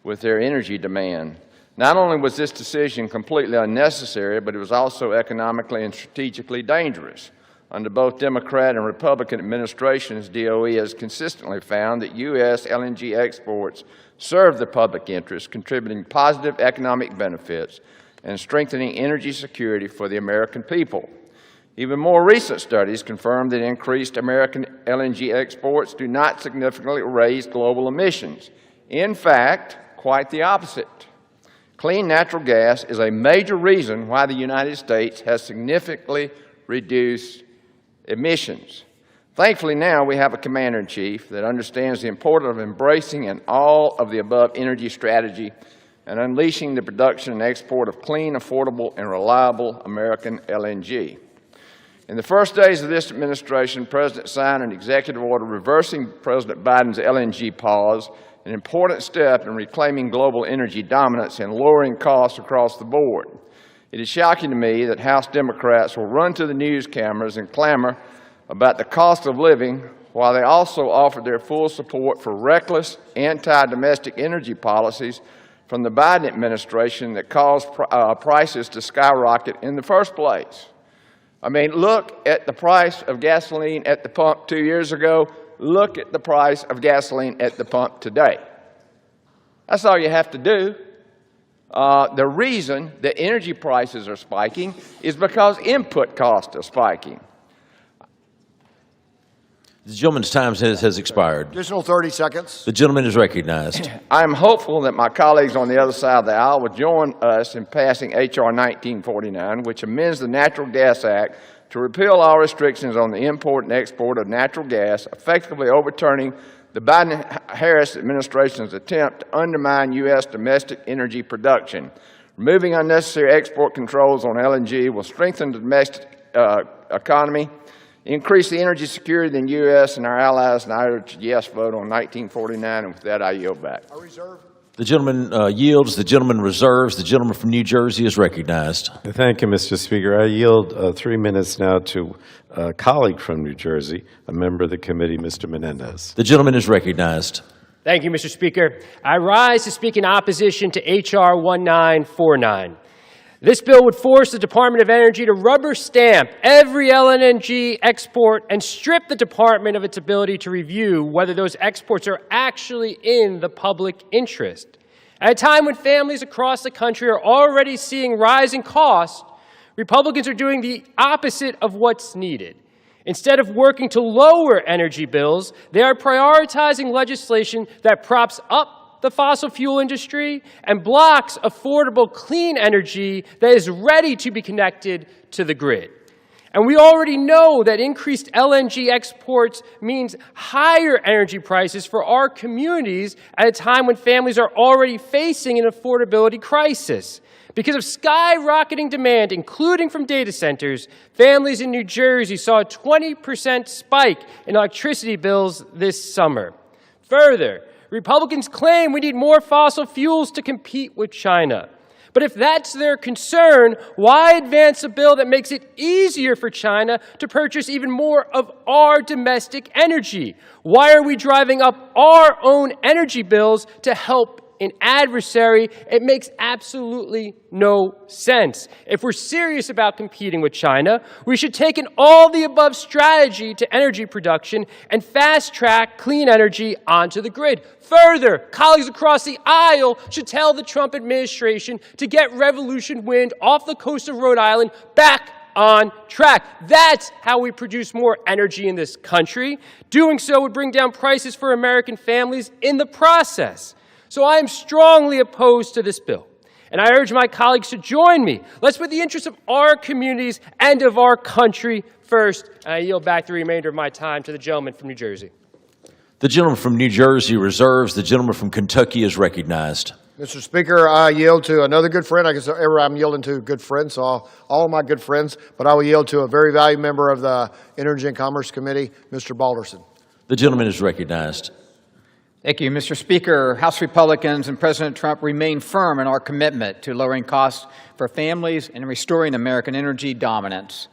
with their energy demand. Not only was this decision completely unnecessary, but it was also economically and strategically dangerous. Under both Democrat and Republican administrations, DOE has consistently found that U.S. LNG exports serve the public interest, contributing positive economic benefits and strengthening energy security for the American people. Even more recent studies confirm that increased American LNG exports do not significantly raise global emissions. In fact, quite the opposite. Clean natural gas is a major reason why the United States has significantly reduced emissions. Thankfully, now we have a commander-in-chief that understands the importance of embracing an all-of-the-above energy strategy and unleashing the production and export of clean, affordable, and reliable American LNG. In the first days of this administration, the President signed an executive order reversing President Biden's LNG pause, an important step in reclaiming global energy dominance and lowering costs across the board. It is shocking to me that House Democrats will run to the news cameras and clamor about the cost of living while they also offer their full support for reckless anti-domestic energy policies from the Biden administration that caused prices to skyrocket in the first place. I mean, look at the price of gasoline at the pump 2 years ago. Look at the price of gasoline at the pump today. That's all you have to do. The reason the energy prices are spiking is because input costs are spiking. The gentleman's time has expired. Additional 30 seconds. The gentleman is recognized. I am hopeful that my colleagues on the other side of the aisle will join us in passing H.R. 1949, which amends the Natural Gas Act to repeal all restrictions on the import and export of natural gas, effectively overturning the Biden-Harris administration's attempt to undermine U.S. domestic energy production. Removing unnecessary export controls on LNG will strengthen the domestic economy, increase the energy security in the U.S. and our allies, and I urge a yes vote on 1949, and with that, I yield back. The gentleman yields. The gentleman reserves. The gentleman from New Jersey is recognized. Thank you, Mr. Speaker. I yield 3 minutes now to a colleague from New Jersey, a member of the committee, Mr. Menendez. The gentleman is recognized. Thank you, Mr. Speaker. I rise to speak in opposition to H.R. 1949. This bill would force the Department of Energy to rubber stamp every LNG export and strip the department of its ability to review whether those exports are actually in the public interest. At a time when families across the country are already seeing rising costs, Republicans are doing the opposite of what's needed. Instead of working to lower energy bills, they are prioritizing legislation that props up the fossil fuel industry and blocks affordable clean energy that is ready to be connected to the grid. And we already know that increased LNG exports means higher energy prices for our communities at a time when families are already facing an affordability crisis. Because of skyrocketing demand, including from data centers, families in New Jersey saw a 20% spike in electricity bills this summer. Further, Republicans claim we need more fossil fuels to compete with China. But if that's their concern, why advance a bill that makes it easier for China to purchase even more of our domestic energy? Why are we driving up our own energy bills to help an adversary? It makes absolutely no sense. If we're serious about competing with China, we should take an all-the-above strategy to energy production and fast-track clean energy onto the grid. Further, colleagues across the aisle should tell the Trump administration to get Revolution Wind off the coast of Rhode Island back on track. That's how we produce more energy in this country. Doing so would bring down prices for American families in the process. So I am strongly opposed to this bill, and I urge my colleagues to join me. Let's put the interests of our communities and of our country first. And I yield back the remainder of my time to the gentleman from New Jersey. The gentleman from New Jersey reserves. The gentleman from Kentucky is recognized. Mr. Speaker, I yield to another good friend. I guess I'm yielding to good friends, so all of my good friends, but I will yield to a very valued member of the Energy and Commerce Committee, Mr. Balderson. The gentleman is recognized. Thank you, Mr. Speaker. House Republicans and President Trump remain firm in our commitment to lowering costs for families and restoring American energy dominance.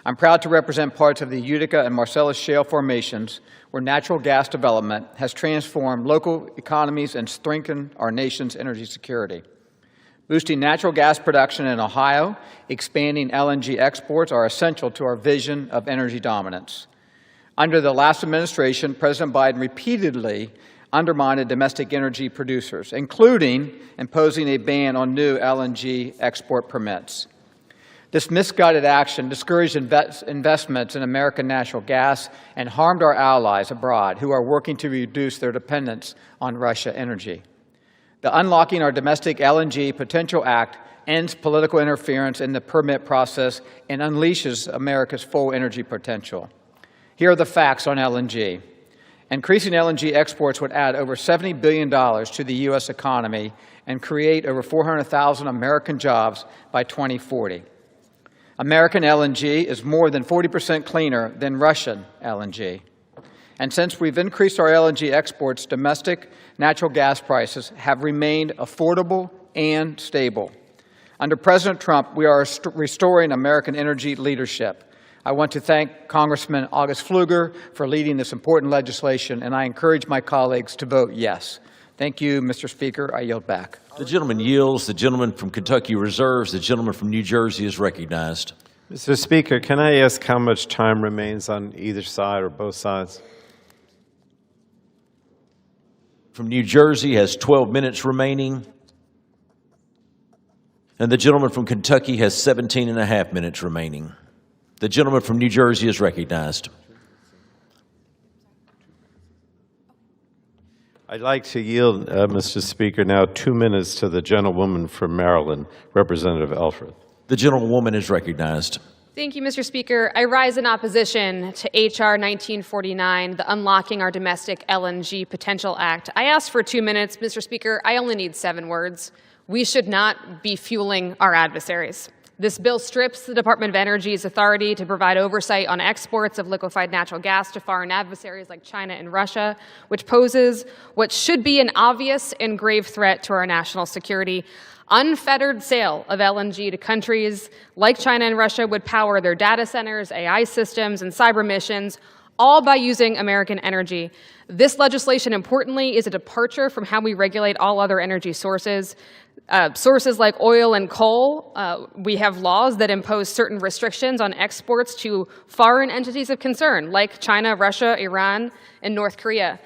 I'm proud to represent parts of the Utica and Marcellus shale formations where natural gas development has transformed local economies and strengthened our nation's energy security. Boosting natural gas production in Ohio, expanding LNG exports are essential to our vision of energy dominance. Under the last administration, President Biden repeatedly undermined domestic energy producers, including imposing a ban on new LNG export permits. This misguided action discouraged investments in American natural gas and harmed our allies abroad who are working to reduce their dependence on Russia energy. The Unlocking Our Domestic LNG Potential Act ends political interference in the permit process and unleashes America's full energy potential. Here are the facts on LNG. Increasing LNG exports would add over $70 billion to the U.S. economy and create over 400,000 American jobs by 2040. American LNG is more than 40% cleaner than Russian LNG. And since we've increased our LNG exports, domestic natural gas prices have remained affordable and stable. Under President Trump, we are restoring American energy leadership. I want to thank Congressman August Pfluger for leading this important legislation, and I encourage my colleagues to vote yes. Thank you, Mr. Speaker. I yield back. The gentleman yields. The gentleman from Kentucky reserves. The gentleman from New Jersey is recognized. Mr. Speaker, can I ask how much time remains on either side or both sides? from New Jersey has 12 minutes remaining. And the gentleman from Kentucky has 17 and a half minutes remaining. The gentleman from New Jersey is recognized. I'd like to yield, Mr. Speaker, now 2 minutes to the gentlewoman from Maryland, Representative Elfreth. The gentlewoman is recognized. Thank you, Mr. Speaker. I rise in opposition to H.R. 1949, the Unlocking Our Domestic LNG Potential Act. I asked for 2 minutes, Mr. Speaker. I only need 7 words. We should not be fueling our adversaries. This bill strips the Department of Energy's authority to provide oversight on exports of liquefied natural gas to foreign adversaries like China and Russia, which poses what should be an obvious and grave threat to our national security. Unfettered sale of LNG to countries like China and Russia would power their data centers, AI systems, and cyber missions, all by using American energy. This legislation, importantly, is a departure from how we regulate all other energy sources. Sources like oil and coal, we have laws that impose certain restrictions on exports to foreign entities of concern, like China, Russia, Iran, and North Korea.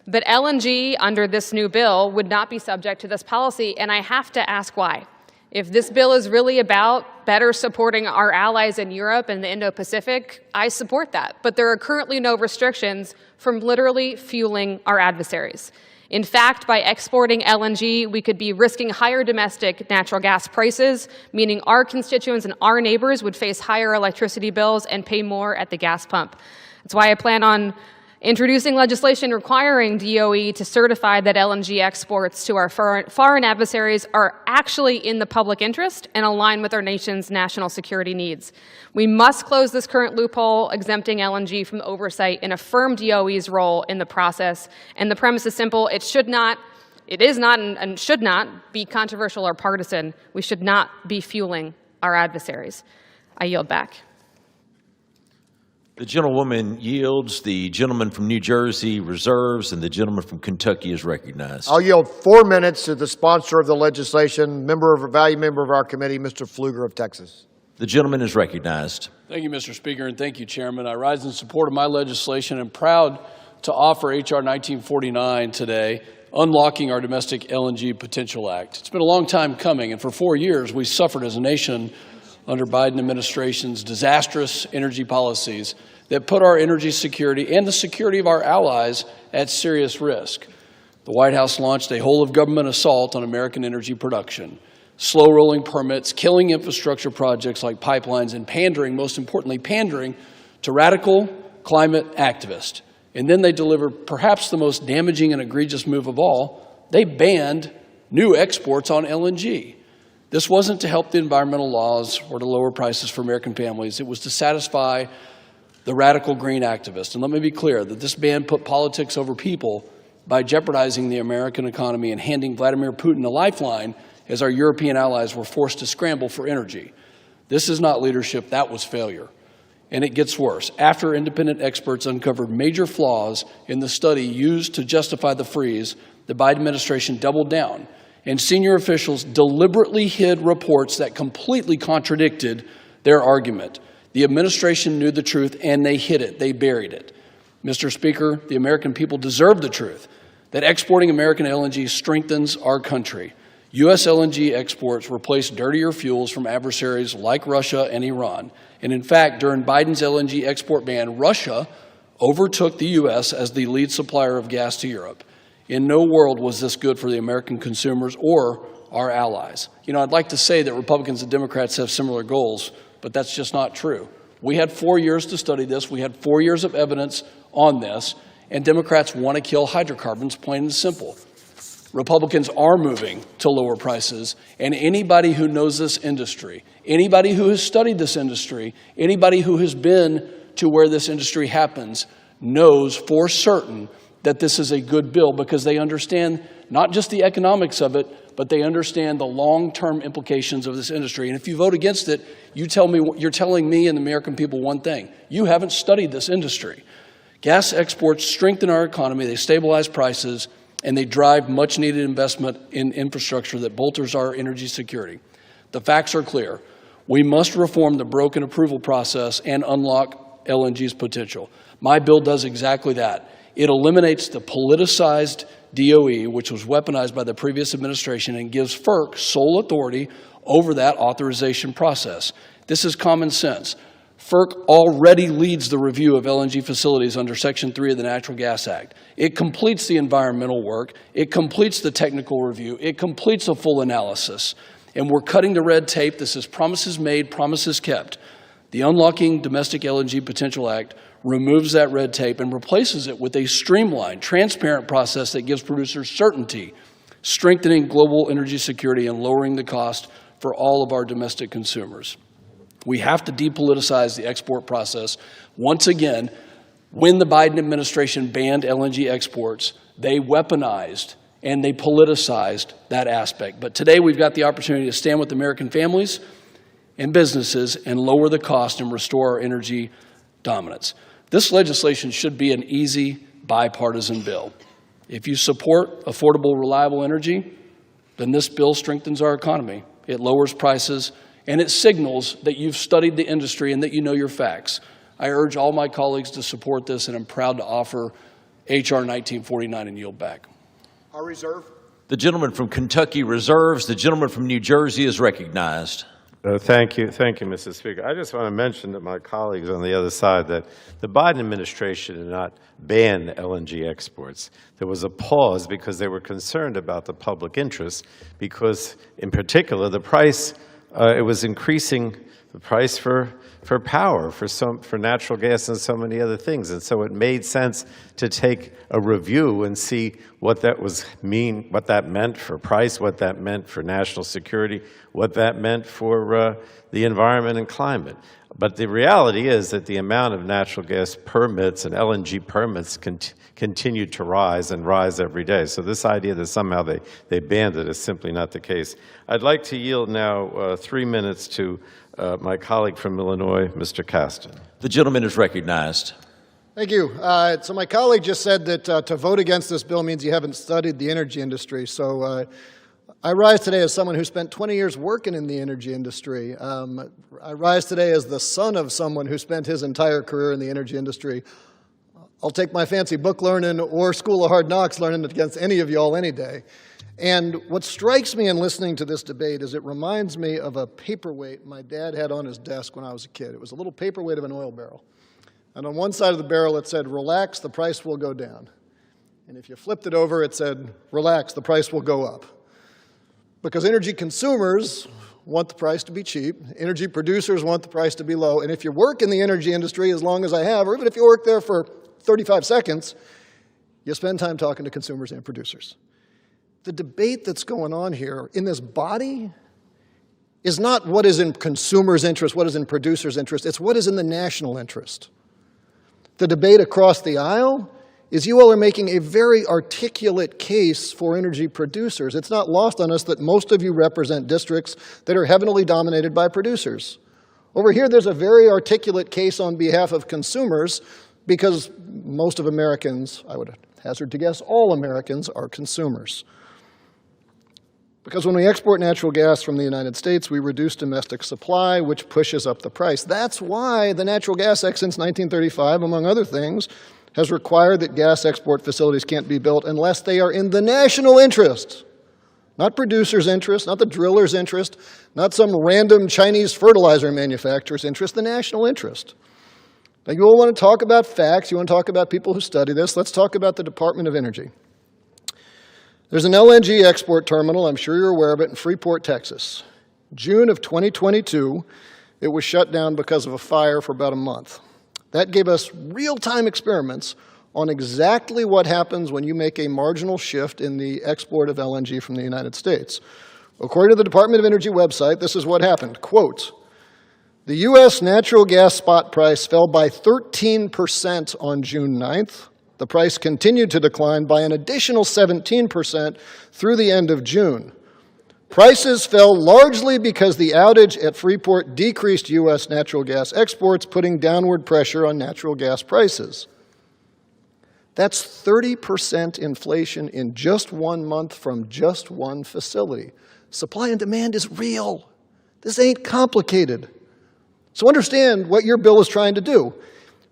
But LNG, under this new bill, would not be subject to this policy, and I have to ask why. If this bill is really about better supporting our allies in Europe and the Indo-Pacific, I support that. But there are currently no restrictions from literally fueling our adversaries. In fact, by exporting LNG, we could be risking higher domestic natural gas prices, meaning our constituents and our neighbors would face higher electricity bills and pay more at the gas pump. That's why I plan on introducing legislation requiring DOE to certify that LNG exports to our foreign adversaries are actually in the public interest and align with our nation's national security needs. We must close this current loophole exempting LNG from oversight and affirm DOE's role in the process. And the premise is simple. It is not and should not be controversial or partisan. We should not be fueling our adversaries. I yield back. The gentlewoman yields. The gentleman from New Jersey reserves, and the gentleman from Kentucky is recognized. I'll yield 4 minutes to the sponsor of the legislation, value member of our committee, Mr. Pfluger of Texas. The gentleman is recognized. Thank you, Mr. Speaker, and thank you, Chairman. I rise in support of my legislation and proud to offer H.R. 1949 today, Unlocking Our Domestic LNG Potential Act. It's been a long time coming, and for 4 years we suffered as a nation under Biden administration's disastrous energy policies that put our energy security and the security of our allies at serious risk. The White House launched a whole-of-government assault on American energy production, slow-rolling permits, killing infrastructure projects like pipelines, and pandering, most importantly, pandering to radical climate activists. And then they delivered perhaps the most damaging and egregious move of all. They banned new exports on LNG. This wasn't to help the environmental laws or to lower prices for American families. It was to satisfy the radical green activists. And let me be clear that this ban put politics over people by jeopardizing the American economy and handing Vladimir Putin a lifeline as our European allies were forced to scramble for energy. This is not leadership, that was failure. And it gets worse. After independent experts uncovered major flaws in the study used to justify the freeze, the Biden administration doubled down, and senior officials deliberately hid reports that completely contradicted their argument. The administration knew the truth, and they hid it. They buried it. Mr. Speaker, the American people deserve the truth that exporting American LNG strengthens our country. U.S. LNG exports replace dirtier fuels from adversaries like Russia and Iran. And in fact, during Biden's LNG export ban, Russia overtook the U.S. as the lead supplier of gas to Europe. In no world was this good for the American consumers or our allies. You know, I'd like to say that Republicans and Democrats have similar goals, but that's just not true. We had 4 years to study this. We had 4 years of evidence on this, and Democrats want to kill hydrocarbons, plain and simple. Republicans are moving to lower prices, and anybody who knows this industry, anybody who has studied this industry, anybody who has been to where this industry happens knows for certain that this is a good bill because they understand not just the economics of it, but they understand the long-term implications of this industry. And if you vote against it, you're telling me and the American people one thing. You haven't studied this industry. Gas exports strengthen our economy, they stabilize prices, and they drive much-needed investment in infrastructure that bolsters our energy security. The facts are clear. We must reform the broken approval process and unlock LNG's potential. My bill does exactly that. It eliminates the politicized DOE, which was weaponized by the previous administration and gives FERC sole authority over that authorization process. This is common sense. FERC already leads the review of LNG facilities under Section 3 of the Natural Gas Act. It completes the environmental work. It completes the technical review. It completes a full analysis. And we're cutting the red tape. This is promises made, promises kept. The Unlocking Domestic LNG Potential Act removes that red tape and replaces it with a streamlined, transparent process that gives producers certainty, strengthening global energy security and lowering the cost for all of our domestic consumers. We have to depoliticize the export process. Once again, when the Biden administration banned LNG exports, they weaponized and they politicized that aspect. But today we've got the opportunity to stand with American families and businesses and lower the cost and restore our energy dominance. This legislation should be an easy bipartisan bill. If you support affordable, reliable energy, then this bill strengthens our economy. It lowers prices, and it signals that you've studied the industry and that you know your facts. I urge all my colleagues to support this, and I'm proud to offer H.R. 1949 and yield back. I reserve. The gentleman from Kentucky reserves. The gentleman from New Jersey is recognized. Thank you, Mr. Speaker. I just want to mention to my colleagues on the other side that the Biden administration did not ban LNG exports. There was a pause because they were concerned about the public interest, because in particular the price, it was increasing the price for power, for natural gas and so many other things. And so it made sense to take a review and see what that meant for price, what that meant for national security, what that meant for the environment and climate. But the reality is that the amount of natural gas permits and LNG permits continue to rise and rise every day. So this idea that somehow they banned it is simply not the case. I'd like to yield now 3 minutes to my colleague from Illinois, Mr. Caston. The gentleman is recognized. Thank you. So my colleague just said that to vote against this bill means you haven't studied the energy industry. So I rise today as someone who spent 20 years working in the energy industry. I rise today as the son of someone who spent his entire career in the energy industry. I'll take my fancy book learning or School of Hard Knocks learning against any of y'all any day. And what strikes me in listening to this debate is it reminds me of a paperweight my dad had on his desk when I was a kid. It was a little paperweight of an oil barrel. And on one side of the barrel it said, "Relax, the price will go down." And if you flipped it over, it said, "Relax, the price will go up." Because energy consumers want the price to be cheap. Energy producers want the price to be low. And if you work in the energy industry as long as I have, or even if you work there for 35 seconds, you spend time talking to consumers and producers. The debate that's going on here in this body is not what is in consumers' interest, what is in producers' interest. It's what is in the national interest. The debate across the aisle is you all are making a very articulate case for energy producers. It's not lost on us that most of you represent districts that are heavily dominated by producers. Over here, there's a very articulate case on behalf of consumers because most of Americans, I would hazard to guess all Americans, are consumers. Because when we export natural gas from the United States, we reduce domestic supply, which pushes up the price. That's why the Natural Gas Act since 1935, among other things, has required that gas export facilities can't be built unless they are in the national interest. Not producers' interest, not the driller's interest, not some random Chinese fertilizer manufacturer's interest, the national interest. Now, you all want to talk about facts, you want to talk about people who study this. Let's talk about the Department of Energy. There's an LNG export terminal, I'm sure you're aware of it, in Freeport, Texas. June of 2022, it was shut down because of a fire for about a month. That gave us real-time experiments on exactly what happens when you make a marginal shift in the export of LNG from the United States. According to the Department of Energy website, this is what happened. Quote, "The U.S. natural gas spot price fell by 13% on June 9th. The price continued to decline by an additional 17% through the end of June. Prices fell largely because the outage at Freeport decreased U.S. natural gas exports, putting downward pressure on natural gas prices." That's 30% inflation in just 1 month from just one facility. Supply and demand is real. This ain't complicated. So understand what your bill is trying to do.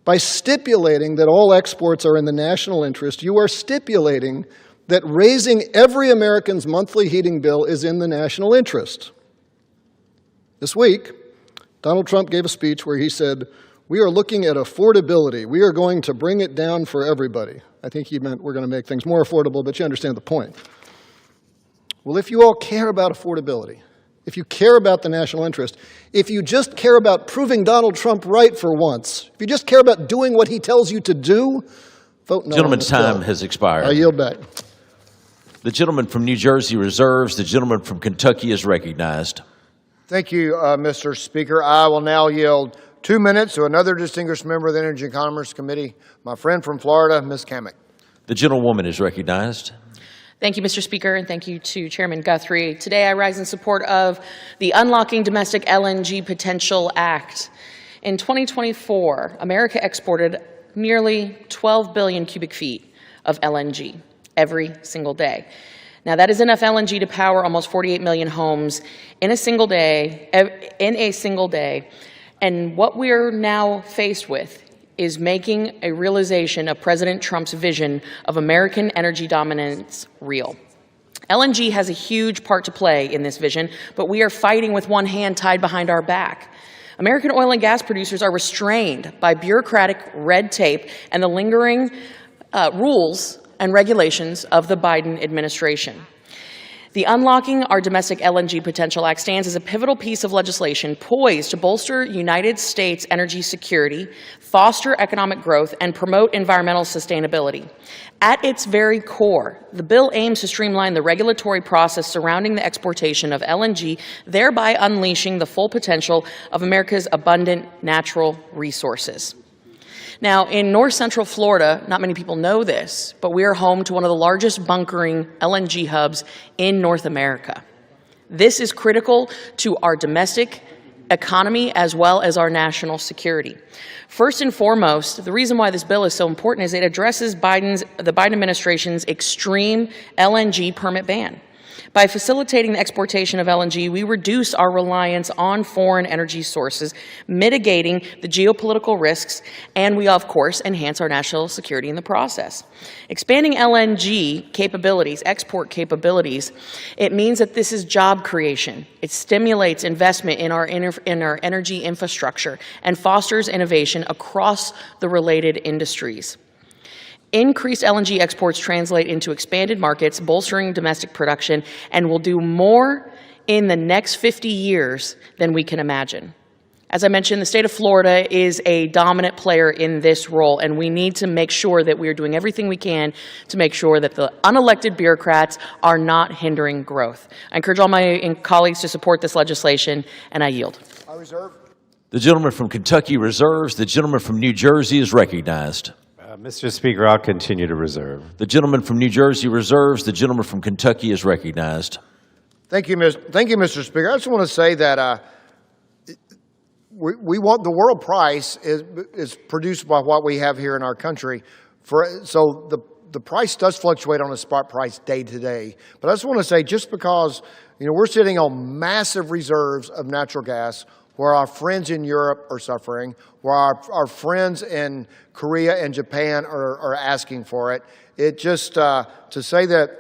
By stipulating that all exports are in the national interest, you are stipulating that raising every American's monthly heating bill is in the national interest. This week, Donald Trump gave a speech where he said, "We are looking at affordability. We are going to bring it down for everybody." I think he meant we're going to make things more affordable, but you understand the point. Well, if you all care about affordability, if you care about the national interest, if you just care about proving Donald Trump right for once, if you just care about doing what he tells you to do, vote no. Gentleman's time has expired. I yield back. The gentleman from New Jersey reserves. The gentleman from Kentucky is recognized. Thank you, Mr. Speaker. I will now yield 2 minutes to another distinguished member of the Energy and Commerce Committee, my friend from Florida, Ms. Kamek. The gentlewoman is recognized. Thank you, Mr. Speaker, and thank you to Chairman Guthrie. Today I rise in support of the Unlocking Domestic LNG Potential Act. In 2024, America exported nearly 12 billion cubic feet of LNG every single day. Now, that is enough LNG to power almost 48 million homes in a single day, and what we're now faced with is making a realization of President Trump's vision of American energy dominance real. LNG has a huge part to play in this vision, but we are fighting with one hand tied behind our back. American oil and gas producers are restrained by bureaucratic red tape and the lingering rules and regulations of the Biden administration. The Unlocking Our Domestic LNG Potential Act stands as a pivotal piece of legislation poised to bolster United States energy security, foster economic growth, and promote environmental sustainability. At its very core, the bill aims to streamline the regulatory process surrounding the exportation of LNG, thereby unleashing the full potential of America's abundant natural resources. Now, in north central Florida, not many people know this, but we are home to one of the largest bunkering LNG hubs in North America. This is critical to our domestic economy as well as our national security. First and foremost, the reason why this bill is so important is it addresses the Biden administration's extreme LNG permit ban. By facilitating the exportation of LNG, we reduce our reliance on foreign energy sources, mitigating the geopolitical risks, and we, of course, enhance our national security in the process. Expanding LNG capabilities, export capabilities, it means that this is job creation. It stimulates investment in our energy infrastructure and fosters innovation across the related industries. Increased LNG exports translate into expanded markets, bolstering domestic production, and will do more in the next 50 years than we can imagine. As I mentioned, the state of Florida is a dominant player in this role, and we need to make sure that we are doing everything we can to make sure that the unelected bureaucrats are not hindering growth. I encourage all my colleagues to support this legislation, and I yield. I reserve. The gentleman from Kentucky reserves. The gentleman from New Jersey is recognized. Mr. Speaker, I'll continue to reserve. The gentleman from New Jersey reserves. The gentleman from Kentucky is recognized. Thank you, Mr. Speaker. I just want to say that we want the world price is produced by what we have here in our country. So the price does fluctuate on a spot price day to day. But I just want to say, just because we're sitting on massive reserves of natural gas, where our friends in Europe are suffering, where our friends in Korea and Japan are asking for it. It just to say that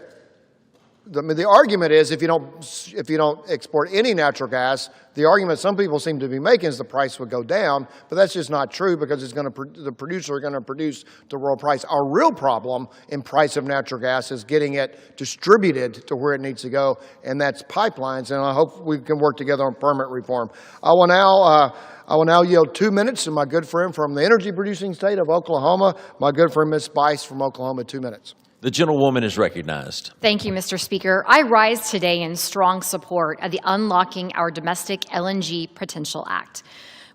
the argument is if you don't export any natural gas, the argument some people seem to be making is the price would go down, but that's just not true because the producer are going to produce the world price. Our real problem in price of natural gas is getting it distributed to where it needs to go, and that's pipelines. And I hope we can work together on permit reform. I will now yield 2 minutes to my good friend from the energy producing state of Oklahoma, my good friend Ms. Spice from Oklahoma. 2 minutes. The gentlewoman is recognized. Thank you, Mr. Speaker. I rise today in strong support of the Unlocking Our Domestic LNG Potential Act,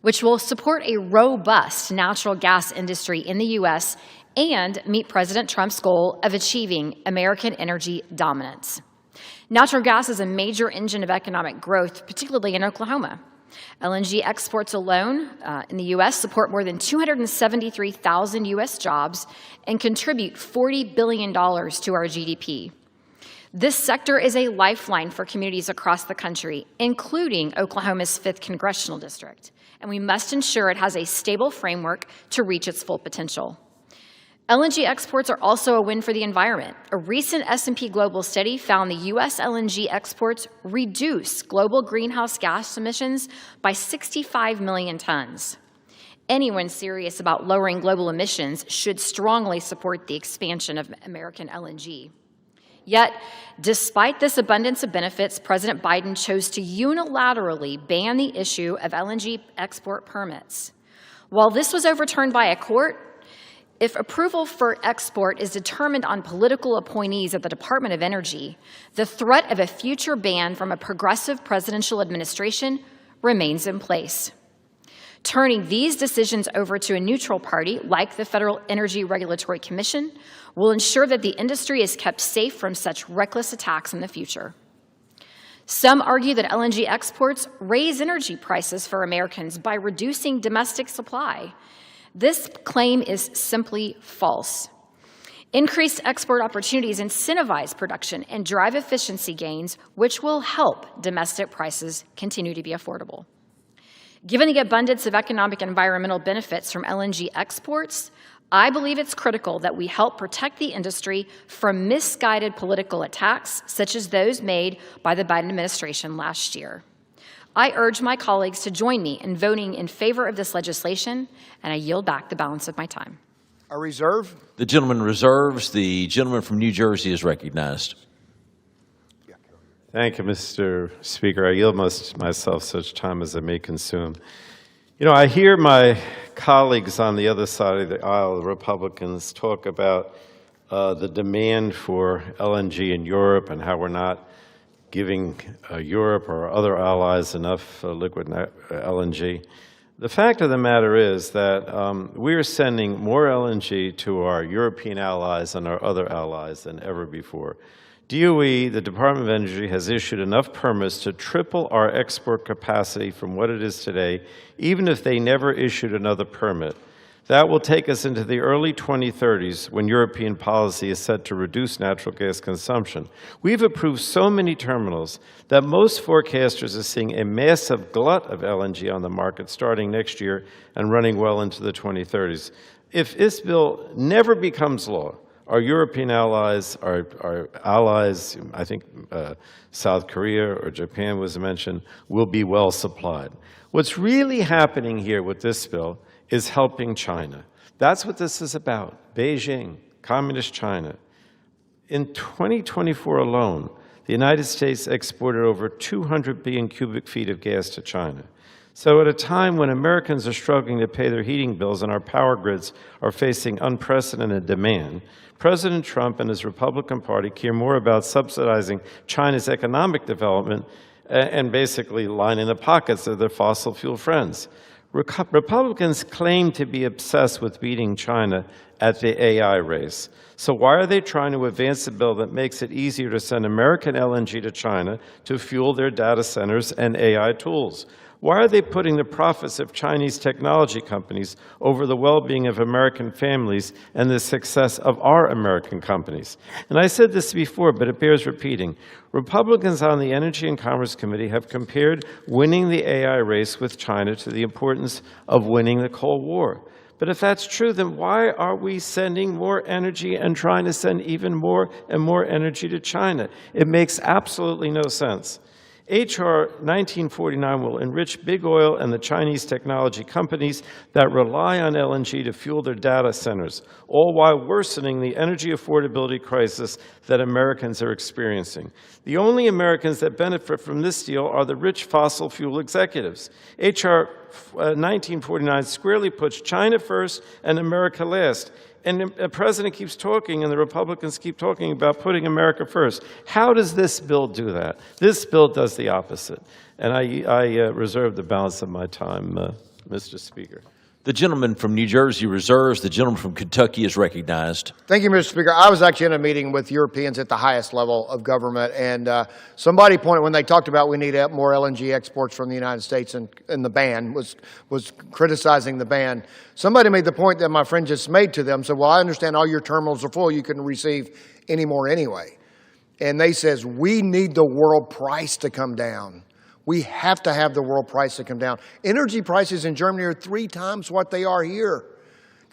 which will support a robust natural gas industry in the U.S. and meet President Trump's goal of achieving American energy dominance. Natural gas is a major engine of economic growth, particularly in Oklahoma. LNG exports alone in the U.S. support more than 273,000 U.S. jobs and contribute $40 billion to our GDP. This sector is a lifeline for communities across the country, including Oklahoma's 5th Congressional District, and we must ensure it has a stable framework to reach its full potential. LNG exports are also a win for the environment. A recent S&P Global study found the U.S. LNG exports reduce global greenhouse gas emissions by 65 million tons. Anyone serious about lowering global emissions should strongly support the expansion of American LNG. Yet, despite this abundance of benefits, President Biden chose to unilaterally ban the issue of LNG export permits. While this was overturned by a court, if approval for export is determined on political appointees at the Department of Energy, the threat of a future ban from a progressive presidential administration remains in place. Turning these decisions over to a neutral party, like the Federal Energy Regulatory Commission, will ensure that the industry is kept safe from such reckless attacks in the future. Some argue that LNG exports raise energy prices for Americans by reducing domestic supply. This claim is simply false. Increased export opportunities incentivize production and drive efficiency gains, which will help domestic prices continue to be affordable. Given the abundance of economic and environmental benefits from LNG exports, I believe it's critical that we help protect the industry from misguided political attacks, such as those made by the Biden administration last year. I urge my colleagues to join me in voting in favor of this legislation, and I yield back the balance of my time. A reserve? The gentleman reserves. The gentleman from New Jersey is recognized. Thank you, Mr. Speaker. I yield myself such time as I may consume. You know, I hear my colleagues on the other side of the aisle, the Republicans, talk about the demand for LNG in Europe and how we're not giving Europe or other allies enough liquid LNG. The fact of the matter is that we are sending more LNG to our European allies and our other allies than ever before. DOE, the Department of Energy, has issued enough permits to triple our export capacity from what it is today, even if they never issued another permit. That will take us into the early 2030s, when European policy is set to reduce natural gas consumption. We've approved so many terminals that most forecasters are seeing a massive glut of LNG on the market starting next year and running well into the 2030s. If this bill never becomes law, our European allies, our allies, I think South Korea or Japan was mentioned, will be well supplied. What's really happening here with this bill is helping China. That's what this is about. Beijing, Communist China. In 2024 alone, the United States exported over 200 billion cubic feet of gas to China. So at a time when Americans are struggling to pay their heating bills and our power grids are facing unprecedented demand, President Trump and his Republican Party care more about subsidizing China's economic development and basically lining the pockets of their fossil fuel friends. Republicans claim to be obsessed with beating China at the AI race. So why are they trying to advance a bill that makes it easier to send American LNG to China to fuel their data centers and AI tools? Why are they putting the profits of Chinese technology companies over the well-being of American families and the success of our American companies? And I said this before, but it bears repeating. Republicans on the Energy and Commerce Committee have compared winning the AI race with China to the importance of winning the Cold War. But if that's true, then why are we sending more energy and trying to send even more and more energy to China? It makes absolutely no sense. H.R. 1949 will enrich big oil and the Chinese technology companies that rely on LNG to fuel their data centers, all while worsening the energy affordability crisis that Americans are experiencing. The only Americans that benefit from this deal are the rich fossil fuel executives. H.R. 1949 squarely puts China first and America last. And the president keeps talking, and the Republicans keep talking about putting America first. How does this bill do that? This bill does the opposite. And I reserve the balance of my time, Mr. Speaker. The gentleman from New Jersey reserves. The gentleman from Kentucky is recognized. Thank you, Mr. Speaker. I was actually in a meeting with Europeans at the highest level of government, and somebody pointed, when they talked about we need more LNG exports from the United States and the ban, was criticizing the ban. Somebody made the point that my friend just made to them, said, well, I understand all your terminals are full, you couldn't receive any more anyway. And they says, we need the world price to come down. We have to have the world price to come down. Energy prices in Germany are 3 times what they are here.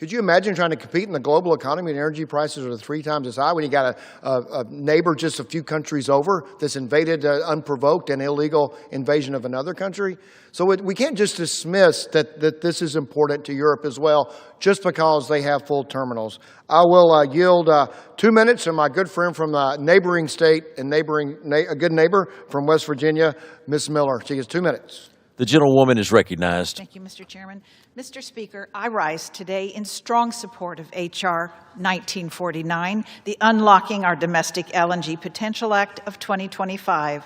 Could you imagine trying to compete in the global economy and energy prices are 3 times as high when you got a neighbor just a few countries over that's invaded unprovoked and illegal invasion of another country? So we can't just dismiss that this is important to Europe as well just because they have full terminals. I will yield 2 minutes to my good friend from the neighboring state and a good neighbor from West Virginia, Ms. Miller. She gets 2 minutes. The gentlewoman is recognized. Thank you, Mr. Chairman. Mr. Speaker, I rise today in strong support of H.R. 1949, the Unlocking Our Domestic LNG Potential Act of 2025.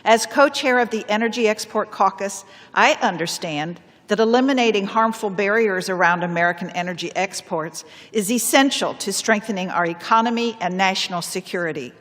As co-chair of the Energy Export Caucus, I understand that eliminating harmful barriers around American energy exports is essential to strengthening our economy and national security.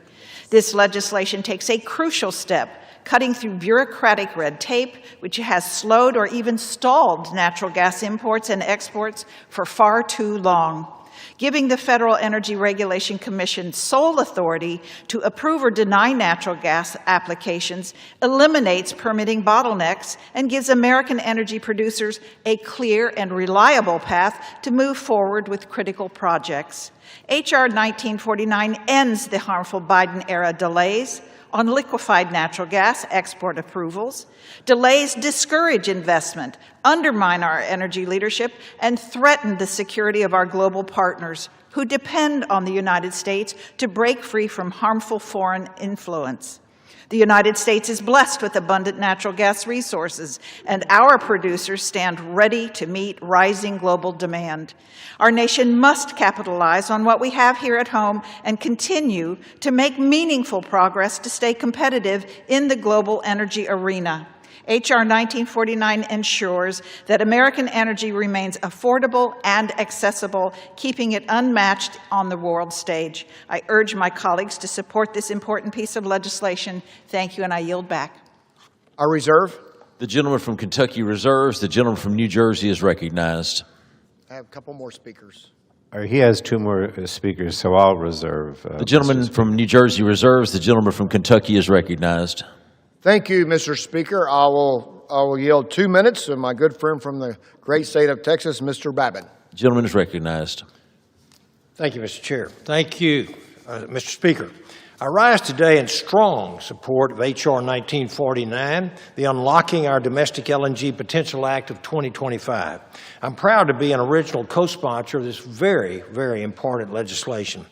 This legislation takes a crucial step, cutting through bureaucratic red tape, which has slowed or even stalled natural gas imports and exports for far too long. Giving the Federal Energy Regulation Commission sole authority to approve or deny natural gas applications eliminates permitting bottlenecks and gives American energy producers a clear and reliable path to move forward with critical projects. H.R. 1949 ends the harmful Biden-era delays on liquefied natural gas export approvals. Delays discourage investment, undermine our energy leadership, and threaten the security of our global partners who depend on the United States to break free from harmful foreign influence. The United States is blessed with abundant natural gas resources, and our producers stand ready to meet rising global demand. Our nation must capitalize on what we have here at home and continue to make meaningful progress to stay competitive in the global energy arena. H.R. 1949 ensures that American energy remains affordable and accessible, keeping it unmatched on the world stage. I urge my colleagues to support this important piece of legislation. Thank you, and I yield back. I reserve. The gentleman from Kentucky reserves. The gentleman from New Jersey is recognized. I have a couple more speakers. He has 2 more speakers, so I'll reserve. The gentleman from New Jersey reserves. The gentleman from Kentucky is recognized. Thank you, Mr. Speaker. I will yield 2 minutes to my good friend from the great state of Texas, Mr. Babin. The gentleman is recognized. Thank you, Mr. Chair. Thank you, Mr. Speaker. I rise today in strong support of H.R. 1949, the Unlocking Our Domestic LNG Potential Act of 2025. I'm proud to be an original co-sponsor of this very, very important legislation.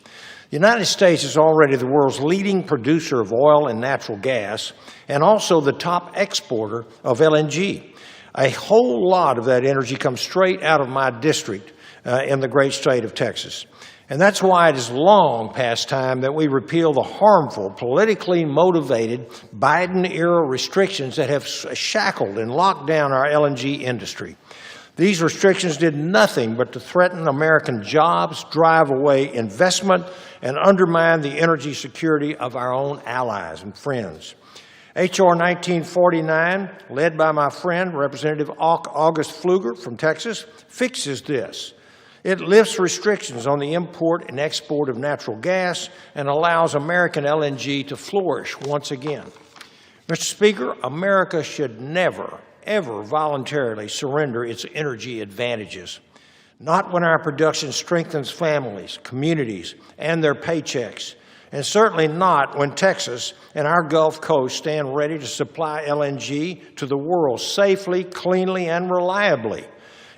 The United States is already the world's leading producer of oil and natural gas, and also the top exporter of LNG. A whole lot of that energy comes straight out of my district in the great state of Texas. And that's why it is long past time that we repeal the harmful, politically motivated Biden-era restrictions that have shackled and locked down our LNG industry. These restrictions did nothing but to threaten American jobs, drive away investment, and undermine the energy security of our own allies and friends. H.R. 1949, led by my friend, Representative August Pfluger from Texas, fixes this. It lifts restrictions on the import and export of natural gas and allows American LNG to flourish once again. Mr. Speaker, America should never, ever voluntarily surrender its energy advantages. Not when our production strengthens families, communities, and their paychecks, and certainly not when Texas and our Gulf Coast stand ready to supply LNG to the world safely, cleanly, and reliably.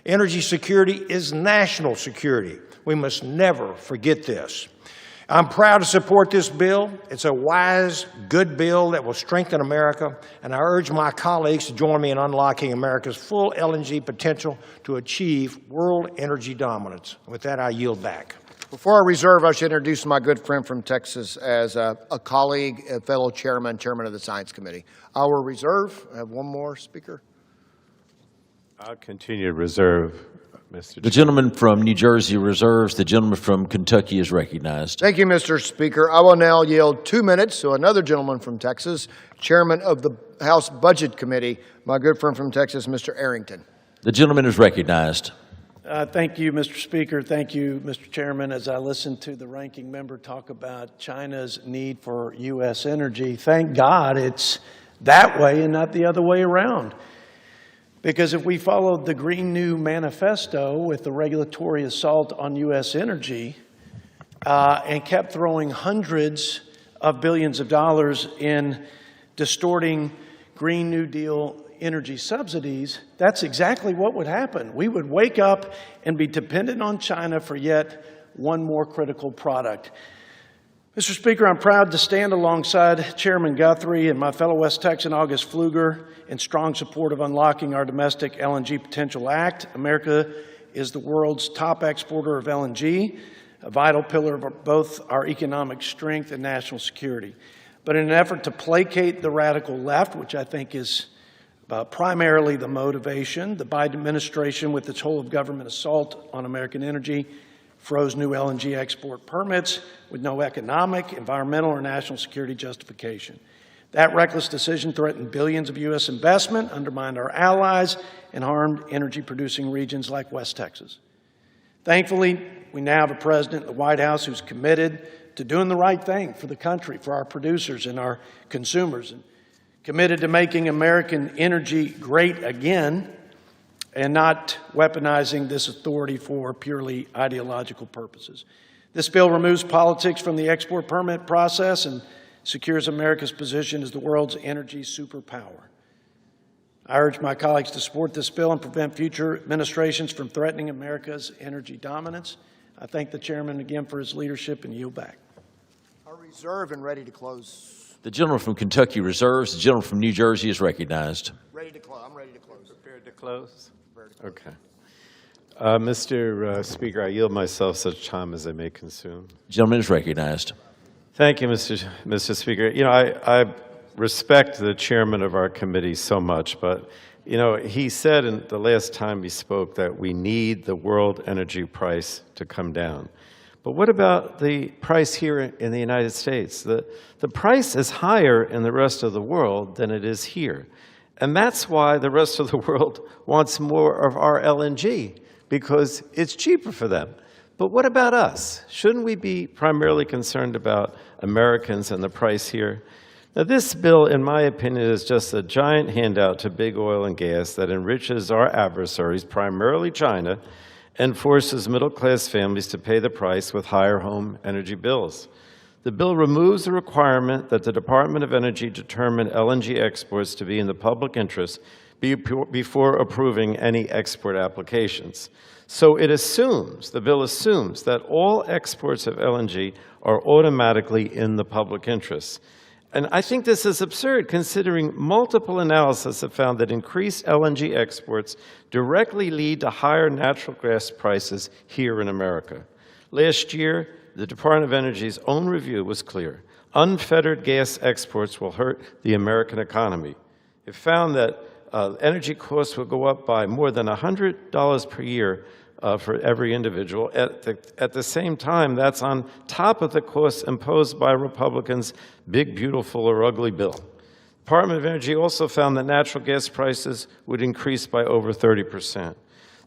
Energy security is national security. We must never forget this. I'm proud to support this bill. It's a wise, good bill that will strengthen America, and I urge my colleagues to join me in unlocking America's full LNG potential to achieve world energy dominance. With that, I yield back. Before I reserve, I should introduce my good friend from Texas as a colleague, a fellow chairman of the Science Committee. I will reserve. I have one more speaker. I'll continue to reserve, Mr. Chair. The gentleman from New Jersey reserves. The gentleman from Kentucky is recognized. Thank you, Mr. Speaker. I will now yield 2 minutes to another gentleman from Texas, chairman of the House Budget Committee, my good friend from Texas, Mr. Arrington. The gentleman is recognized. Thank you, Mr. Speaker. Thank you, Mr. Chairman. As I listened to the ranking member talk about China's need for U.S. energy, thank God it's that way and not the other way around. Because if we followed the Green New Manifesto with the regulatory assault on U.S. energy and kept throwing hundreds of billions of dollars in distorting Green New Deal energy subsidies, that's exactly what would happen. We would wake up and be dependent on China for yet one more critical product. Mr. Speaker, I'm proud to stand alongside Chairman Guthrie and my fellow West Texan August Pfluger in strong support of unlocking our domestic LNG Potential Act. America is the world's top exporter of LNG, a vital pillar of both our economic strength and national security. But in an effort to placate the radical left, which I think is primarily the motivation, the Biden administration, with its whole-of-government assault on American energy, froze new LNG export permits with no economic, environmental, or national security justification. That reckless decision threatened billions of U.S. investment, undermined our allies, and harmed energy-producing regions like West Texas. Thankfully, we now have a president in the White House who's committed to doing the right thing for the country, for our producers and our consumers, and committed to making American energy great again and not weaponizing this authority for purely ideological purposes. This bill removes politics from the export permit process and secures America's position as the world's energy superpower. I urge my colleagues to support this bill and prevent future administrations from threatening America's energy dominance. I thank the chairman again for his leadership and yield back. I reserve and ready to close. The gentleman from Kentucky reserves. The gentleman from New Jersey is recognized. Ready to close. I'm ready to close. Prepared to close? Okay. Mr. Speaker, I yield myself such time as I may consume. The gentleman is recognized. Thank you, Mr. Speaker. You know, I respect the chairman of our committee so much, but, you know, he said in the last time he spoke that we need the world energy price to come down. But what about the price here in the United States? The price is higher in the rest of the world than it is here. And that's why the rest of the world wants more of our LNG, because it's cheaper for them. But what about us? Shouldn't we be primarily concerned about Americans and the price here? Now, this bill, in my opinion, is just a giant handout to big oil and gas that enriches our adversaries, primarily China, and forces middle-class families to pay the price with higher home energy bills. The bill removes the requirement that the Department of Energy determine LNG exports to be in the public interest before approving any export applications. So it assumes, the bill assumes, that all exports of LNG are automatically in the public interest. And I think this is absurd, considering multiple analyses have found that increased LNG exports directly lead to higher natural gas prices here in America. Last year, the Department of Energy's own review was clear. Unfettered gas exports will hurt the American economy. It found that energy costs will go up by more than $100 per year for every individual. At the same time, that's on top of the costs imposed by Republicans' big, beautiful, or ugly bill. The Department of Energy also found that natural gas prices would increase by over 30%.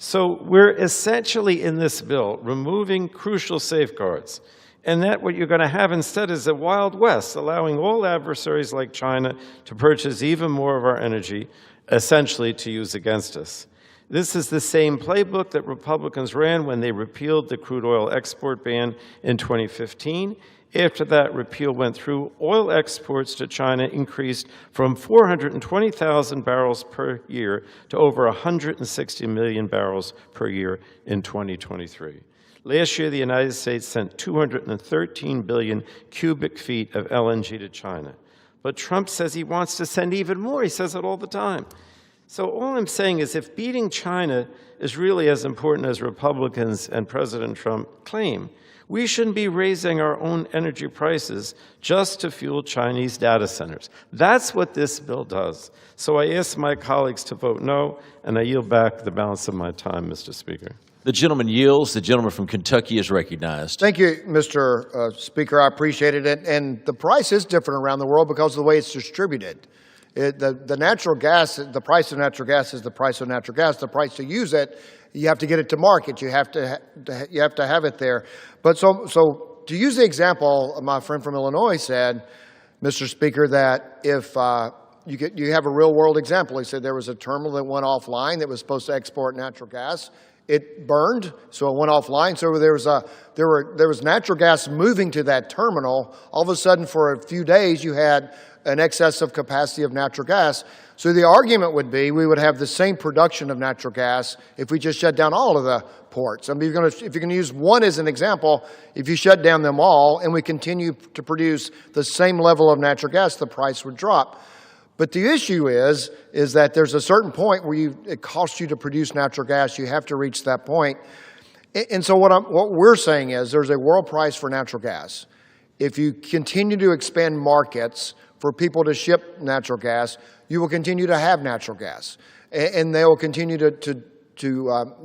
So we're essentially in this bill removing crucial safeguards. And that what you're going to have instead is a Wild West, allowing all adversaries like China to purchase even more of our energy, essentially to use against us. This is the same playbook that Republicans ran when they repealed the crude oil export ban in 2015. After that repeal went through, oil exports to China increased from 420,000 barrels per year to over 160 million barrels per year in 2023. Last year, the United States sent 213 billion cubic feet of LNG to China. But Trump says he wants to send even more. He says it all the time. So all I'm saying is if beating China is really as important as Republicans and President Trump claim, we shouldn't be raising our own energy prices just to fuel Chinese data centers. That's what this bill does. So I ask my colleagues to vote no, and I yield back the balance of my time, Mr. Speaker. The gentleman yields. The gentleman from Kentucky is recognized. Thank you, Mr. Speaker. I appreciate it. And the price is different around the world because of the way it's distributed. The natural gas, the price of natural gas is the price of natural gas. The price to use it, you have to get it to market. You have to have it there. But so to use the example my friend from Illinois said, Mr. Speaker, that if You have a real-world example. He said there was a terminal that went offline that was supposed to export natural gas. It burned, so it went offline. So there was natural gas moving to that terminal. All of a sudden, for a few days, you had an excess of capacity of natural gas. So the argument would be we would have the same production of natural gas if we just shut down all of the ports. I mean, if you're going to use one as an example, if you shut down them all and we continue to produce the same level of natural gas, the price would drop. But the issue is that there's a certain point where it costs you to produce natural gas. You have to reach that point. And so what we're saying is there's a world price for natural gas. If you continue to expand markets for people to ship natural gas, you will continue to have natural gas. And they will continue to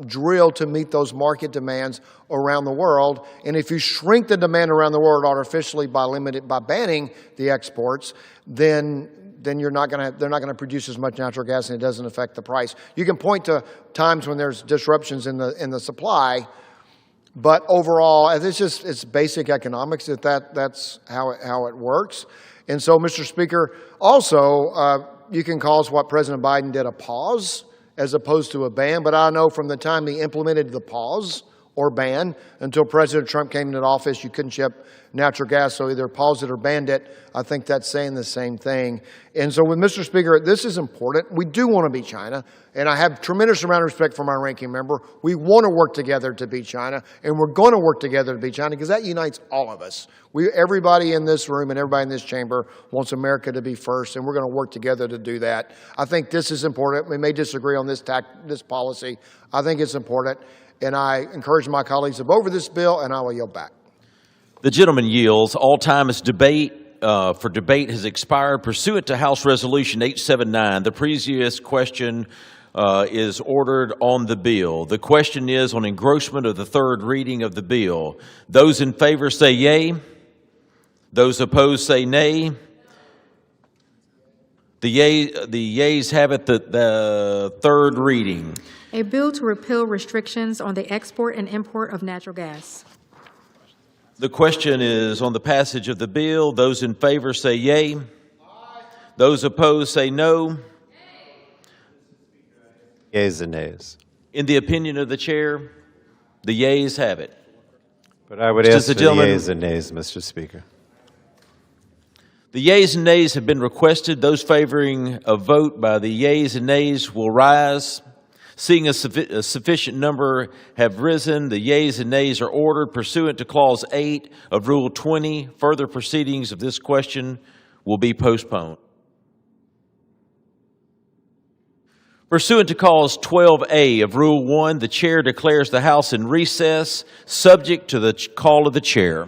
drill to meet those market demands around the world. And if you shrink the demand around the world artificially by banning the exports, then they're not going to produce as much natural gas, and it doesn't affect the price. You can point to times when there's disruptions in the supply, but overall, it's basic economics that's how it works. And so, Mr. Speaker, also you can cause what President Biden did a pause as opposed to a ban. But I know from the time he implemented the pause or ban until President Trump came into office, you couldn't ship natural gas, so either paused it or banned it. I think that's saying the same thing. And so with Mr. Speaker, this is important. We do want to beat China, and I have tremendous amount of respect for my ranking member. We want to work together to beat China, and we're going to work together to beat China because that unites all of us. Everybody in this room and everybody in this chamber wants America to be first, and we're going to work together to do that. I think this is important. We may disagree on this policy. I think it's important, and I encourage my colleagues to vote for this bill, and I will yield back. The gentleman yields. All time for debate has expired. Pursuant to House Resolution 879, the previous question is ordered on the bill. The question is on engrossment of the third reading of the bill. Those in favor say yea. Those opposed say nay. The yeas have it, the third reading. A bill to repeal restrictions on the export and import of natural gas. The question is on the passage of the bill. Those in favor say yea. Those opposed say no. Yeas and nays. In the opinion of the chair, the yeas have it. But I would ask for the yeas and nays, Mr. Speaker. The yeas and nays have been requested. Those favoring a vote by the yeas and nays will rise. Seeing a sufficient number have risen, the yeas and nays are ordered. Pursuant to Clause 8 of Rule 20, further proceedings of this question will be postponed. Pursuant to Clause 12A of Rule 1, the chair declares the House in recess, subject to the call of the chair.